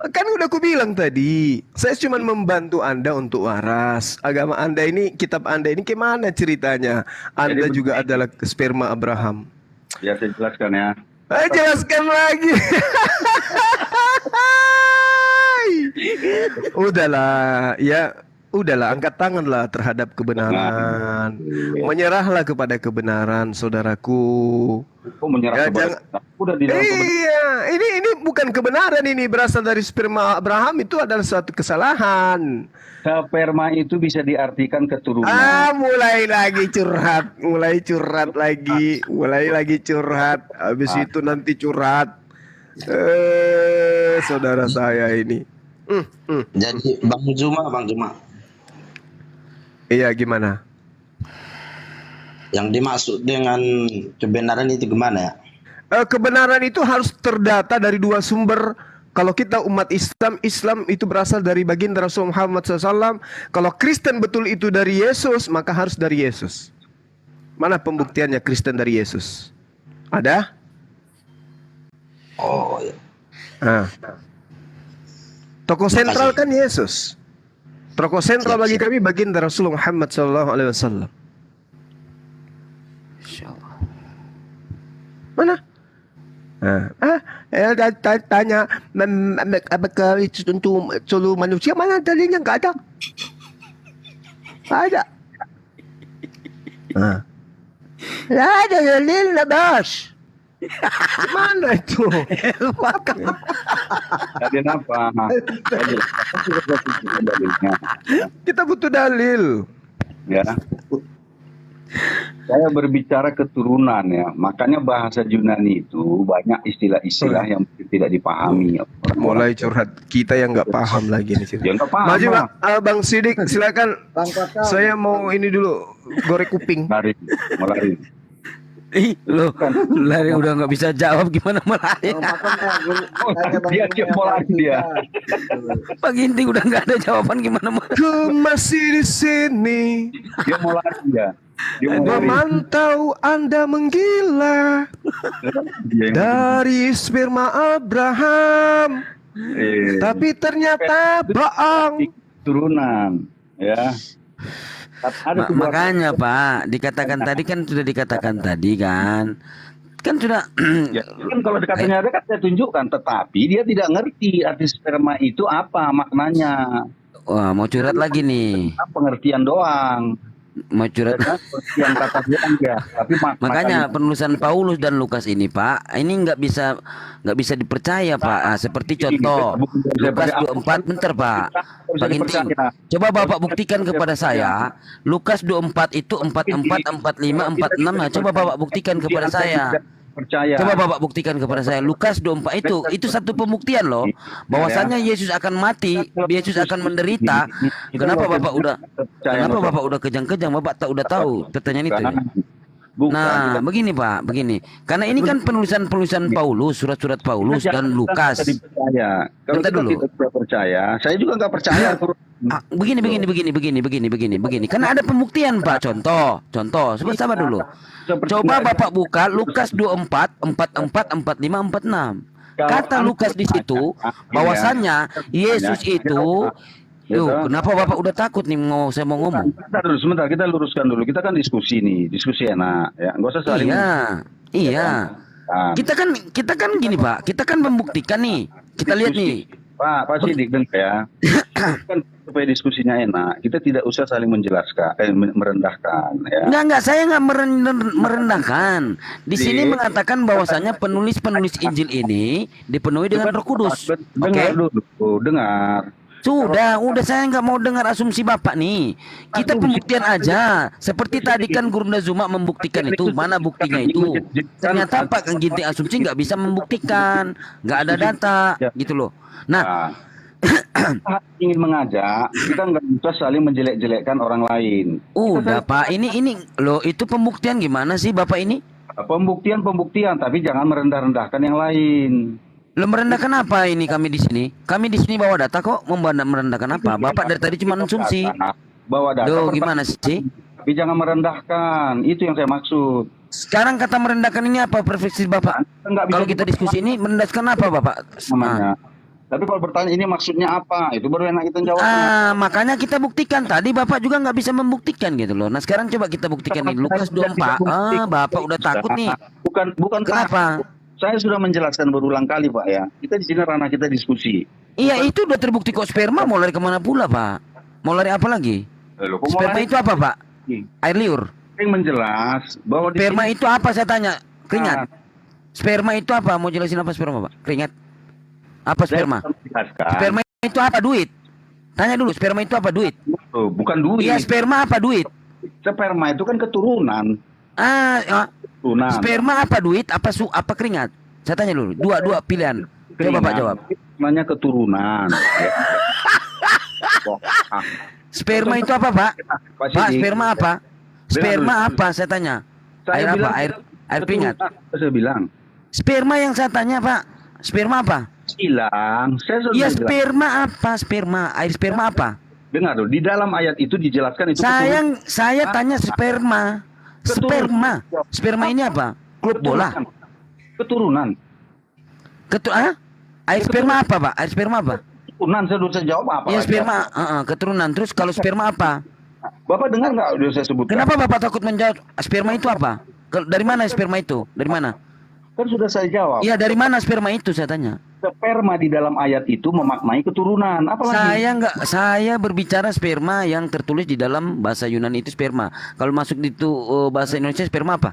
Kan udah aku bilang tadi, saya cuma membantu Anda untuk waras. Agama Anda ini, kitab Anda ini gimana ceritanya? Anda juga adalah sperma Abraham. Ya, saya jelaskan ya. Jelaskan lagi. Udahlah, angkat tanganlah terhadap kebenaran. Menyerahlah kepada kebenaran, saudaraku. Menyerah kepada Iya, ini bukan kebenaran, ini berasal dari sperma Abraham, itu adalah suatu kesalahan. Sperma itu bisa diartikan keturunan. Mulai lagi curhat curhat. Habis itu nanti curhat. Saudara saya ini. Jadi Bang Juma. Iya, gimana? Yang dimaksud dengan kebenaran itu gimana ya? Kebenaran itu harus terdata dari dua sumber. Kalau kita umat Islam itu berasal dari baginda Rasul Muhammad SAW. Kalau Kristen betul itu dari Yesus, maka harus dari Yesus. Mana pembuktiannya Kristen dari Yesus? Ada? Oh ya. Tokoh sentral kan Yesus. Tokoh sentral bagi kami baginda Rasul Muhammad SAW. Mana? Tanya apakah itu untuk seluruh manusia, mana dalilnya? Nggak ada. Nggak ada dalil, Nabas. Mana itu? Dalil apa? Dalilnya. Kita butuh dalil. Ya. Saya berbicara keturunan ya, makanya bahasa Yunani itu banyak istilah-istilah yang tidak dipahami. Mulai curhat kita yang nggak paham lagi nih. Ya, nggak paham, Maju Bang. Bang Sidik, silakan. Bang Kakak. Saya mau ini dulu goreng kuping. Lari, mau lari. Loh, lari udah nggak bisa jawab gimana melari. Dia mau lari dia. Pak Ginting udah nggak ada jawaban gimana mau. Ku masih di sini. Dia mau lari dia. Dia mau lari. Memantau Anda menggila dari sperma Abraham. Tapi ternyata bohong. Turunan, ya. Makanya Pak, dikatakan tadi kan sudah dikatakan tadi kan sudah. Ya, kan kalau katanya ada kan saya tunjukkan, tetapi dia tidak ngerti arti sperma itu apa maknanya. Wah, mau curhat lagi nih. Pengertian doang. Mau curhat. Yang kata dia enggak, tapi makanya penulisan Paulus dan Lukas ini Pak, ini nggak bisa dipercaya Pak. Seperti contoh Lukas 24, bentar Pak. Pak Ginting, coba Bapak buktikan kepada saya Lukas 24 itu 44, 45, 46. Nah, coba Bapak buktikan kepada saya. Coba Bapak buktikan kepada saya Lukas 24 itu satu pembuktian loh bahwasanya Yesus akan mati, Yesus akan menderita. Kenapa Bapak udah kejang-kejang, Bapak udah tahu pertanyaan itu. Nah, begini Pak, begini. Karena ini kan penulisan Paulus, surat-surat Paulus dan Lukas. Bentar dulu. Tidak percaya, saya juga nggak percaya. Begini. Karena ada pembuktian Pak. Contoh. Sabar dulu. Coba Bapak buka Lukas 24, 44, 45, 46. Kata Lukas di situ bahwasannya Yesus itu. Kenapa Bapak udah takut nih saya mau ngomong? Sebentar, kita luruskan dulu. Kita kan diskusi nih, diskusi enak ya. Nggak usah saling. Iya. Kita kan gini Pak, kita kan membuktikan nih. Kita lihat nih. Pak Sidik dengar ya. Kan supaya diskusinya enak, kita tidak usah saling menjelaskan, merendahkan ya. Enggak, saya nggak merendahkan. Di sini mengatakan bahwasanya penulis Injil ini dipenuhi dengan Roh Kudus. Dengar dulu, dengar. Udah saya nggak mau dengar asumsi Bapak nih. Kita pembuktian aja. Seperti tadi kan Gurunda Zuma membuktikan itu. Mana buktinya itu? Ternyata Pak Ginting asumsi nggak bisa membuktikan. Nggak ada data gitu loh. Nah, ingin mengajak, kita nggak bisa saling menjelek-jelekkan orang lain. Udah Pak, ini loh, itu pembuktian gimana sih Bapak ini? Pembuktian, tapi jangan merendah-rendahkan yang lain. Lo merendahkan apa ini kami di sini? Kami di sini bawa data kok, merendahkan apa? Bapak dari tadi cuma asumsi. Bawa data. Loh, gimana sih? Tapi jangan merendahkan, itu yang saya maksud. Sekarang kata merendahkan ini apa persepsi Bapak? Kalau kita diskusi ini merendahkan apa Bapak? Tapi kalau bertanya ini maksudnya apa, itu baru enak kita jawab. Makanya kita buktikan. Tadi Bapak juga nggak bisa membuktikan gitu loh. Nah sekarang coba kita buktikan nih Lukas 24. Bapak udah takut nih. Bukan kenapa? Saya sudah menjelaskan berulang kali Pak ya. Kita di sini ranah kita diskusi. Iya itu udah terbukti kok. Sperma mau lari kemana pula Pak? Mau lari apa lagi? Sperma itu apa Pak? Air liur. Yang menjelas bahwa sperma itu apa saya tanya? Keringat. Sperma itu apa? Mau jelasin apa sperma Pak? Keringat. Apa sperma? Sperma itu apa? Duit. Tanya dulu, sperma itu apa? Duit. Bukan duit. Iya, sperma apa? Duit. Sperma itu kan keturunan. Keturunan. Sperma apa? Duit? Apa keringat? Saya tanya dulu. Dua pilihan. Coba Bapak jawab. Namanya keturunan. Sperma itu apa Pak? Pak, sperma apa? Sperma apa? Saya tanya. Air apa? Air keringat. Saya bilang. Sperma yang saya tanya Pak. Sperma apa? Hilang. Iya sperma apa? Sperma. Air sperma apa? Dengar dulu, di dalam ayat itu dijelaskan itu. Saya tanya sperma. Sperma ini apa? Klub bola. Keturunan. Air sperma apa Pak? Air sperma apa? Keturunan, saya udah jawab apa? Iya sperma. Keturunan. Terus kalau sperma apa? Bapak dengar nggak udah saya sebutkan? Kenapa Bapak takut menjawab? Sperma itu apa? Dari mana sperma itu? Dari mana? Kan sudah saya jawab. Iya, dari mana sperma itu saya tanya. Sperma di dalam ayat itu memaknai keturunan. Apalagi? Saya berbicara sperma yang tertulis di dalam bahasa Yunani itu sperma. Kalau masuk di itu bahasa Indonesia sperma apa?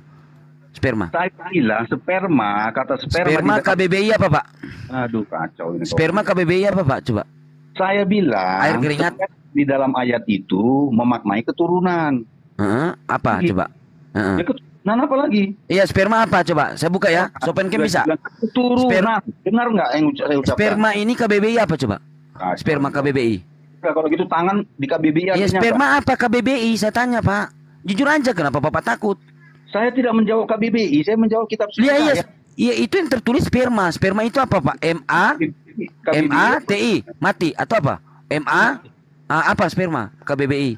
Sperma. Saya bilang sperma, kata sperma. Sperma KBBI apa, Pak? Aduh kacau ini. Sperma KBBI apa, Pak? Coba. Saya bilang Air keringat di dalam ayat itu memaknai keturunan. Apa coba? Ya, keturunan apa lagi? Iya, sperma apa coba? Saya buka ya. Sopencam bisa. Keturunan. Dengar nggak yang saya ucapkan? Sperma ini KBBI apa coba? Sperma KBBI. Nah, kalau gitu tangan di KBBI. Iya, sperma apa KBBI? Saya tanya, Pak. Jujur aja, kenapa Bapak takut? Saya tidak menjawab KBBI, saya menjawab kitab suci. Iya, iya, itu yang tertulis sperma. Sperma itu apa, Pak? MATI, mati atau apa? Apa sperma? KBBI.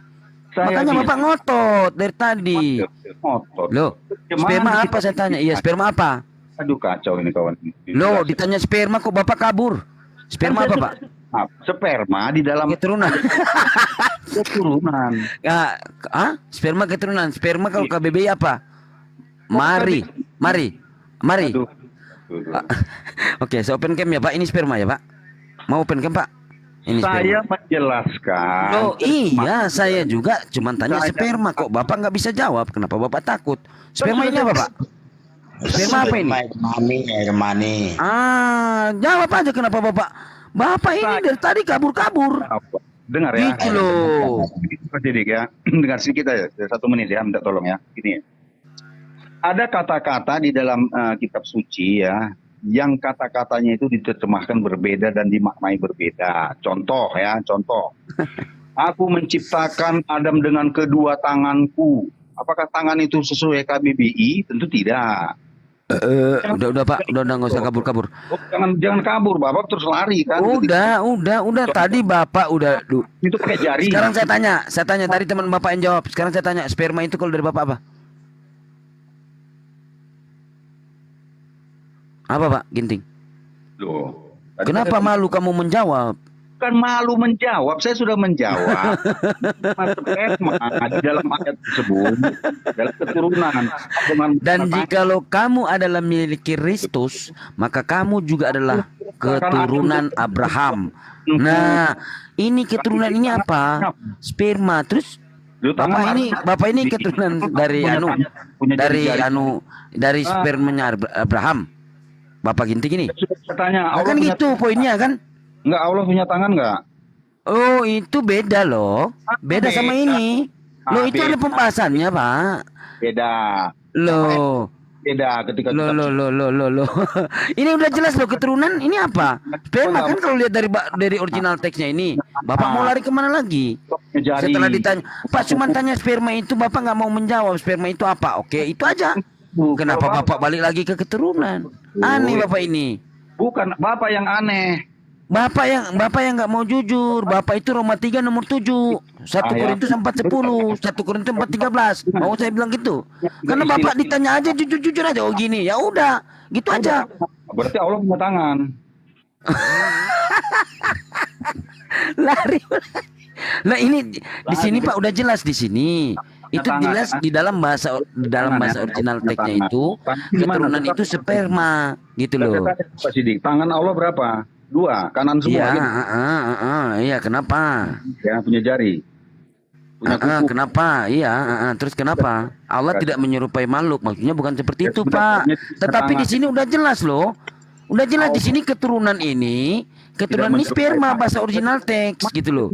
Makanya Bapak ngotot dari tadi. Loh, sperma apa saya tanya? Iya, sperma apa? Aduh kacau ini kawan. Loh, ditanya sperma kok Bapak kabur. Sperma apa, Pak? Sperma di dalam keturunan. Keturunan. Sperma keturunan. Sperma kalau KBBI apa? Mari. Oke, saya open cam ya, Pak. Ini sperma ya, Pak. Mau open cam, Pak? Ini saya menjelaskan. Loh, iya, saya juga cuman tanya sperma kok. Bapak nggak bisa jawab. Kenapa Bapak takut? Sperma ini apa, Pak? Sperma apa ini? Air mani. Jawab aja kenapa Bapak ini dari tadi kabur-kabur. Dengar ya. Gitu loh. Pak Sidik ya. Dengar sedikit aja. 1 menit ya, minta tolong ya. Ini. Ada kata-kata di dalam kitab suci ya, yang kata-katanya itu diterjemahkan berbeda dan dimaknai berbeda. Contoh ya, contoh. Aku menciptakan Adam dengan kedua tanganku. Apakah tangan itu sesuai KBBI? Tentu tidak. Udah Pak, udah nggak usah kabur-kabur. Jangan kabur, Bapak terus lari kan. Udah. Tadi Bapak udah. Itu pakai jari. Sekarang saya tanya tadi teman Bapak yang jawab. Sekarang saya tanya, sperma itu kalau dari Bapak apa? Apa, Pak Ginting? Loh. Kenapa malu kamu menjawab? Bukan malu menjawab, saya sudah menjawab. Sperma di dalam ayat tersebut dalam keturunan. Dan jikalau kamu adalah milik Kristus, maka kamu juga adalah keturunan Abraham. Nah, ini keturunan ini apa? Sperma. Terus Bapak ini keturunan dari spermanya Abraham. Bapak Ginting ini. Saya tanya, Allah kan gitu poinnya kan? Enggak, Allah punya tangan enggak? Oh, itu beda loh. Beda sama ini. Loh, itu ada pembahasannya, Pak. Beda. Loh. Beda ketika Loh. Ini udah jelas loh keturunan ini apa? Sperma kan kalau lihat dari original teksnya ini. Bapak mau lari kemana lagi? Setelah ditanya, Pak cuma tanya sperma itu, Bapak nggak mau menjawab sperma itu apa? Oke, itu aja. Kenapa Bapak balik lagi ke keturunan? Aneh Bapak ini. Bukan Bapak yang aneh. Bapak yang nggak mau jujur. Bapak itu Roma 3 nomor 7. 1 Korintus 4:10, 1 Korintus 4:13. Mau saya bilang gitu? Karena Bapak ditanya aja jujur aja. Oh gini, ya udah, gitu aja. Berarti Allah punya tangan. Lari. Lah ini di sini Pak udah jelas di sini. Itu jelas di dalam bahasa original teksnya itu keturunan itu sperma gitu loh. Pak Sidik, tangan Allah berapa? 2, kanan semua. Iya, gitu. Iya, kenapa? Ya, punya jari. Punya kuku. Kenapa? Iya, terus kenapa? Allah tidak menyerupai makhluk, maksudnya bukan seperti itu, Pak. Tetapi di sini udah jelas loh. Udah jelas di sini keturunan ini sperma bahasa original teks gitu loh.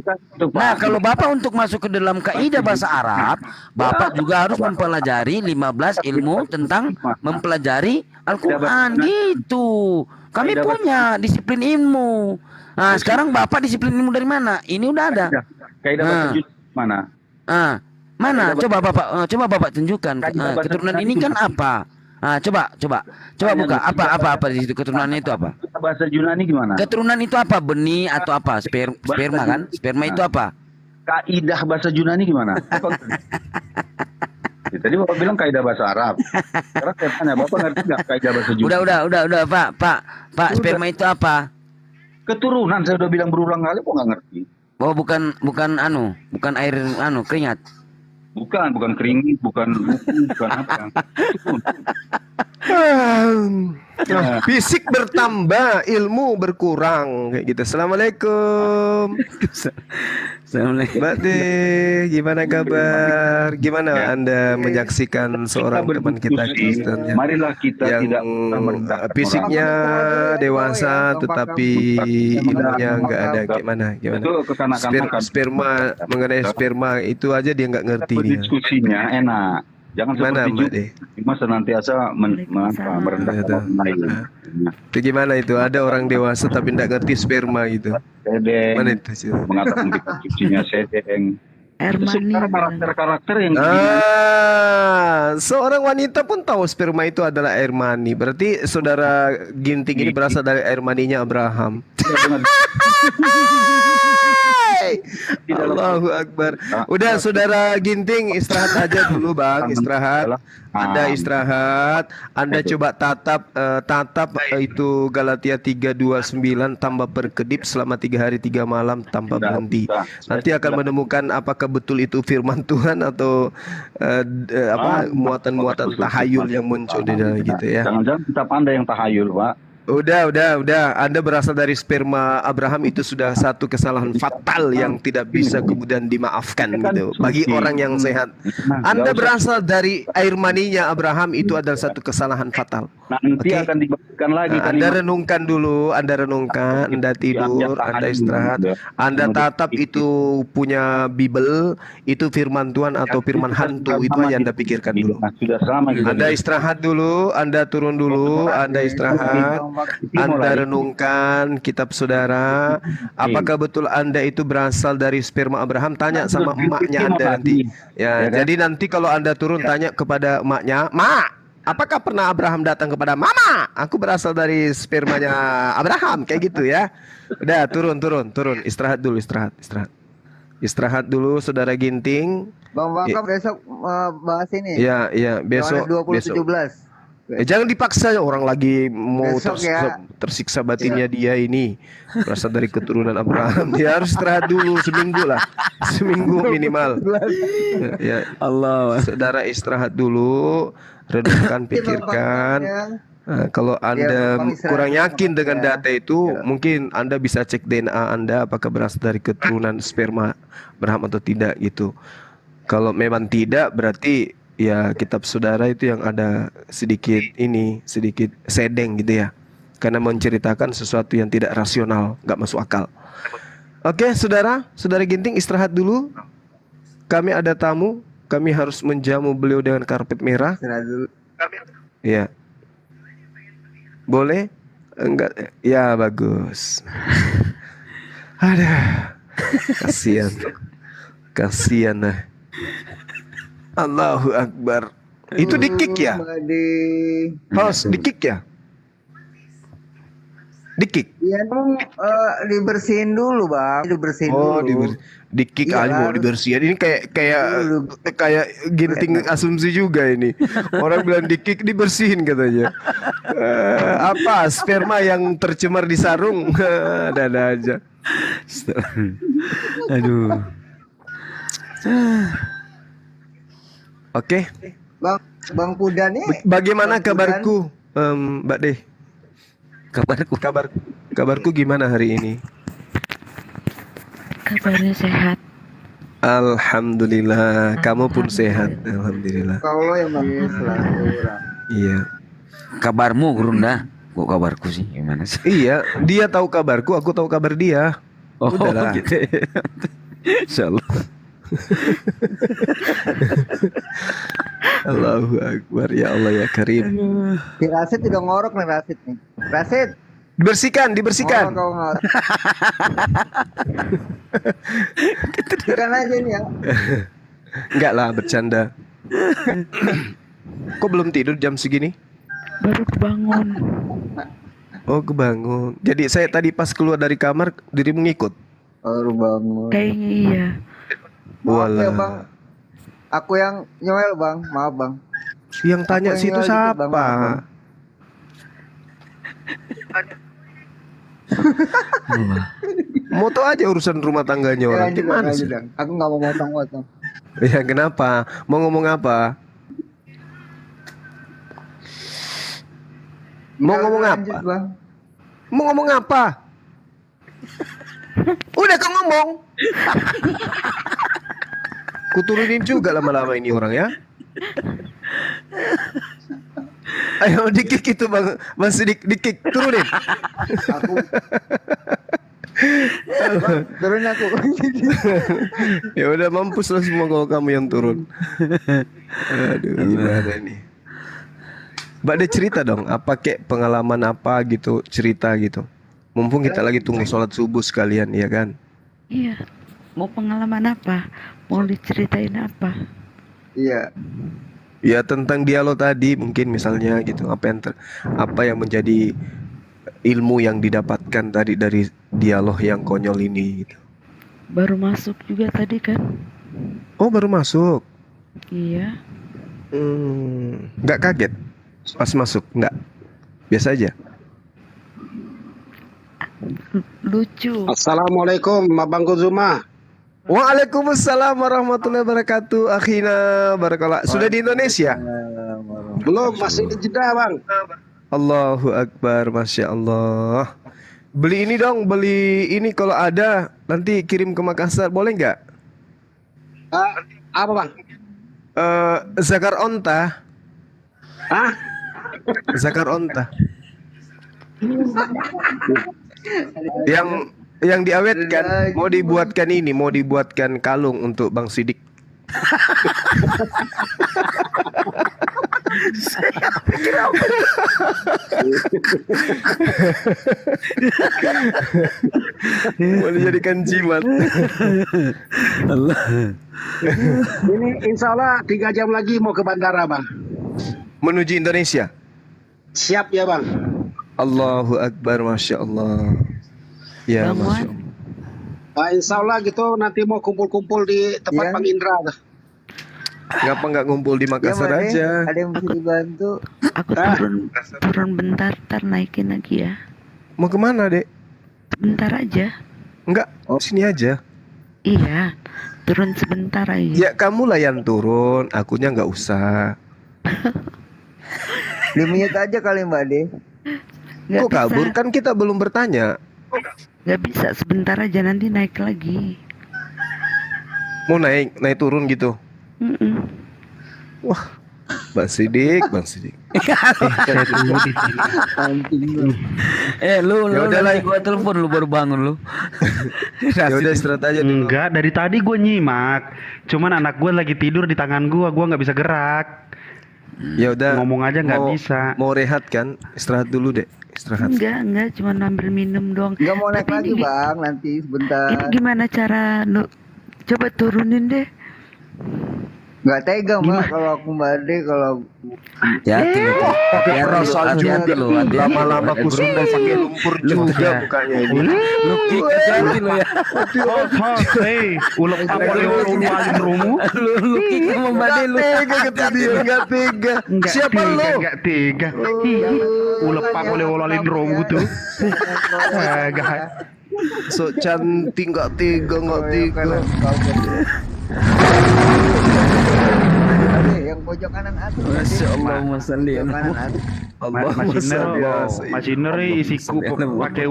Nah, kalau Bapak untuk masuk ke dalam kaidah bahasa Arab, Bapak juga harus mempelajari 15 ilmu tentang mempelajari Al-Qur'an gitu. Kami punya disiplin ilmu. Nah, sekarang Bapak disiplin ilmu dari mana? Ini udah ada. Kaidah bahasa mana? Mana? Coba Bapak tunjukkan. Keturunan ini kan apa? Coba buka. Apa di situ keturunannya itu apa? Bahasa Yunani gimana? Keturunan itu apa? Benih atau apa? Sperma kan? Sperma itu apa? Kaidah bahasa Yunani gimana? Tadi Bapak bilang kaidah bahasa Arab. Sekarang saya tanya, Bapak ngerti nggak kaidah bahasa Yunani? Udah, Pak, sperma itu apa? Keturunan, saya udah bilang berulang kali, kok nggak ngerti? Oh, bukan air keringat. Bukan keringat, bukan buku, bukan apa. Fisik bertambah, ilmu berkurang kayak gitu. Assalamualaikum. Assalamualaikum. Mbak Teh, gimana kabar? Gimana Anda menyaksikan seorang teman kita Kristen Marilah kita yang tidak merendahkan fisiknya dewasa tetapi ilmunya nggak ada, gimana? Betul, kekanak-kanakan. Sperma, mengenai sperma itu aja dia nggak ngerti dia. Diskusinya enak. Jangan Mana seperti Mbak juga. Deh? Cuma senantiasa merendahkan orang lain. Itu gimana itu? Ada orang dewasa tapi nggak ngerti sperma gitu. Sedeng. Mana itu sih? Mengatakan diskusinya sedeng. Secara karakter-karakter yang seorang wanita pun tahu sperma itu adalah air mani. Berarti saudara Ginting ini berasal dari air maninya Abraham. Allahu Akbar. Udah saudara Ginting istirahat aja dulu Bang, istirahat. Anda istirahat, Anda coba tatap itu Galatia 3:29 tambah perkedip selama 3 hari 3 malam tanpa berhenti. Nanti akan menemukan apakah betul itu firman Tuhan atau muatan-muatan tahayul yang muncul di dalam gitu ya. Jangan-jangan kita pandai yang tahayul, Pak. Udah. Anda berasal dari sperma Abraham, itu sudah satu kesalahan fatal yang tidak bisa kemudian dimaafkan gitu. Bagi orang yang sehat. Anda berasal dari air maninya Abraham, itu adalah satu kesalahan fatal. Nanti akan diberikan lagi. Anda renungkan dulu, Anda tidur, Anda istirahat, Anda tatap itu punya Bible, itu firman Tuhan atau firman hantu, itu aja Anda pikirkan dulu. Anda istirahat dulu, Anda turun dulu, Anda istirahat, Anda renungkan kitab saudara. Apakah betul Anda itu berasal dari sperma Abraham? Tanya sama emaknya Anda nanti. Ya, jadi nanti kalau Anda turun tanya kepada emaknya, "Mak, apakah pernah Abraham datang kepada Mama? Aku berasal dari spermanya Abraham," kayak gitu ya. Udah, turun. Istirahat dulu, istirahat dulu, saudara Ginting. Bang Wakaf besok bahas ini. Iya, besok. Yohanes 20:17. Jangan dipaksa, orang lagi mau Besok ya. tersiksa batinnya dia ini berasal dari keturunan Abraham. Dia harus istirahat dulu seminggu minimal. Ya, Allah. Saudara istirahat dulu, renungkan, pikirkan. Nah, kalau Anda kurang yakin dengan data itu, mungkin Anda bisa cek DNA Anda apakah berasal dari keturunan sperma Abraham atau tidak gitu. Kalau memang tidak, berarti ya kitab saudara itu yang ada sedikit sedeng gitu ya, karena menceritakan sesuatu yang tidak rasional, nggak masuk akal. Oke, saudara Ginting istirahat dulu. Kami ada tamu, kami harus menjamu beliau dengan karpet merah. Istirahat dulu. Ya, boleh? Enggak? Ya bagus. Ada, kasihan nah. Allahu Akbar. Itu di kick ya? Host di kick ya? Di kick? Iya dong, dibersihin dulu Bang. Di kick aja mau dibersihin. Ini kayak Ginting asumsi juga ini. Orang bilang di kick dibersihin katanya. Apa sperma yang tercemar di sarung? Ada aja. Aduh. Oke. Bang Pudan nih. Bagaimana kabarku, Mbak Deh? Kabarku gimana hari ini? Kabarnya sehat. Alhamdulillah. Kamu pun sehat. Alhamdulillah. Kalau yang selalu. Iya. Kabarmu Gurunda? Kok kabarku sih? Gimana sih? Iya, dia tahu kabarku, aku tahu kabar dia. Oh, udahlah. gitu. Insyaallah. Allahu Akbar, ya Allah ya Karim. Si Rasid udah ngorok nih Rasid nih. Rasid. Dibersihkan. Bersihkan aja nih ya. Enggak lah, bercanda. Kok belum tidur jam segini? Baru kebangun. Oh, kebangun. Jadi saya tadi pas keluar dari kamar, dirimu ngikut? Baru bangun. Kayaknya iya. Maaf ya Bang, aku yang nyoel Bang, maaf Bang. Yang tanya situ siapa? Bang. Moto aja urusan rumah tangganya orang. Gimana sih? Aku nggak mau motong-motong. Ya kenapa? Mau ngomong apa? Mau ngomong Lanjut, apa? Bang. Mau ngomong apa? Udah kau ngomong. Kuturunin juga lama-lama ini orang ya. Ayo dikik itu bang Sidik, dikik turunin. Turun aku. Ya udah mampus lah semua kalau kamu yang turun. Aduh gimana nih. Mbak ada cerita dong, apa kek pengalaman apa gitu, cerita gitu. Mumpung kita lagi tunggu sholat subuh sekalian, ya kan? Iya. Mau pengalaman apa? Mau diceritain apa? Iya. Ya tentang dialog tadi mungkin misalnya gitu, apa yang menjadi ilmu yang didapatkan tadi dari dialog yang konyol ini gitu. Baru masuk juga tadi kan? Oh baru masuk. Iya. Nggak kaget pas masuk, nggak? Biasa aja. Lucu. Assalamualaikum Abang Kuzuma. Waalaikumsalam warahmatullahi wabarakatuh. Akhina barakallah. Sudah di Indonesia? Belum, masih di Jeddah Bang. Allahu Akbar, Masya Allah. Beli ini dong, beli ini kalau ada nanti kirim ke Makassar, boleh nggak? Apa Bang? Zakar onta. Hah? Zakar onta. Yang diawetkan, mau dibuatkan kalung untuk Bang Sidik. Mau dijadikan jimat. Ini insya Allah 3 jam lagi mau ke bandara Bang. Menuju Indonesia. Siap ya Bang. Allahu Akbar, Masya Allah. Ya, Masya Allah. Nah, insya Allah gitu nanti mau kumpul-kumpul di tempat Bang Indra. Ngapa nggak ngumpul di Makassar Ya, Mbak, aja? Ada yang bisa dibantu. Aku turun bentar, ntar naikin lagi ya. Mau kemana, Dek? Bentar aja. Enggak, sini aja. Iya, turun sebentar aja. Ya kamu lah yang turun, akunya nggak usah. 5 menit aja kali Mbak De. Nggak Kok kabur? bisa. Kan kita belum bertanya. Gak bisa, sebentar aja nanti naik lagi. Mau naik turun gitu. Wah, Bang Sidik. Lu Ya udah lah, gua telepon lu baru bangun lu. Ya udah istirahat aja dulu. Enggak, dari tadi gue nyimak. Cuman anak gue lagi tidur di tangan gue nggak bisa gerak. Ya udah. Ngomong aja nggak mau- bisa. Mau rehat kan? Istirahat dulu, Dek. Istirahat. Enggak, cuma ambil minum doang. Enggak mau naik Tapi lagi ini- Bang, nanti sebentar. Ini gimana cara lu? Coba turunin deh. Enggak tega Mbak kalau aku Mbak De kalau Hati-hati lu. Hati-hati lu. Lama-lama kusunda pakai lumpur juga mukanya ini. Lu hati-hati lu ya. Ulek apa walin rumu? Lu kick sama Mbak De lu. Tega kata dia, nggak tega. Siapa lu? Enggak tega. Ulek apa walin rumu tuh. So cantik nggak tega. yang pojok kanan atas. Masya Allah, masalli. Kanan atas. Masih neri isiku pakai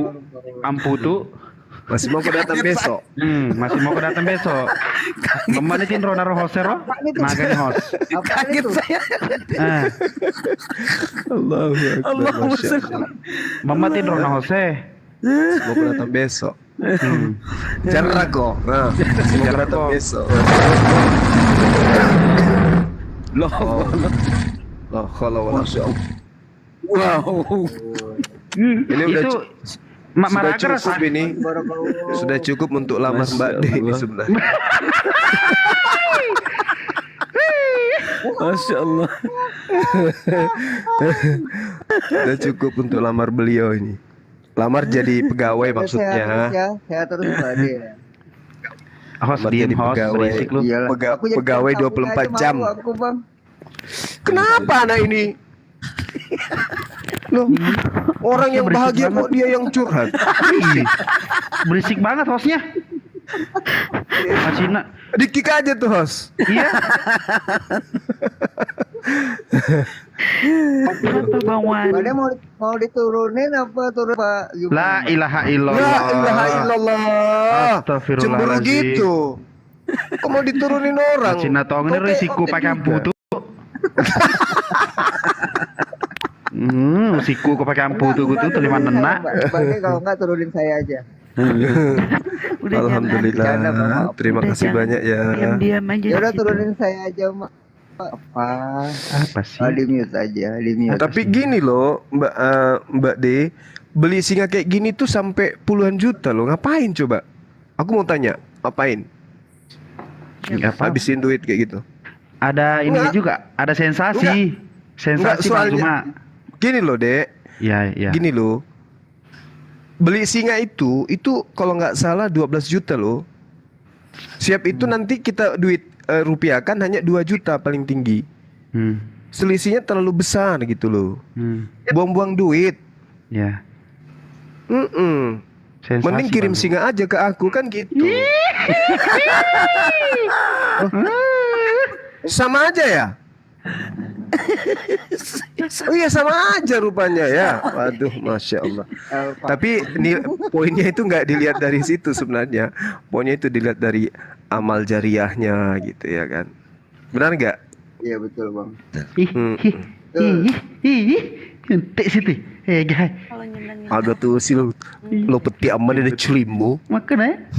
ampu tuh. Masih mau kedatang besok. Masih mau kedatang besok. Memanitin Rona Rohosero, magani hos. Kaget saya. Allahu Akbar. Masya Allah. Mematin Rona Hose. Mau kedatang besok. Jangan ragu. Nah, mau kedatang besok. Loh, kalau Masya Allah. Wow. Ini udah Itu sudah cukup ini. Sudah cukup untuk lamar Mbak De ini sebenarnya. Masya Allah. Sudah cukup untuk lamar beliau ini. Lamar jadi pegawai maksudnya. Sehat terus Mbak De. Host Lamar diem jadi host pegawai. berisik lu. Pegawai 24 jam. Aku Bang. Kenapa anak ini? Loh, orang yang bahagia kok dia yang curhat. Berisik banget hostnya. Masina. Dikik aja tuh host. Iya. Kenapa Bang Wan? Bade mau diturunin apa turun Pak? La ilaha illallah. La ilaha illallah. Astagfirullahaladzim. Cemburu gitu. Kok mau diturunin orang? Cina tongnya risiko pakai amputu. Siku kau pakai amputu gitu terima nenak. Bade kalau enggak turunin saya aja. Alhamdulillah. Terima kasih banyak ya. Diam-diam aja. Ya udah turunin saya aja, Mak. Apa sih? Di mute aja, di mute. Tapi gini loh, Mbak D, beli singa kayak gini tuh sampai puluhan juta loh. Ngapain coba? Aku mau tanya, ngapain? Habisin duit kayak gitu. Ada ini juga, ada sensasi. Sensasi Bang Zuma. Gini loh, Dek. Iya, iya. Gini loh. Beli singa itu kalau nggak salah 12 juta loh. Siap itu nanti kita duit rupiahkan hanya 2 juta paling tinggi. Selisihnya terlalu besar gitu loh. Buang-buang duit. Ya. Mending kirim singa aja ke aku kan gitu. Sama aja ya? Oh iya sama aja rupanya ya. Waduh, masya Allah. Tapi poinnya itu nggak dilihat dari situ sebenarnya. Poinnya itu dilihat dari amal jariahnya gitu ya kan. Benar nggak? Iya betul Bang. Ente situ. Guys. Ada tuh si lo peti aman ada celimbu. Makanya.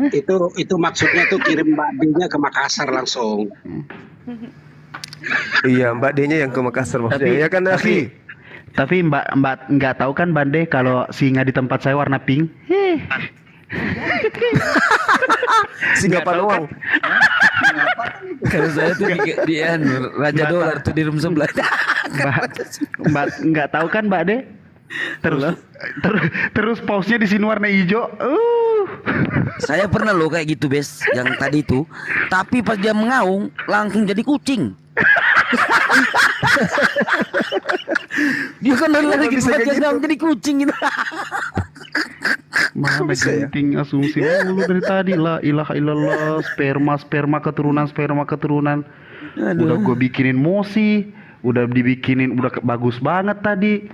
Itu maksudnya tuh kirim Mbak D-nya ke Makassar langsung. Iya, Mbak D-nya yang ke Makassar maksudnya. Ya kan, Akhi? Tapi Mbak nggak tahu kan Bande kalau singa di tempat saya warna pink. Singa Panuang. Kalau saya tuh di Raja Dolar tuh di room sebelah. Mbak nggak tahu kan Mbak De? Terus pausnya di sini warna hijau. Saya pernah loh kayak gitu Bes, yang tadi itu. Tapi pas dia mengaung langsung jadi kucing. Dia kan lagi jadi kucing gitu. Mana genting asumsi mulu dari tadi. La ilaha illallah. Sperma keturunan. Udah gue bikinin mosi, udah dibikinin, udah bagus banget tadi.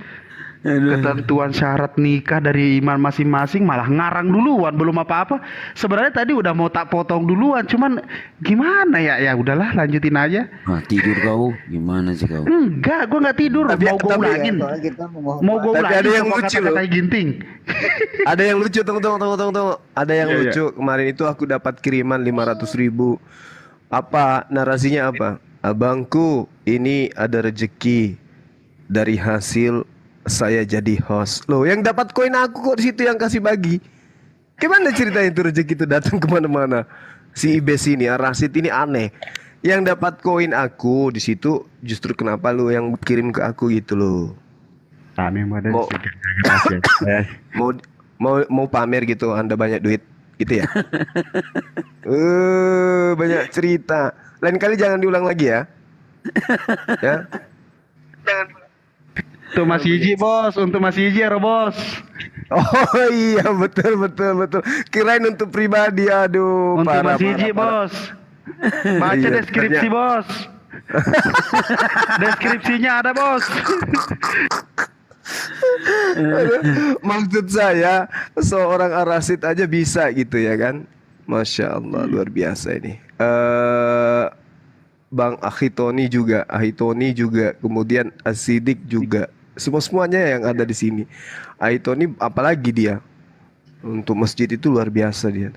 Ketentuan syarat nikah dari iman masing-masing malah ngarang duluan, belum apa-apa. Sebenarnya tadi udah mau tak potong duluan, cuman gimana ya? Ya udahlah, lanjutin aja. Tidur kau, gimana sih kau? Enggak, gue nggak tidur. Mau gue ulangin. Mau gue ulangin. Ada yang lucu loh. Kayak ginting. Ada yang lucu, tunggu. Ada yang lucu. Kemarin itu aku dapat kiriman 500.000. Apa narasinya apa? Abangku, ini ada rezeki dari hasil saya jadi host. Loh, yang dapat koin aku kok di situ yang kasih bagi. Gimana ceritanya itu rezeki itu datang kemana-mana? Si Ibes ini, Rasid ini aneh. Yang dapat koin aku di situ justru kenapa lu yang kirim ke aku gitu loh? Mau pamer gitu, Anda banyak duit gitu ya? Banyak cerita. Lain kali jangan diulang lagi ya. Ya. Jangan. Untuk Mas Yiji bos, untuk Mas Yiji ya bos. Oh iya betul. Kirain untuk pribadi, aduh. Untuk Mas Yiji bos. Baca deskripsi bos. Deskripsinya ada bos. Maksud saya seorang Arasid aja bisa gitu ya kan. Masya Allah luar biasa ini. Bang Ahitoni juga, kemudian Asidik juga. Semuanya yang ada di sini. Ahitoni apalagi dia. Untuk masjid itu luar biasa dia.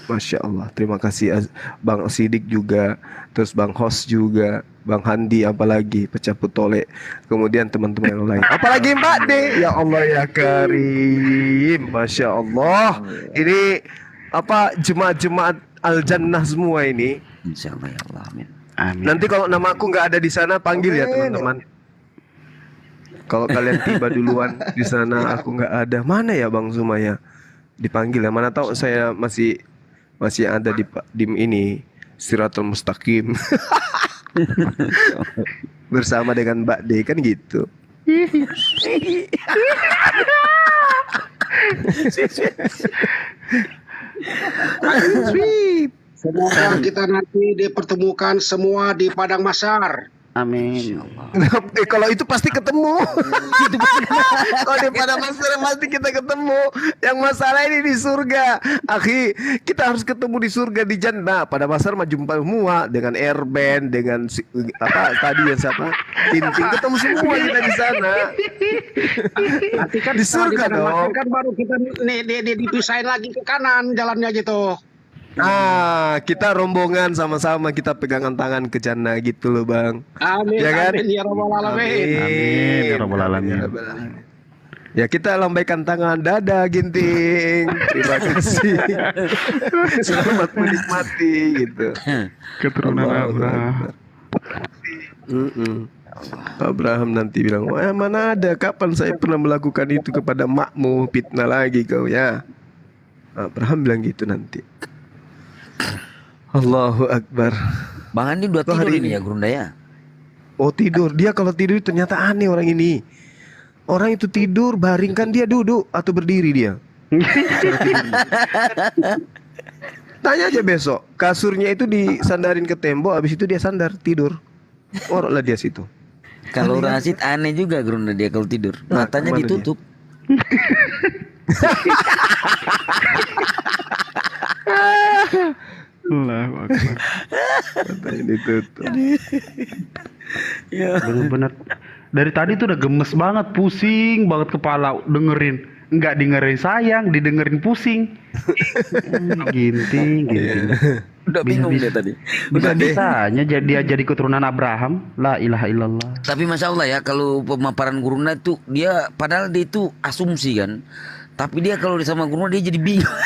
Masya Allah. Terima kasih Bang Asidik juga. Terus Bang Hos juga. Bang Handi apalagi. Pecah Putole. Kemudian teman-teman yang lain. Apalagi Mbak D. Ya Allah ya Karim. Masya Allah. Ini apa jemaat-jemaat Al-Jannah semua ini. Insya Allah ya Allah. Amin. Amin. Nanti kalau nama aku nggak ada di sana panggil ya teman-teman. Kalau kalian tiba duluan di sana aku nggak ada, mana ya Bang Zumaya? Dipanggil ya. Mana tahu saya masih ada di ini Siratul Mustaqim. Bersama dengan Mbak D kan gitu. Semoga kita nanti dipertemukan semua di Padang Mahsyar. Amin. Kalau itu pasti ketemu. Kalau di pada masalah pasti kita ketemu. Yang masalah ini di surga. Akhi, kita harus ketemu di surga di jannah. Pada masalah mah jumpa semua dengan Airban, dengan apa tadi yang siapa? Tinting, ketemu semua kita di sana. Nanti kan Di surga dong. kan baru kita dipisahin lagi ke kanan jalannya gitu. Kita rombongan sama-sama kita pegangan tangan ke jannah gitu loh Bang. Amin, Ya kan? amin ya rabbal alamin. Amin ya rabbal alamin. Ya kita lambaikan tangan, dadah Ginting. Terima kasih. Selamat menikmati gitu. Keturunan Abraham. Abraham nanti bilang, wah mana ada, kapan saya pernah melakukan itu kepada makmu, fitnah lagi kau ya. Abraham bilang gitu nanti. Allahu Akbar. Bang Andi udah tidur ini ya Gurunda ya? Oh tidur, dia kalau tidur ternyata aneh orang ini. Orang itu tidur, baring kan dia duduk atau berdiri dia. Tanya aja besok, kasurnya itu disandarin ke tembok, habis itu dia sandar tidur. Oroklah dia situ. Kalau Rasid aneh juga Gurunda dia kalau tidur. Matanya kemana ditutup. Allahu Akbar. Matanya ditutup. Bener-bener dari tadi tuh udah gemes banget, pusing banget kepala dengerin. Enggak dengerin sayang, didengerin pusing. Ginting. Udah bingung dia tadi. Udah bisanya dia jadi keturunan Abraham. La ilaha illallah. Tapi Masya Allah ya, kalau pemaparan Gurunda itu dia padahal dia itu asumsi kan. Tapi dia kalau sama Gurunda dia jadi bingung.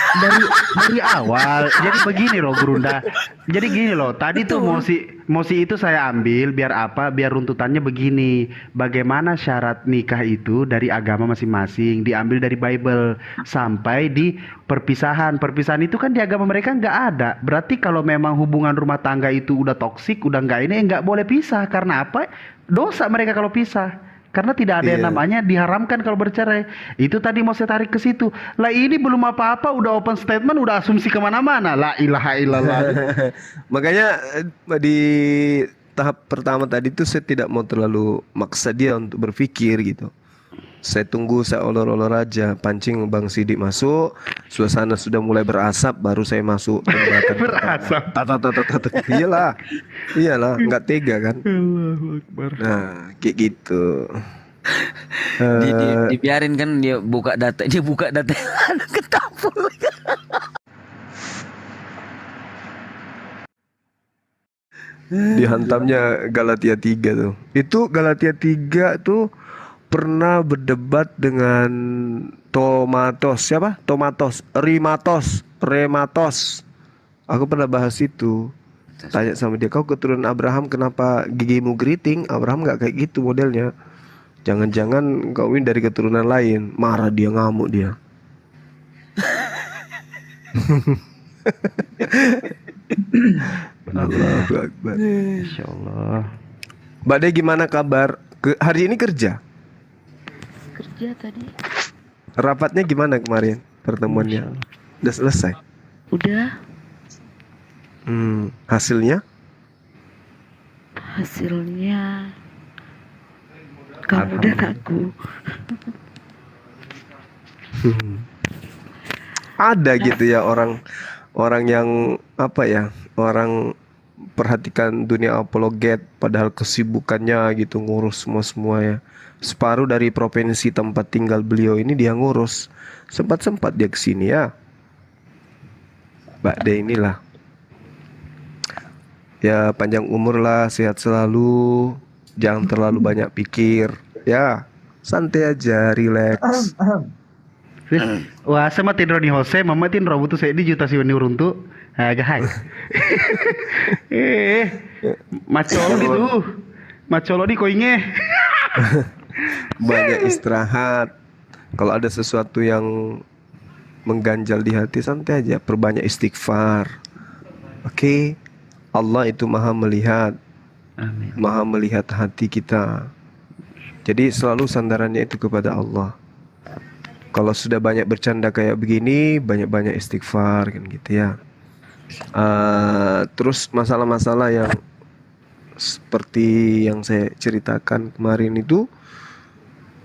Dari awal. Jadi begini loh Gurunda. Jadi gini loh. Tadi tuh mosi itu saya ambil biar apa? Biar runtutannya begini. Bagaimana syarat nikah itu dari agama masing-masing diambil dari Bible sampai di perpisahan. Perpisahan itu kan di agama mereka nggak ada. Berarti kalau memang hubungan rumah tangga itu udah toksik, udah nggak ini, nggak boleh pisah. Karena apa? Dosa mereka kalau pisah. Karena tidak ada yang namanya diharamkan kalau bercerai. Itu tadi mau saya tarik ke situ. Lah ini belum apa-apa udah open statement, udah asumsi kemana-mana. La ilaha illallah. Makanya di tahap pertama tadi itu saya tidak mau terlalu maksa dia untuk berpikir gitu. Saya tunggu, saya olor-olor aja, pancing Bang Sidik masuk, suasana sudah mulai berasap, baru saya masuk. Berasap. Iyalah, nggak tega kan? Allahu Akbar. Nah, kayak gitu. Dibiarin kan dia buka data ketampul. Dihantamnya Galatia 3 tuh. Itu Galatia 3 tuh pernah berdebat dengan Rematos. Aku pernah bahas itu. Tanya sama dia, kau keturunan Abraham kenapa gigimu keriting? Abraham nggak kayak gitu modelnya. Jangan-jangan kau ini dari keturunan lain. Marah dia, ngamuk dia. Allahu Akbar. Insyaallah. Mbak De gimana kabar? Hari ini kerja? Kerja tadi. Rapatnya gimana kemarin pertemuannya? Udah selesai? Udah. Hasilnya? Hasilnya kamu dan aku. Ada gitu ya orang yang apa ya, orang perhatikan dunia apologet padahal kesibukannya gitu ngurus semua ya. Separuh dari provinsi tempat tinggal beliau ini dia ngurus. Sempat dia kesini ya. Mbak De inilah. Ya panjang umur lah, sehat selalu, jangan terlalu banyak pikir. Ya santai aja, relax. Wah, sama tinro ni Jose, mama tinro butuh saya di juta si wani uruntu. Gahai. Macolo itu. Macolo di koinge. Banyak istirahat. Kalau ada sesuatu yang mengganjal di hati, santai aja, perbanyak istighfar. Oke. Allah itu maha melihat. Amin. Maha melihat hati kita. Jadi selalu sandarannya itu kepada Allah. Kalau sudah banyak bercanda kayak begini, banyak-banyak istighfar kan gitu ya. Terus masalah-masalah yang seperti yang saya ceritakan kemarin itu,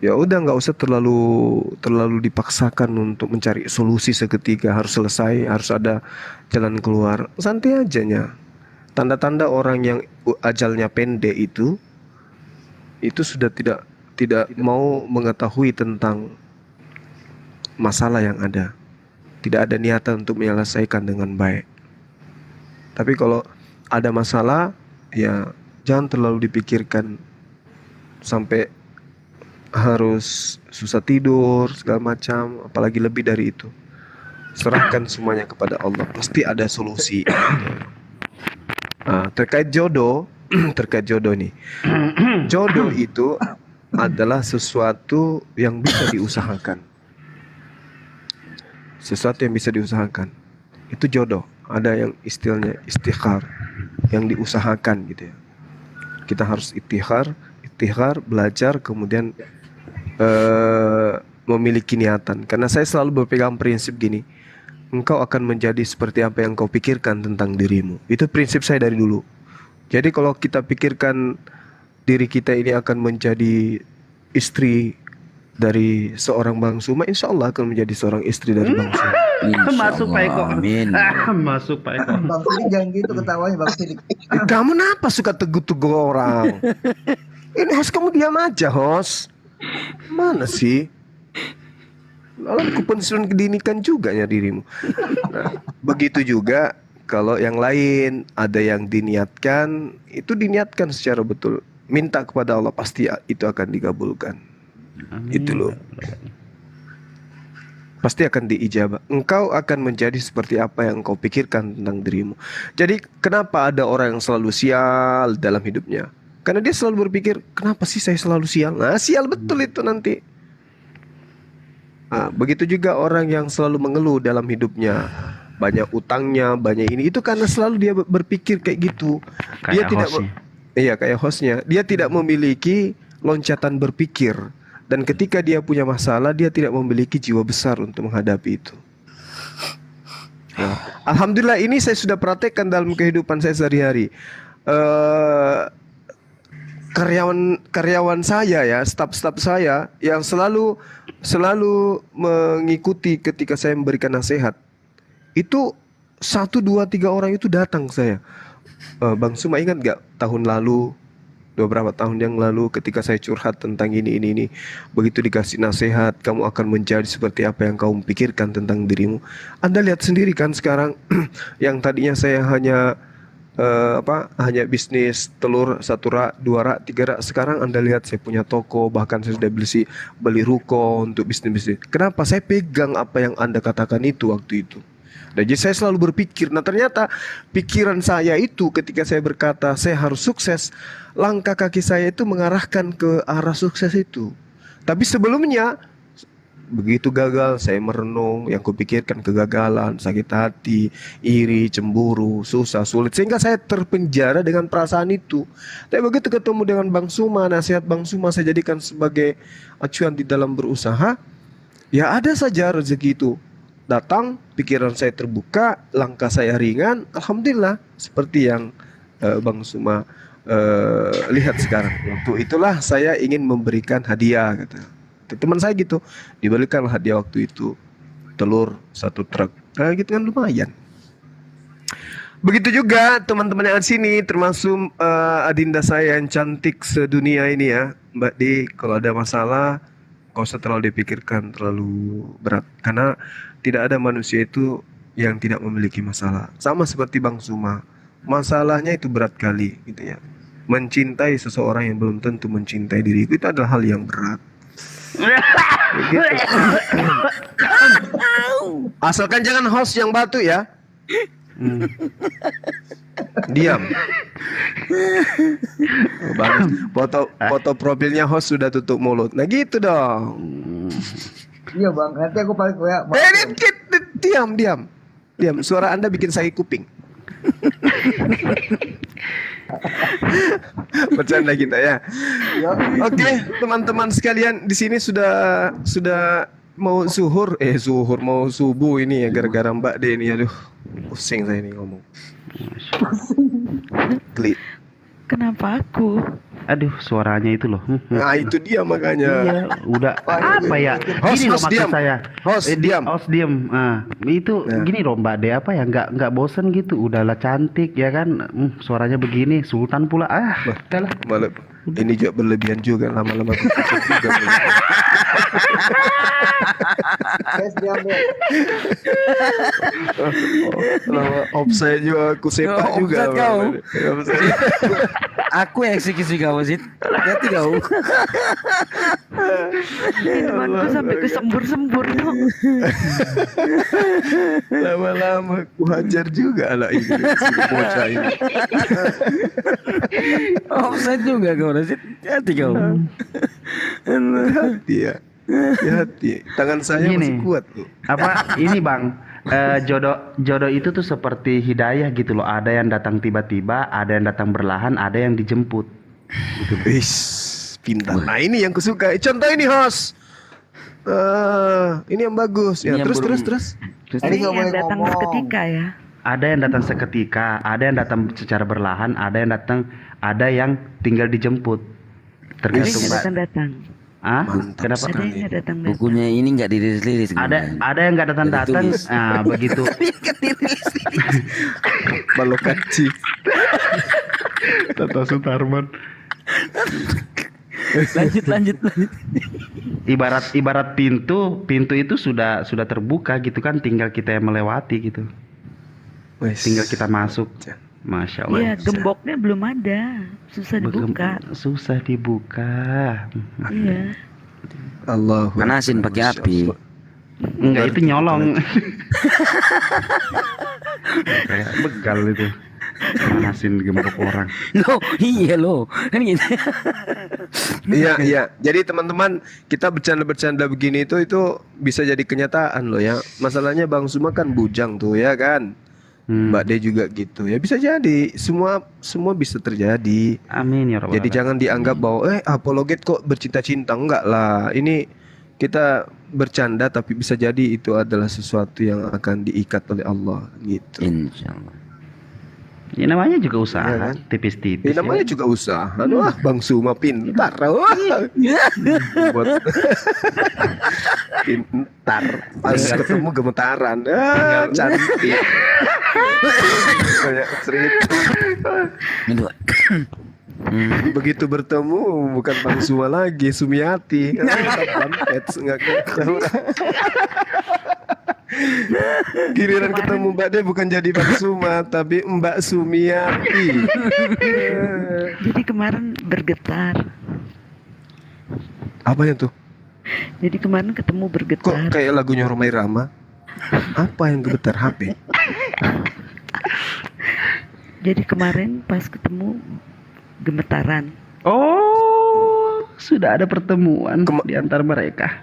ya udah nggak usah terlalu dipaksakan untuk mencari solusi seketika, harus selesai, harus ada jalan keluar. Santai ajanya. Tanda-tanda orang yang ajalnya pendek itu sudah tidak mau mengetahui tentang masalah yang ada. Tidak ada niatan untuk menyelesaikan dengan baik. Tapi kalau ada masalah, ya jangan terlalu dipikirkan sampai harus susah tidur segala macam, apalagi lebih dari itu. Serahkan semuanya kepada Allah, pasti ada solusi. Terkait jodoh nih. Jodoh itu adalah sesuatu yang bisa diusahakan. Sesuatu yang bisa diusahakan. Itu jodoh. Ada yang istilahnya istikhar, yang diusahakan gitu ya. Kita harus istikhar, belajar, kemudian memiliki niatan. Karena saya selalu berpegang prinsip gini, engkau akan menjadi seperti apa yang kau pikirkan tentang dirimu. Itu prinsip saya dari dulu. Jadi kalau kita pikirkan diri kita ini akan menjadi istri dari seorang Bang Suma, insya Allah akan menjadi seorang istri dari Bang Suma. Masuk Pak Eko. Amin. Masuk Pak Eko. Bang Sidik jangan gitu ketawanya Bang Sidik. Kamu kenapa suka teguh-teguh orang? Ini host, kamu diam aja host. Mana sih? Lalu pensiun kedinikan juga ya dirimu. Nah, begitu juga kalau yang lain, ada yang diniatkan, itu diniatkan secara betul. Minta kepada Allah, pasti itu akan dikabulkan. Amin. Itu loh. Pasti akan diijabah. Engkau akan menjadi seperti apa yang engkau pikirkan tentang dirimu. Jadi kenapa ada orang yang selalu sial dalam hidupnya? Karena dia selalu berpikir, kenapa sih saya selalu sial? Nah, sial betul itu nanti. Nah, begitu juga orang yang selalu mengeluh dalam hidupnya, banyak utangnya, banyak ini, itu karena selalu dia berpikir kayak gitu. Dia tidak kayak hostnya. Dia tidak memiliki loncatan berpikir, dan ketika dia punya masalah, dia tidak memiliki jiwa besar untuk menghadapi itu. Nah, alhamdulillah ini saya sudah praktekkan dalam kehidupan saya sehari-hari. Karyawan saya ya, staf saya yang selalu mengikuti ketika saya memberikan nasihat. Itu 1, 2, 3 orang itu datang ke saya. Bang Suma, ingat gak tahun lalu, beberapa tahun yang lalu ketika saya curhat tentang ini. Begitu dikasih nasihat, kamu akan menjadi seperti apa yang kamu pikirkan tentang dirimu. Anda lihat sendiri kan sekarang, yang tadinya saya hanya bisnis telur 1 rak, 2 rak, 3 rak. Sekarang Anda lihat saya punya toko, bahkan saya sudah beli ruko untuk bisnis. Kenapa? Saya pegang apa yang Anda katakan itu waktu itu. Dan jadi saya selalu berpikir. Nah ternyata pikiran saya itu ketika saya berkata saya harus sukses, langkah kaki saya itu mengarahkan ke arah sukses itu. Tapi sebelumnya begitu gagal, saya merenung, yang kupikirkan kegagalan, sakit hati, iri, cemburu, susah, sulit, sehingga saya terpenjara dengan perasaan itu. Tapi begitu ketemu dengan Bang Suma, nasihat Bang Suma saya jadikan sebagai acuan di dalam berusaha. Ya ada saja rezeki itu datang, pikiran saya terbuka, langkah saya ringan, alhamdulillah, seperti yang Bang Suma lihat sekarang. Waktu itulah saya ingin memberikan hadiah, kata teman saya gitu, diberikan hadiah waktu itu telur 1 truk, gitu kan lumayan. Begitu juga teman-teman yang di sini, termasuk adinda saya yang cantik sedunia ini ya, Mbak Di. Kalau ada masalah, gak usah terlalu dipikirkan terlalu berat, karena tidak ada manusia itu yang tidak memiliki masalah. Sama seperti Bang Suma, masalahnya itu berat kali, gitu ya. Mencintai seseorang yang belum tentu mencintai diriku itu adalah hal yang berat. Begitu. Asalkan jangan host yang batu ya. Diam. Bagus. Foto profilnya host sudah tutup mulut. Nah gitu dong. Iya bang, nanti aku paling kayak. Diam. Suara Anda bikin sakit kuping. Bercanda kita ya. Oke, teman-teman sekalian, di sini sudah mau mau subuh ini ya, gara-gara Mbak D ini, aduh pusing saya ini ngomong. Kenapa aku? Aduh, suaranya itu loh. Nah, itu dia makanya. Iya, udah apa ya? Gini loh maksud saya. Host, diam. Host diem. Itu gini loh Mbak De, apa ya? Nggak bosen gitu. Udahlah cantik ya kan. Suaranya begini, sultan pula. Udahlah. Malah ini juga berlebihan juga lama-lama. Offside juga aku sepak juga. Aku eksekusi kau sih. Hati kau. Minumanku sampai kesembur-sembur no. Lama-lama aku hajar juga anak ini, si bocah ini. Offside juga kau sih. Hati kau. Hati ya. Hati. Tangan saya masih kuat tuh. Apa ini Bang? Jodoh itu tuh seperti hidayah gitu loh. Ada yang datang tiba-tiba, ada yang datang berlahan, ada yang dijemput. Gitu. Pintar. Nah ini yang kusuka. Contoh ini host. Ini yang bagus. Ya, terus. Ini yang datang seketika ya. Ada yang datang seketika, ada yang datang secara berlahan, ada yang tinggal dijemput. Tergantung datang. Kenapa? Ada yang datang. Bukunya ini nggak dirilis. Ada yang nggak datang. Begitu. Balokaci. Tata Sutarman. Lanjut. Ibarat pintu itu sudah terbuka gitu kan, tinggal kita yang melewati gitu. Tinggal kita masuk. Masya Allah. Iya, gemboknya belum ada, susah dibuka. Iya. Allah. Panasin pakai api. Enggak, itu nyolong. Kayak begal itu. Panasin gembok orang. Iya loh. Kan gitu. Iya. Jadi teman-teman, kita bercanda-bercanda begini itu bisa jadi kenyataan loh ya. Masalahnya Bang Suma kan bujang tuh ya kan. Mbak De juga gitu ya, bisa jadi semua bisa terjadi. Amin ya Rabbal Jadi jangan dianggap bahwa apologet kok bercinta-cinta, enggak lah. Ini kita bercanda tapi bisa jadi itu adalah sesuatu yang akan diikat oleh Allah gitu. Insyaallah. Ya namanya juga usaha, ya kan? Tipis-tipis. Namanya juga usaha. Bang Suma pintar. Pintar. Pas ketemu gemetaran. Cantik. Kayak cerita. Begitu bertemu bukan Bang Suma lagi, Sumiati. Giliran ketemu Mbak De bukan jadi Bang Suma tapi Mbak Sumiati. Jadi kemarin bergetar. Apanya tuh? Jadi kemarin ketemu bergetar. Kok kayak lagunya Romai Rama? Apa yang gemetar HP? Jadi kemarin pas ketemu gemetaran. Oh, sudah ada pertemuan di antara mereka.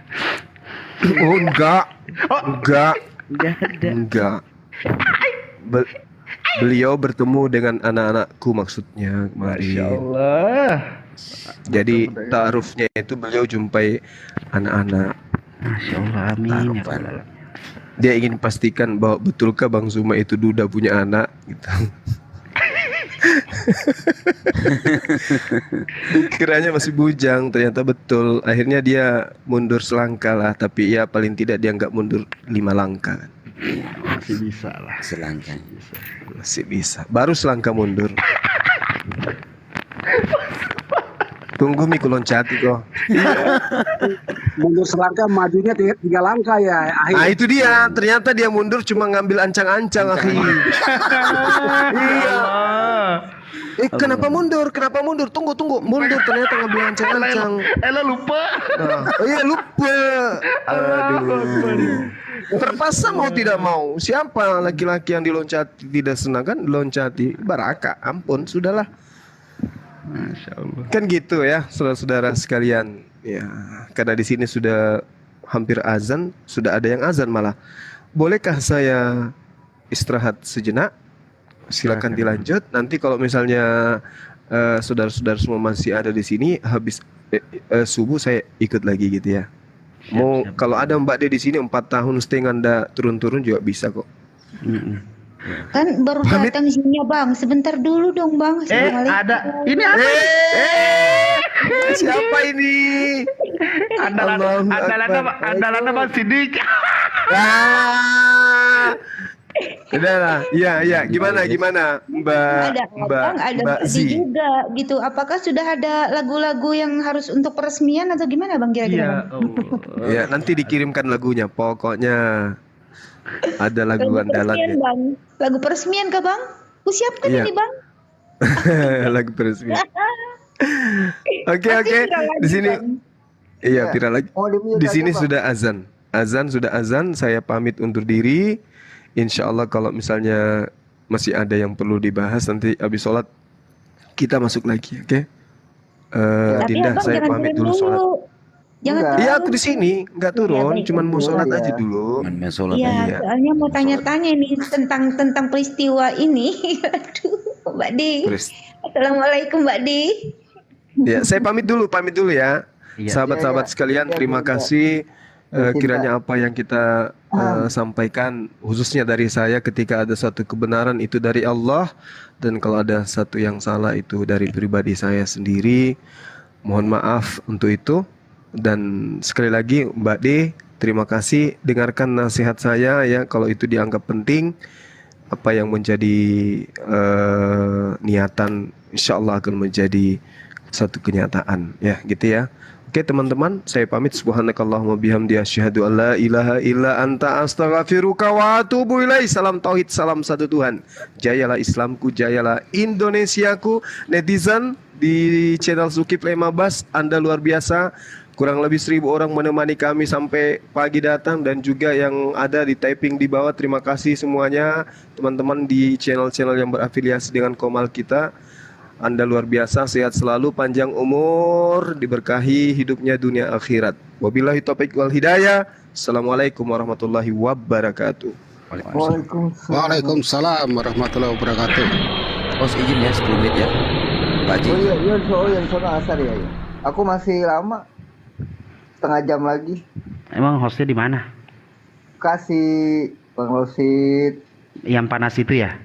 Oh enggak. Beliau bertemu dengan anak-anakku maksudnya kemarin. Masya Allah. Jadi ta'arufnya itu beliau jumpai anak-anak. Masya Allah, amin. Dia ingin pastikan bahwa betulkah Bang Suma itu duda punya anak gitu. Kiranya masih bujang, ternyata betul. Akhirnya dia mundur selangkah lah, tapi ya paling tidak dia nggak mundur 5 langkah. Masih bisa lah. Selangkah. Masih bisa. Baru selangkah mundur. Tunggu Miku loncati kok. Mundur selangkah, majunya 3 langkah ya. Nah itu dia, ternyata dia mundur cuma ngambil ancang-ancang akhi. Iya. Kenapa mundur? Tunggu. Mundur ternyata ngambil ancang-ancang. Lupa. Iya lupa. Aduh. Terpaksa mau tidak mau. Siapa laki-laki yang diloncati tidak senang kan? Loncati baraka. Ampun, sudahlah. Masya Allah. Kan gitu ya, saudara-saudara sekalian. Ya, karena di sini sudah hampir azan, sudah ada yang azan malah. Bolehkah saya istirahat sejenak? Silakan dilanjut. Nanti kalau misalnya saudara-saudara semua masih ada di sini, habis subuh saya ikut lagi gitu ya. Mau kalau ada Mbak De di sini 4 tahun stay Anda turun-turun juga bisa kok. Kan baru datang sini ya Bang. Sebentar dulu dong Bang. Ada. Ini apa? Siapa ini? Andalan Bang Sidik. Udah lah. Iya. Gimana Mbak Ada Abang, ada Mbak Mbak Z? Di juga gitu. Apakah sudah ada lagu-lagu yang harus untuk peresmian atau gimana Bang kira-kira? Bang? Ya, nanti dikirimkan lagunya. Pokoknya ada lagu Lagu peresmian andalannya. Bang. Lagu peresmian kah Bang? Ku siapkan Iya. ini Bang. Lagu peresmian. Oke. Di sini iya viral lagi. Di sini sudah azan. Sudah azan. Saya pamit undur diri. Insya Allah kalau misalnya masih ada yang perlu dibahas nanti habis sholat kita masuk lagi, oke? Tapi Dinda, Abang saya jangan pamit turun dulu sholat. Jangan Iya, turun. aku di sini nggak turun, baik. cuman mau sholat Iya. aja dulu. Iya, soalnya mau tanya-tanya nih tentang peristiwa ini. Aduh, Mbak Di. Assalamualaikum Mbak Di. Ya, saya pamit dulu ya. Sahabat-sahabat sekalian, terima kasih. Kiranya apa yang kita sampaikan, khususnya dari saya, ketika ada satu kebenaran itu dari Allah, dan kalau ada satu yang salah itu dari pribadi saya sendiri. Mohon maaf untuk itu. Dan sekali lagi Mbak D, terima kasih, dengarkan nasihat saya ya, kalau itu dianggap penting, apa yang menjadi niatan, insya Allah akan menjadi satu kenyataan ya, gitu ya. Oke teman-teman, saya pamit. Subhanakallahumma bihamdi asyhadu an la ilaha illa anta astaghfiruka wa atubu ilaih. Salam tauhid, salam satu Tuhan. Jayalah Islamku, jayalah Indonesiaku. Netizen di channel Zulkifli Lemabas, Anda luar biasa. Kurang lebih 1000 orang menemani kami sampai pagi datang, dan juga yang ada di typing di bawah. Terima kasih semuanya teman-teman di channel-channel yang berafiliasi dengan Komal kita. Anda luar biasa, sehat selalu, panjang umur, diberkahi hidupnya dunia akhirat. Wabillahi taufiq wal hidayah. Assalamualaikum warahmatullahi wabarakatuh. Waalaikumsalam warahmatullahi wabarakatuh. Bos izin ya 10 menit ya, Pak Haji. Yang sono asar ya. Aku masih lama, setengah jam lagi. Emang hostnya di mana? Kasih Bang Losit. Yang panas itu ya?